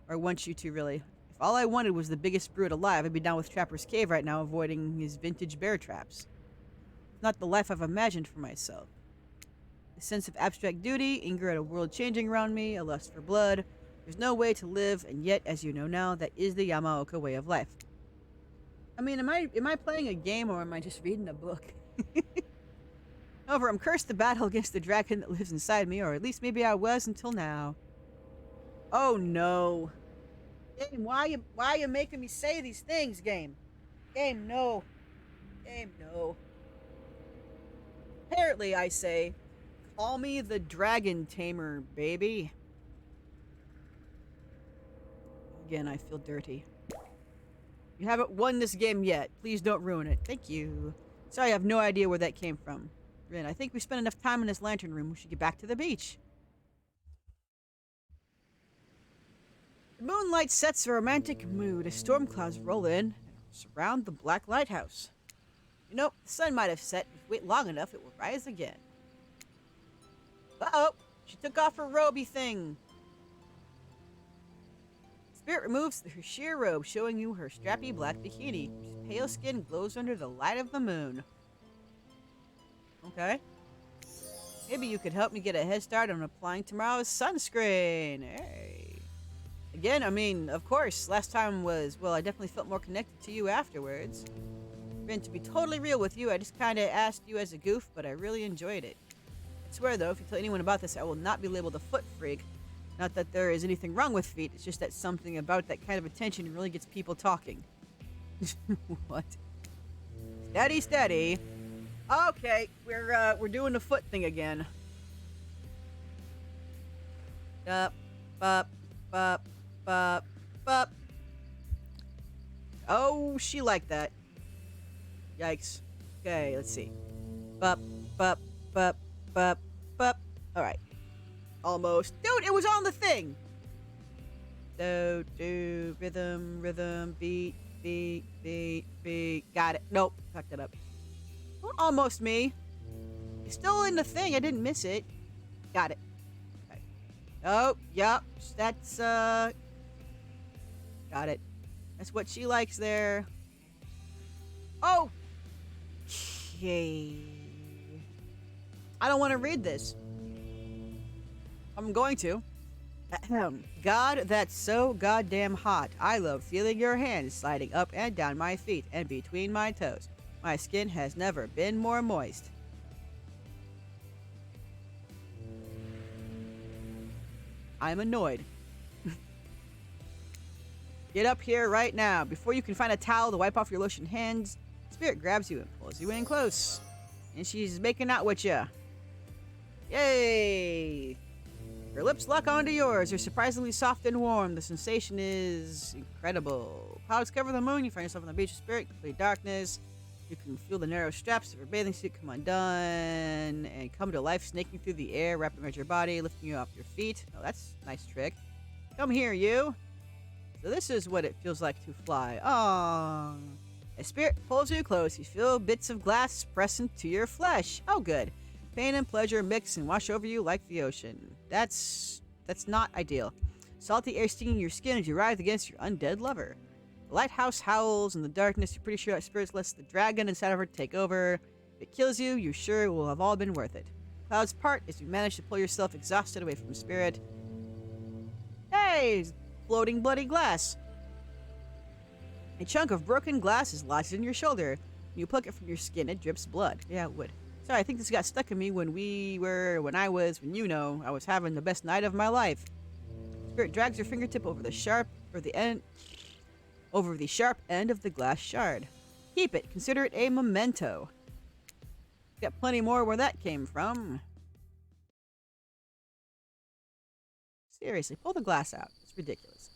or want you to, really. If all I wanted was the biggest brute alive, I'd be down with Trapper's Cave right now, avoiding his vintage bear traps. It's not the life I've imagined for myself. A sense of abstract duty, anger at a world changing around me, a lust for blood. There's no way to live, and yet, as you know now, that is the Yamaoka way of life. I mean, am I playing a game, or am I just reading a book? However, I'm cursed to battle against the dragon that lives inside me, or at least maybe I was until now. Oh no. Game, why are you making me say these things, game? Game, no. Game, no. Apparently, I say, call me the dragon tamer, baby. Again, I feel dirty. You haven't won this game yet. Please don't ruin it. Thank you. Sorry, I have no idea where that came from. Rin, I think we spent enough time in this lantern room. We should get back to the beach. The moonlight sets a romantic mood as storm clouds roll in and surround the black lighthouse. You know, the sun might have set. If we wait long enough, it will rise again. Uh-oh! She took off her roby thing. Spirit removes her sheer robe, showing you her strappy black bikini. Her pale skin glows under the light of the moon. Okay. Maybe you could help me get a head start on applying tomorrow's sunscreen. Hey. Again, I mean, of course, last time was, well, I definitely felt more connected to you afterwards. Rin, to be totally real with you, I just kind of asked you as a goof, but I really enjoyed it. I swear, though, if you tell anyone about this, I will not be labeled a foot freak. Not that there is anything wrong with feet, it's just that something about that kind of attention really gets people talking. What? Steady, steady. Okay, we're doing the foot thing again. Up, up, up, up, up. Oh, she liked that. Yikes. Okay, let's see. Bup, bup, bup, bup, bup. Alright. Almost. Dude, it was on the thing! Do, rhythm, rhythm, beat, beat, beat, beat. Got it. Nope. Fucked it up. Almost me. It's still in the thing. I didn't miss it. Got it. Okay. Oh, yep. That's, got it. That's what she likes there. Oh! Okay. I don't want to read this. I'm going to. God, that's so goddamn hot. I love feeling your hands sliding up and down my feet and between my toes. My skin has never been more moist. I'm annoyed. Get up here right now. Before you can find a towel to wipe off your lotion hands, Spirit grabs you and pulls you in close. And she's making out with you. Yay! Her lips lock onto yours. They're surprisingly soft and warm. The sensation is incredible. Clouds cover the moon. You find yourself on the beach of Spirit, complete darkness. You can feel the narrow straps of her bathing suit come undone and come to life, snaking through the air, wrapping around your body, lifting you off your feet. Oh, that's a nice trick. Come here, you. So this is what it feels like to fly. Aww. As Spirit pulls you close, you feel bits of glass press into your flesh. Oh, good. Pain and pleasure mix and wash over you like the ocean. That's not ideal. Salty air stinging your skin as you writhe against your undead lover. The lighthouse howls in the darkness. You're pretty sure that Spirit lets the dragon inside of her take over. If it kills you, you're sure it will have all been worth it. Clouds part as you manage to pull yourself exhausted away from Spirit. Hey! Floating bloody glass. A chunk of broken glass is lodged in your shoulder. When you pluck it from your skin, it drips blood. Yeah, it would. Sorry, I think this got stuck in me when I was having the best night of my life. Spirit drags your fingertip over the sharp end of the glass shard. Keep it. Consider it a memento. Got plenty more where that came from. Seriously, pull the glass out. It's ridiculous.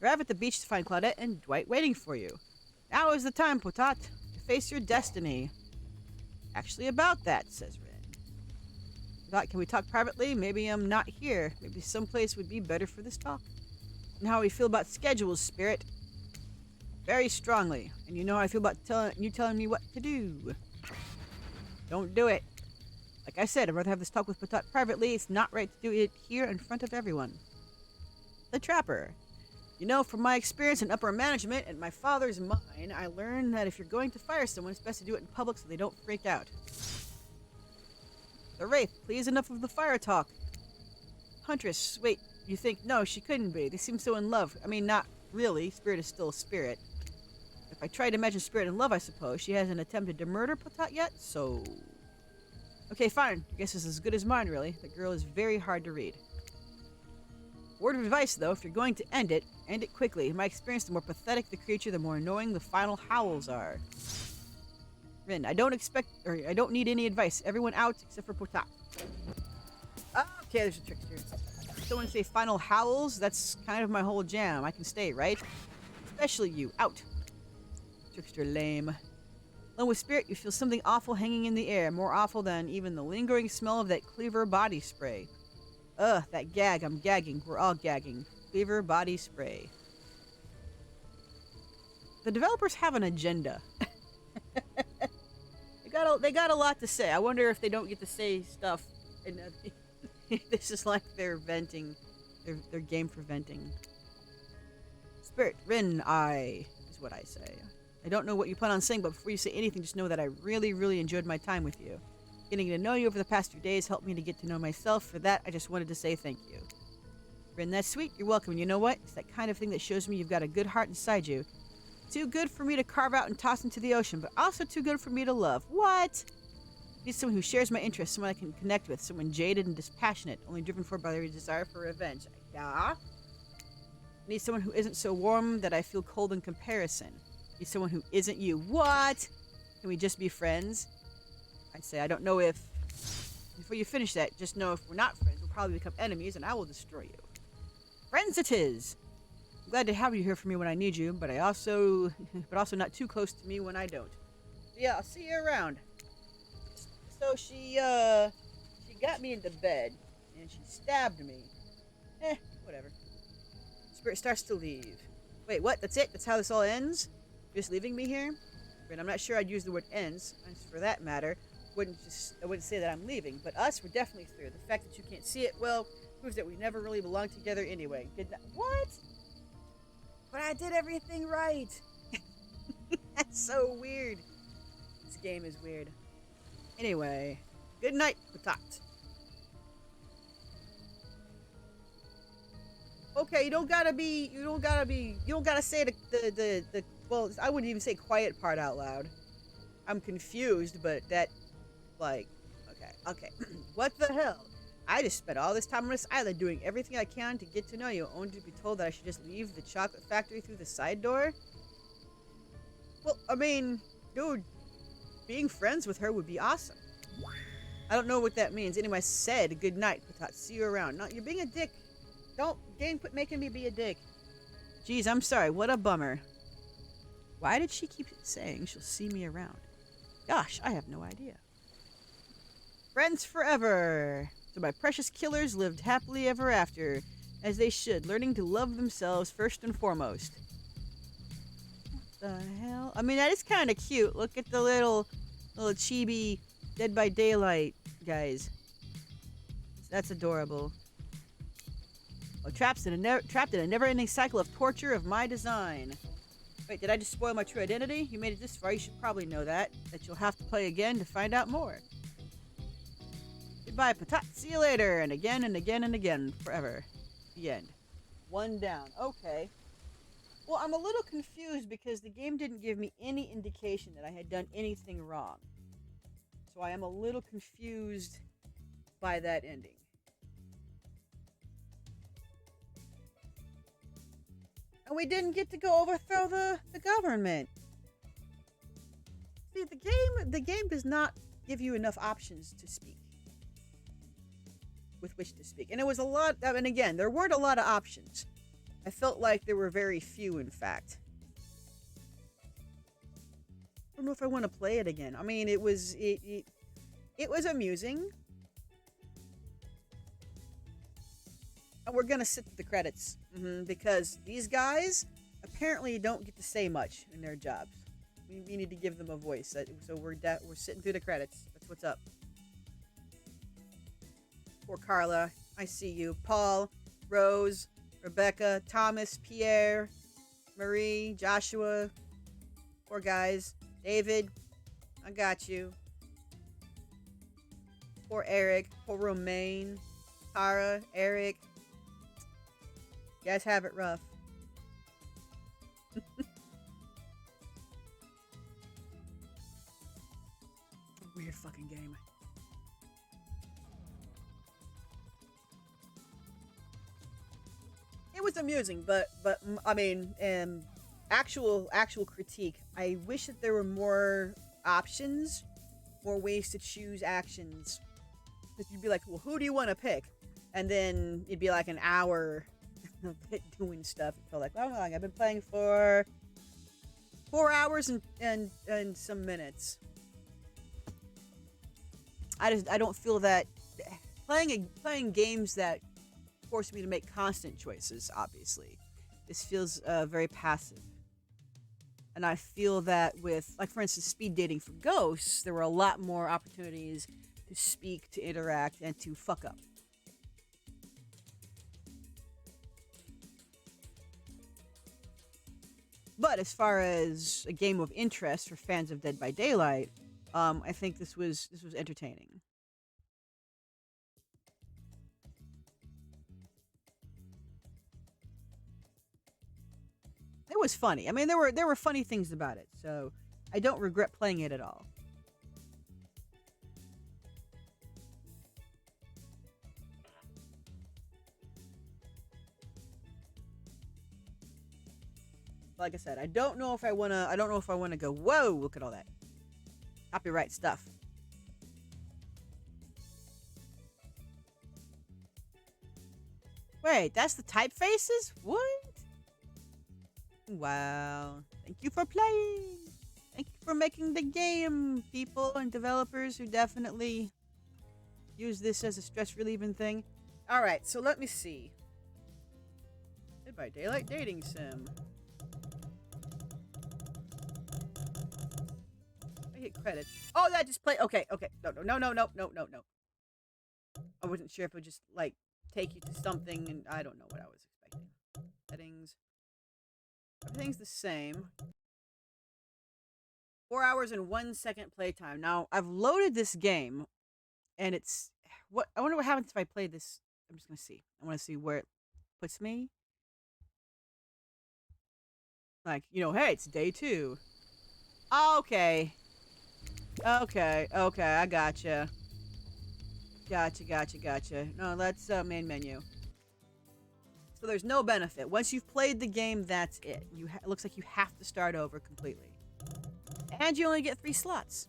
Arrive at the beach to find Claudette and Dwight waiting for you. Now is the time, Potat, to face your destiny. Actually, about that, says Rin. Potat, can we talk privately? Maybe I'm not here. Maybe someplace would be better for this talk. And how we feel about schedules, Spirit. Very strongly. And you know how I feel about telling me what to do. Don't do it. Like I said, I'd rather have this talk with Potat privately. It's not right to do it here in front of everyone. The Trapper. You know, from my experience in upper management and my father's mine, I learned that if you're going to fire someone, it's best to do it in public so they don't freak out. The Wraith, please, enough of the fire talk. Huntress, wait, you think, no, she couldn't be. They seem so in love. I mean, not really. Spirit is still a spirit. If I try to imagine Spirit in love, I suppose. She hasn't attempted to murder Potat yet, so... Okay, fine. I guess it's as good as mine, really. The girl is very hard to read. Word of advice, though, if you're going to end it quickly. In my experience, the more pathetic the creature, the more annoying the final howls are. Rin, I don't need any advice. Everyone out except for Potat. Okay, there's a trick here. Someone say final howls? That's kind of my whole jam. I can stay, right? Especially you. Out. Trickster lame. Along with Spirit, you feel something awful hanging in the air. More awful than even the lingering smell of that Cleaver body spray. Ugh, that gag. I'm gagging. We're all gagging. Cleaver body spray. The developers have an agenda. They got a lot to say. I wonder if they don't get to say stuff. This is like their venting. Their game for venting. Spirit, Rin, is what I say. I don't know what you plan on saying, but before you say anything, just know that I really, really enjoyed my time with you. Getting to know you over the past few days helped me to get to know myself. For that, I just wanted to say thank you. Rin, that's sweet. You're welcome. And you know what? It's that kind of thing that shows me you've got a good heart inside you. too good for me to carve out and toss into the ocean, but also too good for me to love. What? I need someone who shares my interests, someone I can connect with, someone jaded and dispassionate, only driven forward by their desire for revenge. Yeah? I need someone who isn't so warm that I feel cold in comparison. I need someone who isn't you. What? Can we just be friends? I'd say I don't know if... Before you finish that, just know if we're not friends, we'll probably become enemies and I will destroy you. Friends it is! I'm glad to have you here for me when I need you, but also not too close to me when I don't. Yeah, I'll see you around. So she got me into bed, and she stabbed me. Whatever. Spirit starts to leave. Wait, what? That's it? That's how this all ends? Just leaving me here? But I'm not sure I'd use the word ends. For that matter, I wouldn't say that I'm leaving. But us, we're definitely through. The fact that you can't see it, well, proves that we never really belonged together anyway. What? But I did everything right. That's so weird. This game is weird. Anyway, good night, Patat. Okay, you don't gotta say the well, I wouldn't even say quiet part out loud. I'm confused, but that, like, okay. What the hell? I just spent all this time on this island doing everything I can to get to know you, only to be told that I should just leave the chocolate factory through the side door? Well, I mean, dude, being friends with her would be awesome. I don't know what that means. Anyway, I said good night, Patat. See you around. No, you're being a dick. Game, quit making me be a dick. Jeez, I'm sorry. What a bummer. Why did she keep saying she'll see me around? Gosh, I have no idea. Friends forever. So my precious killers lived happily ever after, as they should, learning to love themselves first and foremost. What the hell? I mean, that is kind of cute. Look at the little chibi Dead by Daylight guys. That's adorable. Oh, trapped in a never-ending cycle of torture of my design. Wait, did I just spoil my true identity? You made it this far, you should probably know that you'll have to play again to find out more. Goodbye, Patat. See you later, and again and again and again, forever. The end. One down. Okay. Well, I'm a little confused because the game didn't give me any indication that I had done anything wrong. So I am a little confused by that ending. And we didn't get to go overthrow the government. See, the game does not give you enough options to speak. With which to speak. And it was a lot, and again, there weren't a lot of options. I felt like there were very few, in fact. I don't know if I want to play it again. I mean, it was amusing. And we're gonna sit through the credits because these guys apparently don't get to say much in their jobs. We need to give them a voice. So we're sitting through the credits. That's what's up. Poor Carla, I see you. Paul, Rose, Rebecca, Thomas, Pierre, Marie, Joshua. Poor guys. David, I got you. Poor Eric. Poor Romaine. Tara, Eric. You guys have it rough. Weird fucking game. It was amusing, but I mean, actual critique. I wish that there were more options, more ways to choose actions. Because you'd be like, well, who do you want to pick? And then it'd be like an hour of it doing stuff. It felt like, well, I've been playing for 4 hours and some minutes. I don't feel that playing games that force me to make constant choices. Obviously, this feels very passive, and I feel that with, like, for instance, speed dating for Ghosts, there were a lot more opportunities to speak, to interact, and to fuck up. But as far as a game of interest for fans of Dead by Daylight, I think this was entertaining. It was funny. I mean, there were funny things about it, so I don't regret playing it at all. Like I said, I don't know if I wanna. I don't know if I wanna go. Whoa! Look at all that copyright stuff. Wait, that's the typefaces? What? Wow. Thank you for playing. Thank you for making the game, people and developers who definitely use this as a stress relieving thing. Alright, so let me see. Dead by Daylight Dating Sim. I hit credits. Oh, that just played. Okay, okay. No. I wasn't sure if it would just, like, take you to something, and I don't know what I was expecting. Settings. Everything's the same. 4 hours and 1 second playtime. Now, I've loaded this game, and it's... what I wonder what happens if I play this. I'm just going to see. I want to see where it puts me. Like, you know, hey, it's day 2. Okay. Okay, I gotcha. Gotcha. No, that's main menu. So there's no benefit. Once you've played the game, that's it. It looks like you have to start over completely. And you only get 3 slots.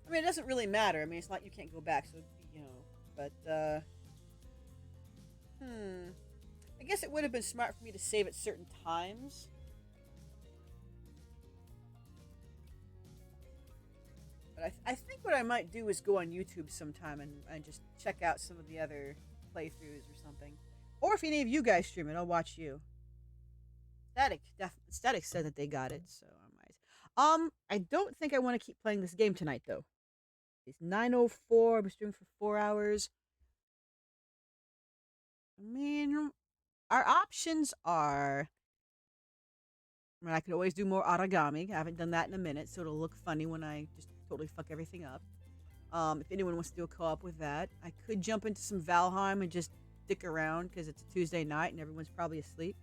I mean, it doesn't really matter. I mean, it's not you can't go back, so, you know. But, I guess it would have been smart for me to save at certain times. But I think what I might do is go on YouTube sometime and just check out some of the other playthroughs or something. Or if any of you guys stream it, I'll watch you. Static said that they got it, so I might. I don't think I want to keep playing this game tonight, though. It's 9:04. I'm streaming for 4 hours. I mean, our options are... I mean, I could always do more origami. I haven't done that in a minute, so it'll look funny when I just totally fuck everything up. If anyone wants to do a co-op with that, I could jump into some Valheim and just stick around because it's a Tuesday night and everyone's probably asleep.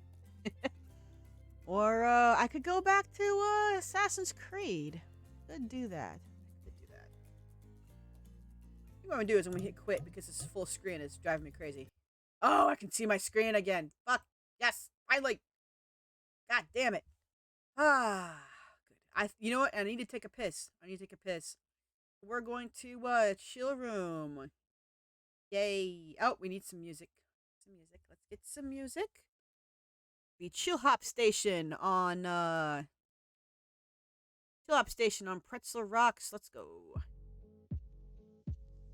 Or I could go back to Assassin's Creed. Could do that. What I'm gonna do is I'm gonna hit quit because it's full screen. It's driving me crazy. Oh, I can see my screen again. Fuck. Yes. Finally. God damn it. Ah. Good. You know what? I need to take a piss. We're going to chill room. Yay. Oh, we need some music. Let's get some music. The Chill Hop Station on Pretzel Rocks. Let's go.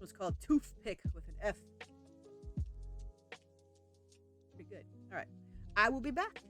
It's called Toothpick with an F. Pretty good. All right. I will be back.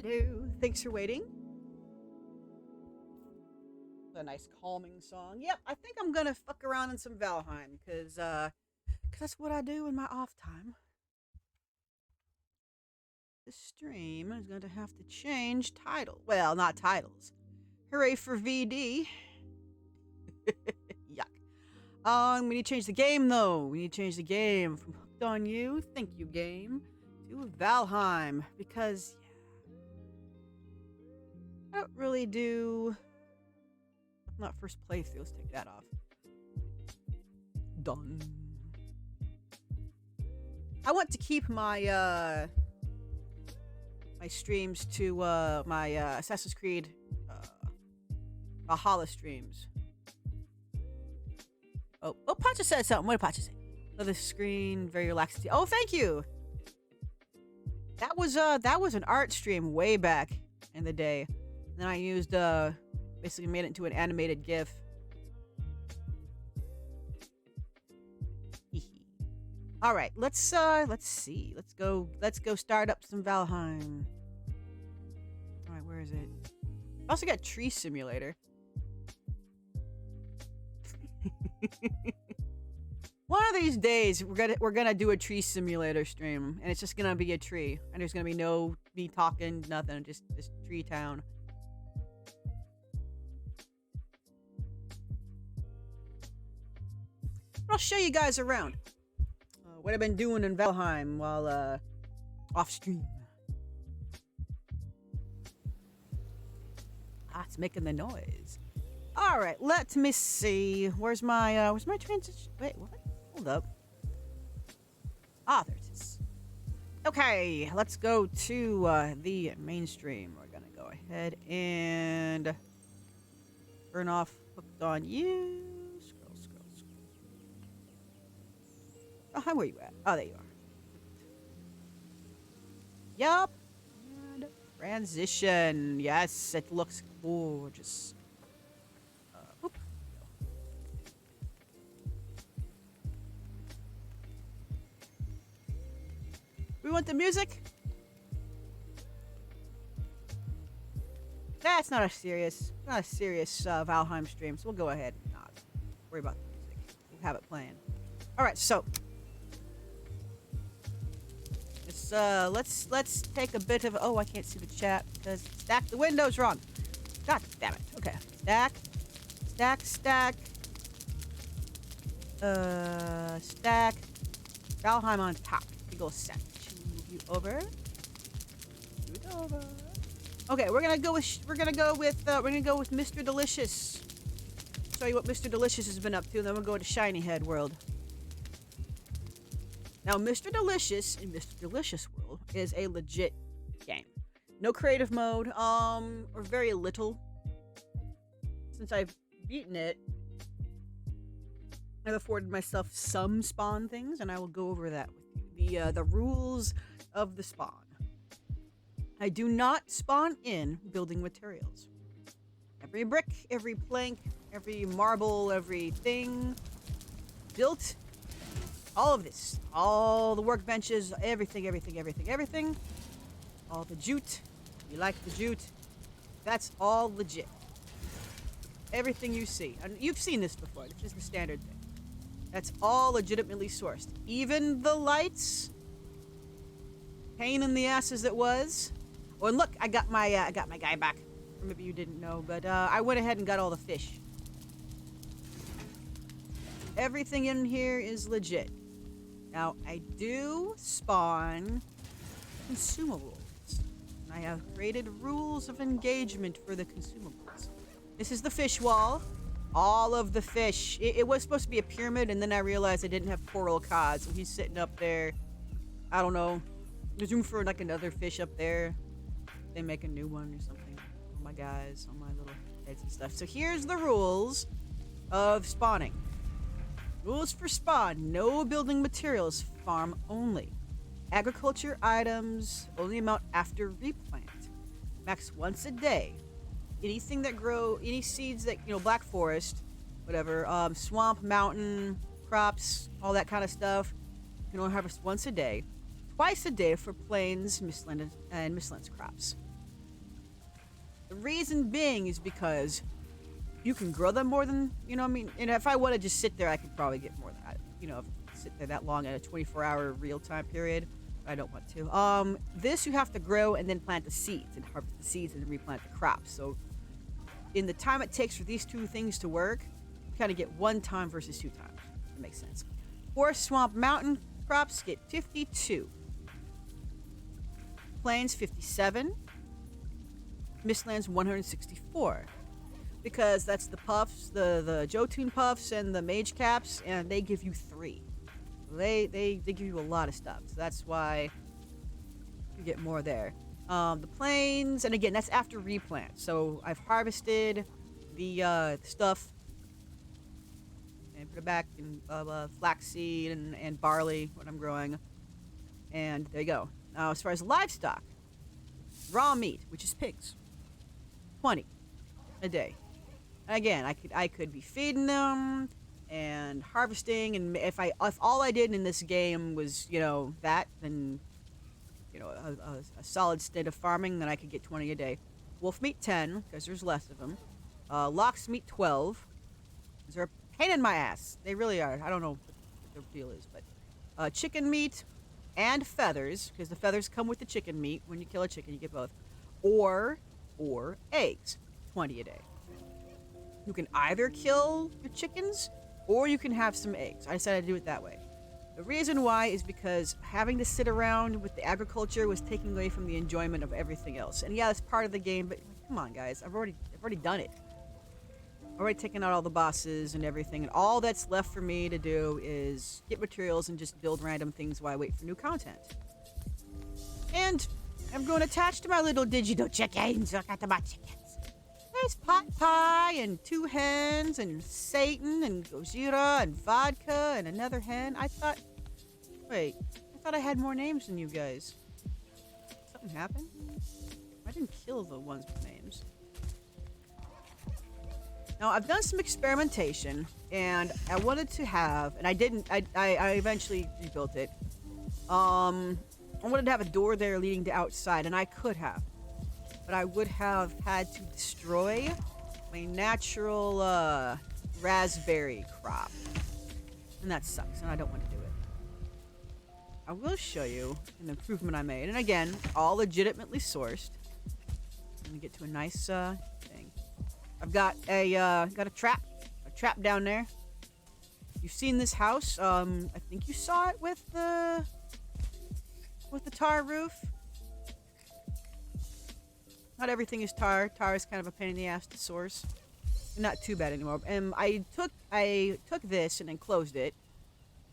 Hello. Thanks for waiting. A nice calming song. Yep, I think I'm gonna fuck around in some Valheim, cause that's what I do in my off time. The stream is going to have to change title. Well, not titles. Hooray for VD. Yuck. We need to change the game, though. We need to change the game from Hooked on You, thank you, game, to Valheim. Because, yeah, I don't really do... Not first playthrough. Let's take that off. Done. I want to keep my, my streams to, my, Assassin's Creed, Valhalla streams. Oh, Pacha said something. What did Pacha say? Oh, the screen, very relaxed. Oh, thank you. That was an art stream way back in the day. And then I used, basically made it into an animated GIF. All right, let's see. Let's go start up some Valheim. All right, where is it? I also got Tree Simulator. One of these days, we're gonna do a Tree Simulator stream, and it's just gonna be a tree, and there's gonna be no me talking, nothing, just tree town. I'll show you guys around. What I've been doing in Valheim while off stream. Ah, it's making the noise. All right, let me see. Where's my transition? Wait, what? Hold up. Ah, there it is. Okay, let's go to the mainstream. We're gonna go ahead and turn off Hooked on You. Scroll. Oh, hi, where you at? Oh, there you are. Yup. And transition. Yes, it looks gorgeous. Whoop. We want the music? That's not a serious Valheim stream, so we'll go ahead and not worry about the music. We'll have it playing. All right, so let's take a bit of. Oh, I can't see the chat because stack the window's wrong. God damn it. Okay, stack. Stack. Valheim on top. Big ol' set. Move you over. Move it over. Okay, we're gonna go with Mr. Delicious. Show you what Mr. Delicious has been up to, and then we'll go to Shiny Head World. Now, Mr. Delicious in Mr. Delicious World is a legit game. No creative mode, or very little. Since I've beaten it, I've afforded myself some spawn things, and I will go over that with you. The rules of the spawn. I do not spawn in building materials. Every brick, every plank, every marble, everything built. All of this. All the workbenches, everything. All the jute. You like the jute. That's all legit. Everything you see. And you've seen this before. It's just the standard thing. That's all legitimately sourced. Even the lights. Pain in the ass as it was. Oh, and look, I got my guy back. Or maybe you didn't know, but I went ahead and got all the fish. Everything in here is legit. Now, I do spawn consumables. And I have created rules of engagement for the consumables. This is the fish wall. All of the fish. It was supposed to be a pyramid, and then I realized I didn't have coral cod, so he's sitting up there. I don't know. There's room for like another fish up there. They make a new one or something. All my guys, all my little heads and stuff. So here's the rules of spawning. Rules for spawn. No building materials. Farm only. Agriculture items only amount after replant. Max once a day. Anything that any seeds that, black forest, whatever, swamp, mountain, crops, all that kind of stuff. You can only harvest once a day. Twice a day for plains, mistlands crops. The reason being is because you can grow them more than, you know what I mean? And if I want to just sit there, I could probably get more than that. You know, sit there that long at a 24-hour real-time period. I don't want to. This you have to grow and then plant the seeds and harvest the seeds and then replant the crops. So in the time it takes for these two things to work, you kind of get 1 time versus 2 times. That makes sense. Forest, swamp, mountain crops get 52. Plains 57. Mistlands 164. Because that's the puffs, the Jotun puffs and the mage caps, and they give you 3. They give you a lot of stuff, so that's why you get more there. The plains, and again, that's after replant. So I've harvested the stuff and put it back in flaxseed and barley, what I'm growing, and there you go. Now, as far as livestock, raw meat, which is pigs, 20 a day. Again, I could be feeding them and harvesting, and if all I did in this game was, you know, that, then, you know, a solid stint of farming, then I could get 20 a day. Wolf meat 10, because there's less of them. Lox meat 12. They're a pain in my ass. They really are. I don't know what their deal is, but chicken meat and feathers, because the feathers come with the chicken meat. When you kill a chicken, you get both. Or eggs, 20 a day. You can either kill your chickens or you can have some eggs. I decided to do it that way. The reason why is because having to sit around with the agriculture was taking away from the enjoyment of everything else. And yeah, it's part of the game, but come on, guys, I've already done it. I've already taken out all the bosses and everything, and all that's left for me to do is get materials and just build random things while I wait for new content. And I'm going to attach to my little digital chickens. Look at my chickens. There's pot pie and 2 hens and Satan and Gojira and vodka and another hen. I thought I had more names than you guys. Something happened? I didn't kill the ones with names. Now, I've done some experimentation, and I wanted to have, and I didn't, I eventually rebuilt it. I wanted to have a door there leading to outside, and I could have. But I would have had to destroy my natural raspberry crop. And that sucks, and I don't want to do it. I will show you an improvement I made. And again, all legitimately sourced. I'm gonna get to a nice thing. I've got a trap down there. You've seen this house. I think you saw it with the tar roof. Not everything is tar. Tar is kind of a pain in the ass to source. Not too bad anymore. And I took this and enclosed it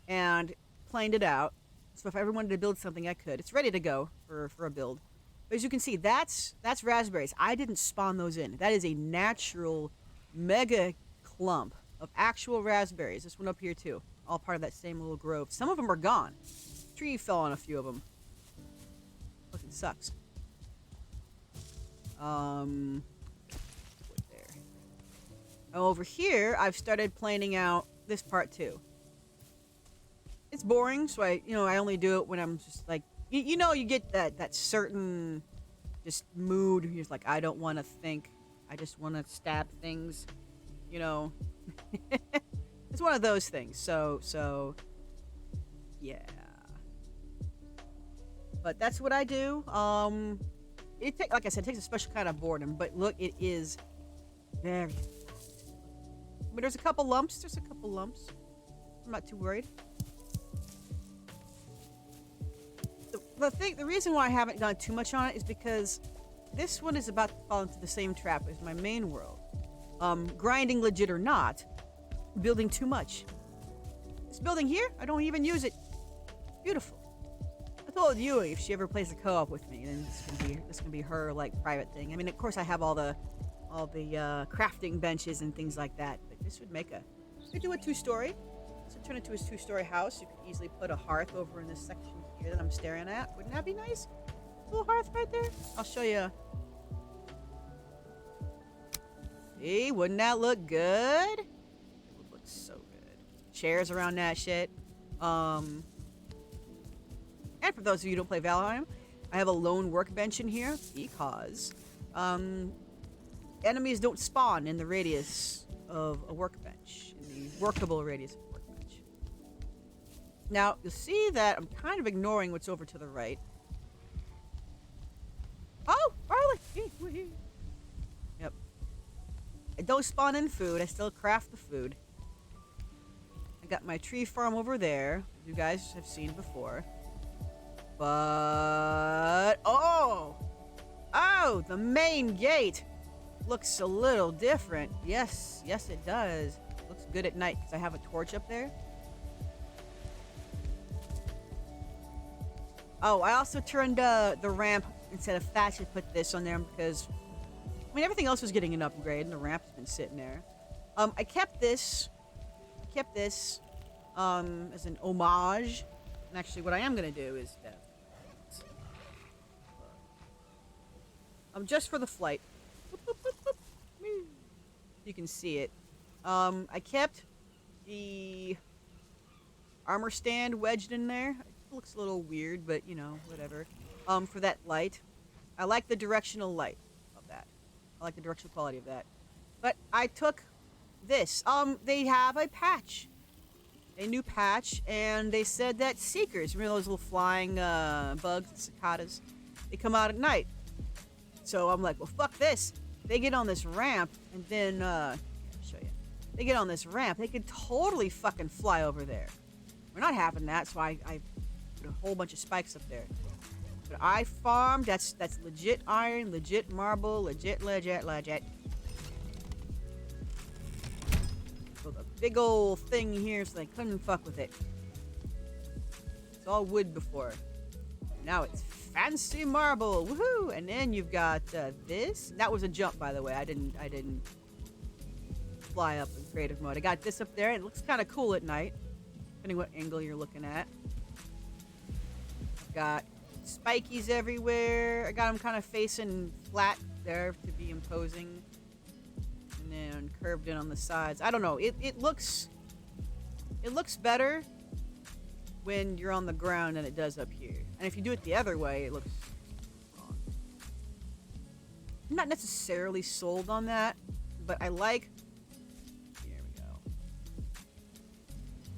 and planed it out. So if I ever wanted to build something, I could. It's ready to go for a build. But as you can see, that's raspberries. I didn't spawn those in. That is a natural mega clump of actual raspberries. This one up here too. All part of that same little grove. Some of them are gone. Tree fell on a few of them. Fucking sucks. There. Over here, I've started planning out this part too. It's boring, so I only do it when I'm just like, you get that certain just mood. You're just like, I don't want to think. I just want to stab things. You know, it's one of those things. So, yeah. But that's what I do. Like I said, it takes a special kind of boredom, but look, it is very fast. But there's a couple lumps. I'm not too worried. The reason why I haven't gone too much on it is because this one is about to fall into the same trap as my main world. Grinding legit or not, building too much. This building here, I don't even use it. Beautiful. I told you if she ever plays a co-op with me, then this can be her like private thing. I mean, of course, I have all the crafting benches and things like that. But this would make could do a 2-story. So turn it into a 2-story house. You could easily put a hearth over in this section here that I'm staring at. Wouldn't that be nice? A little hearth right there. I'll show you. See, wouldn't that look good? It would look so good. Chairs around that shit. And for those of you who don't play Valheim, I have a lone workbench in here because enemies don't spawn in the radius of a workbench, in the workable radius of a workbench. Now, you'll see that I'm kind of ignoring what's over to the right. Oh, barley! Yep. I don't spawn in food, I still craft the food. I got my tree farm over there, you guys have seen before. But, oh, the main gate looks a little different. Yes, it does. Looks good at night because I have a torch up there. Oh, I also turned the ramp instead of thatch. I put this on there because, I mean, everything else was getting an upgrade, and the ramp's been sitting there. I kept this as an homage. And actually, what I am gonna do is that. Just for the flight. You can see it. I kept the armor stand wedged in there. It looks a little weird, but you know, whatever. For that light. I like the directional light of that. I like the directional quality of that. But I took this. They have a patch. A new patch, and they said that seekers, remember those little flying bugs, cicadas, they come out at night. So I'm like, well, fuck this. They get on this ramp, and then, I'll show you. They get on this ramp, they could totally fucking fly over there. We're not having that, so I put a whole bunch of spikes up there. But I farmed, that's legit iron, legit marble, legit. So the big old thing here, so they couldn't fuck with it. It's all wood before. Now it's fancy marble, woohoo! And then you've got this. That was a jump, by the way. I didn't fly up in creative mode. I got this up there. It looks kind of cool at night, depending what angle you're looking at. I've got spikies everywhere. I got them kind of facing flat there to be imposing, and then curved in on the sides. I don't know. It looks better when you're on the ground than it does up here. And if you do it the other way, it looks wrong. I'm not necessarily sold on that, but I like. Here we go.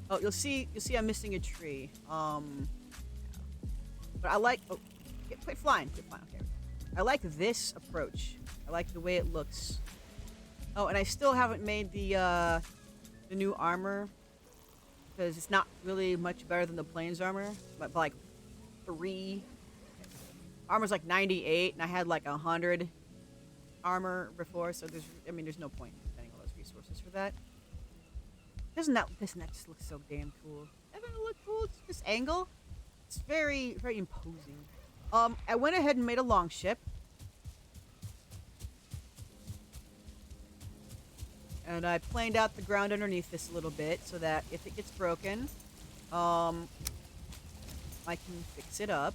Oh, you'll see I'm missing a tree. But I like. Oh, quit flying. Okay. I like this approach. I like the way it looks. Oh, and I still haven't made the new armor, because it's not really much better than the plains armor, but like 3. Armor's like 98, and I had like 100 armor before, so there's no point in spending all those resources for that. Doesn't that just look so damn cool? Doesn't it look cool? It's this angle. It's very, very imposing. I went ahead and made a long ship. And I planed out the ground underneath this a little bit so that if it gets broken, I can fix it up.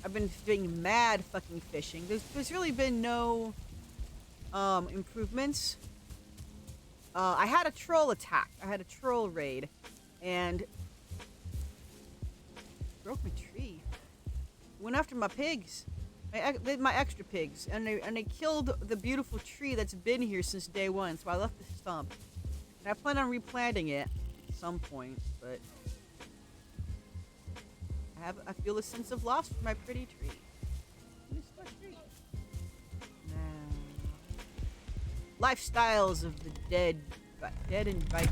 I've been doing mad fucking fishing. There's really been no improvements. I had a troll attack. I had a troll raid, and broke my tree. Went after my pigs. My extra pigs, and they killed the beautiful tree that's been here since day one. So I left the stump, and I plan on replanting it at some point. But I feel a sense of loss for my pretty tree. Lifestyles of the dead and Viking.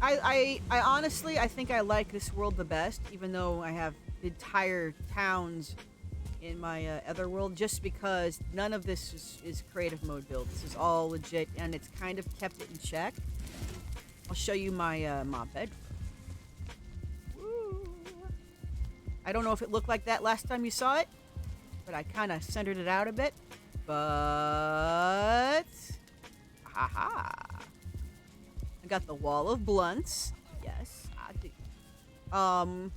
I honestly, I think I like this world the best, even though I have entire towns in my other world, just because none of this is creative mode build. This is all legit, and it's kind of kept it in check. I'll show you my my bedroom. Woo. I don't know if it looked like that last time you saw it, but I kind of centered it out a bit. But haha. I got the wall of blunts. Yes, I do. And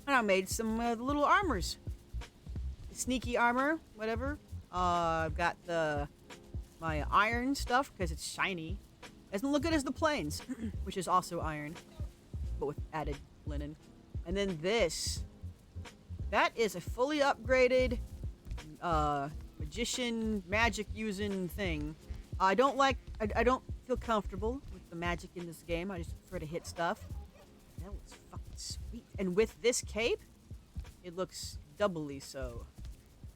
I made some little armors. The sneaky armor, whatever. I've got my iron stuff because it's shiny. Doesn't look good as the plains, which is also iron, but with added linen. And then this That is a fully upgraded magician magic using thing. I don't feel comfortable with the magic in this game. I just prefer to hit stuff. That looks fucking sweet. And with this cape, it looks doubly so.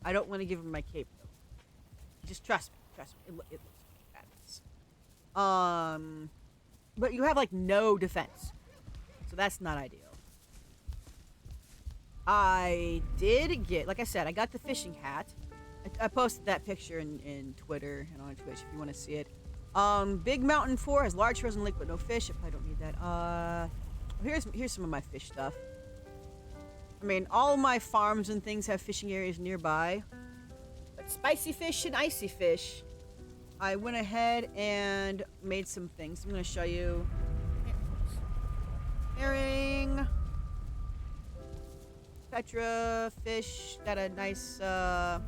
I don't want to give him my cape though. Just trust me. Trust me. It looks badass. But you have like no defense, so that's not ideal. I did get, like I said, I got the fishing hat. I posted that picture in Twitter and on Twitch if you want to see it. Big Mountain 4 has large frozen lake but no fish. I don't need that. Here's some of my fish stuff. I mean, all my farms and things have fishing areas nearby. But spicy fish and icy fish, I went ahead and made some things. I'm going to show you. Herring. Tetra fish. Got a nice, Tetra.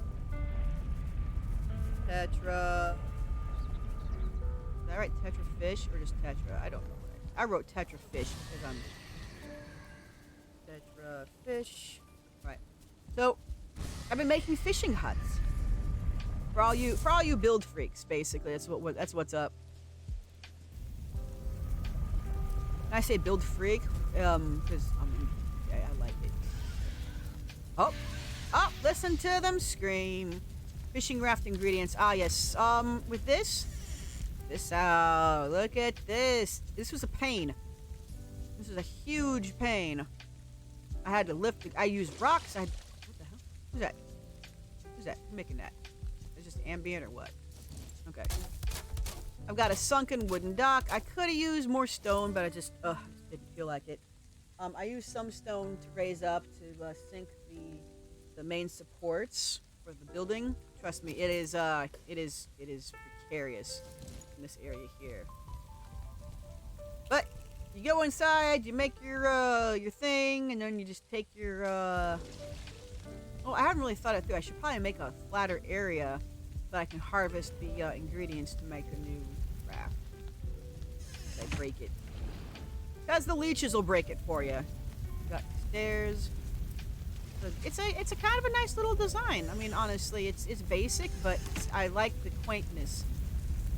Did I write Tetra fish or just Tetra? I don't know. I wrote Tetra fish because I'm Tetra fish. Right. So I've been making fishing huts for all you build freaks. Basically, that's what's up. And I say build freak because I like it. Oh, listen to them scream. Fishing raft ingredients. Ah, yes. With this out. Look at this. This was a pain. This was a huge pain. I had to lift it. I used rocks. What the hell? Who's that? Who's that? Who's making that? Is this ambient or what? Okay. I've got a sunken wooden dock. I could have used more stone, but I just didn't feel like it. I used some stone to raise up to sink the main supports for the building. Trust me, it is precarious in this area here. But you go inside, you make your thing, and then you just take your Oh, I haven't really thought it through. I should probably make a flatter area so I can harvest the ingredients to make a new raft. I break it. Because the leeches will break it for you. Got stairs. It's a kind of a nice little design. I mean, honestly, it's basic, but I like the quaintness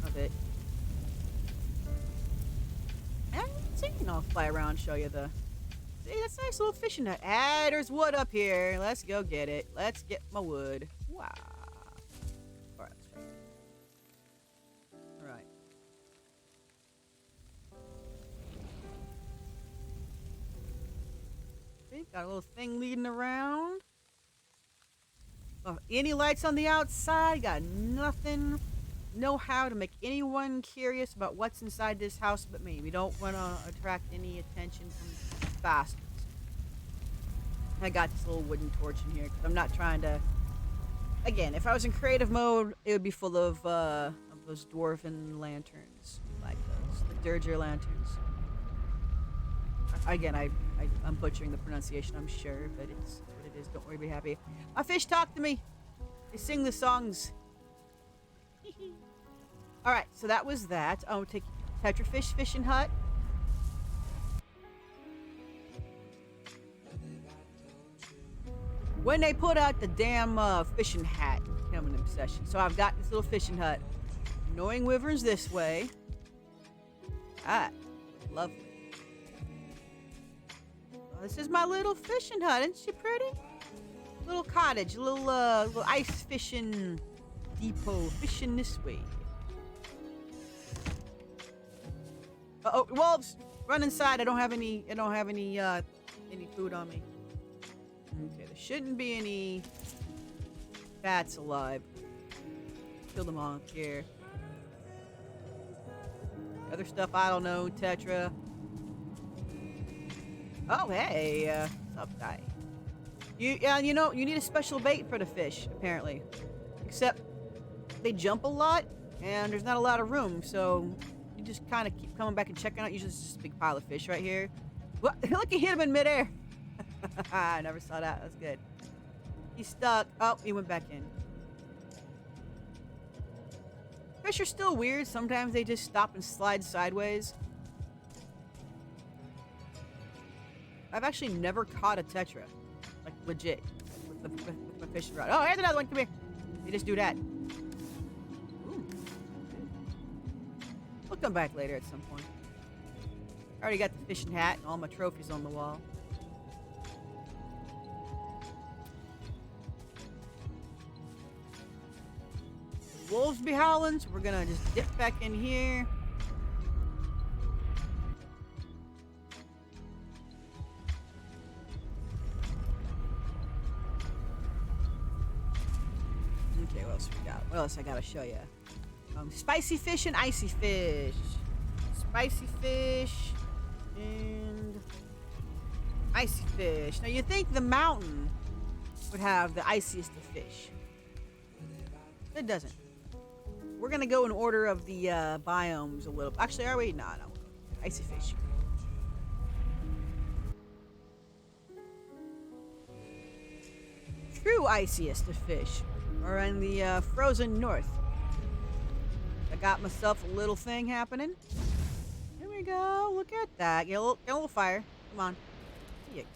of it. And I'll fly around and show you the. See, that's a nice little fishing net. Ah, there's wood up here. Let's go get it. Let's get my wood. Wow. All right, let's try it. All right. See, got a little thing leading around. Oh, any lights on the outside? Got nothing. Know how to make anyone curious about what's inside this house but me. We don't want to attract any attention from bastards. I got this little wooden torch in here because I'm not trying to. Again, if I was in creative mode, it would be full of those dwarven lanterns, like those, the Dirger lanterns. Again, I'm butchering the pronunciation, I'm sure, but it's what it is. Don't worry, be happy. My fish talk to me. They sing the songs. All right, so that was that. I'll take Tetra Fish fishing hut. When they put out the damn fishing hat, became an obsession. So I've got this little fishing hut. Annoying wyverns this way. Ah, lovely. Well, this is my little fishing hut. Isn't she pretty? Little cottage, little ice fishing depot, fishing this way. Uh-oh, wolves! Run inside. I don't have any food on me. Okay, there shouldn't be any bats alive. Kill them all here. Other stuff, I don't know. Tetra. Oh, hey. What's up, guy? You know, you need a special bait for the fish, apparently. Except they jump a lot, and there's not a lot of room, so you just kind of keep coming back and checking out. Usually it's just a big pile of fish right here. What? Look, he hit him in midair. I never saw that. That's good. He's stuck. Oh, he went back in. Fish are still weird. Sometimes they just stop and slide sideways. I've actually never caught a tetra. Like, legit. with my fishing rod. Oh, here's another one. Come here. You just do that. Ooh. We'll come back later at some point. I already got the fishing hat and all my trophies on the wall. The wolves be howling, so we're gonna just dip back in here. Okay, what else we got? What else I gotta show you? Spicy fish and icy fish. Spicy fish and icy fish. Now you think the mountain would have the iciest of fish. It doesn't. We're gonna go in order of the biomes a little. Actually, are we? No. Icy fish. True iciest of fish are in the frozen north. I got myself a little thing happening. Here we go. Look at that. Get a little fire. Come on. Here you go.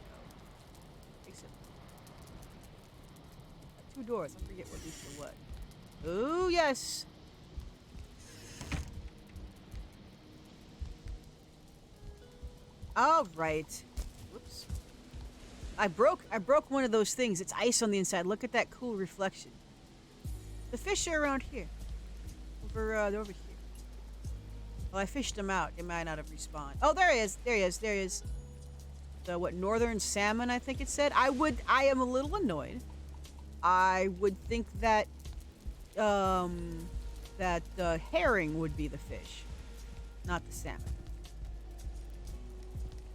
Fix it. Got 2 doors. I forget what these are what. Ooh, yes. All right. Whoops. I broke one of those things. It's ice on the inside. Look at that cool reflection. The fish are around here. They're over here. Well, I fished them out. They might not have respawned. Oh, there he is. There he is. The what? Northern salmon, I think it said. I am a little annoyed. I would think that the herring would be the fish, not the salmon.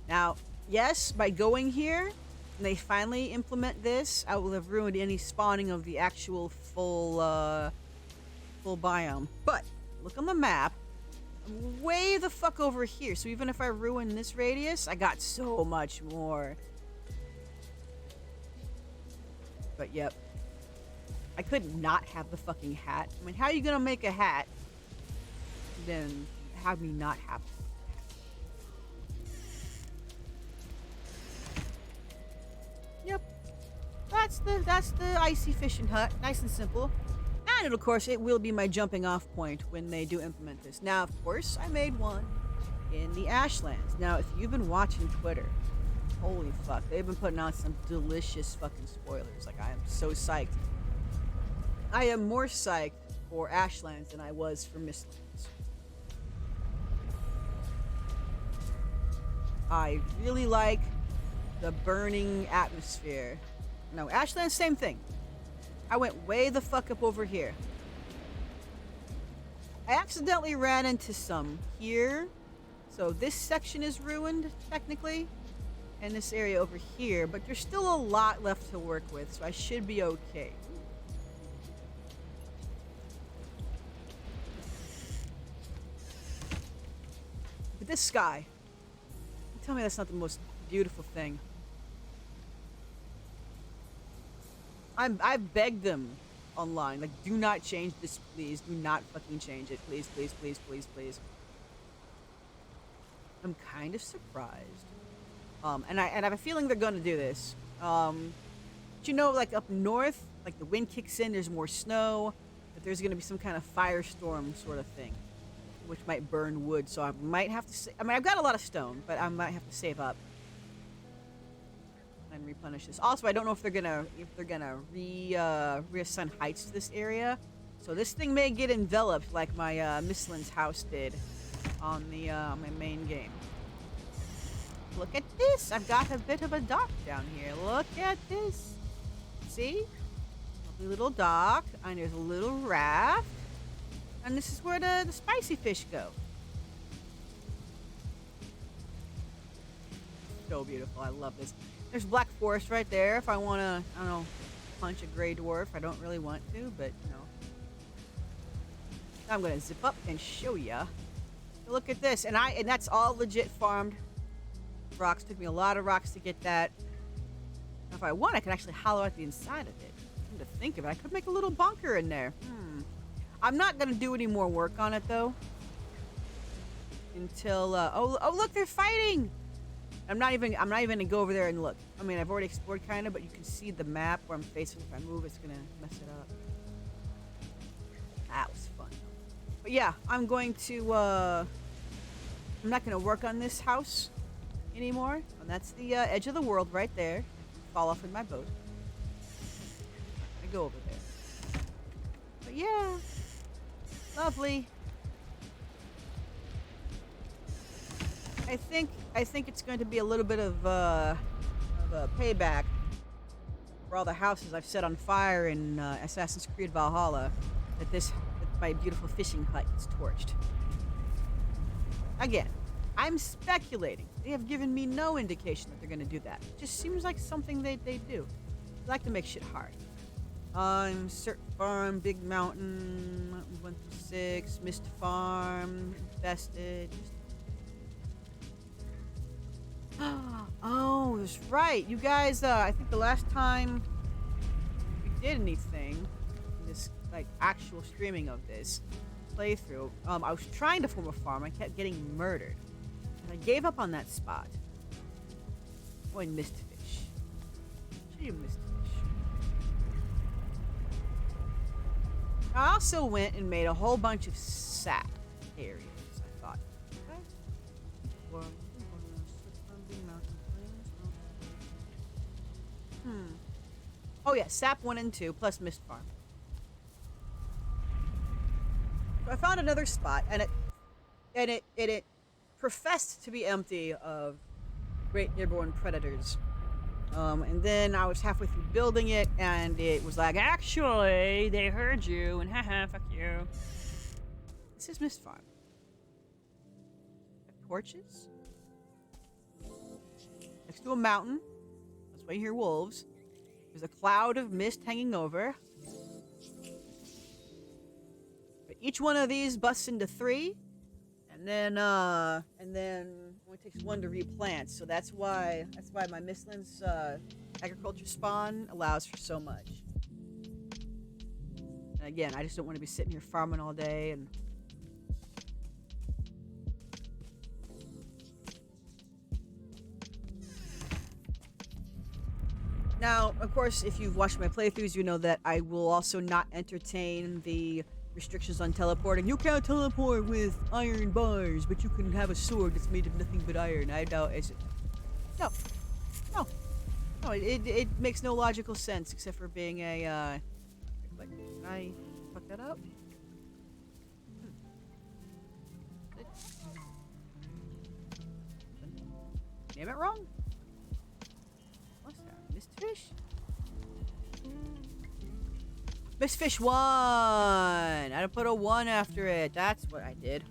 Now, yes, by going here, and they finally implement this, I will have ruined any spawning of the actual full biome. But look on the map. I'm way the fuck over here. So even if I ruin this radius, I got so much more. But yep. I could not have the fucking hat. I mean, how are you gonna make a hat, then have me not have it? Yep. That's the icy fishing hut. Nice and simple. And of course, it will be my jumping off point when they do implement this. Now, of course, I made one in the Ashlands. Now, if you've been watching Twitter, holy fuck, they've been putting out some delicious fucking spoilers. Like, I am so psyched. I am more psyched for Ashlands than I was for Mistlands. I really like the burning atmosphere. No, Ashlands, same thing. I went way the fuck up over here. I accidentally ran into some here. So this section is ruined, technically. And this area over here. But there's still a lot left to work with, so I should be okay. But this sky. Tell me that's not the most beautiful thing. I've begged them online, like, do not change this, please. Do not fucking change it, please, please, please, please, please. I'm kind of surprised. And I have a feeling they're gonna do this. But you know, like up north, like the wind kicks in, there's more snow, but there's gonna be some kind of firestorm sort of thing, which might burn wood. So I might have to. I mean, I've got a lot of stone, but I might have to save up and replenish this. Also, I don't know if they're gonna reassign heights to this area. So this thing may get enveloped like my Mistlands house did on the my main game. Look at this! I've got a bit of a dock down here. Look at this. See? Lovely little dock, and there's a little raft, and this is where the spicy fish go. So beautiful. I love this. There's Black Forest right there if I want to, I don't know, punch a gray dwarf. I don't really want to, but, you know. I'm going to zip up and show ya. Look at this. And that's all legit farmed rocks. Took me a lot of rocks to get that. If I want, I could actually hollow out the inside of it. Come to think of it, I could make a little bunker in there. I'm not going to do any more work on it, though. Until, oh, look, they're fighting! I'm not even gonna go over there and look. I mean, I've already explored kind of, but you can see the map where I'm facing. If I move, it's gonna mess it up. That was fun. But yeah, I'm going to, I'm not gonna work on this house anymore. And that's the edge of the world right there. Fall off in my boat. I go over there. But yeah, lovely. I think it's going to be a little bit of a payback for all the houses I've set on fire in Assassin's Creed Valhalla. That my beautiful fishing hut is torched. Again, I'm speculating. They have given me no indication that they're going to do that. It just seems like something they do. They like to make shit hard. Cert Farm, Big Mountain, 1 through 6, Mist Farm, Infested. Oh, that's right. You guys, I think the last time we did anything, this, like, actual streaming of this playthrough, I was trying to form a farm. I kept getting murdered. And I gave up on that spot. Oh, and Mistfish. Show you Mistfish. I also went and made a whole bunch of sap areas, I thought. Okay. Well, oh yeah, Sap 1 and 2 plus Mist Farm. So I found another spot, and it professed to be empty of great airborne predators. And then I was halfway through building it, and it was like, actually, they heard you, and haha, fuck you. This is Mist Farm. Torches. Next to a mountain. That's why you hear wolves. There's a cloud of mist hanging over. But each one of these busts into 3. And then it only takes 1 to replant. So that's why my Mistlands agriculture spawn allows for so much. And again, I just don't want to be sitting here farming all day and now, of course, if you've watched my playthroughs, you know that I will also not entertain the restrictions on teleporting. You can't teleport with iron bars, but you can have a sword that's made of nothing but iron. I doubt it. No. It makes no logical sense except for being a, like, can I fuck that up? Name it wrong? Mistfish? Mistfish 1! I had to put a 1 after it. That's what I did.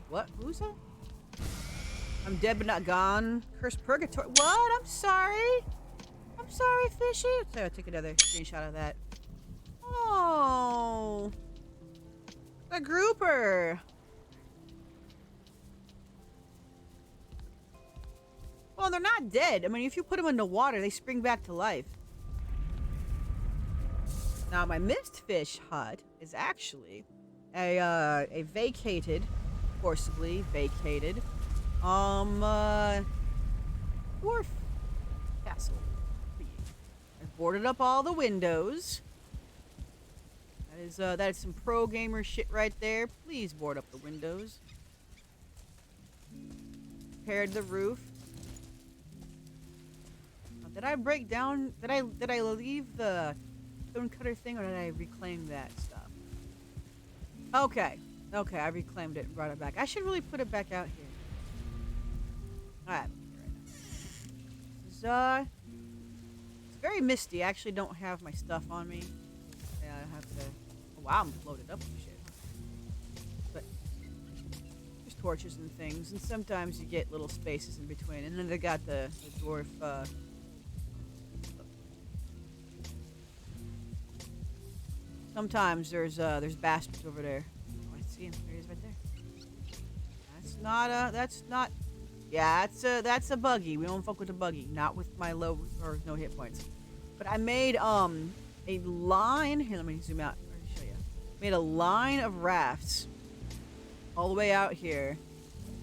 What? Who's that? I'm dead but not gone. Cursed Purgatory. What? I'm sorry. I'm sorry, Fishy. So I'll take another screenshot of that. Oh. A grouper. Well, they're not dead. I mean, if you put them in the water, they spring back to life. Now, my Mistfish hut is actually a vacated, forcibly vacated, dwarf castle. I've boarded up all the windows. That is some pro gamer shit right there. Please board up the windows. Repaired the roof. Did I break down? Did I leave the stone cutter thing, or did I reclaim that stuff? Okay, I reclaimed it and brought it back. I should really put it back out here. Alright, it's very misty. I actually don't have my stuff on me. Yeah, I have to. Oh, wow, I'm loaded up with shit. But there's torches and things, and sometimes you get little spaces in between. And then they got the dwarf. Sometimes there's bastards over there. Oh, I see him. There he is right there. That's not. Yeah, that's a buggy. We don't fuck with a buggy. Not with my low or no hit points. But I made a line. Here, let me zoom out. Let me show you. Made a line of rafts all the way out here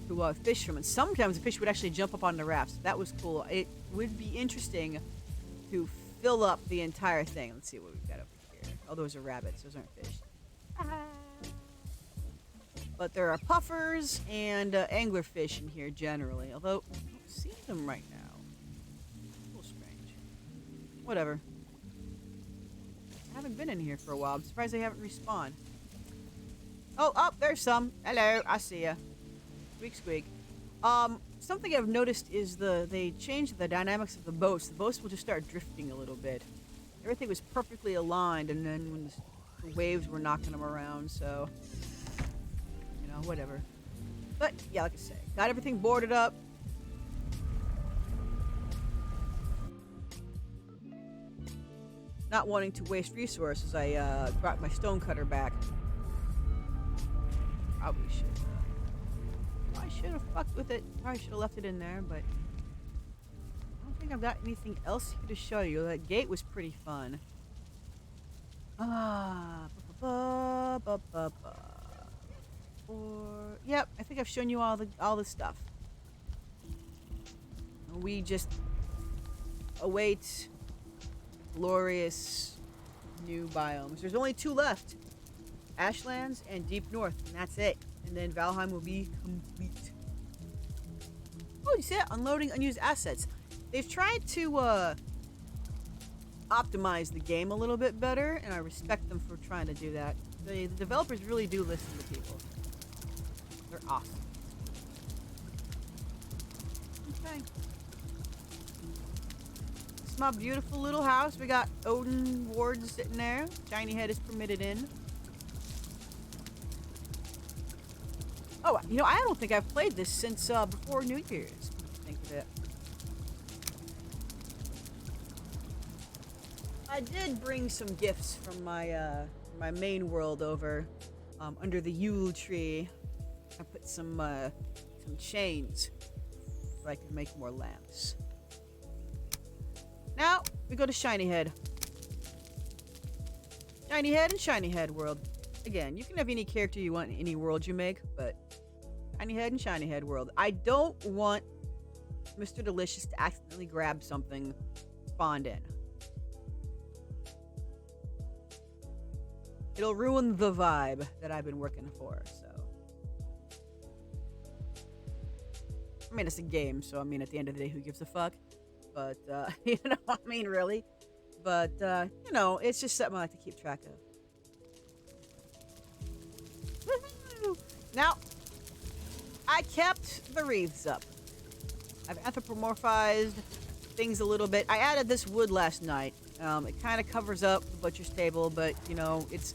to to fish from. And sometimes the fish would actually jump up on the rafts. That was cool. It would be interesting to fill up the entire thing. Let's see what we've got over here. Oh, those are rabbits. Those aren't fish. But there are puffers and anglerfish in here generally. Although, I don't see them right now. A little strange. Whatever. I haven't been in here for a while. I'm surprised they haven't respawned. Oh, there's some. Hello, I see ya. Squeak, squeak. Something I've noticed is they changed the dynamics of the boats. The boats will just start drifting a little bit. Everything was perfectly aligned, and then when the waves were knocking them around, so... You know, whatever. But, yeah, like I say, got everything boarded up. Not wanting to waste resources, I brought my stone cutter back. Probably should. I should have fucked with it. Probably should have left it in there, but I don't think I've got anything else here to show you. That gate was pretty fun. Yep, I think I've shown you all the stuff. We just await glorious new biomes. There's only 2 left. Ashlands and Deep North, and that's it. And then Valheim will be complete. Oh, you see it? Unloading unused assets. They've tried to optimize the game a little bit better, and I respect them for trying to do that. The developers really do listen to people. They're awesome. Okay. This is my beautiful little house. We got Odin wards sitting there. Shiny head is permitted in. Oh, you know, I don't think I've played this since before New Year's. Think of it. I did bring some gifts from my my main world over under the Yule tree. I put some chains so I can make more lamps. Now we go to Shiny Head. Shiny Head and Shiny Head world. Again, you can have any character you want in any world you make, but Shiny Head and Shiny Head world. I don't want Mr. Delicious to accidentally grab something spawned in. It'll ruin the vibe that I've been working for, so. I mean, it's a game, so I mean, at the end of the day, who gives a fuck? But, you know, I mean, really. But, you know, it's just something I like to keep track of. Now, I kept the wreaths up. I've anthropomorphized things a little bit. I added this wood last night. It kind of covers up the butcher's table, but, you know, it's,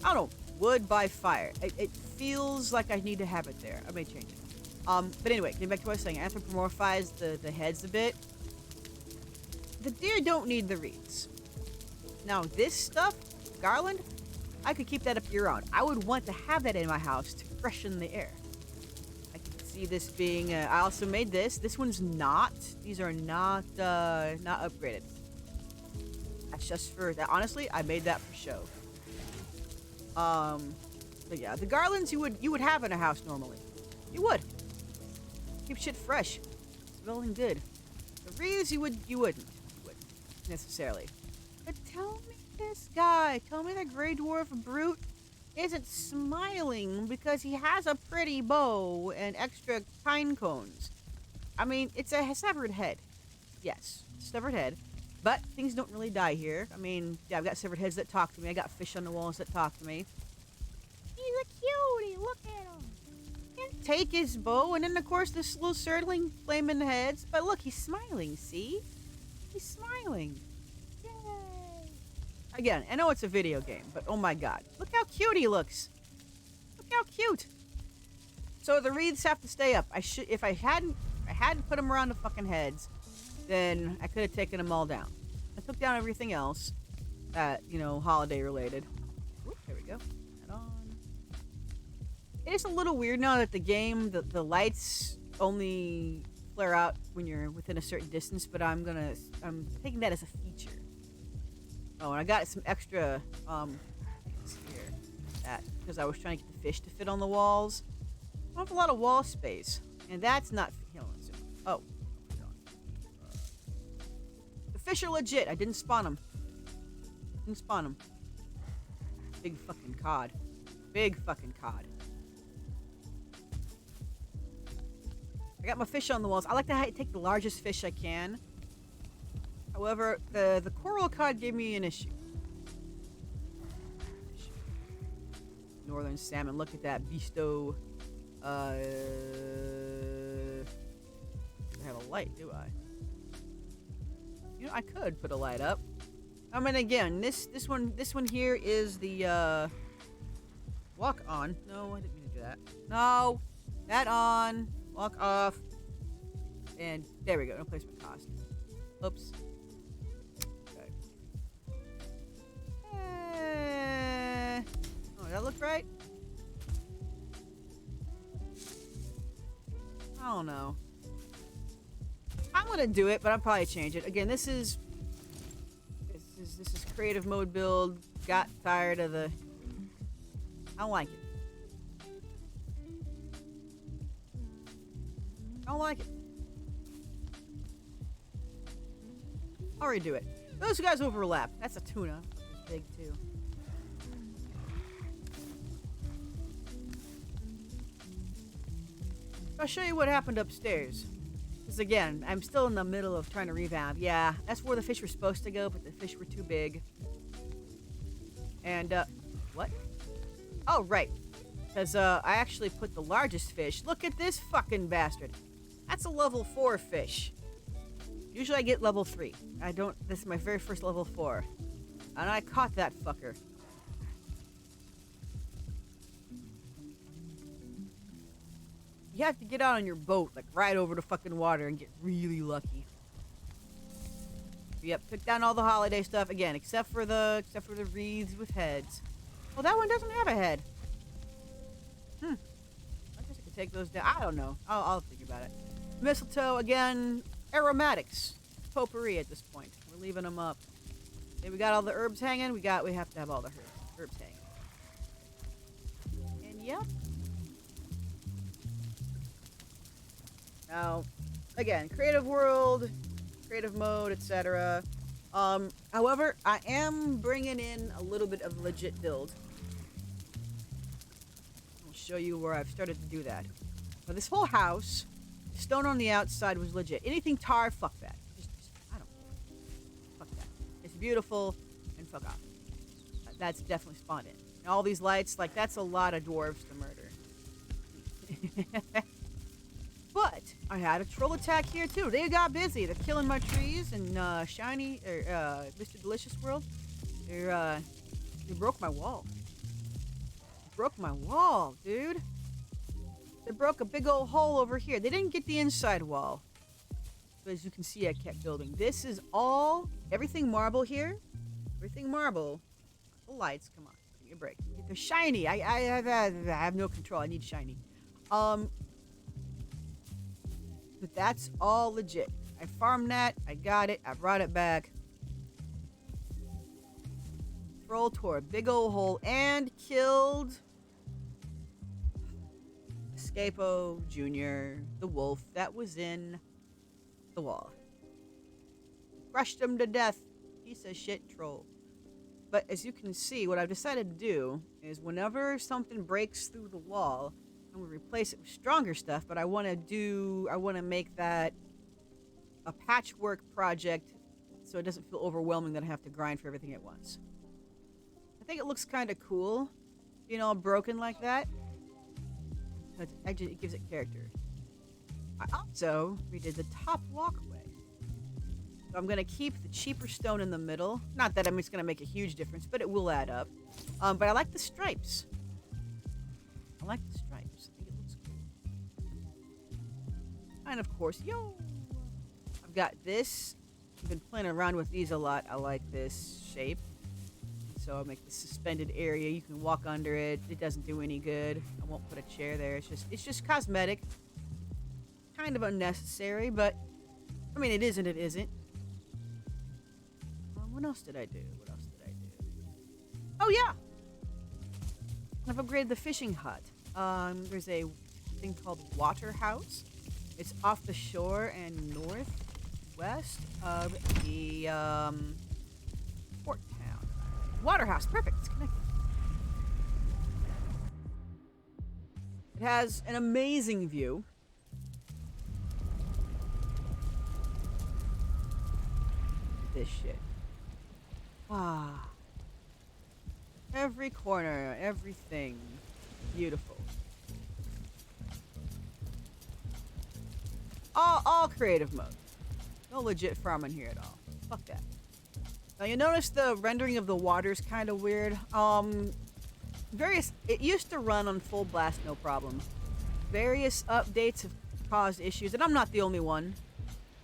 I don't know, wood by fire. It feels like I need to have it there. I may change it. But anyway, getting back to what I was saying, I anthropomorphized the heads a bit. The deer don't need the wreaths. Now, this stuff, garland, I could keep that up year round. I would want to have that in my house to freshen the air. I can see this being, I also made this. This one's not. These are not upgraded. That's just for that. Honestly, I made that for show. But yeah, the garlands you would have in a house normally. You would. Keep shit fresh. Smelling good. The wreaths you wouldn't necessarily. But tell me this guy, tell me the Grey Dwarf Brute isn't smiling because he has a pretty bow and extra pine cones. I mean, it's a severed head. Yes, severed head. But things don't really die here. I mean, yeah, I've got severed heads that talk to me. I got fish on the walls that talk to me. He's a cutie. Look at him. And take his bow, and then, of course, this little surtling flaming heads. But look, he's smiling, see? He's smiling. Yay. Again, I know it's a video game, but oh my god. Look how cute he looks. Look how cute. So the wreaths have to stay up. If I hadn't put them around the fucking heads, then I could have taken them all down. I took down everything else that, you know, holiday related. Oop, there we go. Head on. It is a little weird now that the game, the lights only flare out when you're within a certain distance, but I'm taking that as a feature. Oh, and I got some extra, here, because I was trying to get the fish to fit on the walls. I don't have a lot of wall space. And that's not... Oh. The fish are legit. I didn't spawn them. Didn't spawn them. Big fucking cod. Big fucking cod. I got my fish on the walls. I like to take the largest fish I can. However, the coral cod gave me an issue. Northern salmon. Look at that beasto. I have a light, do I? You know, I could put a light up. I mean, again, this one here is the walk on. No, I didn't mean to do that. No, that on. Walk off. And there we go. No placement cost. Oops. Okay. Oh, does that look right? I don't know. I'm gonna do it, but I'll probably change it. Again, this is creative mode build. Got tired of the... I don't like it. I don't like it. I'll redo it. Those guys overlap. That's a tuna. It's big too. I'll show you what happened upstairs. Because again, I'm still in the middle of trying to revamp. Yeah, that's where the fish were supposed to go, but the fish were too big. And, what? Oh, right. Because, I actually put the largest fish. Look at this fucking bastard. That's a level 4 fish. Usually I get level 3. I don't... This is my very first level 4. And I caught that fucker. You have to get out on your boat, like, right over the fucking water and get really lucky. Yep, took down all the holiday stuff again, except for the wreaths with heads. Well, that one doesn't have a head. I guess I could take those down. I don't know. I'll think about it. Mistletoe, again, aromatics. Potpourri at this point. We're leaving them up. Okay, we got all the herbs hanging. We have to have all the herbs hanging. And yep. Now, again, creative world, creative mode, etc. However, I am bringing in a little bit of legit build. I'll show you where I've started to do that. Now, this whole house, stone on the outside was legit. Anything tar, fuck that. Just I don't care. Fuck that. It's beautiful, and fuck off. That's definitely spawned in. And all these lights, like, that's a lot of dwarves to murder. But I had a troll attack here too. They got busy. They're killing my trees and Shiny or Mr. Delicious World. They broke my wall. They broke my wall, dude. They broke a big old hole over here. They didn't get the inside wall. But as you can see, I kept building. This is all everything marble here. Everything marble. The lights. Come on, give me a break. They're shiny. I have no control. I need shiny. But that's all legit. I farmed that. I got it. I brought it back. Troll tore a big old hole and killed Escapo Jr., the wolf that was in the wall. Crushed him to death. Piece of shit troll. But as you can see, what I've decided to do is whenever something breaks through the wall, I'm gonna replace it with stronger stuff, but I want to make that a patchwork project so it doesn't feel overwhelming that I have to grind for everything at once. I think it looks kind of cool, being all broken like that. But it gives it character. I also redid the top walkway. So I'm gonna keep the cheaper stone in the middle. Not that it's gonna make a huge difference, but it will add up. But I like the stripes. I like the stripes. I think it looks cool. And of course, I've got this. I've been playing around with these a lot. I like this shape. So I'll make the suspended area. You can walk under it. It doesn't do any good. I won't put a chair there. It's just cosmetic. Kind of unnecessary, but I mean, it is and it isn't. What else did I do? Oh yeah! I've upgraded the fishing hut. There's a thing called Water House. It's off the shore and northwest of the port town. Waterhouse, perfect. It's connected. It has an amazing view. This shit. Ah. Every corner, everything. Beautiful. All creative mode. No legit farming here at all. Fuck that. Now you notice the rendering of the water is kind of weird. It used to run on full blast, no problem. Various updates have caused issues, and I'm not the only one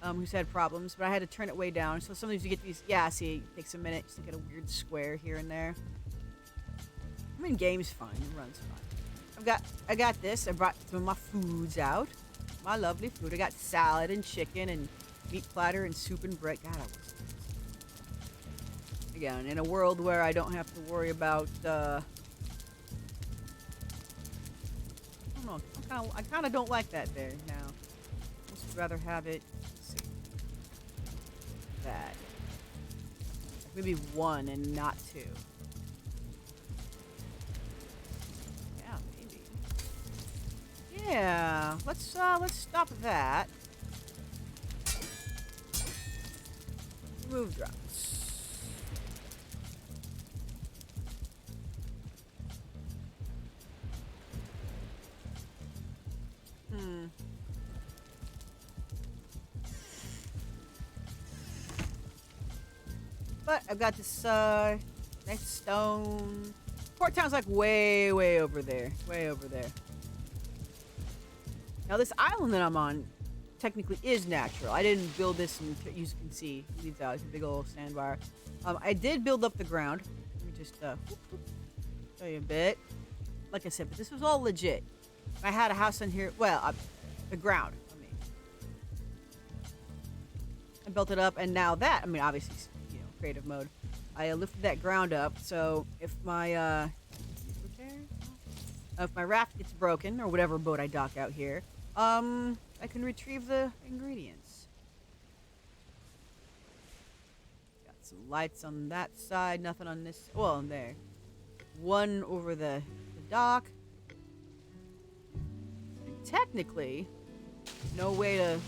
who's had problems, but I had to turn it way down. So sometimes you get these, yeah, see, it takes a minute just to get a weird square here and there. I mean, game's fine, it runs fine. I got this, I brought some of my foods out. My lovely food. I got salad and chicken and meat platter and soup and bread. God, I was... Again, in a world where I don't have to worry about, I don't know, I kind of don't like that there now. I just rather have it, let's see, that. Maybe one and not two. Yeah, maybe. Yeah, let's stop that. Remove drops. But I've got this nice stone. Port Town's like way over there. Way over there. Now this island that I'm on technically is natural. I didn't build this, and as you can see, it leads out. It's a big old sandbar. I did build up the ground. Let me just show you a bit. Like I said, but this was all legit. I had a house on here. Well, the ground. I built it up, and now that, I mean, obviously, you know, creative mode. I lifted that ground up, so if my raft gets broken or whatever boat I dock out here, I can retrieve the ingredients. Got some lights on that side, nothing on this. Well, there. One over the dock. And technically, no way to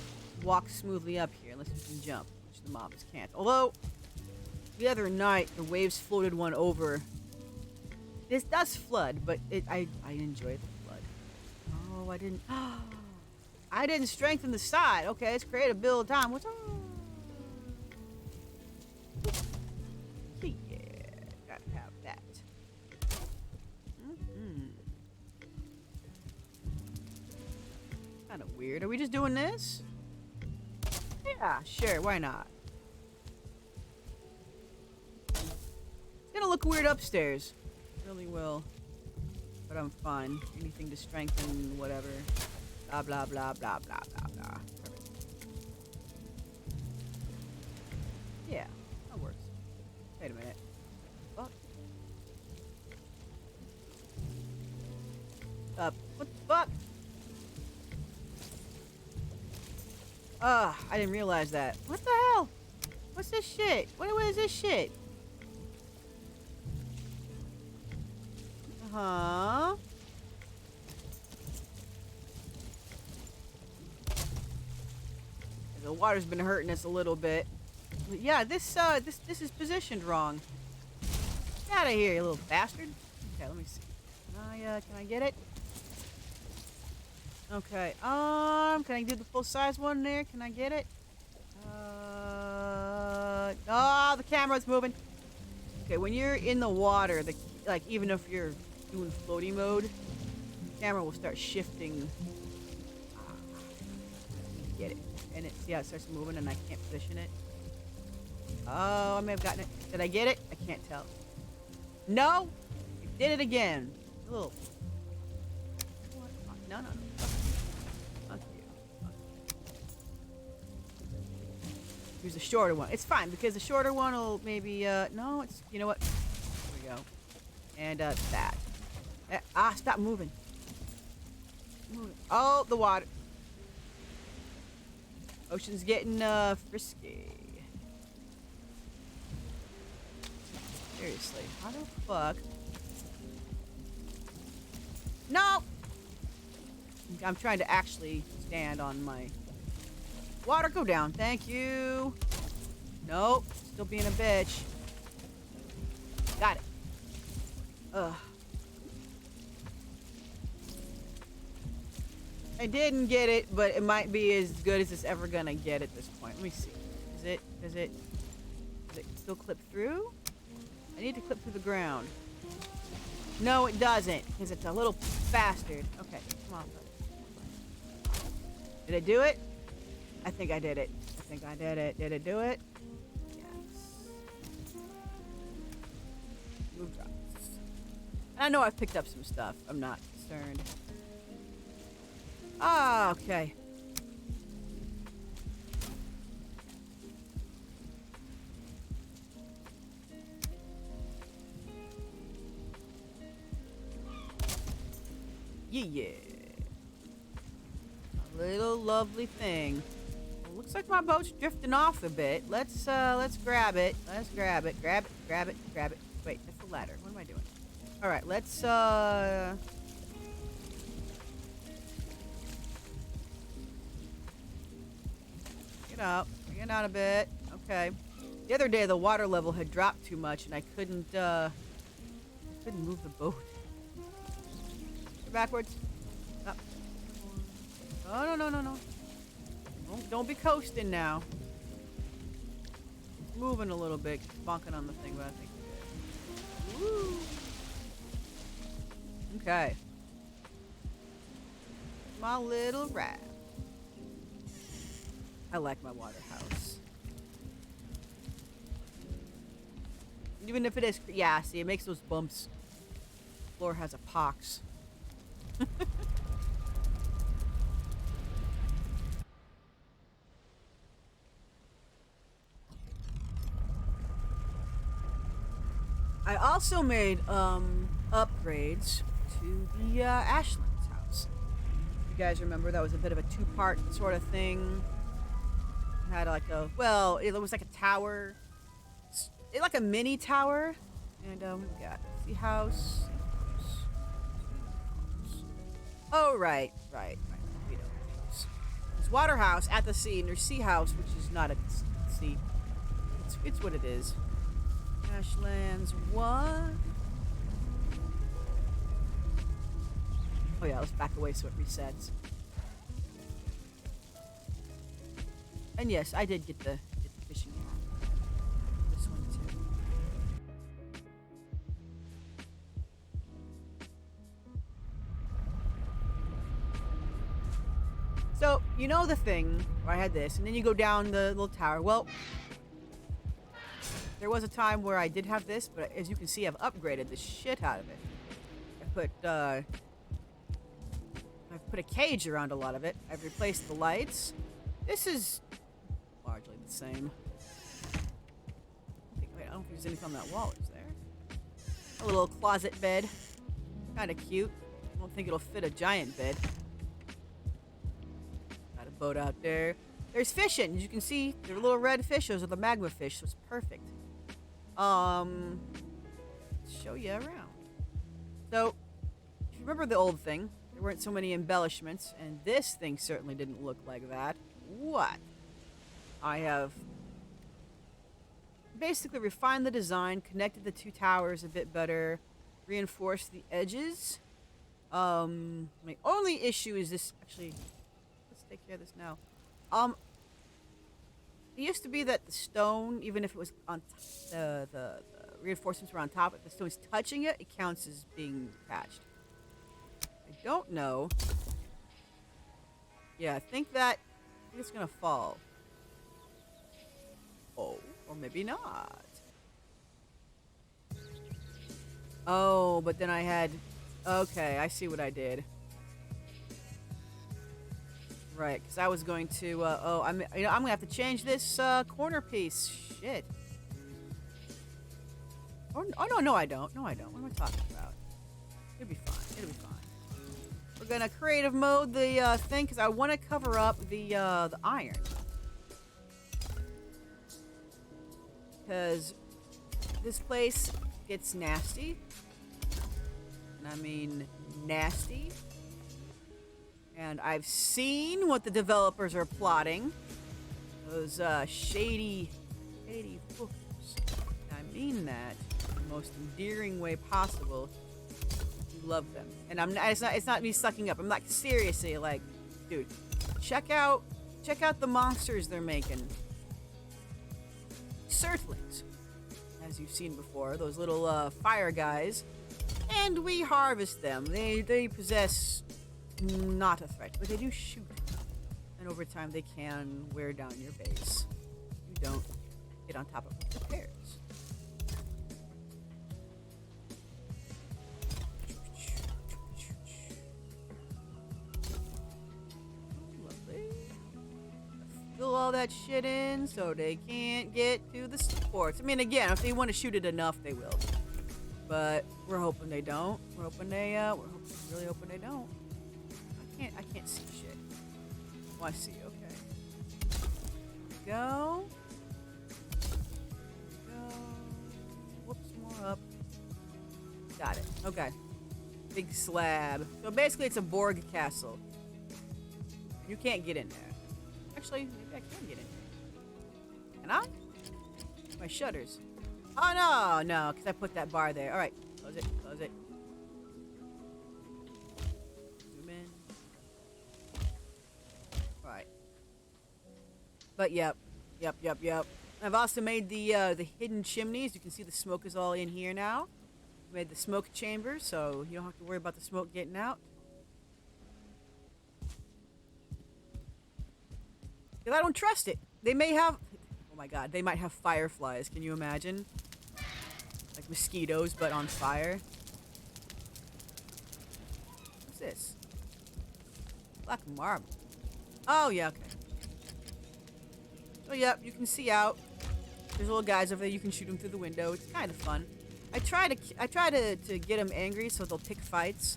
walk smoothly up here unless you can jump, which the mobs can't. Although, the other night, the waves floated one over. This does flood, but I enjoy the flood. Oh, I didn't... I didn't strengthen the side. Okay, let's create a build time. What's up? Yeah, gotta have that. Kind of weird. Are we just doing this? Yeah, sure. Why not? It's gonna look weird upstairs. It really will. But I'm fine. Anything to strengthen whatever. Blah, blah, blah, blah, blah, blah, blah. Perfect. Yeah, that works. Wait a minute. Fuck. What the fuck? I didn't realize that. What the hell? What's this shit? What is this shit? Uh-huh. The water's been hurting us a little bit. But yeah, this is positioned wrong. Get out of here, you little bastard. Okay, let me see. Can I get it? Okay, can I do the full-size one there? Can I get it? Oh, the camera's moving. Okay, when you're in the water, like, even if you're doing floaty mode, the camera will start shifting. Get it. And see how it starts moving and I can't position it? Oh, I may have gotten it. Did I get it? I can't tell. No! I did it again. A little... No. Fuck you. Use the shorter one. It's fine, because the shorter one will maybe, no, it's... You know what? There we go. And, that. Stop moving. Oh, the water. Ocean's getting, frisky. Seriously, how the fuck? No! I'm trying to actually stand on my... Water, go down. Thank you. Nope. Still being a bitch. Got it. Ugh. I didn't get it, but it might be as good as it's ever gonna get at this point. Let me see. Does it still clip through? I need to clip through the ground. No, it doesn't, because it's a little bastard. Okay, come on. Did it do it? I think I did it. I think I did it. Did it do it? Yes. Move drops. I know I've picked up some stuff. I'm not concerned. Ah, okay. Yeah. A little lovely thing. Well, looks like my boat's drifting off a bit. Let's grab it. Let's grab it. Grab it. Wait, that's the ladder. What am I doing? All right, let's get out a bit. Okay. The other day the water level had dropped too much and I couldn't move the boat. Go backwards. Up. Oh, no. Don't be coasting now. It's moving a little bit, bonking on the thing, but I think we're good. Woo. Okay. My little rat. I like my water house. Even if it is, yeah, see, it makes those bumps. The floor has a pox. I also made upgrades to the Ashland's house. You guys remember that was a bit of a two-part sort of thing. It had like a, well, it was like a tower, like a mini tower, and we got sea house. Oh right. We know house. There's water house at the sea, and there's sea house, which is not at the sea. It's what it is. Ashlands 1. Oh yeah, let's back away so it resets. And yes, I did get the fishing rod. This one too. So, you know the thing where I had this, and then you go down the little tower. Well, there was a time where I did have this, but as you can see, I've upgraded the shit out of it. I've put a cage around a lot of it. I've replaced the lights. This is largely the same. I don't think there's anything on that wall, is there? A little closet bed. Kind of cute. I don't think it'll fit a giant bed. Got a boat out there. There's fishing. As you can see, there are little red fish. Those are the magma fish, so it's perfect. Show you around. So, if you remember the old thing, there weren't so many embellishments, and this thing certainly didn't look like that. What? I have basically refined the design, connected the two towers a bit better, reinforced the edges. My only issue is this. Actually, let's take care of this now. It used to be that the stone, even if it was on the reinforcements were on top, if the stone's touching it, it counts as being patched. I don't know. Yeah, I think it's gonna fall. Oh, or maybe not. Oh, but then I had... Okay, I see what I did. Right, because I was going to, I'm gonna have to change this, corner piece. Shit. Oh, no, I don't. No, I don't. What am I talking about? It'll be fine. We're gonna creative mode the, thing, because I want to cover up the iron. Because this place gets nasty. And I mean nasty. And I've seen what the developers are plotting. Those shady fools. I mean that in the most endearing way possible. You love them. And it's not me sucking up. I'm like, seriously, like, dude, check out the monsters they're making. Surtlings, as you've seen before, those little fire guys. And we harvest them. They possess not a threat, but they do shoot. And over time they can wear down your base. You don't get on top of repairs. Lovely. Fill all that shit in so they can't get to the sports. I mean, again, if they want to shoot it enough, they will. But we're hoping they don't. We're really hoping they don't. I can't see shit. Oh, I see. Okay. Go. Whoops, more up. Got it. Okay. Big slab. So basically, it's a Borg castle. You can't get in there. Actually, maybe I can get in there. Can I? My shutters. Oh, no, because I put that bar there. All right. Close it. Zoom in. All right. But yep. I've also made the hidden chimneys. You can see the smoke is all in here now. Made the smoke chamber, so you don't have to worry about the smoke getting out. Because I don't trust it. They may have... Oh my god, they might have fireflies. Can you imagine? Like mosquitoes, but on fire. What's this? Black marble. Oh, yeah, okay. Oh, yep, you can see out. There's little guys over there. You can shoot them through the window. It's kind of fun. I try to get them angry so they'll pick fights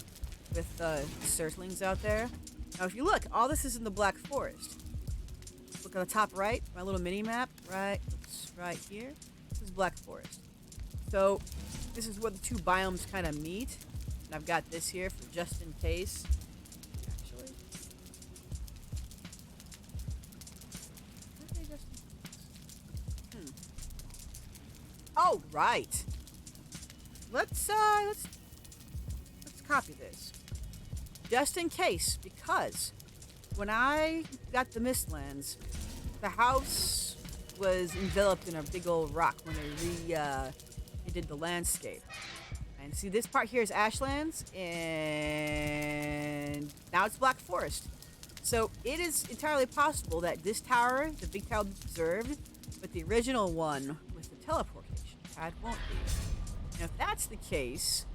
with surtlings out there. Now, if you look, all this is in the Black Forest. Look at the top right, my little mini map, right here. This is Black Forest. So this is where the two biomes kind of meet. And I've got this here for just in case. Actually. Oh, right. Let's copy this. Just in case, because when I got the Mistlands, the house was enveloped in a big old rock when they did the landscape. And see, this part here is Ashlands, and now it's Black Forest. So it is entirely possible that this tower, the big tower, was preserved, but the original one with the teleportation pad won't be. And if that's the case,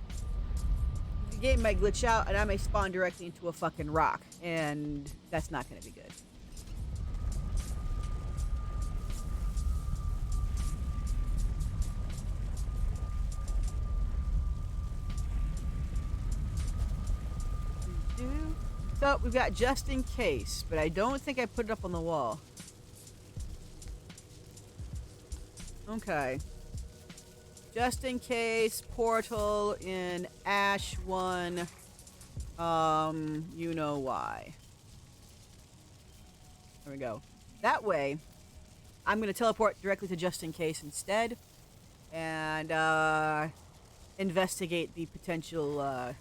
the game might glitch out and I may spawn directly into a fucking rock, and that's not going to be good. So we've got just in case, but I don't think I put it up on the wall. Okay. Just in case portal in Ash 1. You know why. There we go. That way, I'm going to teleport directly to just in case instead. And, investigate the potential,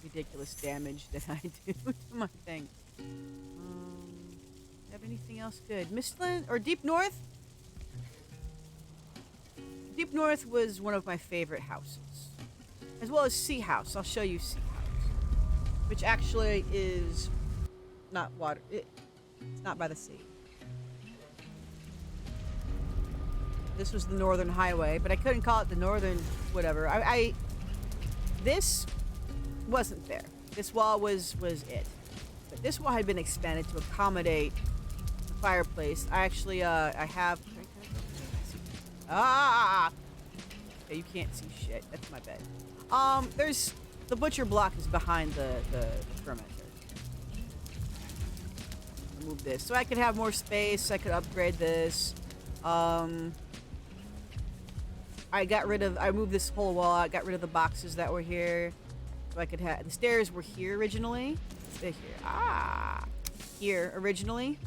ridiculous damage that I do to my thing. Have anything else good? Mistland or Deep North? Deep North was one of my favorite houses, as well as Sea House. I'll show you Sea House, which actually is not water. It's not by the sea. This was the Northern Highway, but I couldn't call it the Northern whatever. This wasn't there. This wall was it. But this wall had been expanded to accommodate the fireplace. I actually, I have... Okay, you can't see shit. That's my bed. There's... The butcher block is behind the fermenter. Move this. So I could have more space. I could upgrade this. I moved this whole wall. I got rid of the boxes that were here. So I could have, the stairs were here originally. They're here. Here originally.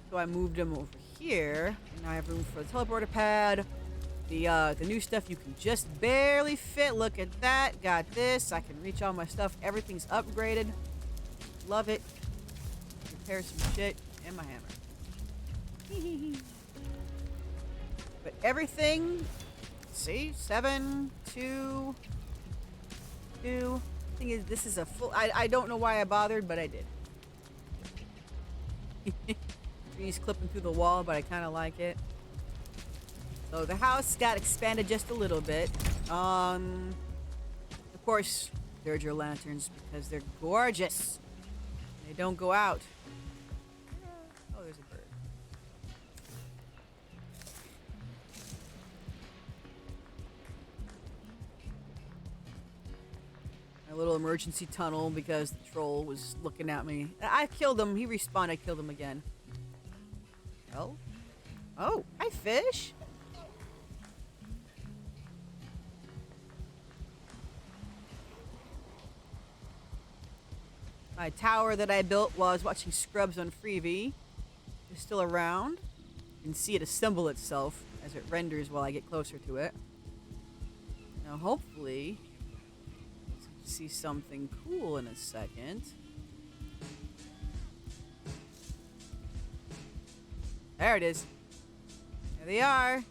So I moved them over here. And now I have room for the teleporter pad. The new stuff you can just barely fit. Look at that. Got this. I can reach all my stuff. Everything's upgraded. Love it. Repair some shit. And my hammer. But everything, see, 7, 2. Thing is, this is a full. I don't know why I bothered, but I did. Trees clipping through the wall, but I kind of like it. So the house got expanded just a little bit. Of course, there's your lanterns because they're gorgeous. They don't go out. Oh, there's a bird. My little emergency tunnel because the troll was looking at me. I killed him. He respawned. I killed him again. Oh. Oh, hi, fish. My tower that I built while I was watching Scrubs on Freevee is still around. You can see it assemble itself as it renders while I get closer to it. Now, hopefully, we'll see something cool in a second. There it is. There they are.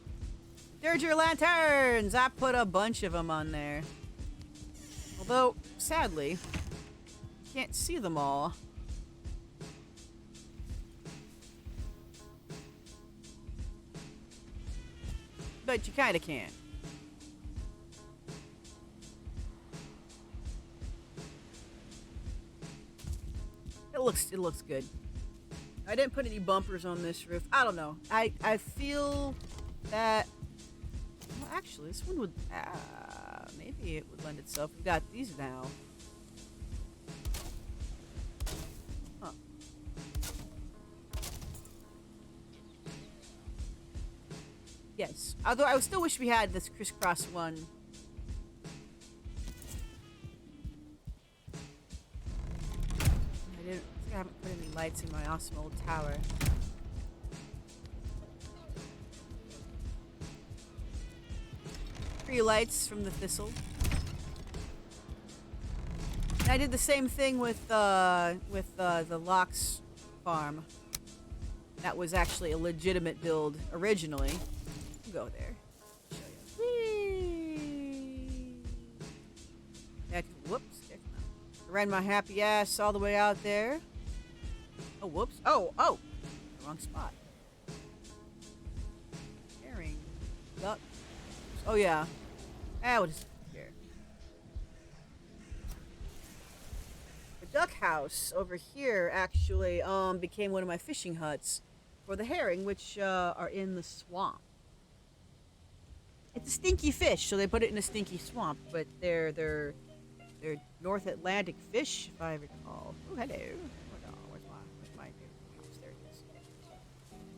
There's your lanterns. I put a bunch of them on there. Although, sadly, can't see them all. But you kind of can. It looks good. I didn't put any bumpers on this roof. I don't know. I feel that. Well, actually, this one would. Maybe it would lend itself. We've got these now. Huh. Yes. Although I still wish we had this crisscross one. I haven't put any lights in my awesome old tower. 3 lights from the thistle. And I did the same thing with the Locks farm. That was actually a legitimate build originally. We'll go there. Show you. Whee! Heck, whoops. Ran my happy ass all the way out there. Oh, whoops. Oh! Wrong spot. Herring. Duck. Oh, yeah. What is here? The duck house over here actually became one of my fishing huts for the herring, which are in the swamp. It's a stinky fish, so they put it in a stinky swamp, but they're North Atlantic fish, if I recall. Oh, hello. Where's my there it is.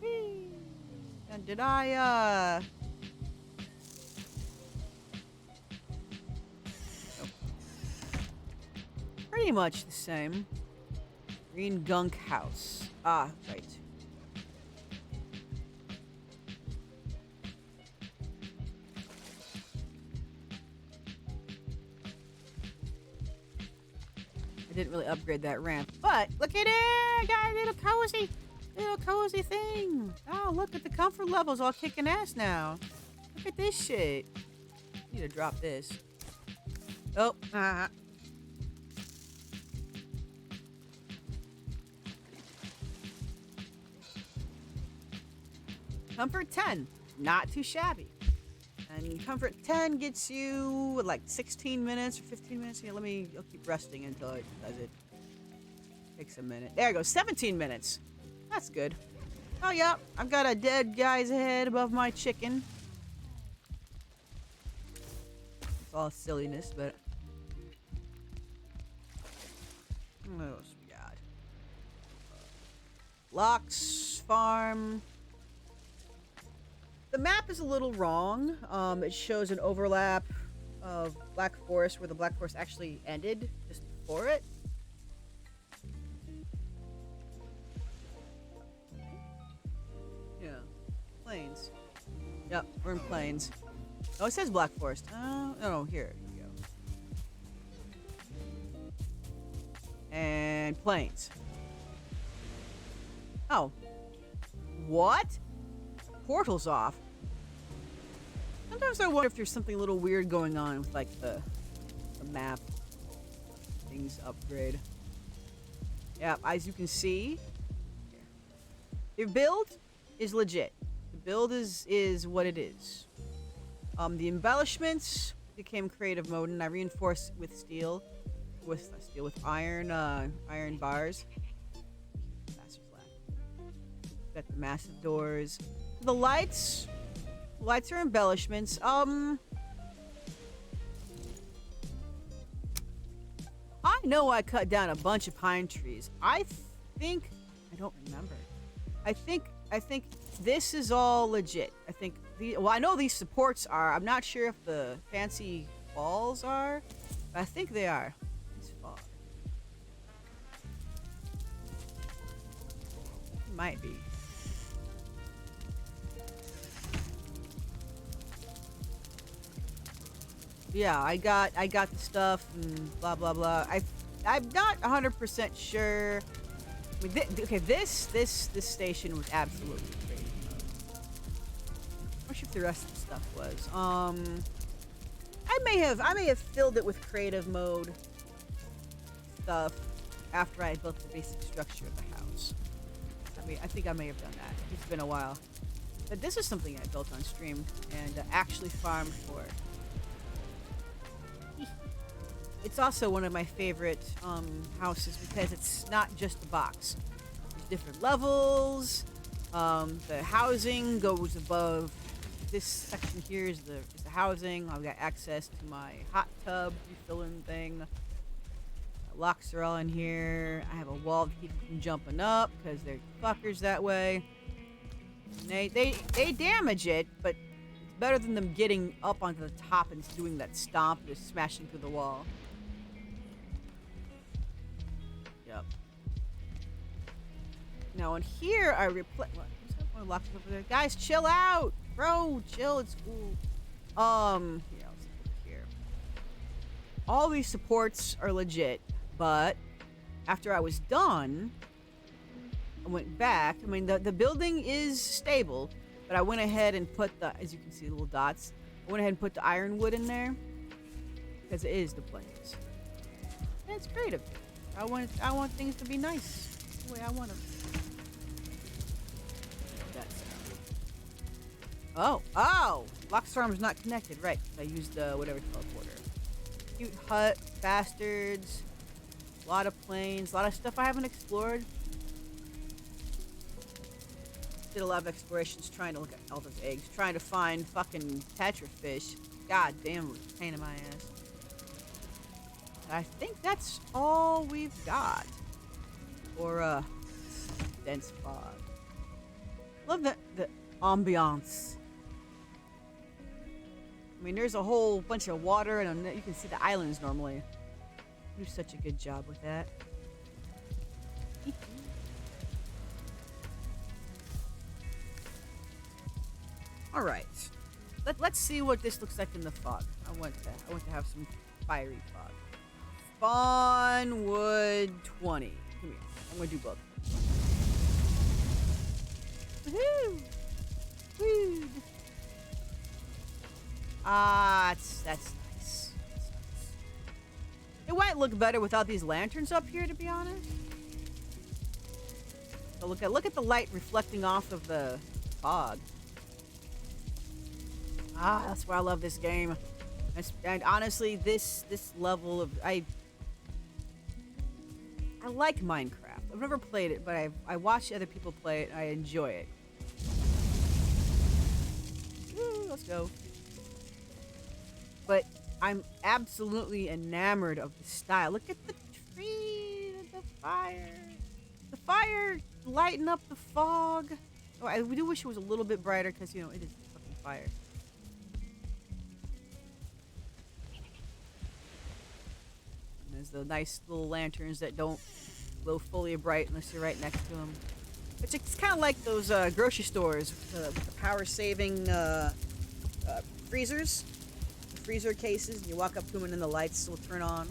Whee! And did I, Nope. Pretty much the same. Green gunk house. Ah, right. Didn't really upgrade that ramp, but look at it! I got a little cozy thing. Oh, look at the comfort levels all kicking ass now. Look at this shit. Need to drop this. Oh, Comfort 10, not too shabby. And Comfort 10 gets you like 16 minutes or 15 minutes. Here, I'll keep resting until it does it. Takes a minute. There it goes, 17 minutes. That's good. Oh, yeah, I've got a dead guy's head above my chicken. It's all silliness, but. What else we got? Locks farm. The map is a little wrong. It shows an overlap of Black Forest where the Black Forest actually ended just before it. Yeah. Plains. Yep, we're in Plains. Oh, it says Black Forest. No, here we go. And Plains. Oh. What? Portal's off. Sometimes I wonder if there's something a little weird going on with like the map. Things upgrade. Yeah, as you can see, the build is legit. The build is what it is. The embellishments became creative mode, and I reinforced with steel, with iron bars. Got the massive doors. The lights are embellishments. I know I cut down a bunch of pine trees. I don't remember. I think this is all legit. I know these supports are. I'm not sure if the fancy walls are, but I think they are. It's fog. It might be. Yeah, I got the stuff and blah blah blah. I'm not 100% sure. I mean, okay, this station was absolutely crazy. I'm not sure if the rest of the stuff was. I may have filled it with creative mode stuff after I had built the basic structure of the house. I think I may have done that. It's been a while, but this is something I built on stream and actually farmed for. It's also one of my favorite houses because it's not just a box. There's different levels. The housing goes above. This section here is the housing. I've got access to my hot tub refilling thing. The locks are all in here. I have a wall to keep them from jumping up because they're fuckers that way. And they damage it, but it's better than them getting up onto the top and doing that stomp, just smashing through the wall. Yep. Now in here, I replace. What's that one locked over there? Guys, chill out, bro. Chill. It's cool. Here, I'll look here. All these supports are legit, but after I was done, I went back. I mean, the building is stable, but I went ahead and put the, as you can see, the little dots. I went ahead and put the ironwood in there because it is the Plains. And it's creative. I want things to be nice the way I want them. Oh! Lockstorm's not connected, right? I used whatever teleporter. Cute hut, bastards, a lot of plains, a lot of stuff I haven't explored. Did a lot of explorations trying to look at all those eggs, trying to find fucking tetrafish. God damn, it was a pain in my ass. I think that's all we've got. Or, dense fog. Love the ambiance. I mean, there's a whole bunch of water, and you can see the islands normally. You do such a good job with that. All right. Let's see what this looks like in the fog. I want to have some fiery fog. Spawn wood 20. Come here. I'm gonna do both. Woohoo! Woo! That's nice. It might look better without these lanterns up here, to be honest. So look at the light reflecting off of the fog. That's why I love this game. And honestly, this level of I like Minecraft. I've never played it, but I watch other people play it and I enjoy it. Woo, let's go. But I'm absolutely enamored of the style. Look at the tree, the fire. The fire lighting up the fog. Oh, I do wish it was a little bit brighter because, you know, it is fucking fire. And there's the nice little lanterns that don't glow fully bright unless you're right next to them. It's kind of like those grocery stores with the power-saving freezers, the freezer cases. You walk up to them and then the lights will turn on. I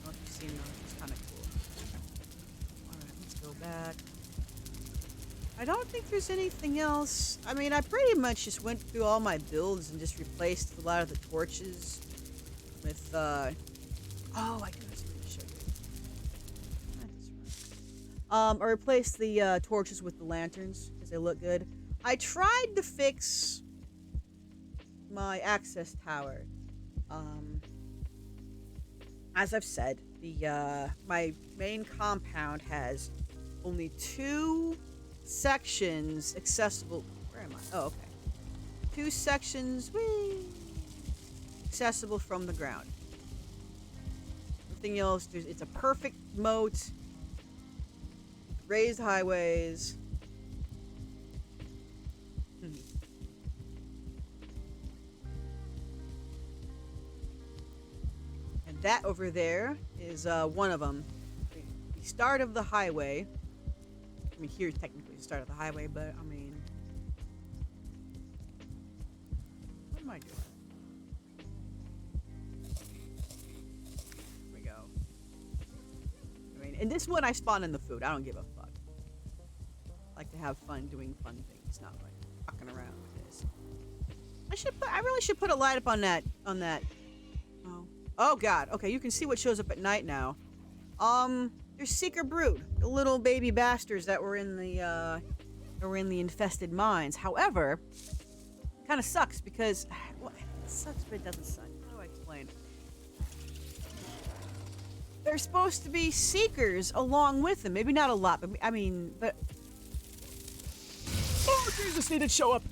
don't know if you've seen those. It's kind of cool. All right, let's go back. I don't think there's anything else. I mean, I pretty much just went through all my builds and just replaced a lot of the torches with, oh, I do have something to show you. I replaced the torches with the lanterns because they look good. I tried to fix my access tower. As I've said, my main compound has only 2 sections accessible. Where am I? Oh, okay. 2 sections, accessible from the ground. Everything else, it's a perfect moat. Raised highways. And that over there is one of them. The start of the highway. I mean, here's technically the start of the highway, but I mean, what am I doing? Here we go. I mean, in this one, I spawn in the food. I don't give a fuck. I like to have fun doing fun things, not like fucking around with this. I really should put a light up on that. Oh god. Okay, you can see what shows up at night now. There's Seeker Brood, the little baby bastards that were in the infested mines. However, it kind of sucks because well, it sucks, but it doesn't suck. How do I explain? There's supposed to be seekers along with them. Maybe not a lot, but I mean, but oh Jesus, they did show up.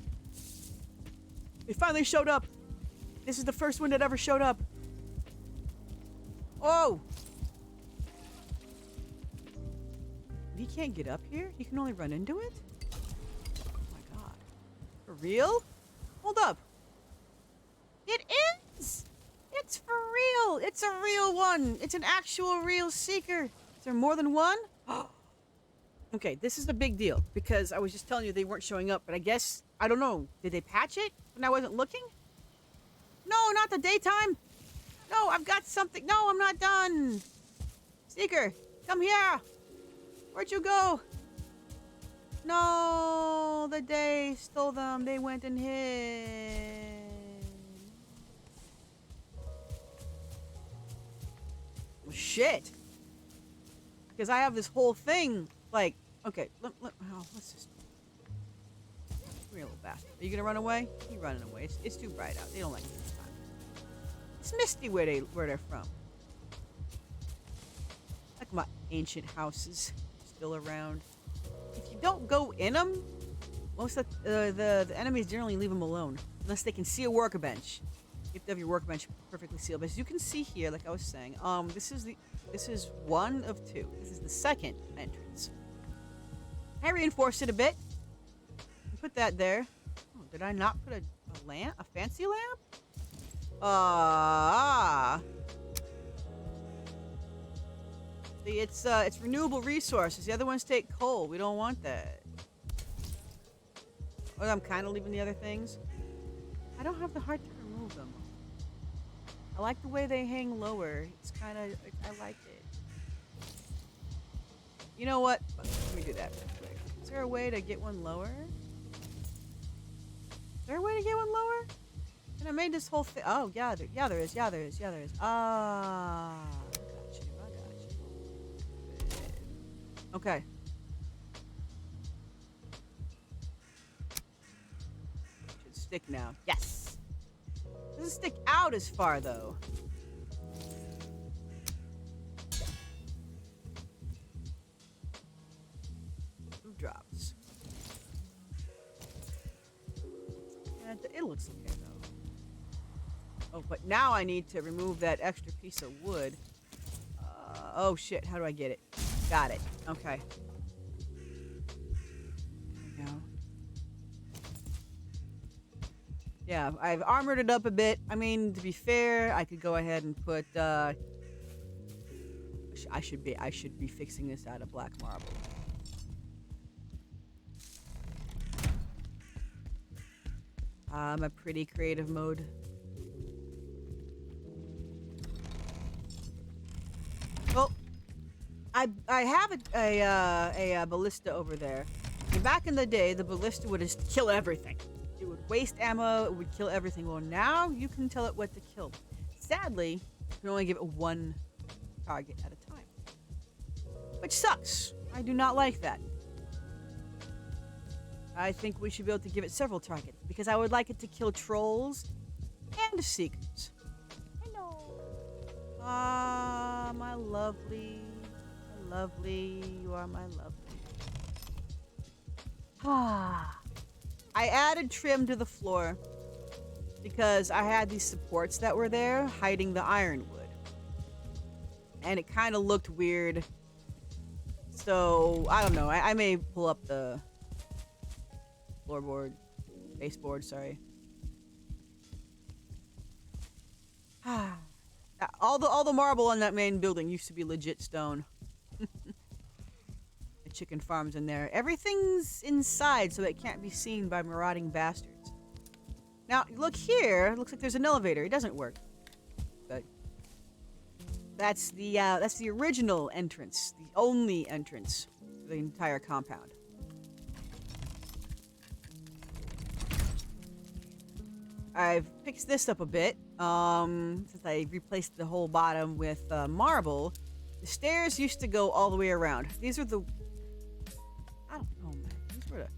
They finally showed up. This is the first one that ever showed up. Oh. He can't get up here? He can only run into it? Oh my god. For real? Hold up. It is! It's for real! It's a real one! It's an actual real seeker! Is there more than one? Okay, this is the big deal, because I was just telling you they weren't showing up, but I guess, I don't know, did they patch it when I wasn't looking? No, not the daytime! No, I've got something! No, I'm not done! Seeker, come here! Where'd you go? No, the day stole them. They went and hid. Well, shit. Because I have this whole thing, like, okay, let's just... Come here, little bastard. Are you gonna run away? You're running away. It's too bright out. They don't like this time. It's misty where they're from. Like my ancient houses. Still around. If you don't go in them, most of the enemies generally leave them alone unless they can see a workbench. You have to have your workbench perfectly sealed. But as you can see here, like I was saying, this is one of 2. This is the second entrance. I reinforced it a bit. Put that there. Oh, did I not put a lamp? A fancy lamp? See, it's renewable resources. The other ones take coal. We don't want that. Oh, I'm kind of leaving the other things. I don't have the heart to remove them. I like the way they hang lower. It's kind of, I like it. You know what? Let me do that real quick. Is there a way to get one lower? Is there a way to get one lower? And I made this whole thing. Oh, yeah, there is. Ah. Okay. Should stick now. Yes! Doesn't stick out as far, though. Two drops. And it looks okay, though. Oh, but now I need to remove that extra piece of wood. Oh, shit. How do I get it? Got it. Okay. There we go. Yeah, I've armored it up a bit. I mean, to be fair, I could go ahead and put, I should be fixing this out of black marble. I'm a pretty creative mode. Well, I have a ballista over there. And back in the day, the ballista would just kill everything. It would waste ammo. It would kill everything. Well, now you can tell it what to kill. Sadly, you can only give it one target at a time, which sucks. I do not like that. I think we should be able to give it several targets because I would like it to kill trolls and seekers. Hello. Ah, my lovely, you are my lovely. Ah. I added trim to the floor because I had these supports that were there hiding the ironwood. And it kind of looked weird. So, I don't know. I may pull up the floorboard, baseboard, sorry. all the marble on that main building used to be legit stone. The chicken farm's in there. Everything's inside so it can't be seen by marauding bastards. Now, look here. Looks like there's an elevator. It doesn't work. But that's the original entrance. The only entrance to the entire compound. I've fixed this up a bit. Since I replaced the whole bottom with marble. The stairs used to go all the way around. These are the... I don't know, man. These were the...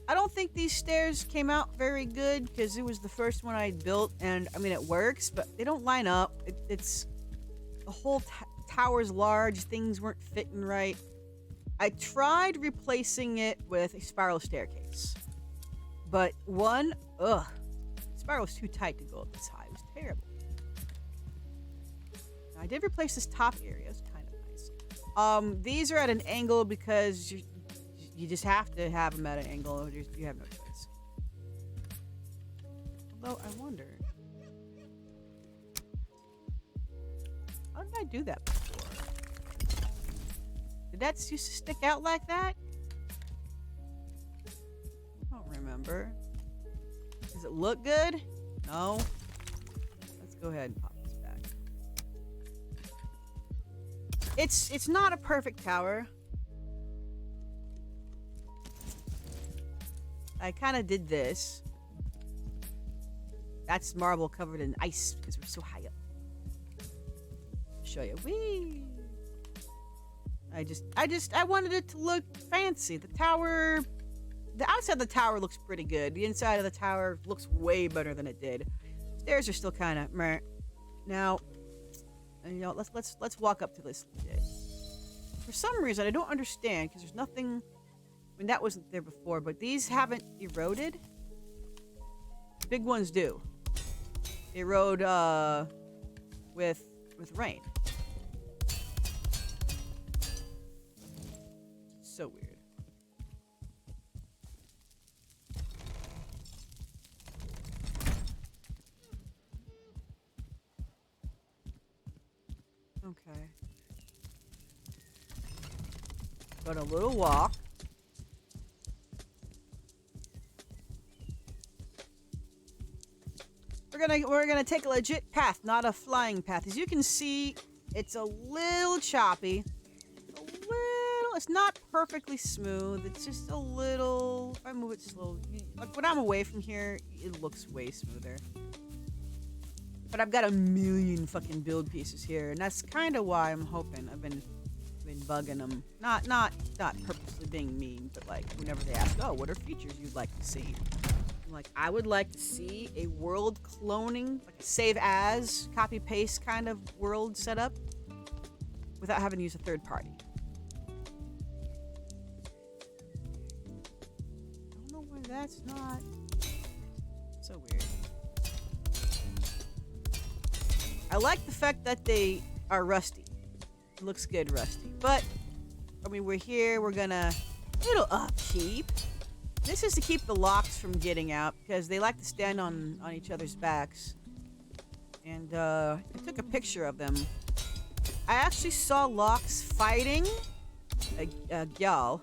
I don't think these stairs came out very good because it was the first one I built, and I mean it works, but they don't line up. It's the whole tower's large. Things weren't fitting right. I tried replacing it with a spiral staircase, but spiral's too tight to go up this high. It was terrible. Now, I did replace this top area. It's kind of nice. These are at an angle because you just have to have them at an angle, or you have no choice. Although, I wonder... How did I do that before? Did that used to stick out like that? I don't remember. Does it look good? No? Let's go ahead and pop this back. It's not a perfect tower. I kind of did this. That's marble covered in ice because we're so high up. I'll show you. Whee! I wanted it to look fancy. The outside of the tower looks pretty good. The inside of the tower looks way better than it did. Stairs are still kind of meh. Now, let's walk up to this legit. For some reason, I don't understand because there's nothing. I mean, that wasn't there before, but these haven't eroded. Big ones do. They erode with rain. So weird. Okay. Got a little walk. We're gonna take a legit path, not a flying path. As you can see, it's a little choppy. It's not perfectly smooth. It's just a little. If I move it slow, like when I'm away from here, it looks way smoother. But I've got a million fucking build pieces here, and that's kind of why I'm hoping. I've been bugging them. Not purposely being mean, but like whenever they ask, oh, what are features you'd like to see? I'm like, I would like to see a world cloning, like a save as, copy paste kind of world setup, without having to use a third party. I don't know why that's not so weird. I like the fact that they are rusty. It looks good rusty. But, I mean, we're here. We're gonna... It'll upkeep. This is to keep the locks from getting out because they like to stand on each other's backs. And I took a picture of them. I actually saw locks fighting a gal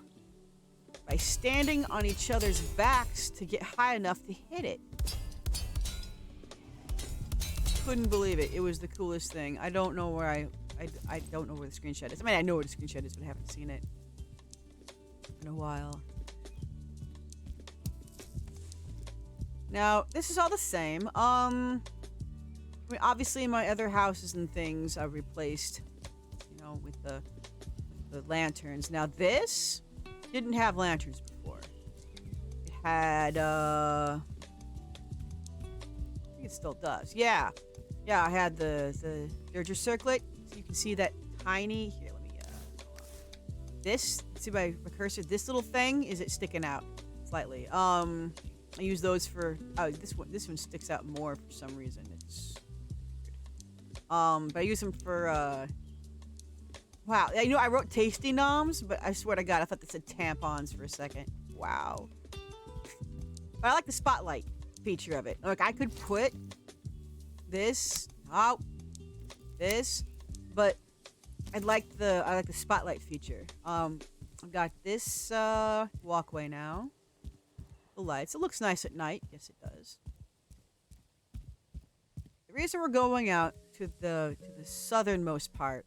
by standing on each other's backs to get high enough to hit it. Couldn't believe it. It was the coolest thing. I don't know where I don't know where the screenshot is. I mean, I know where the screenshot is, but I haven't seen it in a while. Now, this is all the same. I mean, obviously my other houses and things I've replaced, you know, with the lanterns. Now this didn't have lanterns before. It had, I think it still does. Yeah. Yeah, I had the Dirger circlet. So you can see that tiny, here, let me, this, see my cursor, this little thing, is it sticking out slightly. I use those for, oh, this one sticks out more for some reason. It's weird. But I use them for, wow. You know, I wrote tasty noms, but I swear to God, I thought this said tampons for a second. Wow. But I like the spotlight feature of it. Like, I could put this, this, but I like the spotlight feature. I've got this, walkway now. The lights. It looks nice at night. Yes, it does. The reason we're going out to the southernmost part,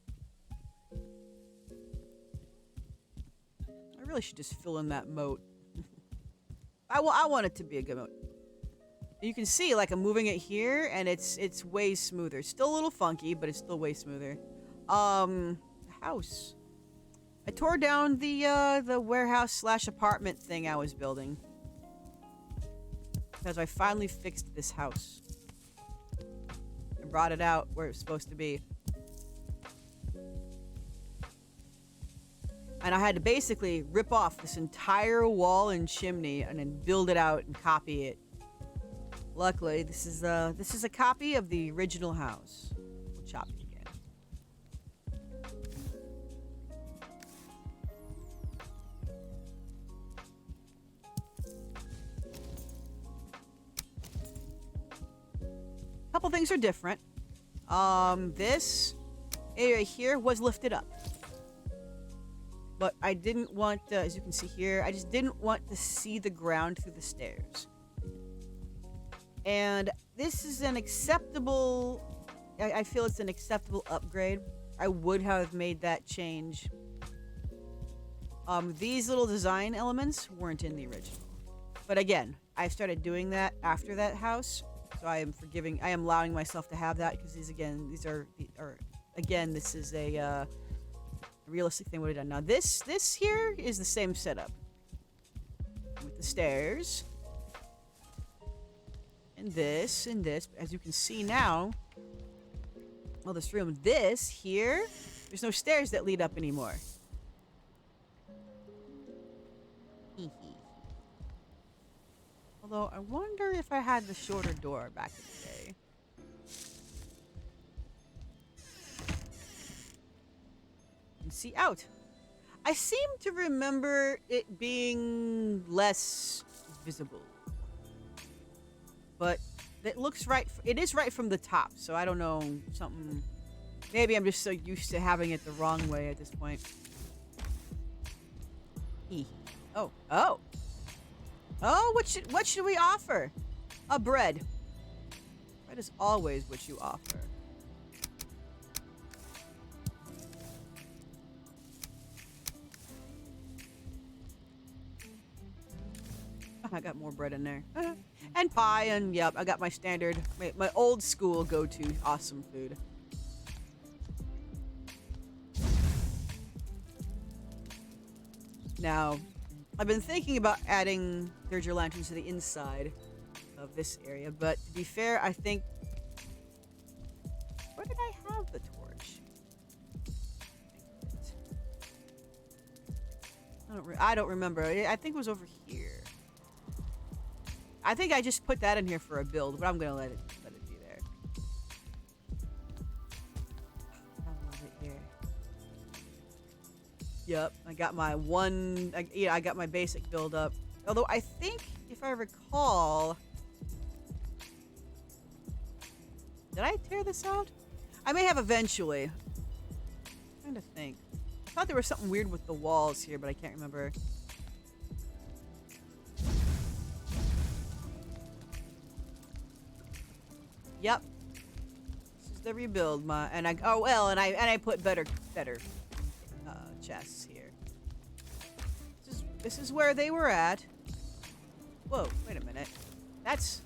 I really should just fill in that moat. I want it to be a good moat. You can see, like, I'm moving it here, and it's way smoother. It's still a little funky, but it's still way smoother. The house. I tore down the warehouse / apartment thing I was building. Because I finally fixed this house. I brought it out where it's supposed to be. And I had to basically rip off this entire wall and chimney and then build it out and copy it. Luckily, this is a copy of the original house. We'll chop it again. Couple things are different. This area here was lifted up. But I didn't want, as you can see here, I just didn't want to see the ground through the stairs. And this is an acceptable, I feel it's an acceptable upgrade. I would have made that change. These little design elements weren't in the original. But again, I started doing that after that house. So I am allowing myself to have that because this is a realistic thing would have done. Now this here is the same setup with the stairs and this, as you can see now. Well, this room, this here, there's no stairs that lead up anymore. Although, I wonder if I had the shorter door back in the day. You can see out. I seem to remember it being less visible. But it looks right. It is right from the top, so I don't know. Something. Maybe I'm just so used to having it the wrong way at this point. Oh. Oh, what should we offer? A bread. Bread is always what you offer. I got more bread in there. And pie, and yep, I got my standard, my old school go-to awesome food. Now, I've been thinking about adding Dirger lanterns to the inside of this area, but to be fair, I think... Where did I have the torch? I don't remember. I think it was over here. I think I just put that in here for a build, but I'm gonna let it be there. How was it here? Yep, I got my I got my basic build up. Although I think, if I recall... Did I tear this out? I may have eventually. I'm trying to think. I thought there was something weird with the walls here, but I can't remember. Yep. This is the rebuild, and I put better chests here. This is where they were at. Whoa, wait a minute. That's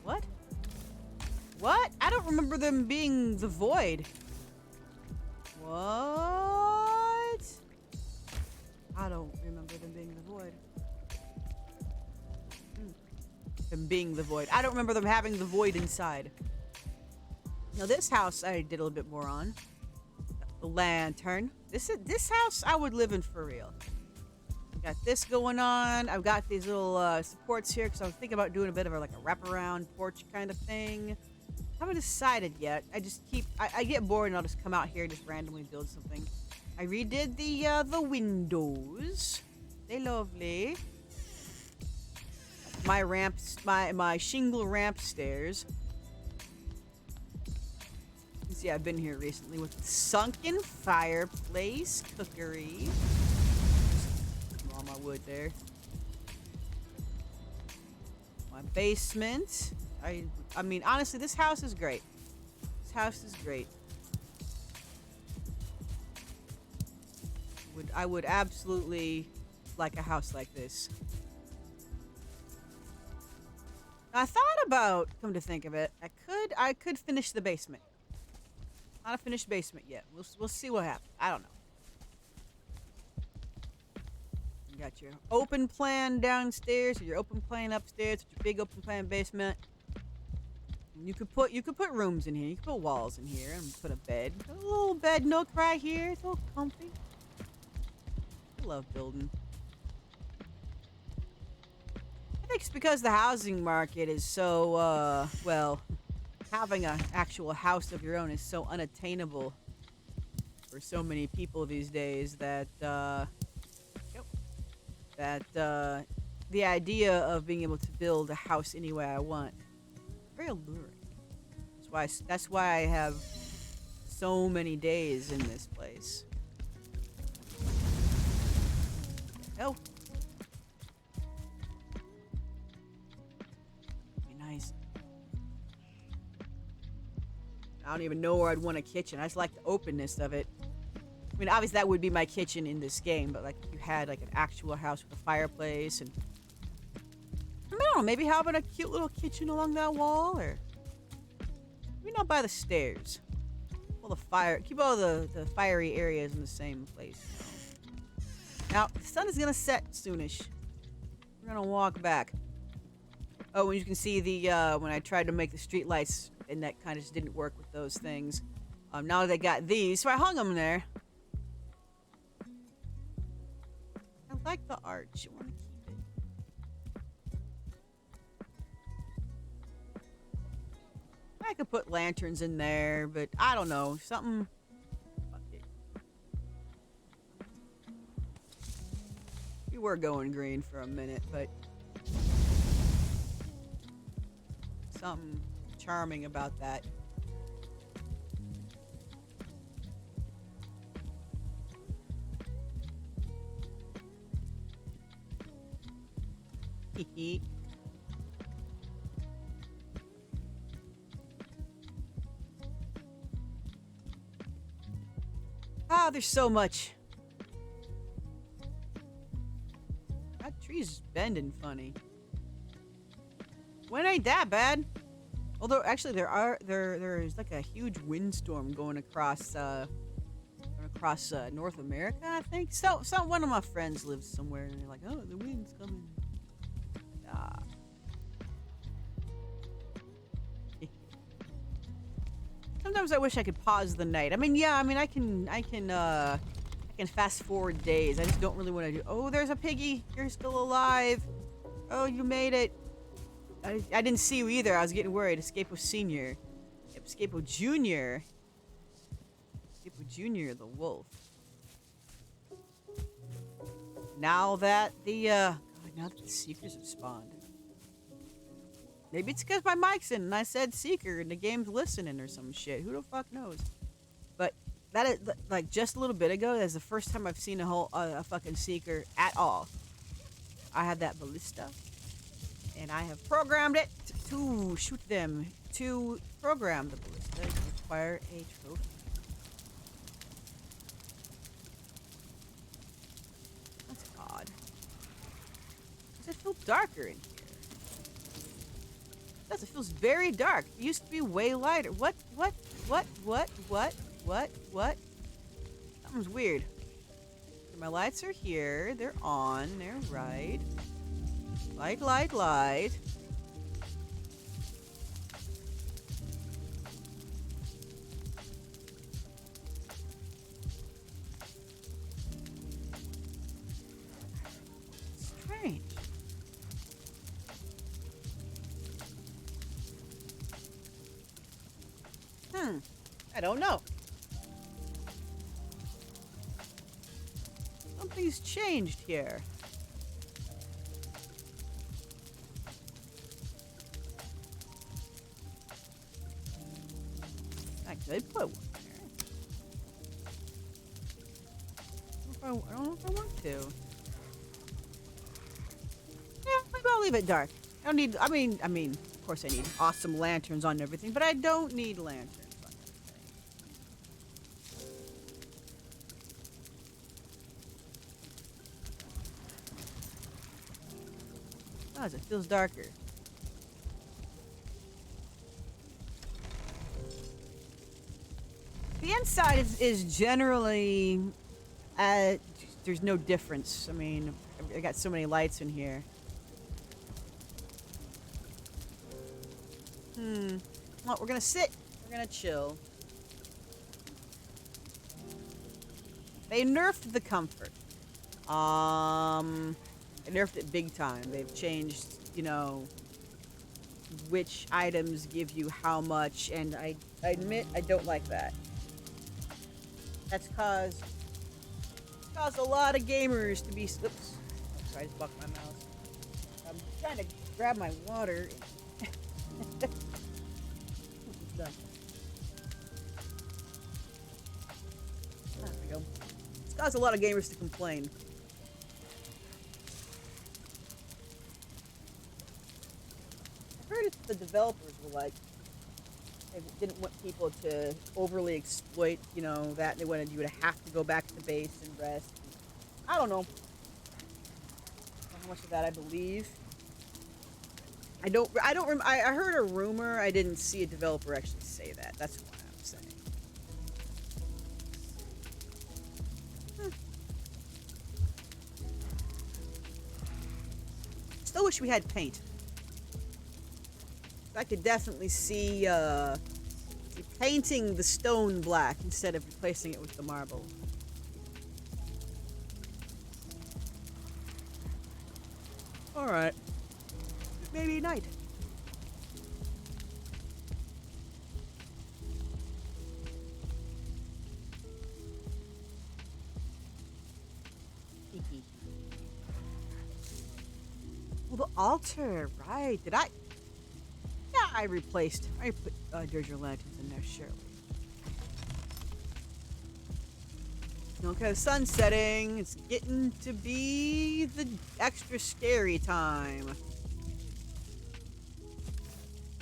what? What? I don't remember them being the void. What? I don't remember them being the void. Them being the void. I don't remember them having the void inside. Now this house I did a little bit more on. The lantern. This house I would live in for real. Got this going on. I've got these little supports here because I was thinking about doing a bit of a wraparound porch kind of thing. Haven't decided yet. I get bored and I'll just come out here and just randomly build something. I redid the windows. They're lovely. My ramps, my shingle ramp stairs. You can see I've been here recently with the sunken fireplace cookery. All my wood there. My basement. I mean, honestly, this house is great. This house is great. I would absolutely like a house like this. I thought about, come to think of it, I could finish the basement. Not a finished basement yet. We'll see what happens. I don't know. You got your open plan downstairs, or your open plan upstairs, or your big open plan basement. You could put rooms in here. You could put walls in here and put a bed. A little bed nook right here. It's all comfy. I love building. I think it's because the housing market is so, well, having an actual house of your own is so unattainable for so many people these days that, the idea of being able to build a house any way I want, very alluring. That's why I have so many days in this place. Oh. Be nice. I don't even know where I'd want a kitchen. I just like the openness of it. I mean, obviously that would be my kitchen in this game, but like if you had like an actual house with a fireplace and I don't know, maybe having a cute little kitchen along that wall, or maybe not by the stairs. Well, keep all the fiery areas in the same place. Now, the sun is gonna set soonish. We're gonna walk back. Oh, and you can see the when I tried to make the street lights, and that kind of just didn't work with those things. Now they got these, so I hung them there. I like the arch. I want to keep it. I could put lanterns in there, but I don't know. Something. Fuck it. We were going green for a minute, but something charming about that. Hee. Ah, there's so much. That tree's bending funny. When ain't that bad? Although actually there's like a huge windstorm going across North America, I think. So one of my friends lives somewhere and they're like, oh, the wind's coming. Sometimes I wish I could pause the night. I mean, yeah, I can fast forward days. I just don't really want to do. Oh, there's a piggy. You're still alive. Oh, you made it. I didn't see you either. I was getting worried. Escapo Senior. Yep, Escapo Junior. Escapo Junior, the wolf. Now that the God, now that the seekers have spawned. Maybe it's because my mic's in and I said seeker and the game's listening or some shit. Who the fuck knows? But that is like just a little bit ago. That's the first time I've seen a fucking seeker at all. I have that ballista, and I have programmed it to shoot them. To program the ballista, you require a trophy. That's odd. Does it feel darker in here? It does. It feels very dark. It used to be way lighter. What? Something's weird. My lights are here. They're on. They're right. Light. Strange. I don't know. Something's changed here. I could put one there. I don't know if I want to. Yeah, maybe I'll leave it dark. I don't need, I mean, of course I need awesome lanterns on everything, but I don't need lanterns on everything. Oh, it feels darker. The inside is generally, there's no difference. I mean, I got so many lights in here. Well, we're gonna sit. We're gonna chill. They nerfed the comfort. They nerfed it big time. They've changed, you know, which items give you how much, and I admit I don't like that. That's caused a lot of gamers to be. Oops. Sorry, I just bucked my mouse. I'm trying to grab my water. It's done. There we go. It's caused a lot of gamers to complain. I heard the developers were like, they didn't want people to overly exploit, you know, that. They wanted you to have to go back to base and rest. I don't know. How much of that I believe. I heard a rumor. I didn't see a developer actually say that. That's what I'm saying. Still wish we had paint. I could definitely see painting the stone black instead of replacing it with the marble. Alright. Maybe night. Well, the altar, right. Did I? Yeah, I put Dirger lanterns in there, surely. Okay, the sun's setting. It's getting to be the extra scary time.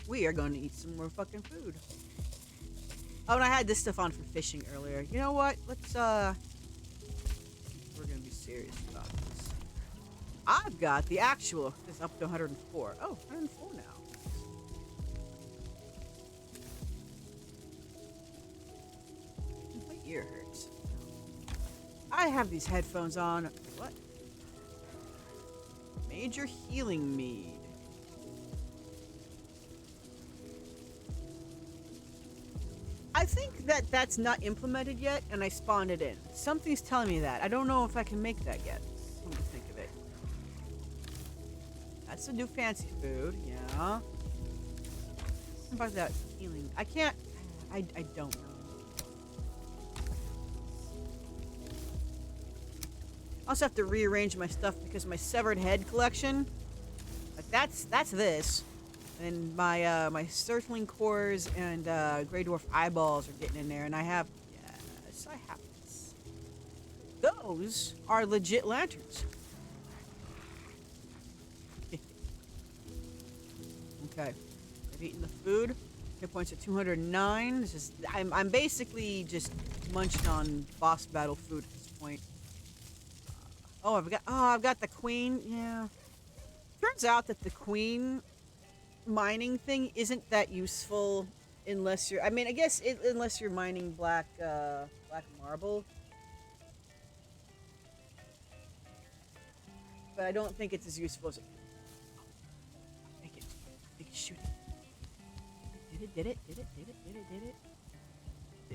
We are going to eat some more fucking food. Oh, and I had this stuff on for fishing earlier. You know what? Let's, we're going to be serious about this. I've got the actual, it's up to 104. Oh, 104 now. My ear hurts. I have these headphones on. What? Major healing mead. I think that's not implemented yet, and I spawned it in. Something's telling me that. I don't know if I can make that yet. Come to think of it. That's a new fancy food, yeah. How about that healing? I can't. I don't know. also have to rearrange my stuff because my severed head collection, like that's this. And my circling cores and gray dwarf eyeballs are getting in there, and I have this. Those are legit lanterns. Okay, I've eaten the food. Hit points at 209. This is I'm basically just munching on boss battle food at this point. I've got the queen. Yeah. Turns out that the queen mining thing isn't that useful unless you're. I mean, I guess unless you're mining black marble. But I don't think it's as useful as it. Make it shoot it. Did it? Is it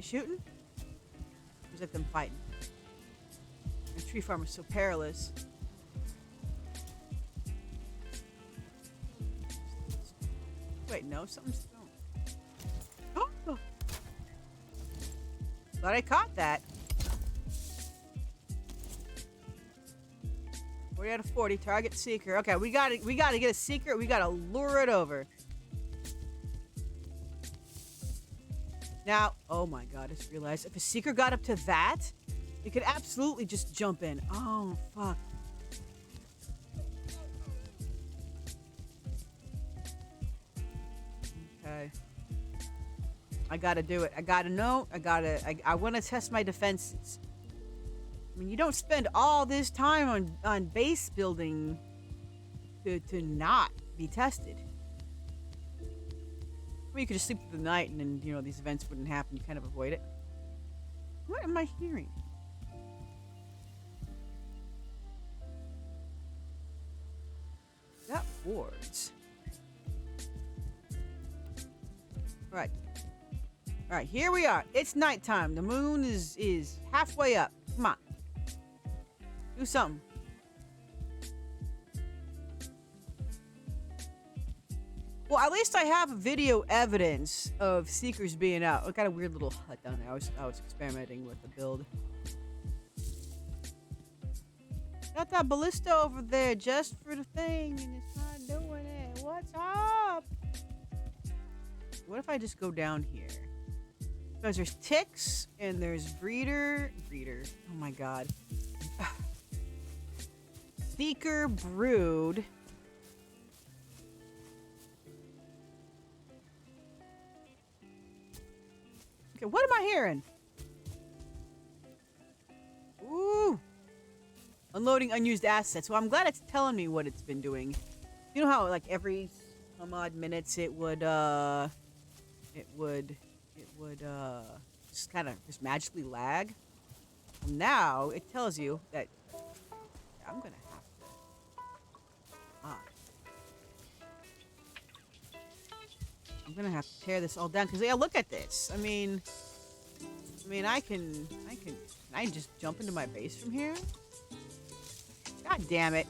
shooting? Or is it them fighting? The tree farm is so perilous. Wait, no, something's thrown. Oh! Thought I caught that. 40 out of 40. Target seeker. Okay, we gotta get a seeker. We gotta lure it over. Now, oh my god, I just realized if a seeker got up to that, it could absolutely just jump in. Oh, fuck. Okay. I gotta do it. I gotta know. I want to test my defenses. I mean, you don't spend all this time on base building to not be tested. I mean, you could just sleep through the night and then, you know, these events wouldn't happen. You kind of avoid it. What am I hearing? Got wards. Alright. Alright, here we are. It's nighttime. The moon is halfway up. Come on. Do something. Well, at least I have video evidence of seekers being out. I got a weird little hut down there. I was experimenting with the build. Got that ballista over there just for the thing, and it's not doing it. What's up? What if I just go down here? Because there's ticks and there's breeder. Oh my god. Seeker brood. Okay, what am I hearing? Ooh. Unloading unused assets. Well, I'm glad it's telling me what it's been doing. You know how, like, every some odd minutes it would just kind of just magically lag? Well, now it tells you that I'm gonna have to. I'm gonna have to tear this all down because, yeah, look at this. I mean, I can I just jump into my base from here? God damn it.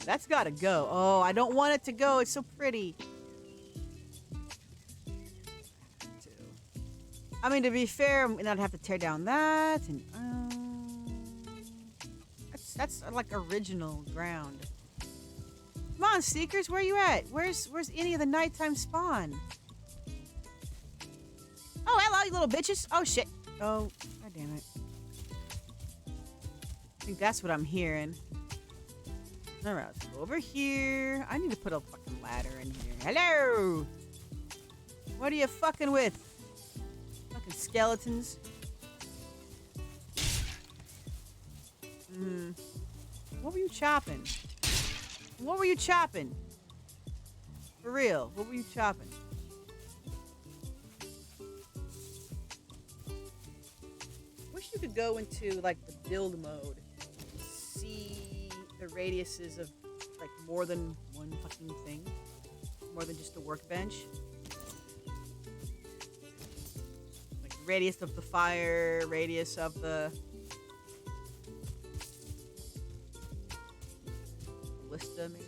That's gotta go. Oh, I don't want it to go. It's so pretty. I mean, to be fair, I'd have to tear down that, and that's like original ground. Come on, Seekers, where you at? Where's any of the nighttime spawn? Oh, hello, you little bitches. Oh, shit. Oh, god damn it. I think that's what I'm hearing. Alright, let's go over here. I need to put a fucking ladder in here. Hello! What are you fucking with? Fucking skeletons. What were you chopping? What were you chopping? For real, what were you chopping? Wish you could go into, like, the build mode. See the radiuses of, like, more than one fucking thing. More than just a workbench. Like, radius of the fire, radius of the ballista, maybe?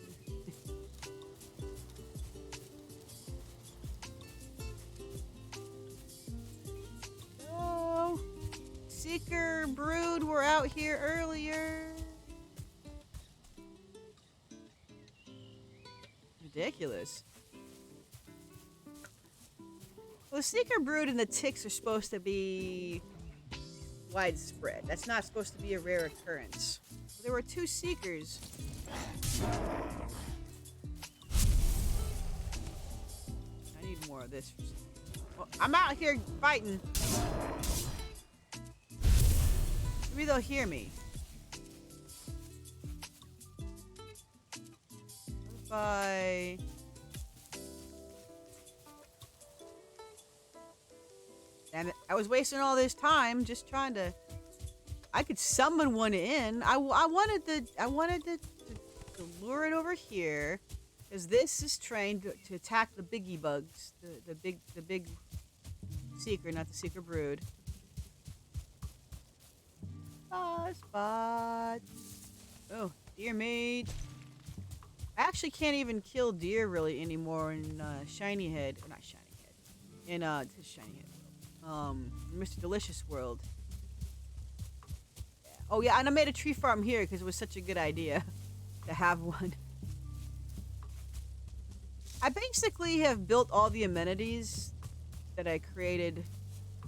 Oh, Seeker brood were out here earlier. Ridiculous. Well, the seeker brood and the ticks are supposed to be widespread. That's not supposed to be a rare occurrence. There were 2 seekers. I need more of this. Well, I'm out here fighting. Maybe they'll hear me. What if I... Damn it. I was wasting all this time just trying to... I could summon one in. I wanted to lure it over here. Because this is trained to attack the biggie bugs. The big seeker, not the seeker brood. Spot. Oh, deer meat. I actually can't even kill deer really anymore in Shiny Head. Or not Shiny Head. In Shiny Head. Mr. Delicious World. Yeah. Oh yeah, and I made a tree farm here because it was such a good idea to have one. I basically have built all the amenities that I created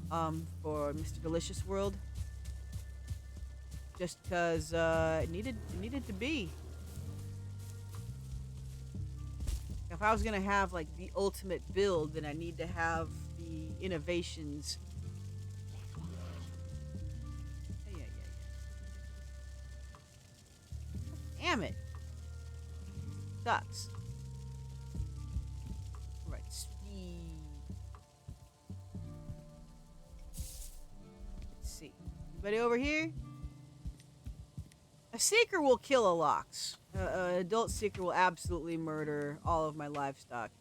for Mr. Delicious World. Just because it needed to be. If I was gonna have like the ultimate build, then I need to have the innovations. Yeah. Damn it. Sucks. Right, speed. Let's see. Anybody over here? A seeker will kill a lox. An adult seeker will absolutely murder all of my livestock.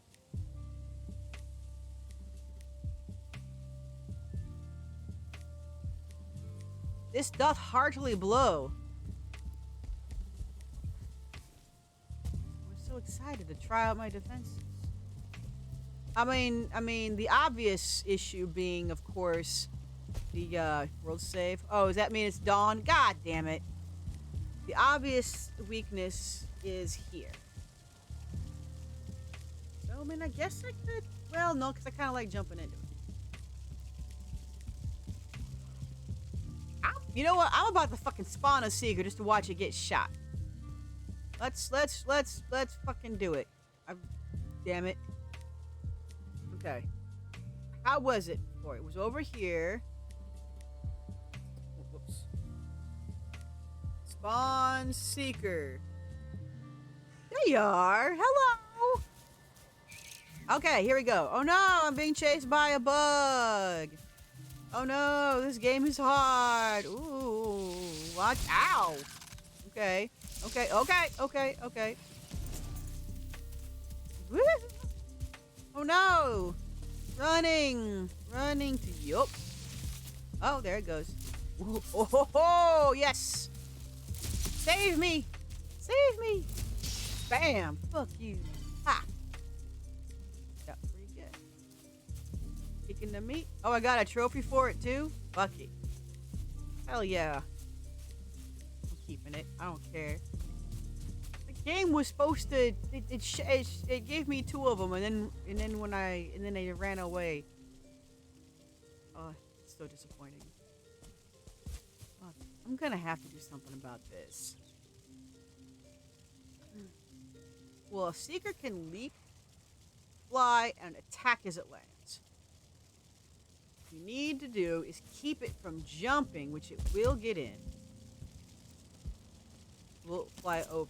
This doth heartily blow. We're so excited to try out my defenses. I mean, the obvious issue being, of course, the world save. Oh, does that mean it's dawn? God damn it. The obvious weakness is here. So, I mean, I guess I could... Well, no, because I kind of like jumping into it. You know what? I'm about to fucking spawn a seeker just to watch it get shot. Let's fucking do it. Damn it. Okay. How was it before? It was over here. Whoops. Spawn seeker. There you are. Hello. Okay, here we go. Oh no, I'm being chased by a bug. Oh no, this game is hard. Ooh, watch. Ow. Okay. Woo. Oh no. Running to yup. Oh, there it goes. Oh, yes. Save me! Save me! Bam! Fuck you. Ha! Got pretty good. Kicking the meat. Oh, I got a trophy for it too? Fuck it. Hell yeah. I'm keeping it. I don't care. The game was supposed to... It gave me 2 of them, and then they ran away. Oh, it's so disappointing. I'm gonna have to do something about this. Well, a seeker can leap, fly, and attack as it lands. What you need to do is keep it from jumping, which it will get in. We'll fly over.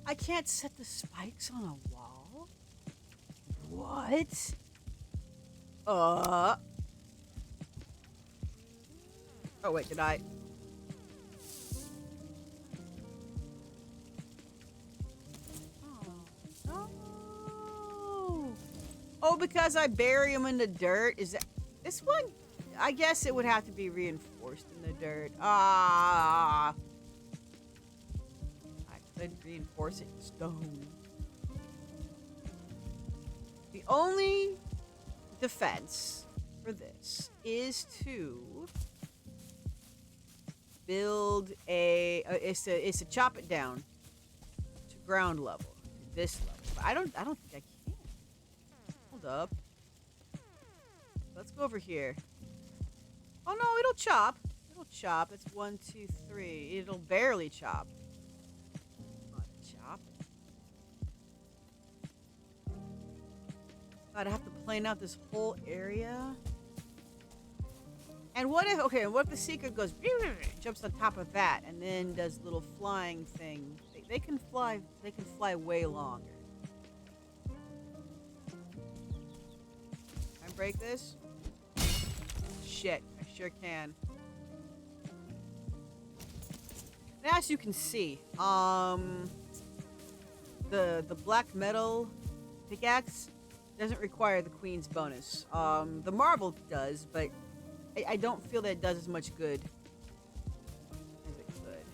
I can't set the spikes on a wall? What? Oh, wait, did I? Oh, no. Oh, because I bury them in the dirt? Is that... This one? I guess it would have to be reinforced in the dirt. Ah. I could reinforce it in stone. only defense for this is to build is to chop it down to ground level, to this level. But I don't think I can. Hold up. Let's go over here. Oh no, it'll chop. It'll chop. It's 1, 2, 3. It'll barely chop. Chop. God, I have to plane out this whole area. And what if the Seeker goes, jumps on top of that, and then does little flying thing? They can fly way longer. Can I break this? Shit, I sure can. And as you can see, the black metal pickaxe doesn't require the Queen's bonus. The marble does, but I don't feel that it does as much good as it could.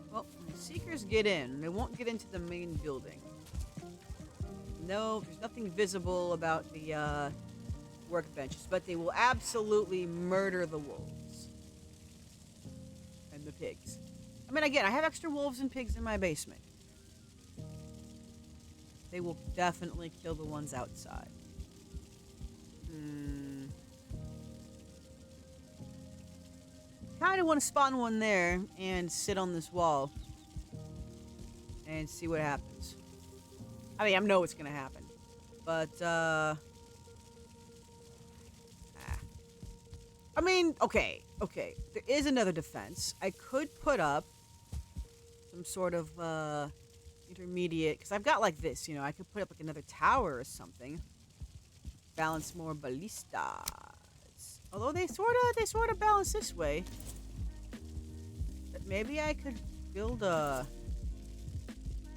Well, the Seekers get in. They won't get into the main building. No, there's nothing visible about the workbenches, but they will absolutely murder the wolves. And the pigs. I mean, again, I have extra wolves and pigs in my basement. They will definitely kill the ones outside. Kind of want to spawn one there and sit on this wall and see what happens. I mean, I know what's gonna happen, but I mean, okay. There is another defense. I could put up some sort of intermediate, because I've got like this, you know. I could put up like another tower or something. Balance more ballistas. Although they sort of balance this way. But maybe I could build a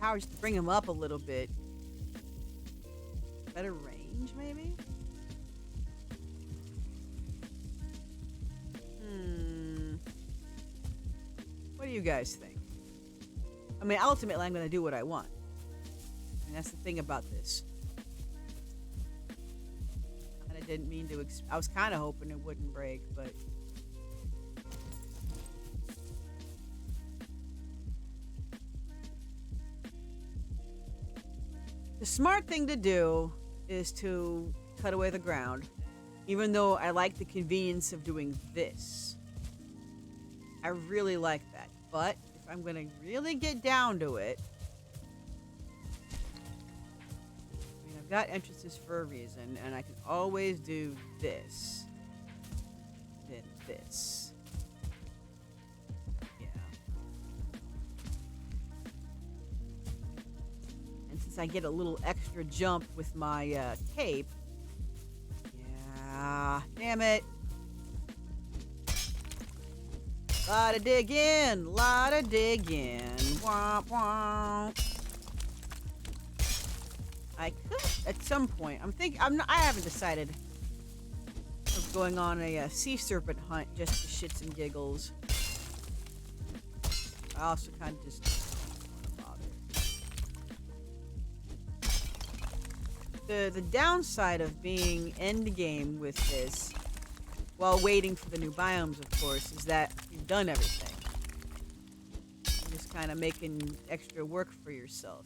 tower just to bring them up a little bit. Better range, maybe? What do you guys think? I mean, ultimately, I'm going to do what I want. And that's the thing about this. I didn't mean to. I was kind of hoping it wouldn't break, but the smart thing to do is to cut away the ground, even though I like the convenience of doing this. I really like that, but if I'm gonna really get down to it, I've got entrances for a reason, and I can always do this. Then this. Yeah. And since I get a little extra jump with my cape. Yeah. Damn it. Lotta digging. Womp womp. I could, at some point, I haven't decided of going on a sea serpent hunt just for shits and giggles. I also kind of just don't want to bother. The downside of being endgame with this, while waiting for the new biomes, of course, is that you've done everything. You're just kind of making extra work for yourself.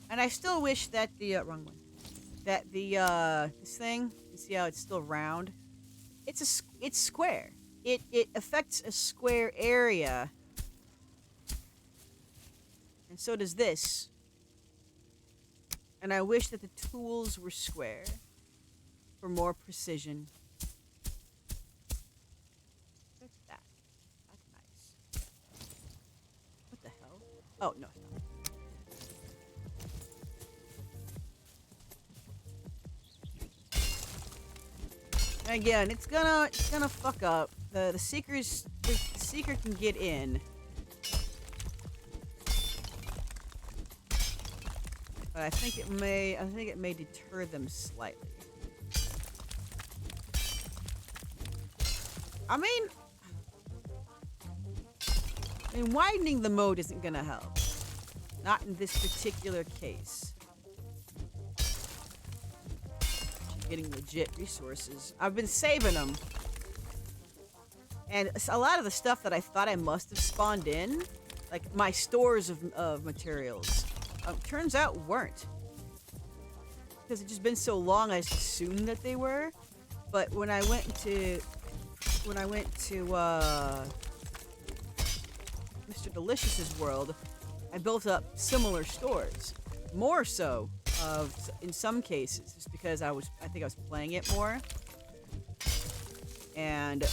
And I still wish that the wrong one. That the this thing, you see how it's still round? It's square. It affects a square area. And so does this. And I wish that the tools were square for more precision. What's that? That's nice. What the hell? Oh, no, it's not. Again, it's gonna fuck up. The seeker can get in. But I think it may deter them slightly. I mean, widening the mode isn't gonna help. Not in this particular case. Getting legit resources. I've been saving them. And a lot of the stuff that I thought I must have spawned in, like my stores of materials, turns out weren't. Because it's just been so long, I just assumed that they were. But when I went to Mr. Delicious's world, I built up similar stores. More so, in some cases, just because I think I was playing it more. And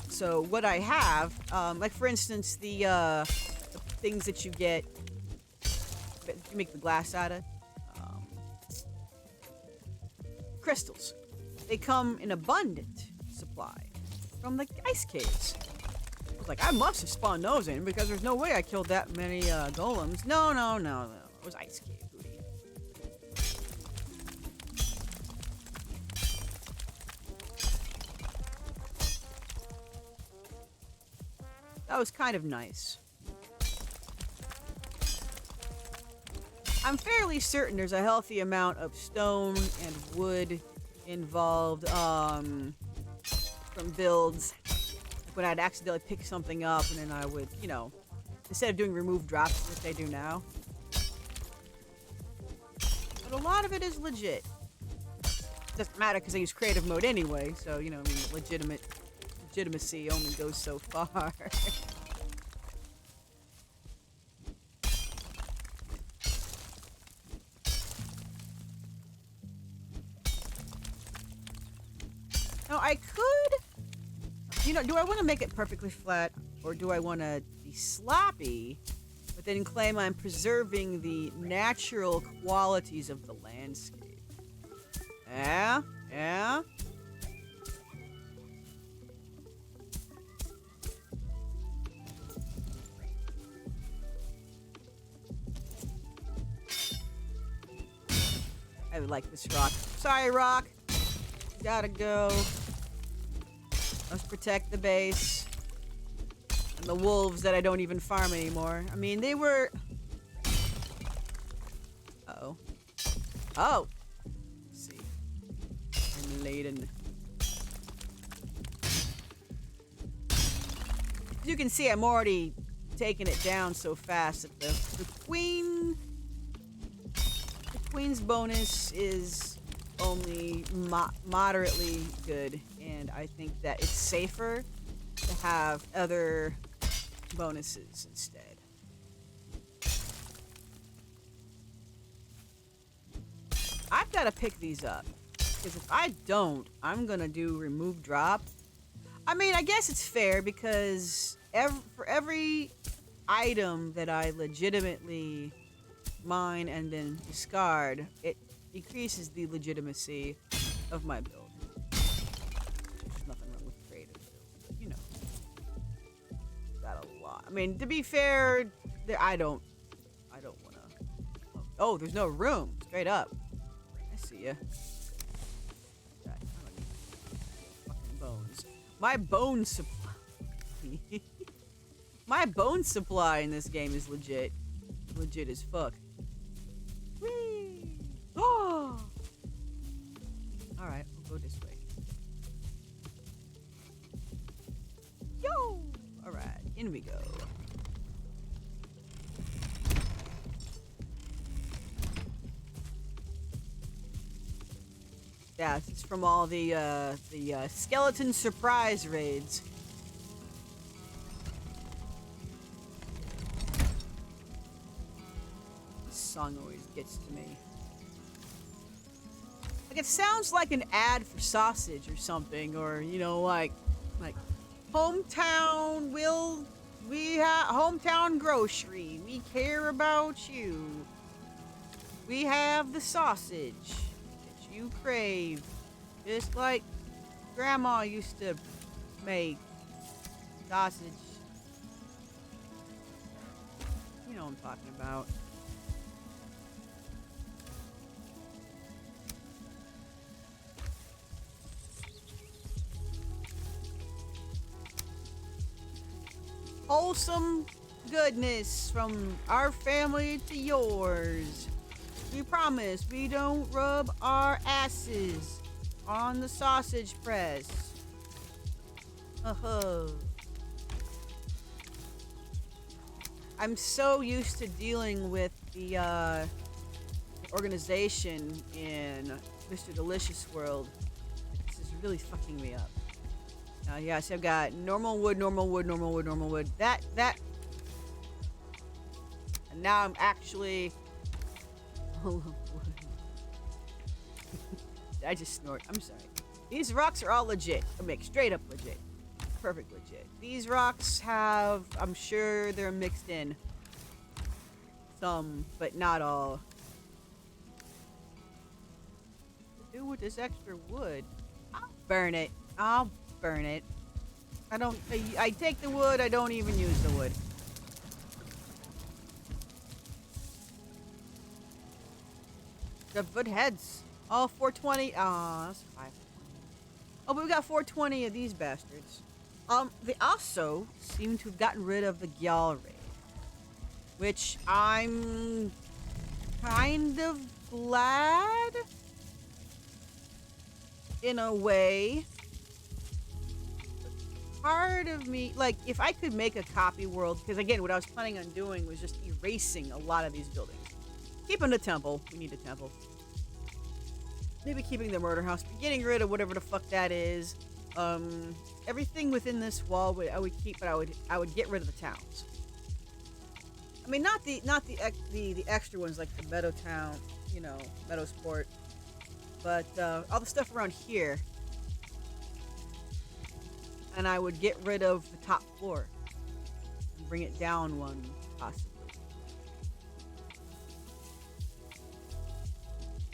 so what I have, like for instance, the things that you get, that you make the glass out of, crystals. They come in abundant supply from the ice caves. I was like, I must have spawned those in because there's no way I killed that many golems. No. It was ice cave booty. That was kind of nice. I'm fairly certain there's a healthy amount of stone and wood involved from builds. Like when I'd accidentally pick something up and then I would, you know, instead of doing remove drops, which they do now. But a lot of it is legit. Doesn't matter because I use creative mode anyway, so, you know, I mean, legitimacy only goes so far. Now, I could, you know, do I want to make it perfectly flat, or do I want to be sloppy, but then claim I'm preserving the natural qualities of the landscape? Yeah? I would like this rock. Sorry, rock. Gotta go. Let's protect the base. And the wolves that I don't even farm anymore. I mean, they were... Uh-oh. Oh! Let's see. I'm laden. As you can see, I'm already taking it down so fast that the queen's bonus is only moderately good, and I think that it's safer to have other bonuses instead. I've got to pick these up, because if I don't, I'm gonna do remove drop. I mean, I guess it's fair, because for every item that I legitimately mine and then discard, it decreases the legitimacy of my build. There's nothing wrong with creative build, but you know. Got a lot. I mean, to be fair, I don't wanna. Oh, there's no room. Straight up. I see ya. I don't need fucking bones. My bone supply. My bone supply in this game is legit. Legit as fuck. Whee! Oh! Alright, we'll go this way. Yo! Alright, in we go. Yeah, it's from all the skeleton surprise raids. This song always gets to me. Like, it sounds like an ad for sausage or something, or, you know, like hometown we have hometown grocery. We care about you. We have the sausage that you crave, just like Grandma used to make sausage. You know what I'm talking about. wholesome goodness from our family to yours. We promise we don't rub our asses on the sausage press. Uh-huh. I'm so used to dealing with the organization in Mr. Delicious World. This is really fucking me up. Yeah, see, I've got normal wood, normal wood, normal wood, normal wood. That. And now I'm actually... Did I just snort? I'm sorry. These rocks are all legit. I'm like, straight up legit. Perfect legit. These rocks have... I'm sure they're mixed in. Some, but not all. What to do with this extra wood? I'll burn it. I'll burn it. I take the wood, I don't even use the wood. The good heads. Oh, 420. Oh, that's 520. Oh, but we got 420 of these bastards. They also seem to have gotten rid of the Gyal raid, which I'm kind of glad in a way. Part of me, like, if I could make a copy world, because again, what I was planning on doing was just erasing a lot of these buildings. Keeping the temple. We need a temple. Maybe keeping the murder house, but getting rid of whatever the fuck that is. Everything within this wall I would keep, but I would get rid of the towns. I mean, not the extra ones like the Meadow Town, you know, Meadow Sport, but all the stuff around here. And I would get rid of the top floor and bring it down one, possibly.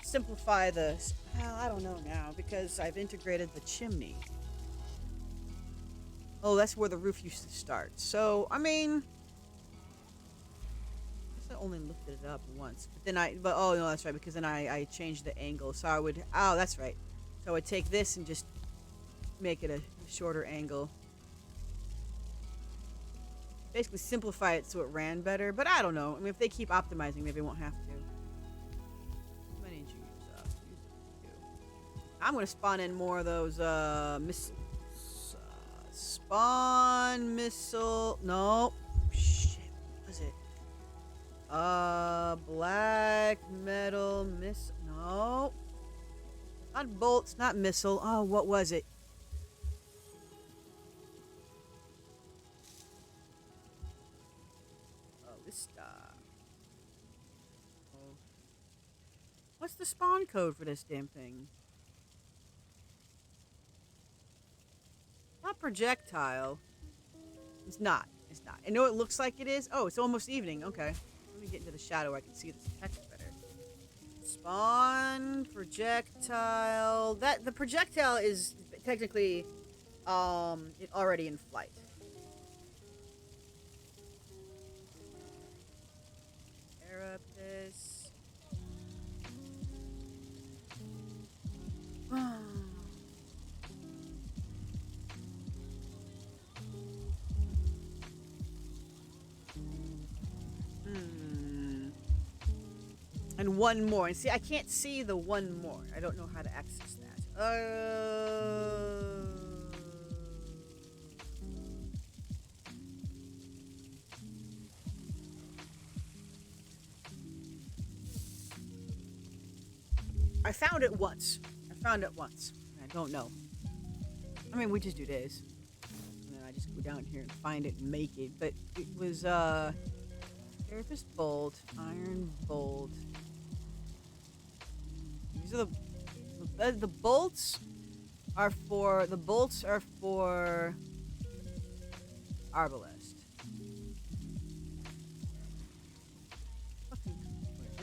Simplify this. Well, I don't know now because I've integrated the chimney. Oh, that's where the roof used to start. So, I mean, I guess I only lifted it up once. But then oh no, that's right, because then I changed the angle. So I would, oh, that's right. So I would take this and just make it a shorter angle. Basically simplify it so it ran better, but I don't know. I mean, if they keep optimizing, maybe they won't have to. How many did you use up? I'm gonna spawn in more of those missiles. Spawn missile. No. Shit. What was it? Black metal missile. No. Not bolts, not missile. Oh, what was it? What's the spawn code for this damn thing? Not projectile. It's not. It's not. I know it looks like it is. Oh, it's almost evening. Okay. Let me get into the shadow where I can see this text better. Spawn projectile. The projectile is technically already in flight. Carapace. And one more. And see, I can't see the one more. I don't know how to access that. I found it once. I don't know. I mean, we just do this. And then I just go down here and find it and make it. But it was, Carapace bolt, iron bolt. These are the bolts are for Arbalest.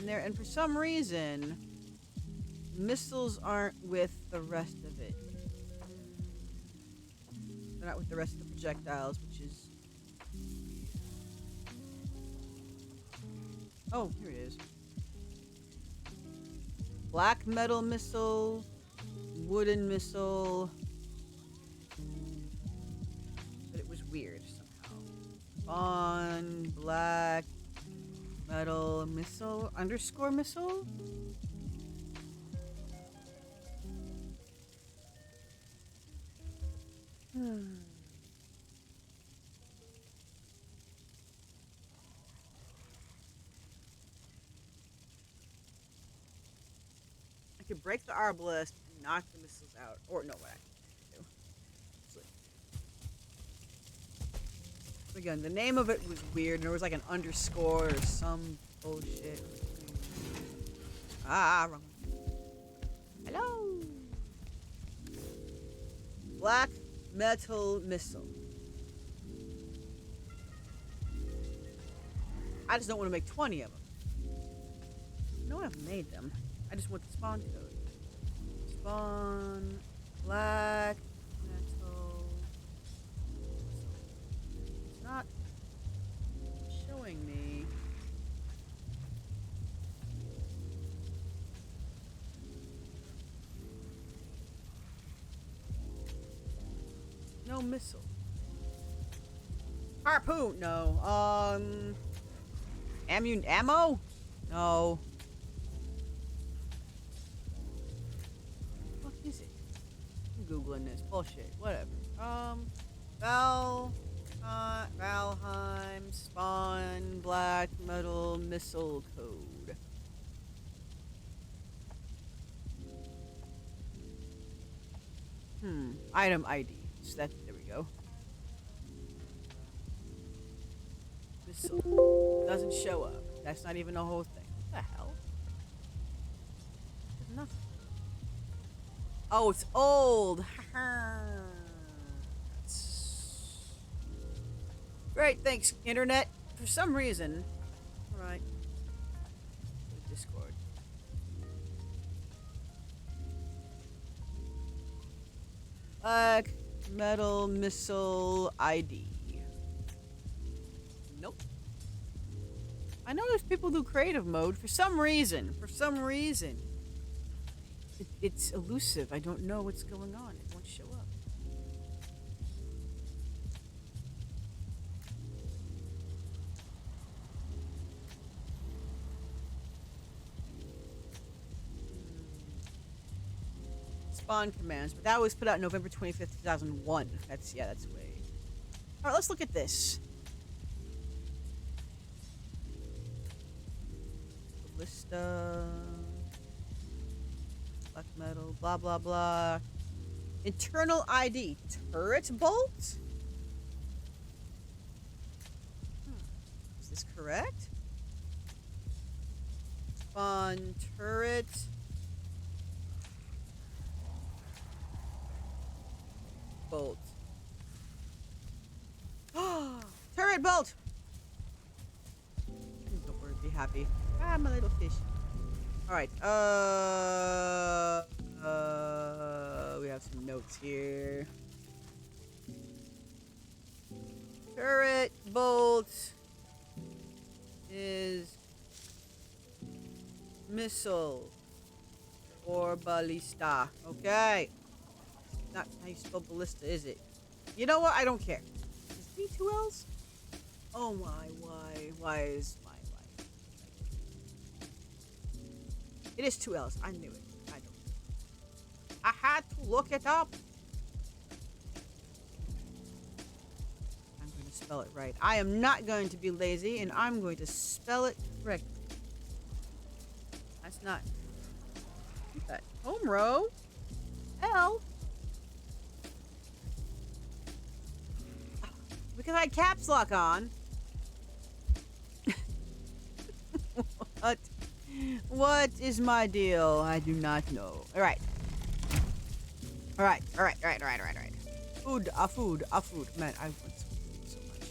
And for some reason, missiles aren't with the rest of it. They're not with the rest of the projectiles, which is... Oh, here it is. Black metal missile, wooden missile. But it was weird somehow. Spawn black metal missile underscore missile. I could break the arbalest and knock the missiles out. Or no, what I can do. Again, the name of it was weird, and there was like an underscore or some bullshit. Ah, wrong one. Hello! Black metal missile. I just don't want to make 20 of them. No, I've made them. I just want the spawn code. Spawn black metal. It's not showing me. No missile. Harpoon? No. Ammo? No. What is it? I'm Googling this. Bullshit. Whatever. Valheim spawn black metal missile code. Item ID. So there we go. Missile. Doesn't show up. That's not even the whole thing. What the hell? There's nothing. Oh, it's old. Great, thanks, internet. For some reason. Alright. Discord. Black metal missile ID. Nope. I know there's people who do creative mode for some reason. It's elusive. I don't know what's going on. It won't show up. Spawn commands, but that was put out November 25th, 2001. That's way. All right, let's look at this. Ballista, black metal, blah blah blah. Internal ID, turret bolt. Is this correct? Spawn turret. Bolt. Turret bolt! Don't worry, be happy. Ah, my little fish. Alright, we have some notes here. Turret bolt is missile or ballista. Okay. Not how you spell ballista, is it? You know what? I don't care. Is it 2 L's? Oh my, why is my life? It is 2 L's. I knew it. I had to look it up. I'm going to spell it right. I am not going to be lazy, and I'm going to spell it correctly. That's not. What's that? Home row? L? Because I had caps lock on. What is my deal? I do not know. Alright. Alright. Food. Man, I want food so much.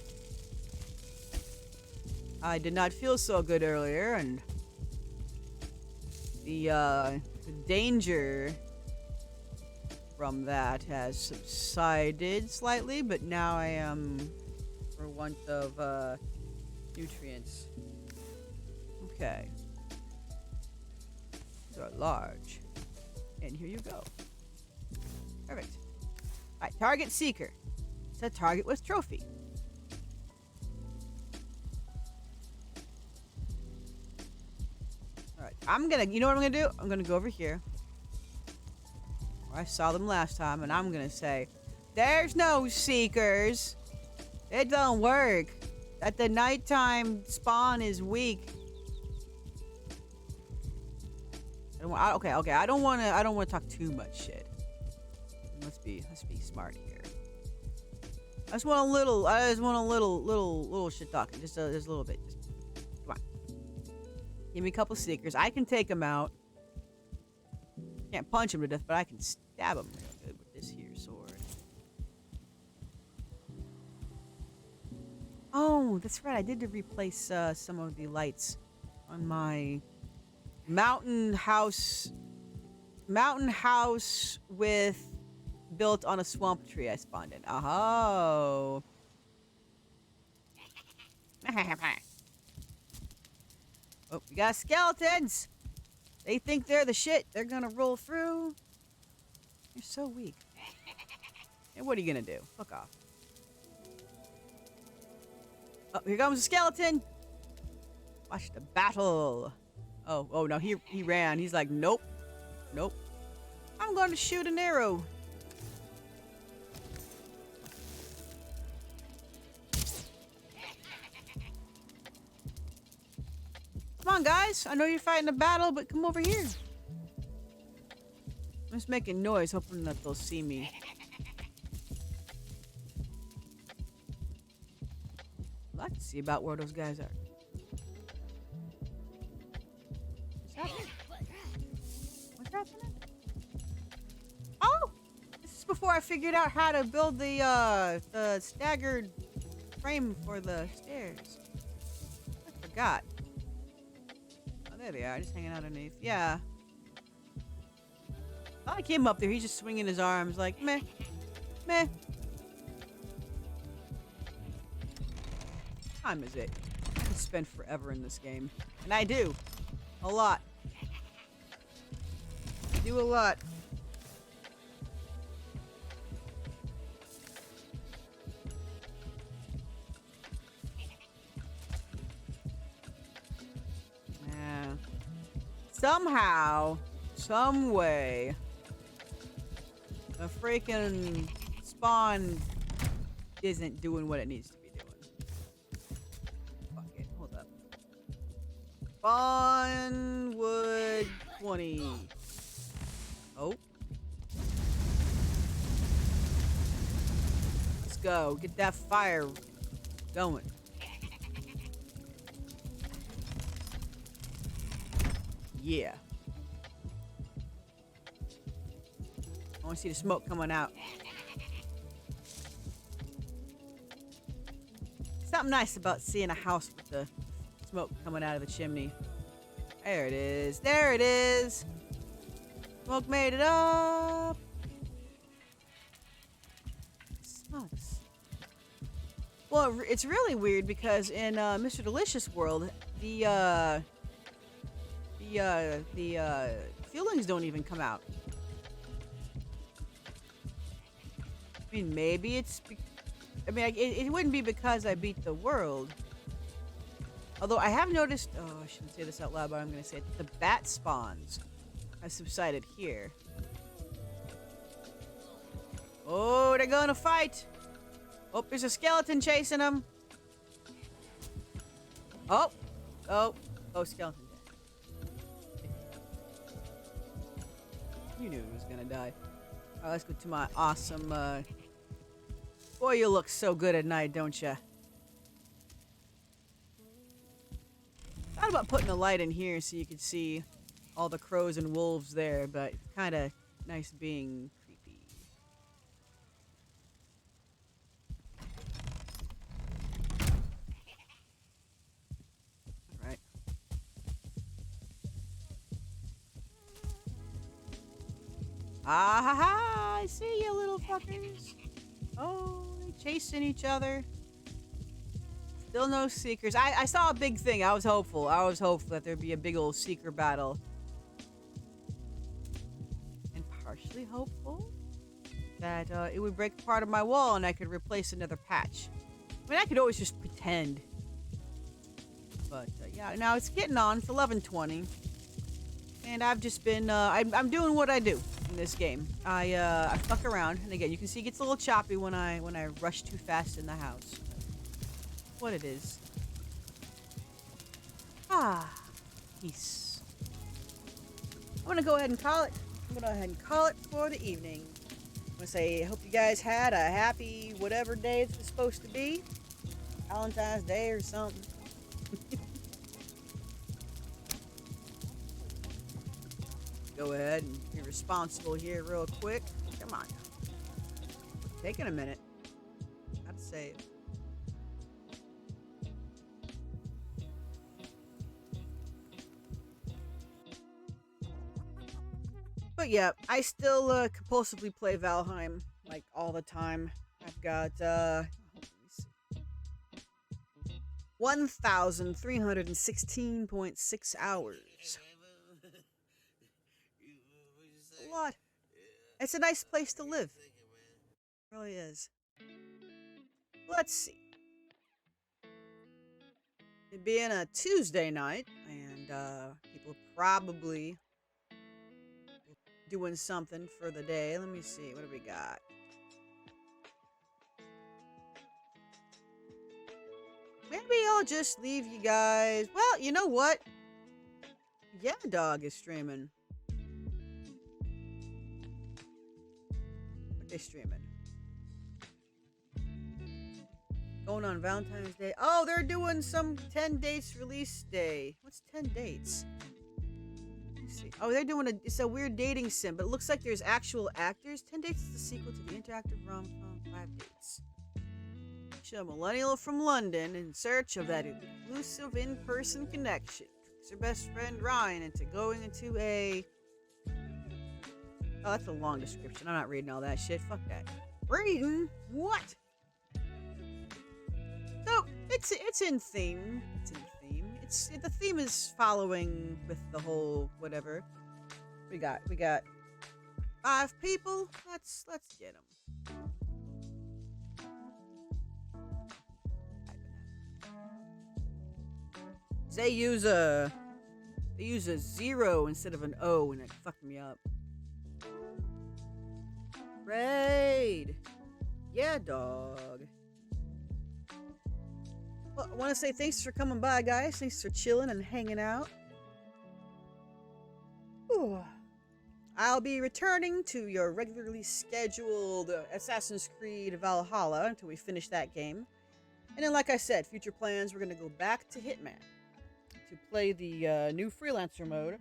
I did not feel so good earlier, and the danger from that has subsided slightly, but now I am for want of nutrients. Okay. They're large. And here you go. Perfect. Alright, target seeker. Set target with trophy. You know what I'm gonna do? I'm gonna go over here. Where I saw them last time, and I'm gonna say, there's no seekers. It don't work. That the nighttime spawn is weak. Okay. I don't wanna talk too much shit. Let's be smart here. I just want a little shit talking. Just a little bit. Just, come on. Give me a couple seekers. I can take them out. Can't punch them to death, but I can stab them real good with this here sword. Oh, that's right. I did to replace some of the lights on my mountain house with built on a swamp tree I spawned in. Oh. Oh, we got skeletons. They think they're the shit. They're gonna roll through. You're so weak. And what are you gonna do? Fuck off. Oh, here comes a skeleton. Watch the battle. Oh no, he ran. He's like, nope. I'm going to shoot an arrow. Come on, guys. I know you're fighting a battle, but come over here. I'm just making noise, hoping that they'll see me. I'd like to see about where those guys are. What's happening? Oh! This is before I figured out how to build the staggered frame for the stairs. I forgot. There they are, just hanging out underneath. Yeah. I came up there, he's just swinging his arms like, meh. Meh. What time is it? I can spend forever in this game. And I do. A lot. I do a lot. Somehow, some way, the freaking spawn isn't doing what it needs to be doing. Fuck it, hold up. Spawn wood 20. Oh. Let's go. Get that fire going. Yeah. I want to see the smoke coming out. Something nice about seeing a house with the smoke coming out of the chimney. There it is. There it is. Smoke made it up. Smokes. Well, it's really weird because in Mr. Delicious World, the feelings don't even come out. I mean, maybe it's... it wouldn't be because I beat the world. Although I have noticed... Oh, I shouldn't say this out loud, but I'm going to say it. The bat spawns have subsided here. Oh, they're going to fight! Oh, there's a skeleton chasing them. Oh, skeleton. You knew he was gonna die. Alright, let's go to my awesome, Boy, you look so good at night, don't ya? Thought about putting a light in here so you could see all the crows and wolves there, but it's kinda nice being creepy. Alright. Ah ha ha! I see you, little fuckers. Oh, they're chasing each other. Still no seekers. I saw a big thing. I was hopeful. That there'd be a big old seeker battle. And partially hopeful that it would break part of my wall and I could replace another patch. I mean, I could always just pretend. But yeah, now it's getting on. It's 11:20. and I've just been I'm doing what I do in this game. I fuck around, and again, you can see it gets a little choppy when I rush too fast in the house. What it is. Ah, peace. I'm gonna go ahead and call it. I'm gonna go ahead and call it for the evening. I'm gonna say, I hope you guys had a happy whatever day it's supposed to be. Valentine's Day or something. Go ahead and be responsible here real quick. Come on now. Taking a minute. Gotta save. But yeah, I still compulsively play Valheim like all the time. I've got let me see. 1,316.6 hours. A lot. It's a nice place to live. It really is. Let's see. It being a Tuesday night, and people probably doing something for the day. Let me see. What do we got? Maybe I'll just leave you guys. Well, you know what? Yeah, Dog is streaming. What they streaming? Going on Valentine's Day. Oh, they're doing some 10 dates release day. What's 10 dates? Let me see. Oh, they're doing it's a weird dating sim, but it looks like there's actual actors. 10 dates is the sequel to the interactive rom-com 5 dates. A millennial from London in search of that exclusive in-person connection tricks her best friend Ryan into going into a... Oh, that's a long description. I'm not reading all that shit. Fuck that. Reading? What? So, it's in theme. It's in theme. The theme is following with the whole whatever. We got 5 people. Let's get them. They use a 0 instead of an O, and it fucked me up. Raid. Yeah, dog. Well, I want to say thanks for coming by, guys. Thanks for chilling and hanging out. Ooh. I'll be returning to your regularly scheduled Assassin's Creed Valhalla until we finish that game. And then, like I said, future plans, we're going to go back to Hitman to play the new freelancer mode.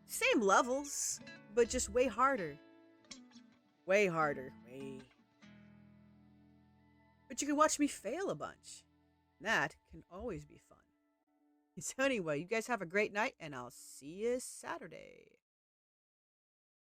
Same levels, but just way harder. Way harder. Way. But you can watch me fail a bunch. That can always be fun. So anyway, you guys have a great night, and I'll see you Saturday.